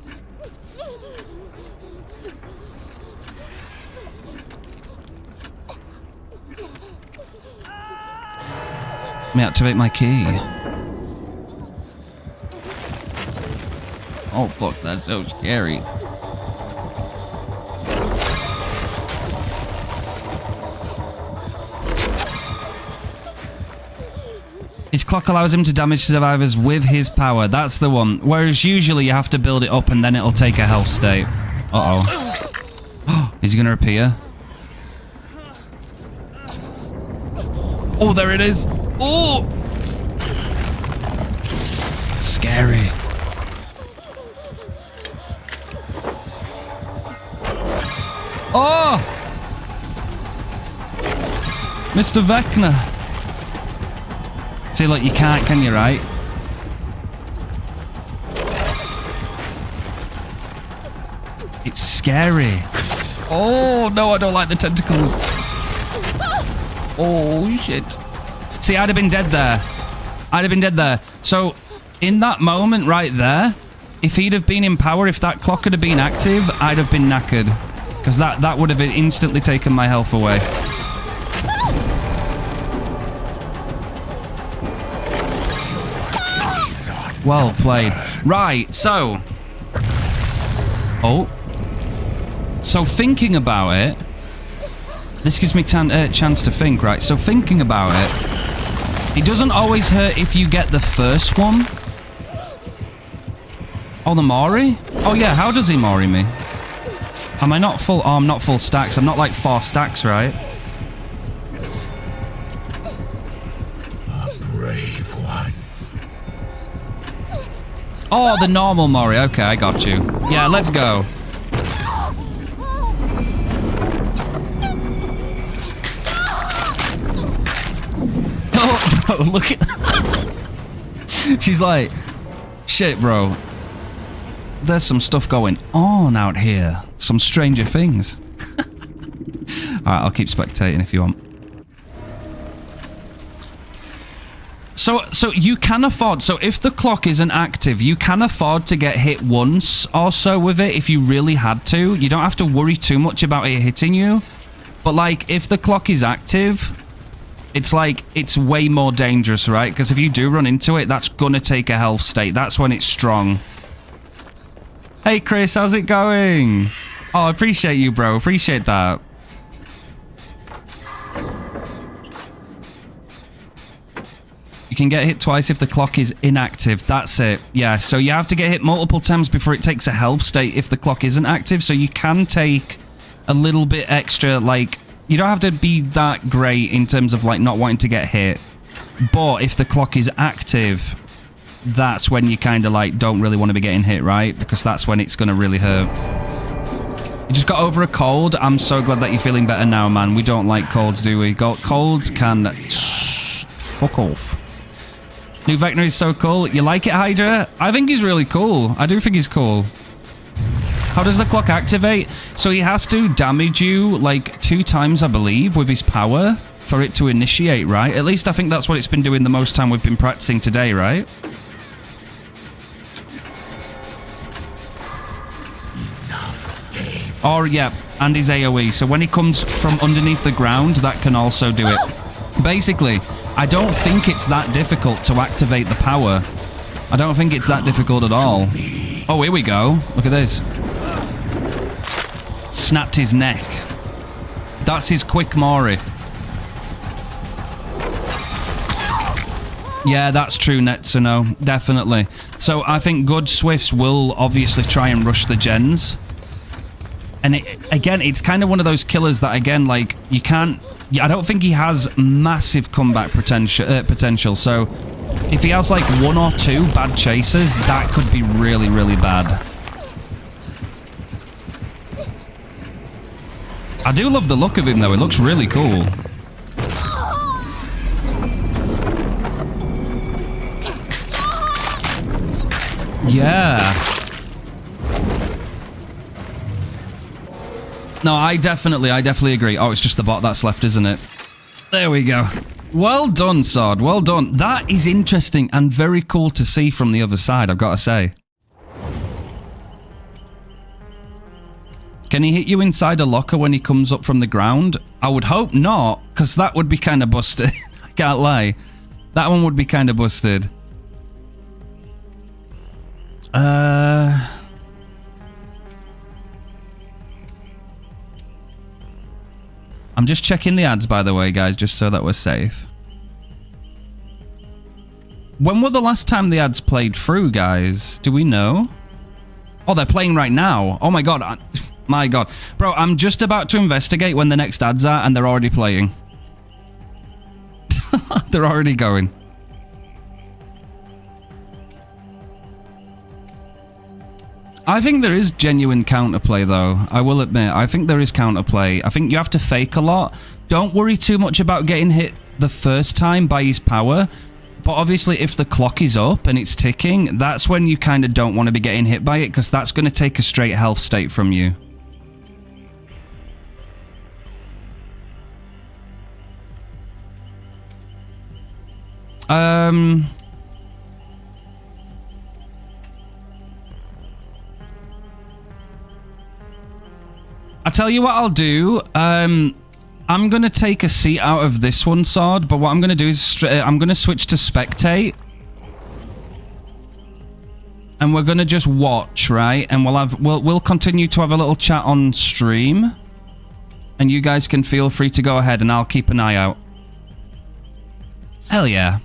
Let me activate my key. Oh fuck, that's so scary. His clock allows him to damage survivors with his power. That's the one. Whereas usually you have to build it up and then it'll take a health state. Uh-oh. Is he gonna appear? Oh, there it is. Oh! Scary. Oh! Mr. Vecna. See, look, you can't, can you, right? It's scary. Oh, no, I don't like the tentacles. Oh, shit. See, I'd have been dead there. I'd have been dead there. So, in that moment right there, if he'd have been in power, if that clock had been active, I'd have been knackered. Because that would have instantly taken my health away. Well played. Right, so... Oh. So thinking about it... This gives me a chance to think, right? So thinking about it... It doesn't always hurt if you get the first one. Oh, the Mori? Oh yeah, how does he Mori me? Am I not full... Oh, I'm not full stacks. I'm not like 4 stacks, right? A brave one. Oh, the normal Mori. Okay, I got you. Yeah, let's go. Oh, bro, look at... She's like, shit, bro. There's some stuff going on out here. Some stranger things. Alright, I'll keep spectating if you want. So you can afford... So if the clock isn't active, you can afford to get hit once or so with it if you really had to. You don't have to worry too much about it hitting you. But, like, if the clock is active... It's like, it's way more dangerous, right? Because if you do run into it, that's gonna take a health state. That's when it's strong. Hey, Chris, how's it going? Oh, I appreciate you, bro. Appreciate that. You can get hit twice if the clock is inactive. That's it. Yeah, so you have to get hit multiple times before it takes a health state if the clock isn't active. So you can take a little bit extra, like... You don't have to be that great in terms of, like, not wanting to get hit. But if the clock is active, that's when you kind of, like, don't really want to be getting hit, right? Because that's when it's going to really hurt. You just got over a cold. I'm so glad that you're feeling better now, man. We don't like colds, do we? Colds can... Fuck off. New Vecna is so cool. You like it, Hydra? I think he's really cool. I do think he's cool. How does the clock activate? So he has to damage you like 2 times, I believe, with his power for it to initiate, right? At least I think that's what it's been doing the most time we've been practicing today, right? Or, yeah, and his AoE. So when he comes from underneath the ground, that can also do it. Basically, I don't think it's that difficult to activate the power. I don't think it's that difficult at all. Oh, here we go. Look at this. Snapped his neck. That's his quick Mori. Yeah, that's true, Netsuno. Definitely. So I think good Swifts will obviously try and rush the gens. And again, it's kind of one of those killers that, again, like, you can't... I don't think he has massive comeback potential. So if he has, like, 1 or 2 bad chases, that could be really, really bad. I do love the look of him, though. It looks really cool. Yeah. No, I definitely agree. Oh, it's just the bot that's left, isn't it? There we go. Well done, Sword. Well done. That is interesting and very cool to see from the other side, I've got to say. Can he hit you inside a locker when he comes up from the ground? I would hope not, because that would be kind of busted. I can't lie. That one would be kind of busted. I'm just checking the ads, by the way, guys, just so that we're safe. When were the last time the ads played through, guys? Do we know? Oh, they're playing right now. Oh my god. My god. Bro, I'm just about to investigate when the next ads are, and they're already playing. They're already going. I think there is genuine counterplay, though. I will admit, I think there is counterplay. I think you have to fake a lot. Don't worry too much about getting hit the first time by his power. But obviously, if the clock is up and it's ticking, that's when you kind of don't want to be getting hit by it, because that's going to take a straight health state from you. I tell you what I'll do. I'm going to take a seat out of this one, Sword, but what I'm going to do is I'm going to switch to spectate. And we're going to just watch, right? And we'll continue to have a little chat on stream. And you guys can feel free to go ahead, and I'll keep an eye out. Hell yeah.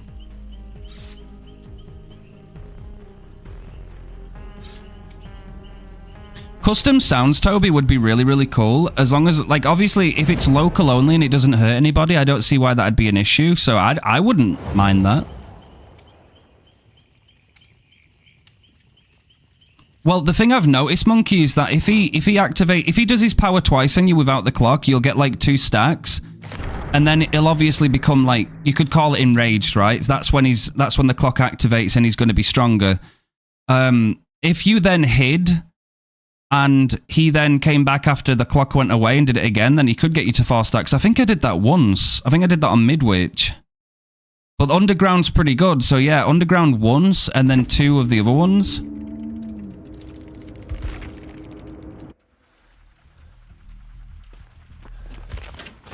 Custom sounds, Toby, would be really, really cool. As long as, like, obviously, if it's local only and it doesn't hurt anybody, I don't see why that'd be an issue. So I wouldn't mind that. Well, the thing I've noticed, Monkey, is that if he does his power twice on you without the clock, you'll get like 2 stacks. And then it'll obviously become like, you could call it enraged, right? That's when the clock activates and he's going to be stronger. If you then hid and he then came back after the clock went away and did it again, then he could get you to 4 stacks. I think I did that once. I think I did that on Midwich. But Underground's pretty good. So yeah, Underground once and then 2 of the other ones.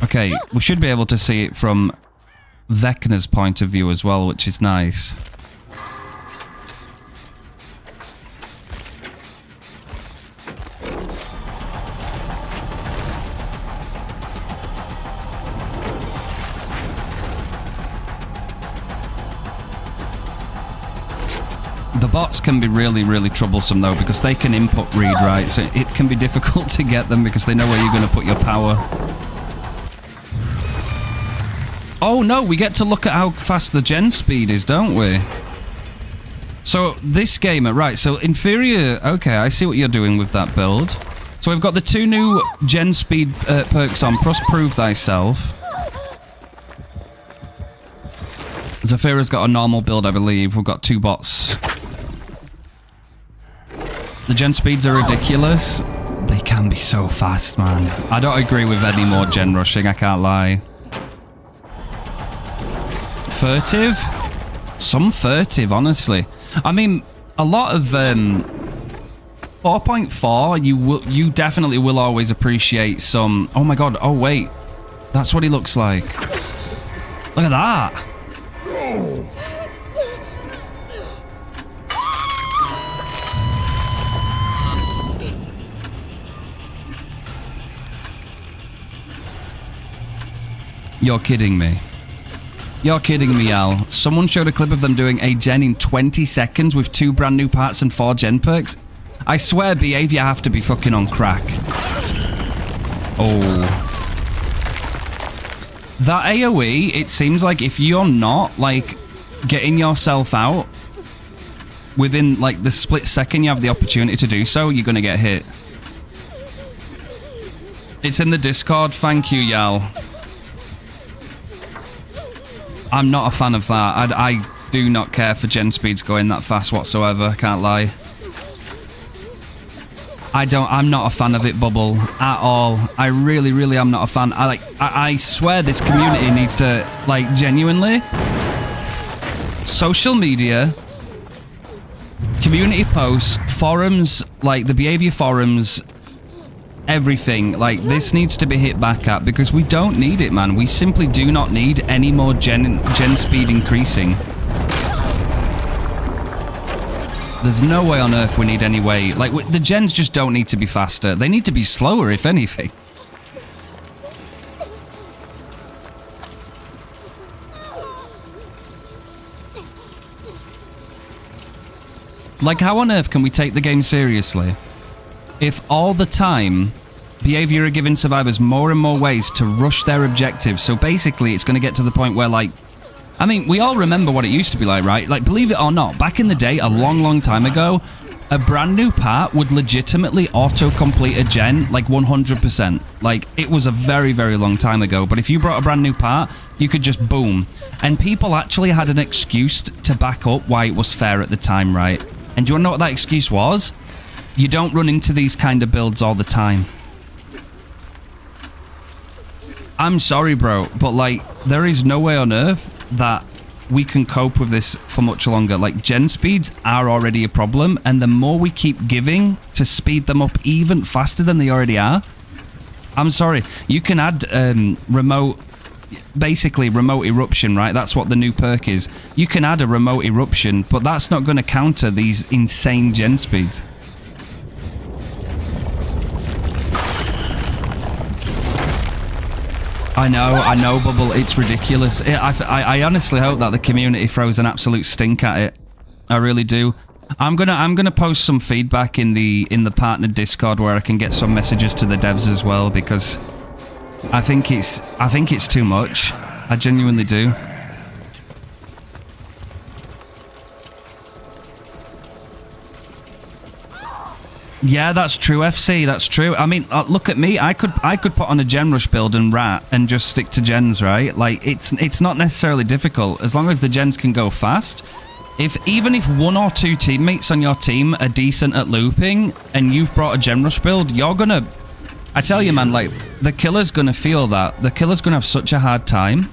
Okay, we should be able to see it from Vecna's point of view as well, which is nice. The bots can be really, really troublesome though, because they can input read, right? So it can be difficult to get them because they know where you're going to put your power. Oh no, we get to look at how fast the gen speed is, don't we? So this gamer, right, so inferior, okay, I see what you're doing with that build. So we've got the 2 new gen speed perks on, plus prove thyself. Zafira's got a normal build, I believe. We've got 2 bots. The gen speeds are ridiculous. They can be so fast, man. I don't agree with any more gen rushing, I can't lie. Furtive? Some furtive, honestly. I mean, a lot of 4.4, you definitely will always appreciate some... Oh my god, oh wait. That's what he looks like. Look at that. You're kidding me. You're kidding me, Al. Someone showed a clip of them doing a gen in 20 seconds with 2 brand new parts and 4 gen perks. I swear, behavior have to be fucking on crack. Oh. That AoE, it seems like if you're not, like, getting yourself out within, like, the split second you have the opportunity to do so, you're gonna get hit. It's in the Discord. Thank you, Yal. I'm not a fan of that. I do not care for gen speeds going that fast whatsoever, can't lie. I'm not a fan of it, Bubble, at all. I really, really am not a fan. I swear this community needs to, like, genuinely... Social media, community posts, forums, like the behavior forums, everything. Like, this needs to be hit back at because we don't need it, man. We simply do not need any more gen speed increasing. There's no way on earth we need any way. Like, the gens just don't need to be faster. They need to be slower, if anything. Like, how on earth can we take the game seriously if all the time behavior are giving survivors more and more ways to rush their objectives? So basically, it's going to get to the point where, like, I mean, we all remember what it used to be like, right? Like, believe it or not, back in the day, a long, long time ago, a brand new part would legitimately auto-complete a gen, like 100%. Like, it was a very, very long time ago. But if you brought a brand new part, you could just boom. And people actually had an excuse to back up why it was fair at the time, right? And do you want to know what that excuse was? You don't run into these kind of builds all the time. I'm sorry, bro, but, like, there is no way on earth that we can cope with this for much longer. Like, gen speeds are already a problem, and the more we keep giving to speed them up even faster than they already are, I'm sorry, you can add basically remote eruption, right? That's what the new perk is. You can add a remote eruption, but that's not going to counter these insane gen speeds. I know, Bubble. It's ridiculous. I honestly hope that the community throws an absolute stink at it. I really do. I'm gonna post some feedback in the partner Discord where I can get some messages to the devs as well, because I think it's too much. I genuinely do. Yeah, that's true, FC. That's true. I mean, look at me. I could put on a gen rush build and rat and just stick to gens, right? Like, it's not necessarily difficult as long as the gens can go fast. Even if one or two teammates on your team are decent at looping and you've brought a gen rush build, you're gonna. I tell you, man, like, the killer's gonna feel that. The killer's gonna have such a hard time.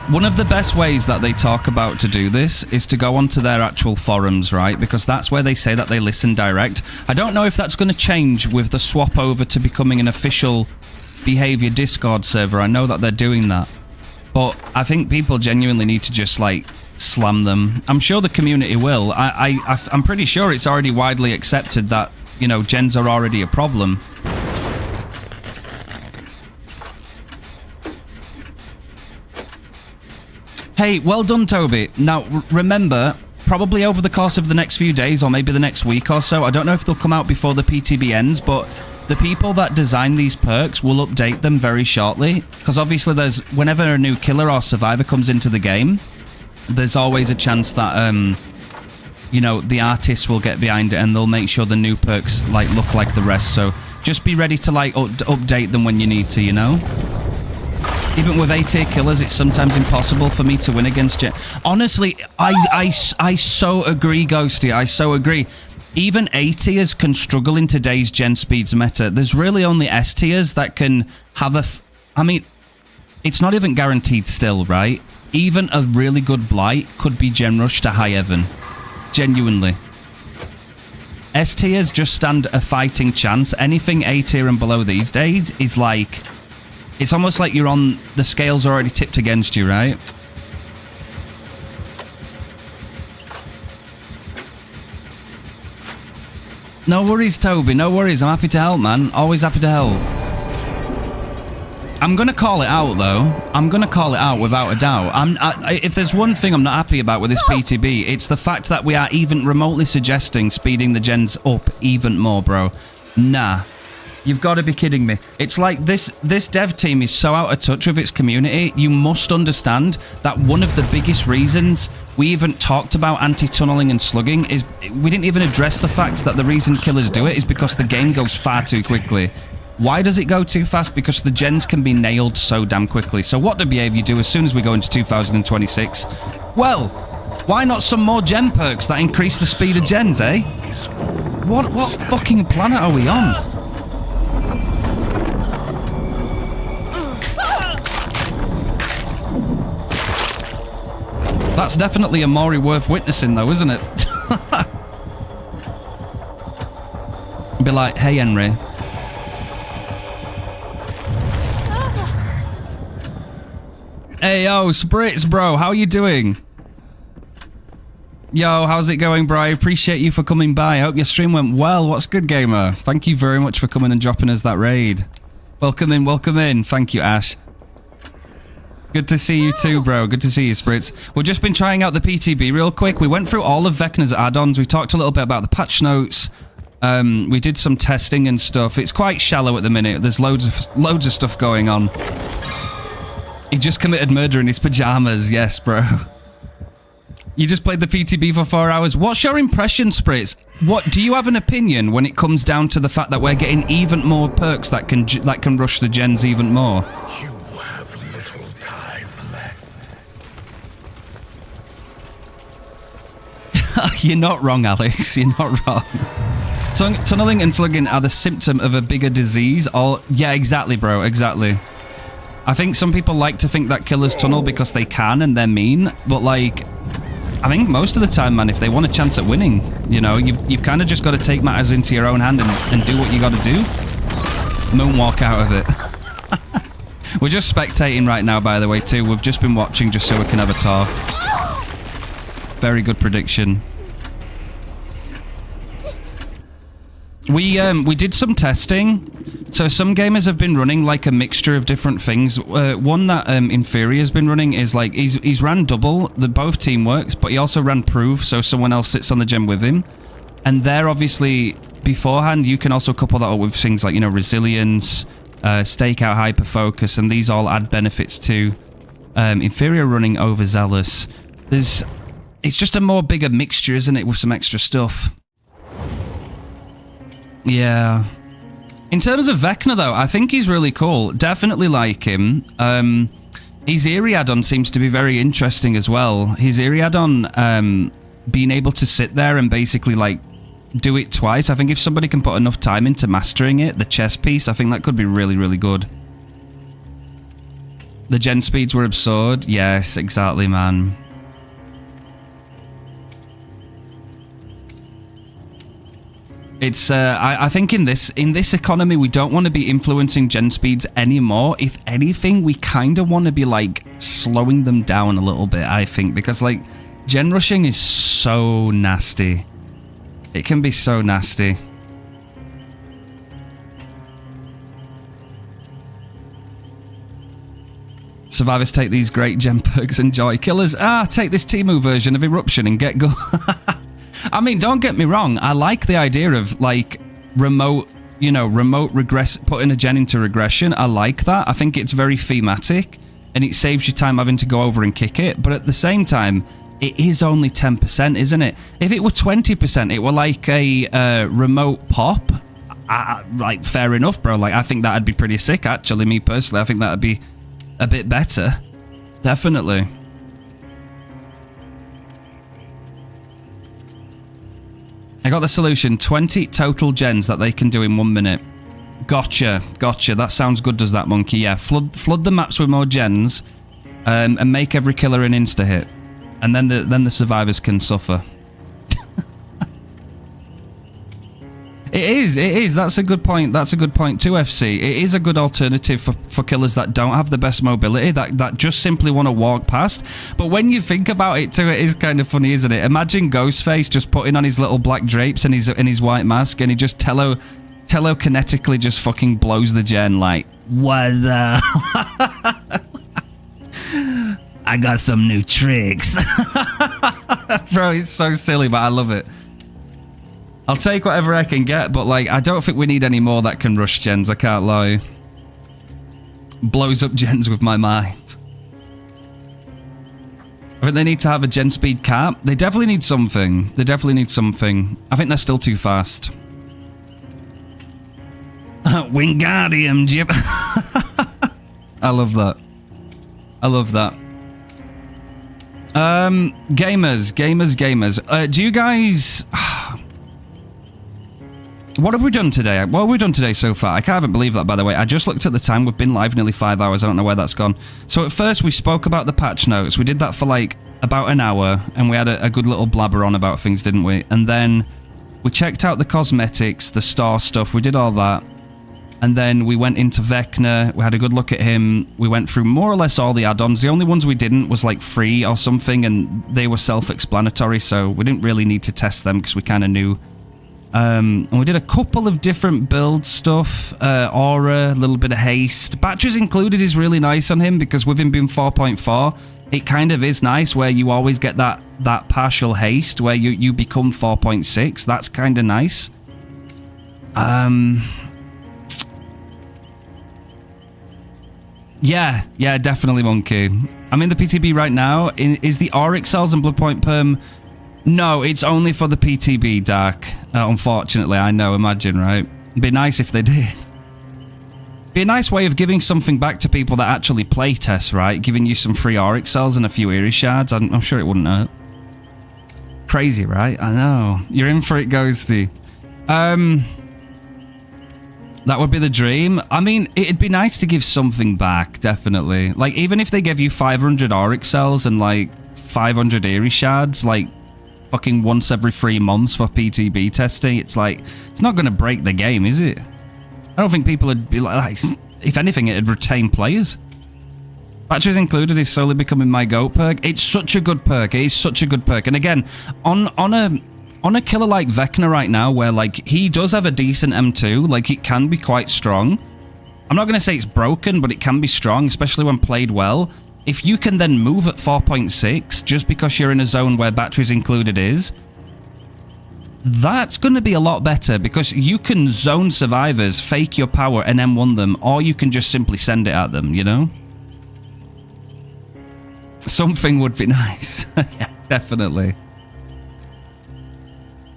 One of the best ways that they talk about to do this is to go onto their actual forums, right? Because that's where they say that they listen direct. I don't know if that's going to change with the swap over to becoming an official behavior Discord server. I know that they're doing that. But I think people genuinely need to just, like, slam them. I'm sure the community will. I'm pretty sure it's already widely accepted that, you know, gens are already a problem. Hey, well done, Toby. Now, remember, probably over the course of the next few days, or maybe the next week or so, I don't know if they'll come out before the PTB ends, but the people that design these perks will update them very shortly, because obviously whenever a new killer or survivor comes into the game, there's always a chance that, you know, the artists will get behind it and they'll make sure the new perks, like, look like the rest. So just be ready to, like, update them when you need to, you know? Even with A-tier killers, it's sometimes impossible for me to win against it. Honestly, I so agree, Ghosty. I so agree. Even A-tiers can struggle in today's gen speeds meta. There's really only S-tiers that can have I mean, it's not even guaranteed still, right? Even a really good blight could be gen rushed to high heaven. Genuinely. S-tiers just stand a fighting chance. Anything A-tier and below these days is like... It's almost like you're on... The scales are already tipped against you, right? No worries, Toby. No worries. I'm happy to help, man. Always happy to help. I'm going to call it out, though. I'm going to call it out without a doubt. If there's one thing I'm not happy about with this PTB, it's the fact that we are even remotely suggesting speeding the gens up even more, bro. Nah. You've got to be kidding me. It's like this dev team is so out of touch with its community. You must understand that one of the biggest reasons we even talked about anti-tunneling and slugging is we didn't even address the fact that the reason killers do it is because the game goes far too quickly. Why does it go too fast? Because the gens can be nailed so damn quickly. So what do behavior do as soon as we go into 2026? Well, why not some more gen perks that increase the speed of gens, eh? What fucking planet are we on? That's definitely a Mori worth witnessing, though, isn't it? Be like, hey, Henry. Hey, yo, Spritz, bro. How you doing? Yo, how's it going, bro? I appreciate you for coming by. I hope your stream went well. What's good, gamer? Thank you very much for coming and dropping us that raid. Welcome in, welcome in. Thank you, Ash. Good to see you too, bro. Good to see you, Spritz. We've just been trying out the PTB real quick. We went through all of Vecna's add-ons. We talked a little bit about the patch notes. We did some testing and stuff. It's quite shallow at the minute. There's loads of stuff going on. He just committed murder in his pajamas. Yes, bro. You just played the PTB for 4 hours. What's your impression, Spritz? What do you have an opinion when it comes down to the fact that we're getting even more perks that can rush the gens even more? You have little time left. You're not wrong, Alex. You're not wrong. Tunneling and slugging are the symptom of a bigger disease. Yeah, exactly, bro. Exactly. I think some people like to think that killers tunnel because they can and they're mean, but like, I think most of the time, man, if they want a chance at winning, you know, you've kind of just got to take matters into your own hand and do what you got to do. Moonwalk out of it. We're just spectating right now, by the way, too. We've just been watching just so we can have a talk. Very good prediction. We did some testing. So some gamers have been running like a mixture of different things. One that Inferior's been running is like he's ran double. Both team works, but he also ran proof, so someone else sits on the gem with him. And there, obviously, beforehand, you can also couple that up with things like, you know, resilience, stakeout, hyper focus, and these all add benefits to Inferior running overzealous. It's just a more bigger mixture, isn't it, with some extra stuff. Yeah. In terms of Vecna, though, I think he's really cool. Definitely like him. His Eerie add-on seems to be very interesting as well. His Eerie add-on, being able to sit there and basically, like, do it twice. I think if somebody can put enough time into mastering it, the chess piece, I think that could be really, really good. The gen speeds were absurd. Yes, exactly, man. It's I think in this economy we don't want to be influencing gen speeds anymore. If anything, we kind of want to be like slowing them down a little bit, I think, because like gen rushing is so nasty. It can be so nasty. Survivors take these great gen perks, enjoy. Killers, take this Temu version of Eruption and get go. I mean, don't get me wrong. I like the idea of, like, remote regress, putting a gen into regression. I like that. I think it's very thematic, and it saves you time having to go over and kick it. But at the same time, it is only 10%, isn't it? If it were 20%, it were like a remote pop. Like, fair enough, bro. Like, I think that'd be pretty sick, actually. Me, personally, I think that'd be a bit better. Definitely. I got the solution. 20 total gens that they can do in 1 minute. Gotcha. That sounds good, does that, Monkey? Yeah, flood the maps with more gens, and make every killer an insta-hit. And then the survivors can suffer. It is. That's a good point. That's a good point too, FC. It is a good alternative for killers that don't have the best mobility, that just simply want to walk past. But when you think about it too, it is kind of funny, isn't it? Imagine Ghostface just putting on his little black drapes and his white mask, and he just telekinetically just fucking blows the gen like, what the? I got some new tricks. Bro, it's so silly, but I love it. I'll take whatever I can get, but like, I don't think we need any more that can rush gens, I can't lie. Blows up gens with my mind. I think they need to have a gen speed cap. They definitely need something. I think they're still too fast. Wingardium Jib. I love that. Gamers. Do you guys... What have we done today? What have we done today so far? I can't even believe that, by the way. I just looked at the time. We've been live nearly 5 hours. I don't know where that's gone. So at first, we spoke about the patch notes. We did that for like about an hour, and we had a good little blabber on about things, didn't we? And then We checked out the cosmetics, the star stuff. We did all that. And then we went into Vecna. We had a good look at him. We went through more or less all the add-ons. The only ones we didn't was like free or something, and they were self-explanatory, so we didn't really need to test them because we kind of knew. And we did a couple of different build stuff. Aura, a little bit of haste. Batteries included is really nice on him because with him being 4.4, it kind of is nice where you always get that partial haste where you become 4.6. That's kind of nice. Yeah, definitely Monkey. I'm in the PTB right now. Is the Auric cells and Bloodpoint Perm? No, it's only for the PTB, Dark. Unfortunately, I know, imagine, right? It'd be nice if they did. Be a nice way of giving something back to people that actually play test, right? Giving you some free Auric cells and a few Eerie Shards. I'm sure it wouldn't hurt. Crazy, right? I know. You're in for it, Ghosty. That would be the dream. I mean, it'd be nice to give something back, definitely. Like, even if they give you 500 Auric cells and, like, 500 Eerie Shards, like, fucking once every 3 months for PTB testing, it's like, it's not going to break the game, is it? I don't think people would be like, if anything, it'd retain players. Batteries included is slowly becoming my GOAT perk. It's such a good perk. It is such a good perk. And again, on a killer like Vecna right now, where, like, he does have a decent M2, like, it can be quite strong. I'm not going to say it's broken, but it can be strong, especially when played well. If you can then move at 4.6, just because you're in a zone where batteries included is, that's going to be a lot better, because you can zone survivors, fake your power, and M1 them, or you can just simply send it at them, you know? Something would be nice. Yeah, definitely.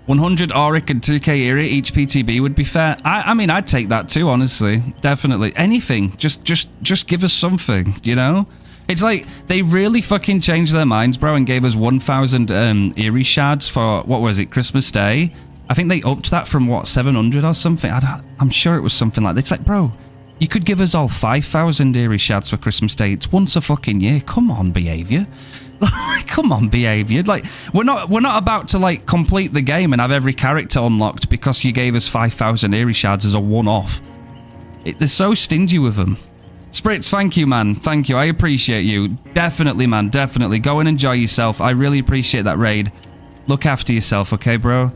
100 Auric and 2k Eerie each PTB would be fair. I mean, I'd take that too, honestly. Definitely. Anything. Just give us something, you know? It's like, they really fucking changed their minds, bro, and gave us 1,000 Eerie Shards for, what was it, Christmas Day? I think they upped that from, what, 700 or something? I'm sure it was something like that. It's like, bro, you could give us all 5,000 Eerie Shards for Christmas Day. It's once a fucking year. Come on, behavior. Come on, behavior. Like, we're not about to, like, complete the game and have every character unlocked because you gave us 5,000 Eerie Shards as a one-off. They're so stingy with them. Spritz, thank you, man. Thank you. I appreciate you. Definitely, man. Definitely. Go and enjoy yourself. I really appreciate that raid. Look after yourself, okay, bro?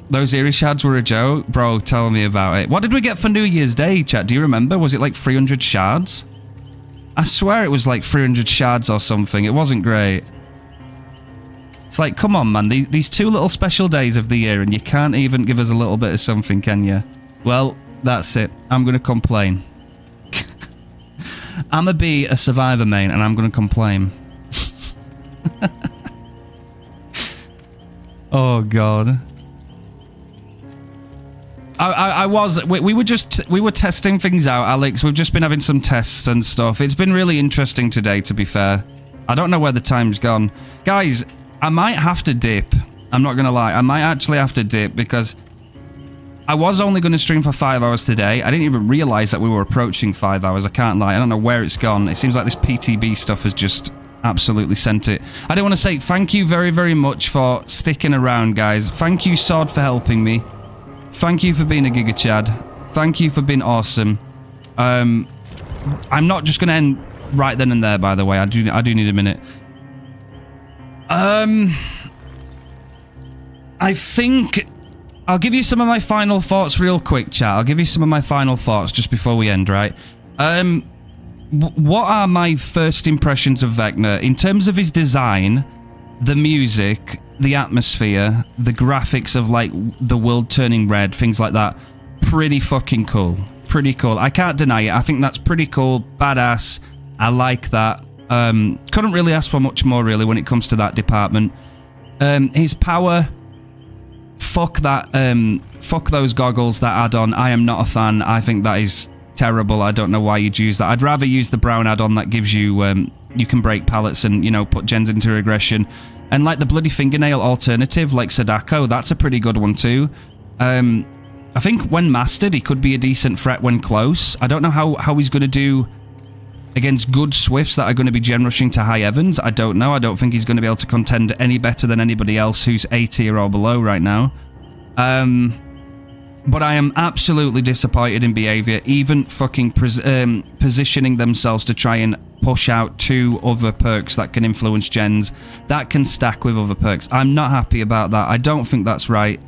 Those Eerie Shards were a joke? Bro, tell me about it. What did we get for New Year's Day, chat? Do you remember? Was it like 300 shards? I swear it was like 300 shards or something. It wasn't great. It's like, come on, man. These 2 little special days of the year and you can't even give us a little bit of something, can you? Well, that's it. I'm going to complain. I'm going to be a survivor main and I'm going to complain. Oh, God. We were testing things out, Alex. We've just been having some tests and stuff. It's been really interesting today, to be fair. I don't know where the time's gone. Guys, I might have to dip. I'm not going to lie. I might actually have to dip because I was only going to stream for 5 hours today. I didn't even realize that we were approaching 5 hours. I can't lie. I don't know where it's gone. It seems like this PTB stuff has just absolutely sent it. I do want to say thank you very, very much for sticking around, guys. Thank you, Sword, for helping me. Thank you for being a Giga Chad. Thank you for being awesome. I'm not just going to end right then and there, by the way. I do need a minute. I think I'll give you some of my final thoughts real quick, chat. I'll give you some of my final thoughts just before we end, right? What are my first impressions of Vecna? In terms of his design, the music, the atmosphere, the graphics of, like, the world turning red, things like that. Pretty fucking cool. Pretty cool. I can't deny it. I think that's pretty cool. Badass. I like that. Couldn't really ask for much more, really, when it comes to that department. His power... Fuck that. Fuck those goggles, that add-on. I am not a fan. I think that is terrible. I don't know why you'd use that. I'd rather use the brown add-on that gives you... you can break pallets and, you know, put gens into regression. And, like, the bloody fingernail alternative, like Sadako, that's a pretty good one, too. I think when mastered, he could be a decent threat when close. I don't know how he's going to do against good Swifts that are going to be gen rushing to high Evans. I don't know. I don't think he's going to be able to contend any better than anybody else who's A tier or below right now. But I am absolutely disappointed in behavior, even fucking positioning themselves to try and push out 2 other perks that can influence gens, that can stack with other perks. I'm not happy about that. I don't think that's right.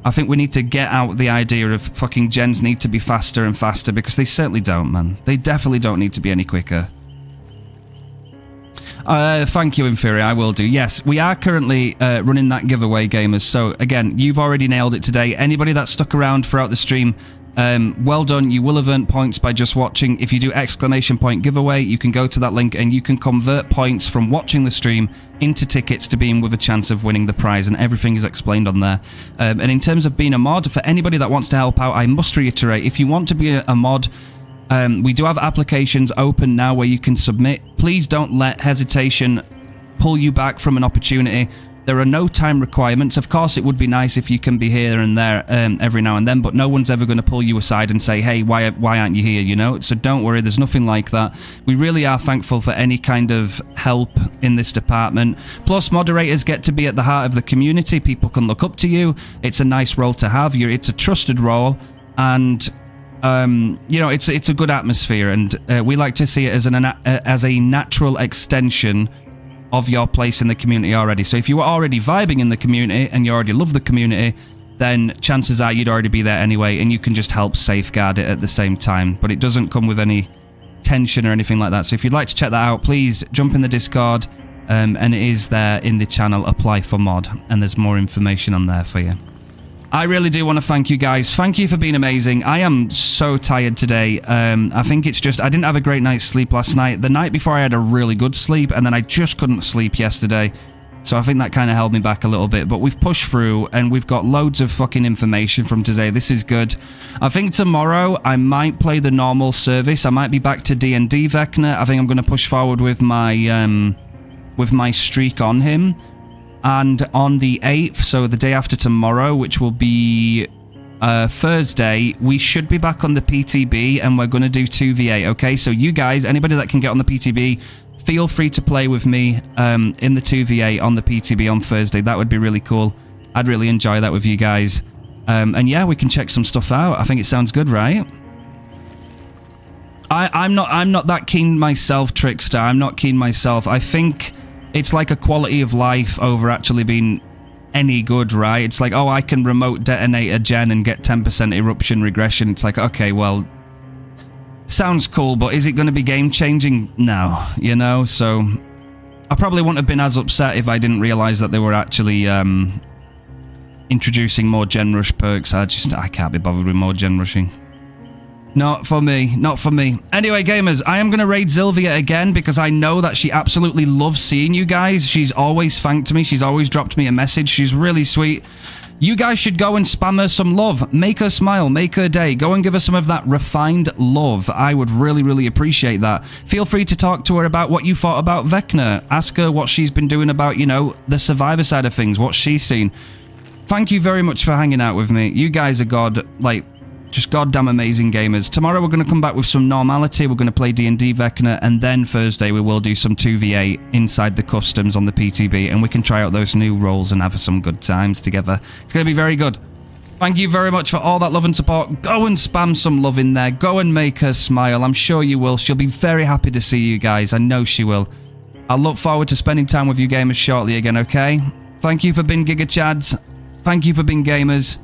I think we need to get out the idea of fucking gens need to be faster and faster, because they certainly don't, man. They definitely don't need to be any quicker. Thank you, Inferior. I will do. Yes, we are currently running that giveaway, gamers. So, again, you've already nailed it today. Anybody that stuck around throughout the stream, well done. You will have earned points by just watching. If you do exclamation point giveaway, you can go to that link and you can convert points from watching the stream into tickets to being with a chance of winning the prize, and everything is explained on there. And in terms of being a mod, for anybody that wants to help out, I must reiterate, if you want to be a mod, we do have applications open now where you can submit. Please don't let hesitation pull you back from an opportunity. There are no time requirements. Of course, it would be nice if you can be here and there every now and then, but no one's ever going to pull you aside and say, hey, why aren't you here, you know? So don't worry, there's nothing like that. We really are thankful for any kind of help in this department. Plus, moderators get to be at the heart of the community. People can look up to you. It's a nice role to have. It's a trusted role, and you know, it's a good atmosphere, and we like to see it as a natural extension of your place in the community already. So if you were already vibing in the community and you already love the community, then chances are you'd already be there anyway, and you can just help safeguard it at the same time. But it doesn't come with any tension or anything like that. So if you'd like to check that out, please jump in the Discord, and it is there in the channel Apply for Mod, and there's more information on there for you. I really do want to thank you guys. Thank you for being amazing. I am so tired today. I think it's just, I didn't have a great night's sleep last night. The night before I had a really good sleep, and then I just couldn't sleep yesterday. So I think that kind of held me back a little bit. But we've pushed through, and we've got loads of fucking information from today. This is good. I think tomorrow I might play the normal service. I might be back to D&D Vecna. I think I'm going to push forward with my streak on him. And on the 8th, so the day after tomorrow, which will be Thursday, we should be back on the PTB, and we're going to do 2v8, okay? So you guys, anybody that can get on the PTB, feel free to play with me in the 2v8 on the PTB on Thursday. That would be really cool. I'd really enjoy that with you guys. And yeah, we can check some stuff out. I think it sounds good, right? I'm not that keen myself, Trickster. I'm not keen myself. I think it's like a quality of life over actually being any good, right? It's like, oh, I can remote detonate a gen and get 10% eruption regression. It's like, okay, well, sounds cool, but is it going to be game-changing? No, you know? So I probably wouldn't have been as upset if I didn't realize that they were actually introducing more gen rush perks. I can't be bothered with more gen rushing. Not for me. Not for me. Anyway, gamers, I am going to raid Sylvia again because I know that she absolutely loves seeing you guys. She's always thanked me. She's always dropped me a message. She's really sweet. You guys should go and spam her some love. Make her smile. Make her day. Go and give her some of that refined love. I would really, really appreciate that. Feel free to talk to her about what you thought about Vecna. Ask her what she's been doing about, you know, the survivor side of things, what she's seen. Thank you very much for hanging out with me. You guys are god, like, just goddamn amazing gamers. Tomorrow we're going to come back with some normality. We're going to play D&D Vecna, and then Thursday we will do some 2v8 inside the customs on the PTB, and we can try out those new roles and have some good times together. It's going to be very good. Thank you very much for all that love and support. Go and spam some love in there. Go and make her smile. I'm sure you will. She'll be very happy to see you guys. I know she will. I'll look forward to spending time with you gamers shortly again, okay? Thank you for being Giga Chads. Thank you for being gamers.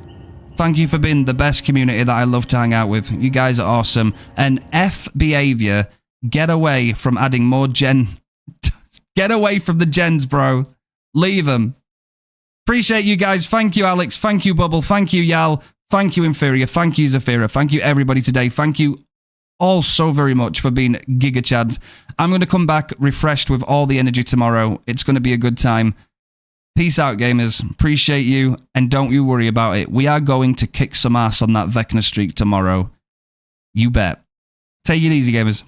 Thank you for being the best community that I love to hang out with. You guys are awesome. And F behavior, get away from adding more gen. Get away from the gens, bro. Leave them. Appreciate you guys. Thank you, Alex. Thank you, Bubble. Thank you, Yal. Thank you, Inferior. Thank you, Zafira. Thank you, everybody today. Thank you all so very much for being Giga Chads. I'm going to come back refreshed with all the energy tomorrow. It's going to be a good time. Peace out, gamers. Appreciate you, and don't you worry about it. We are going to kick some ass on that Vecna streak tomorrow. You bet. Take it easy, gamers.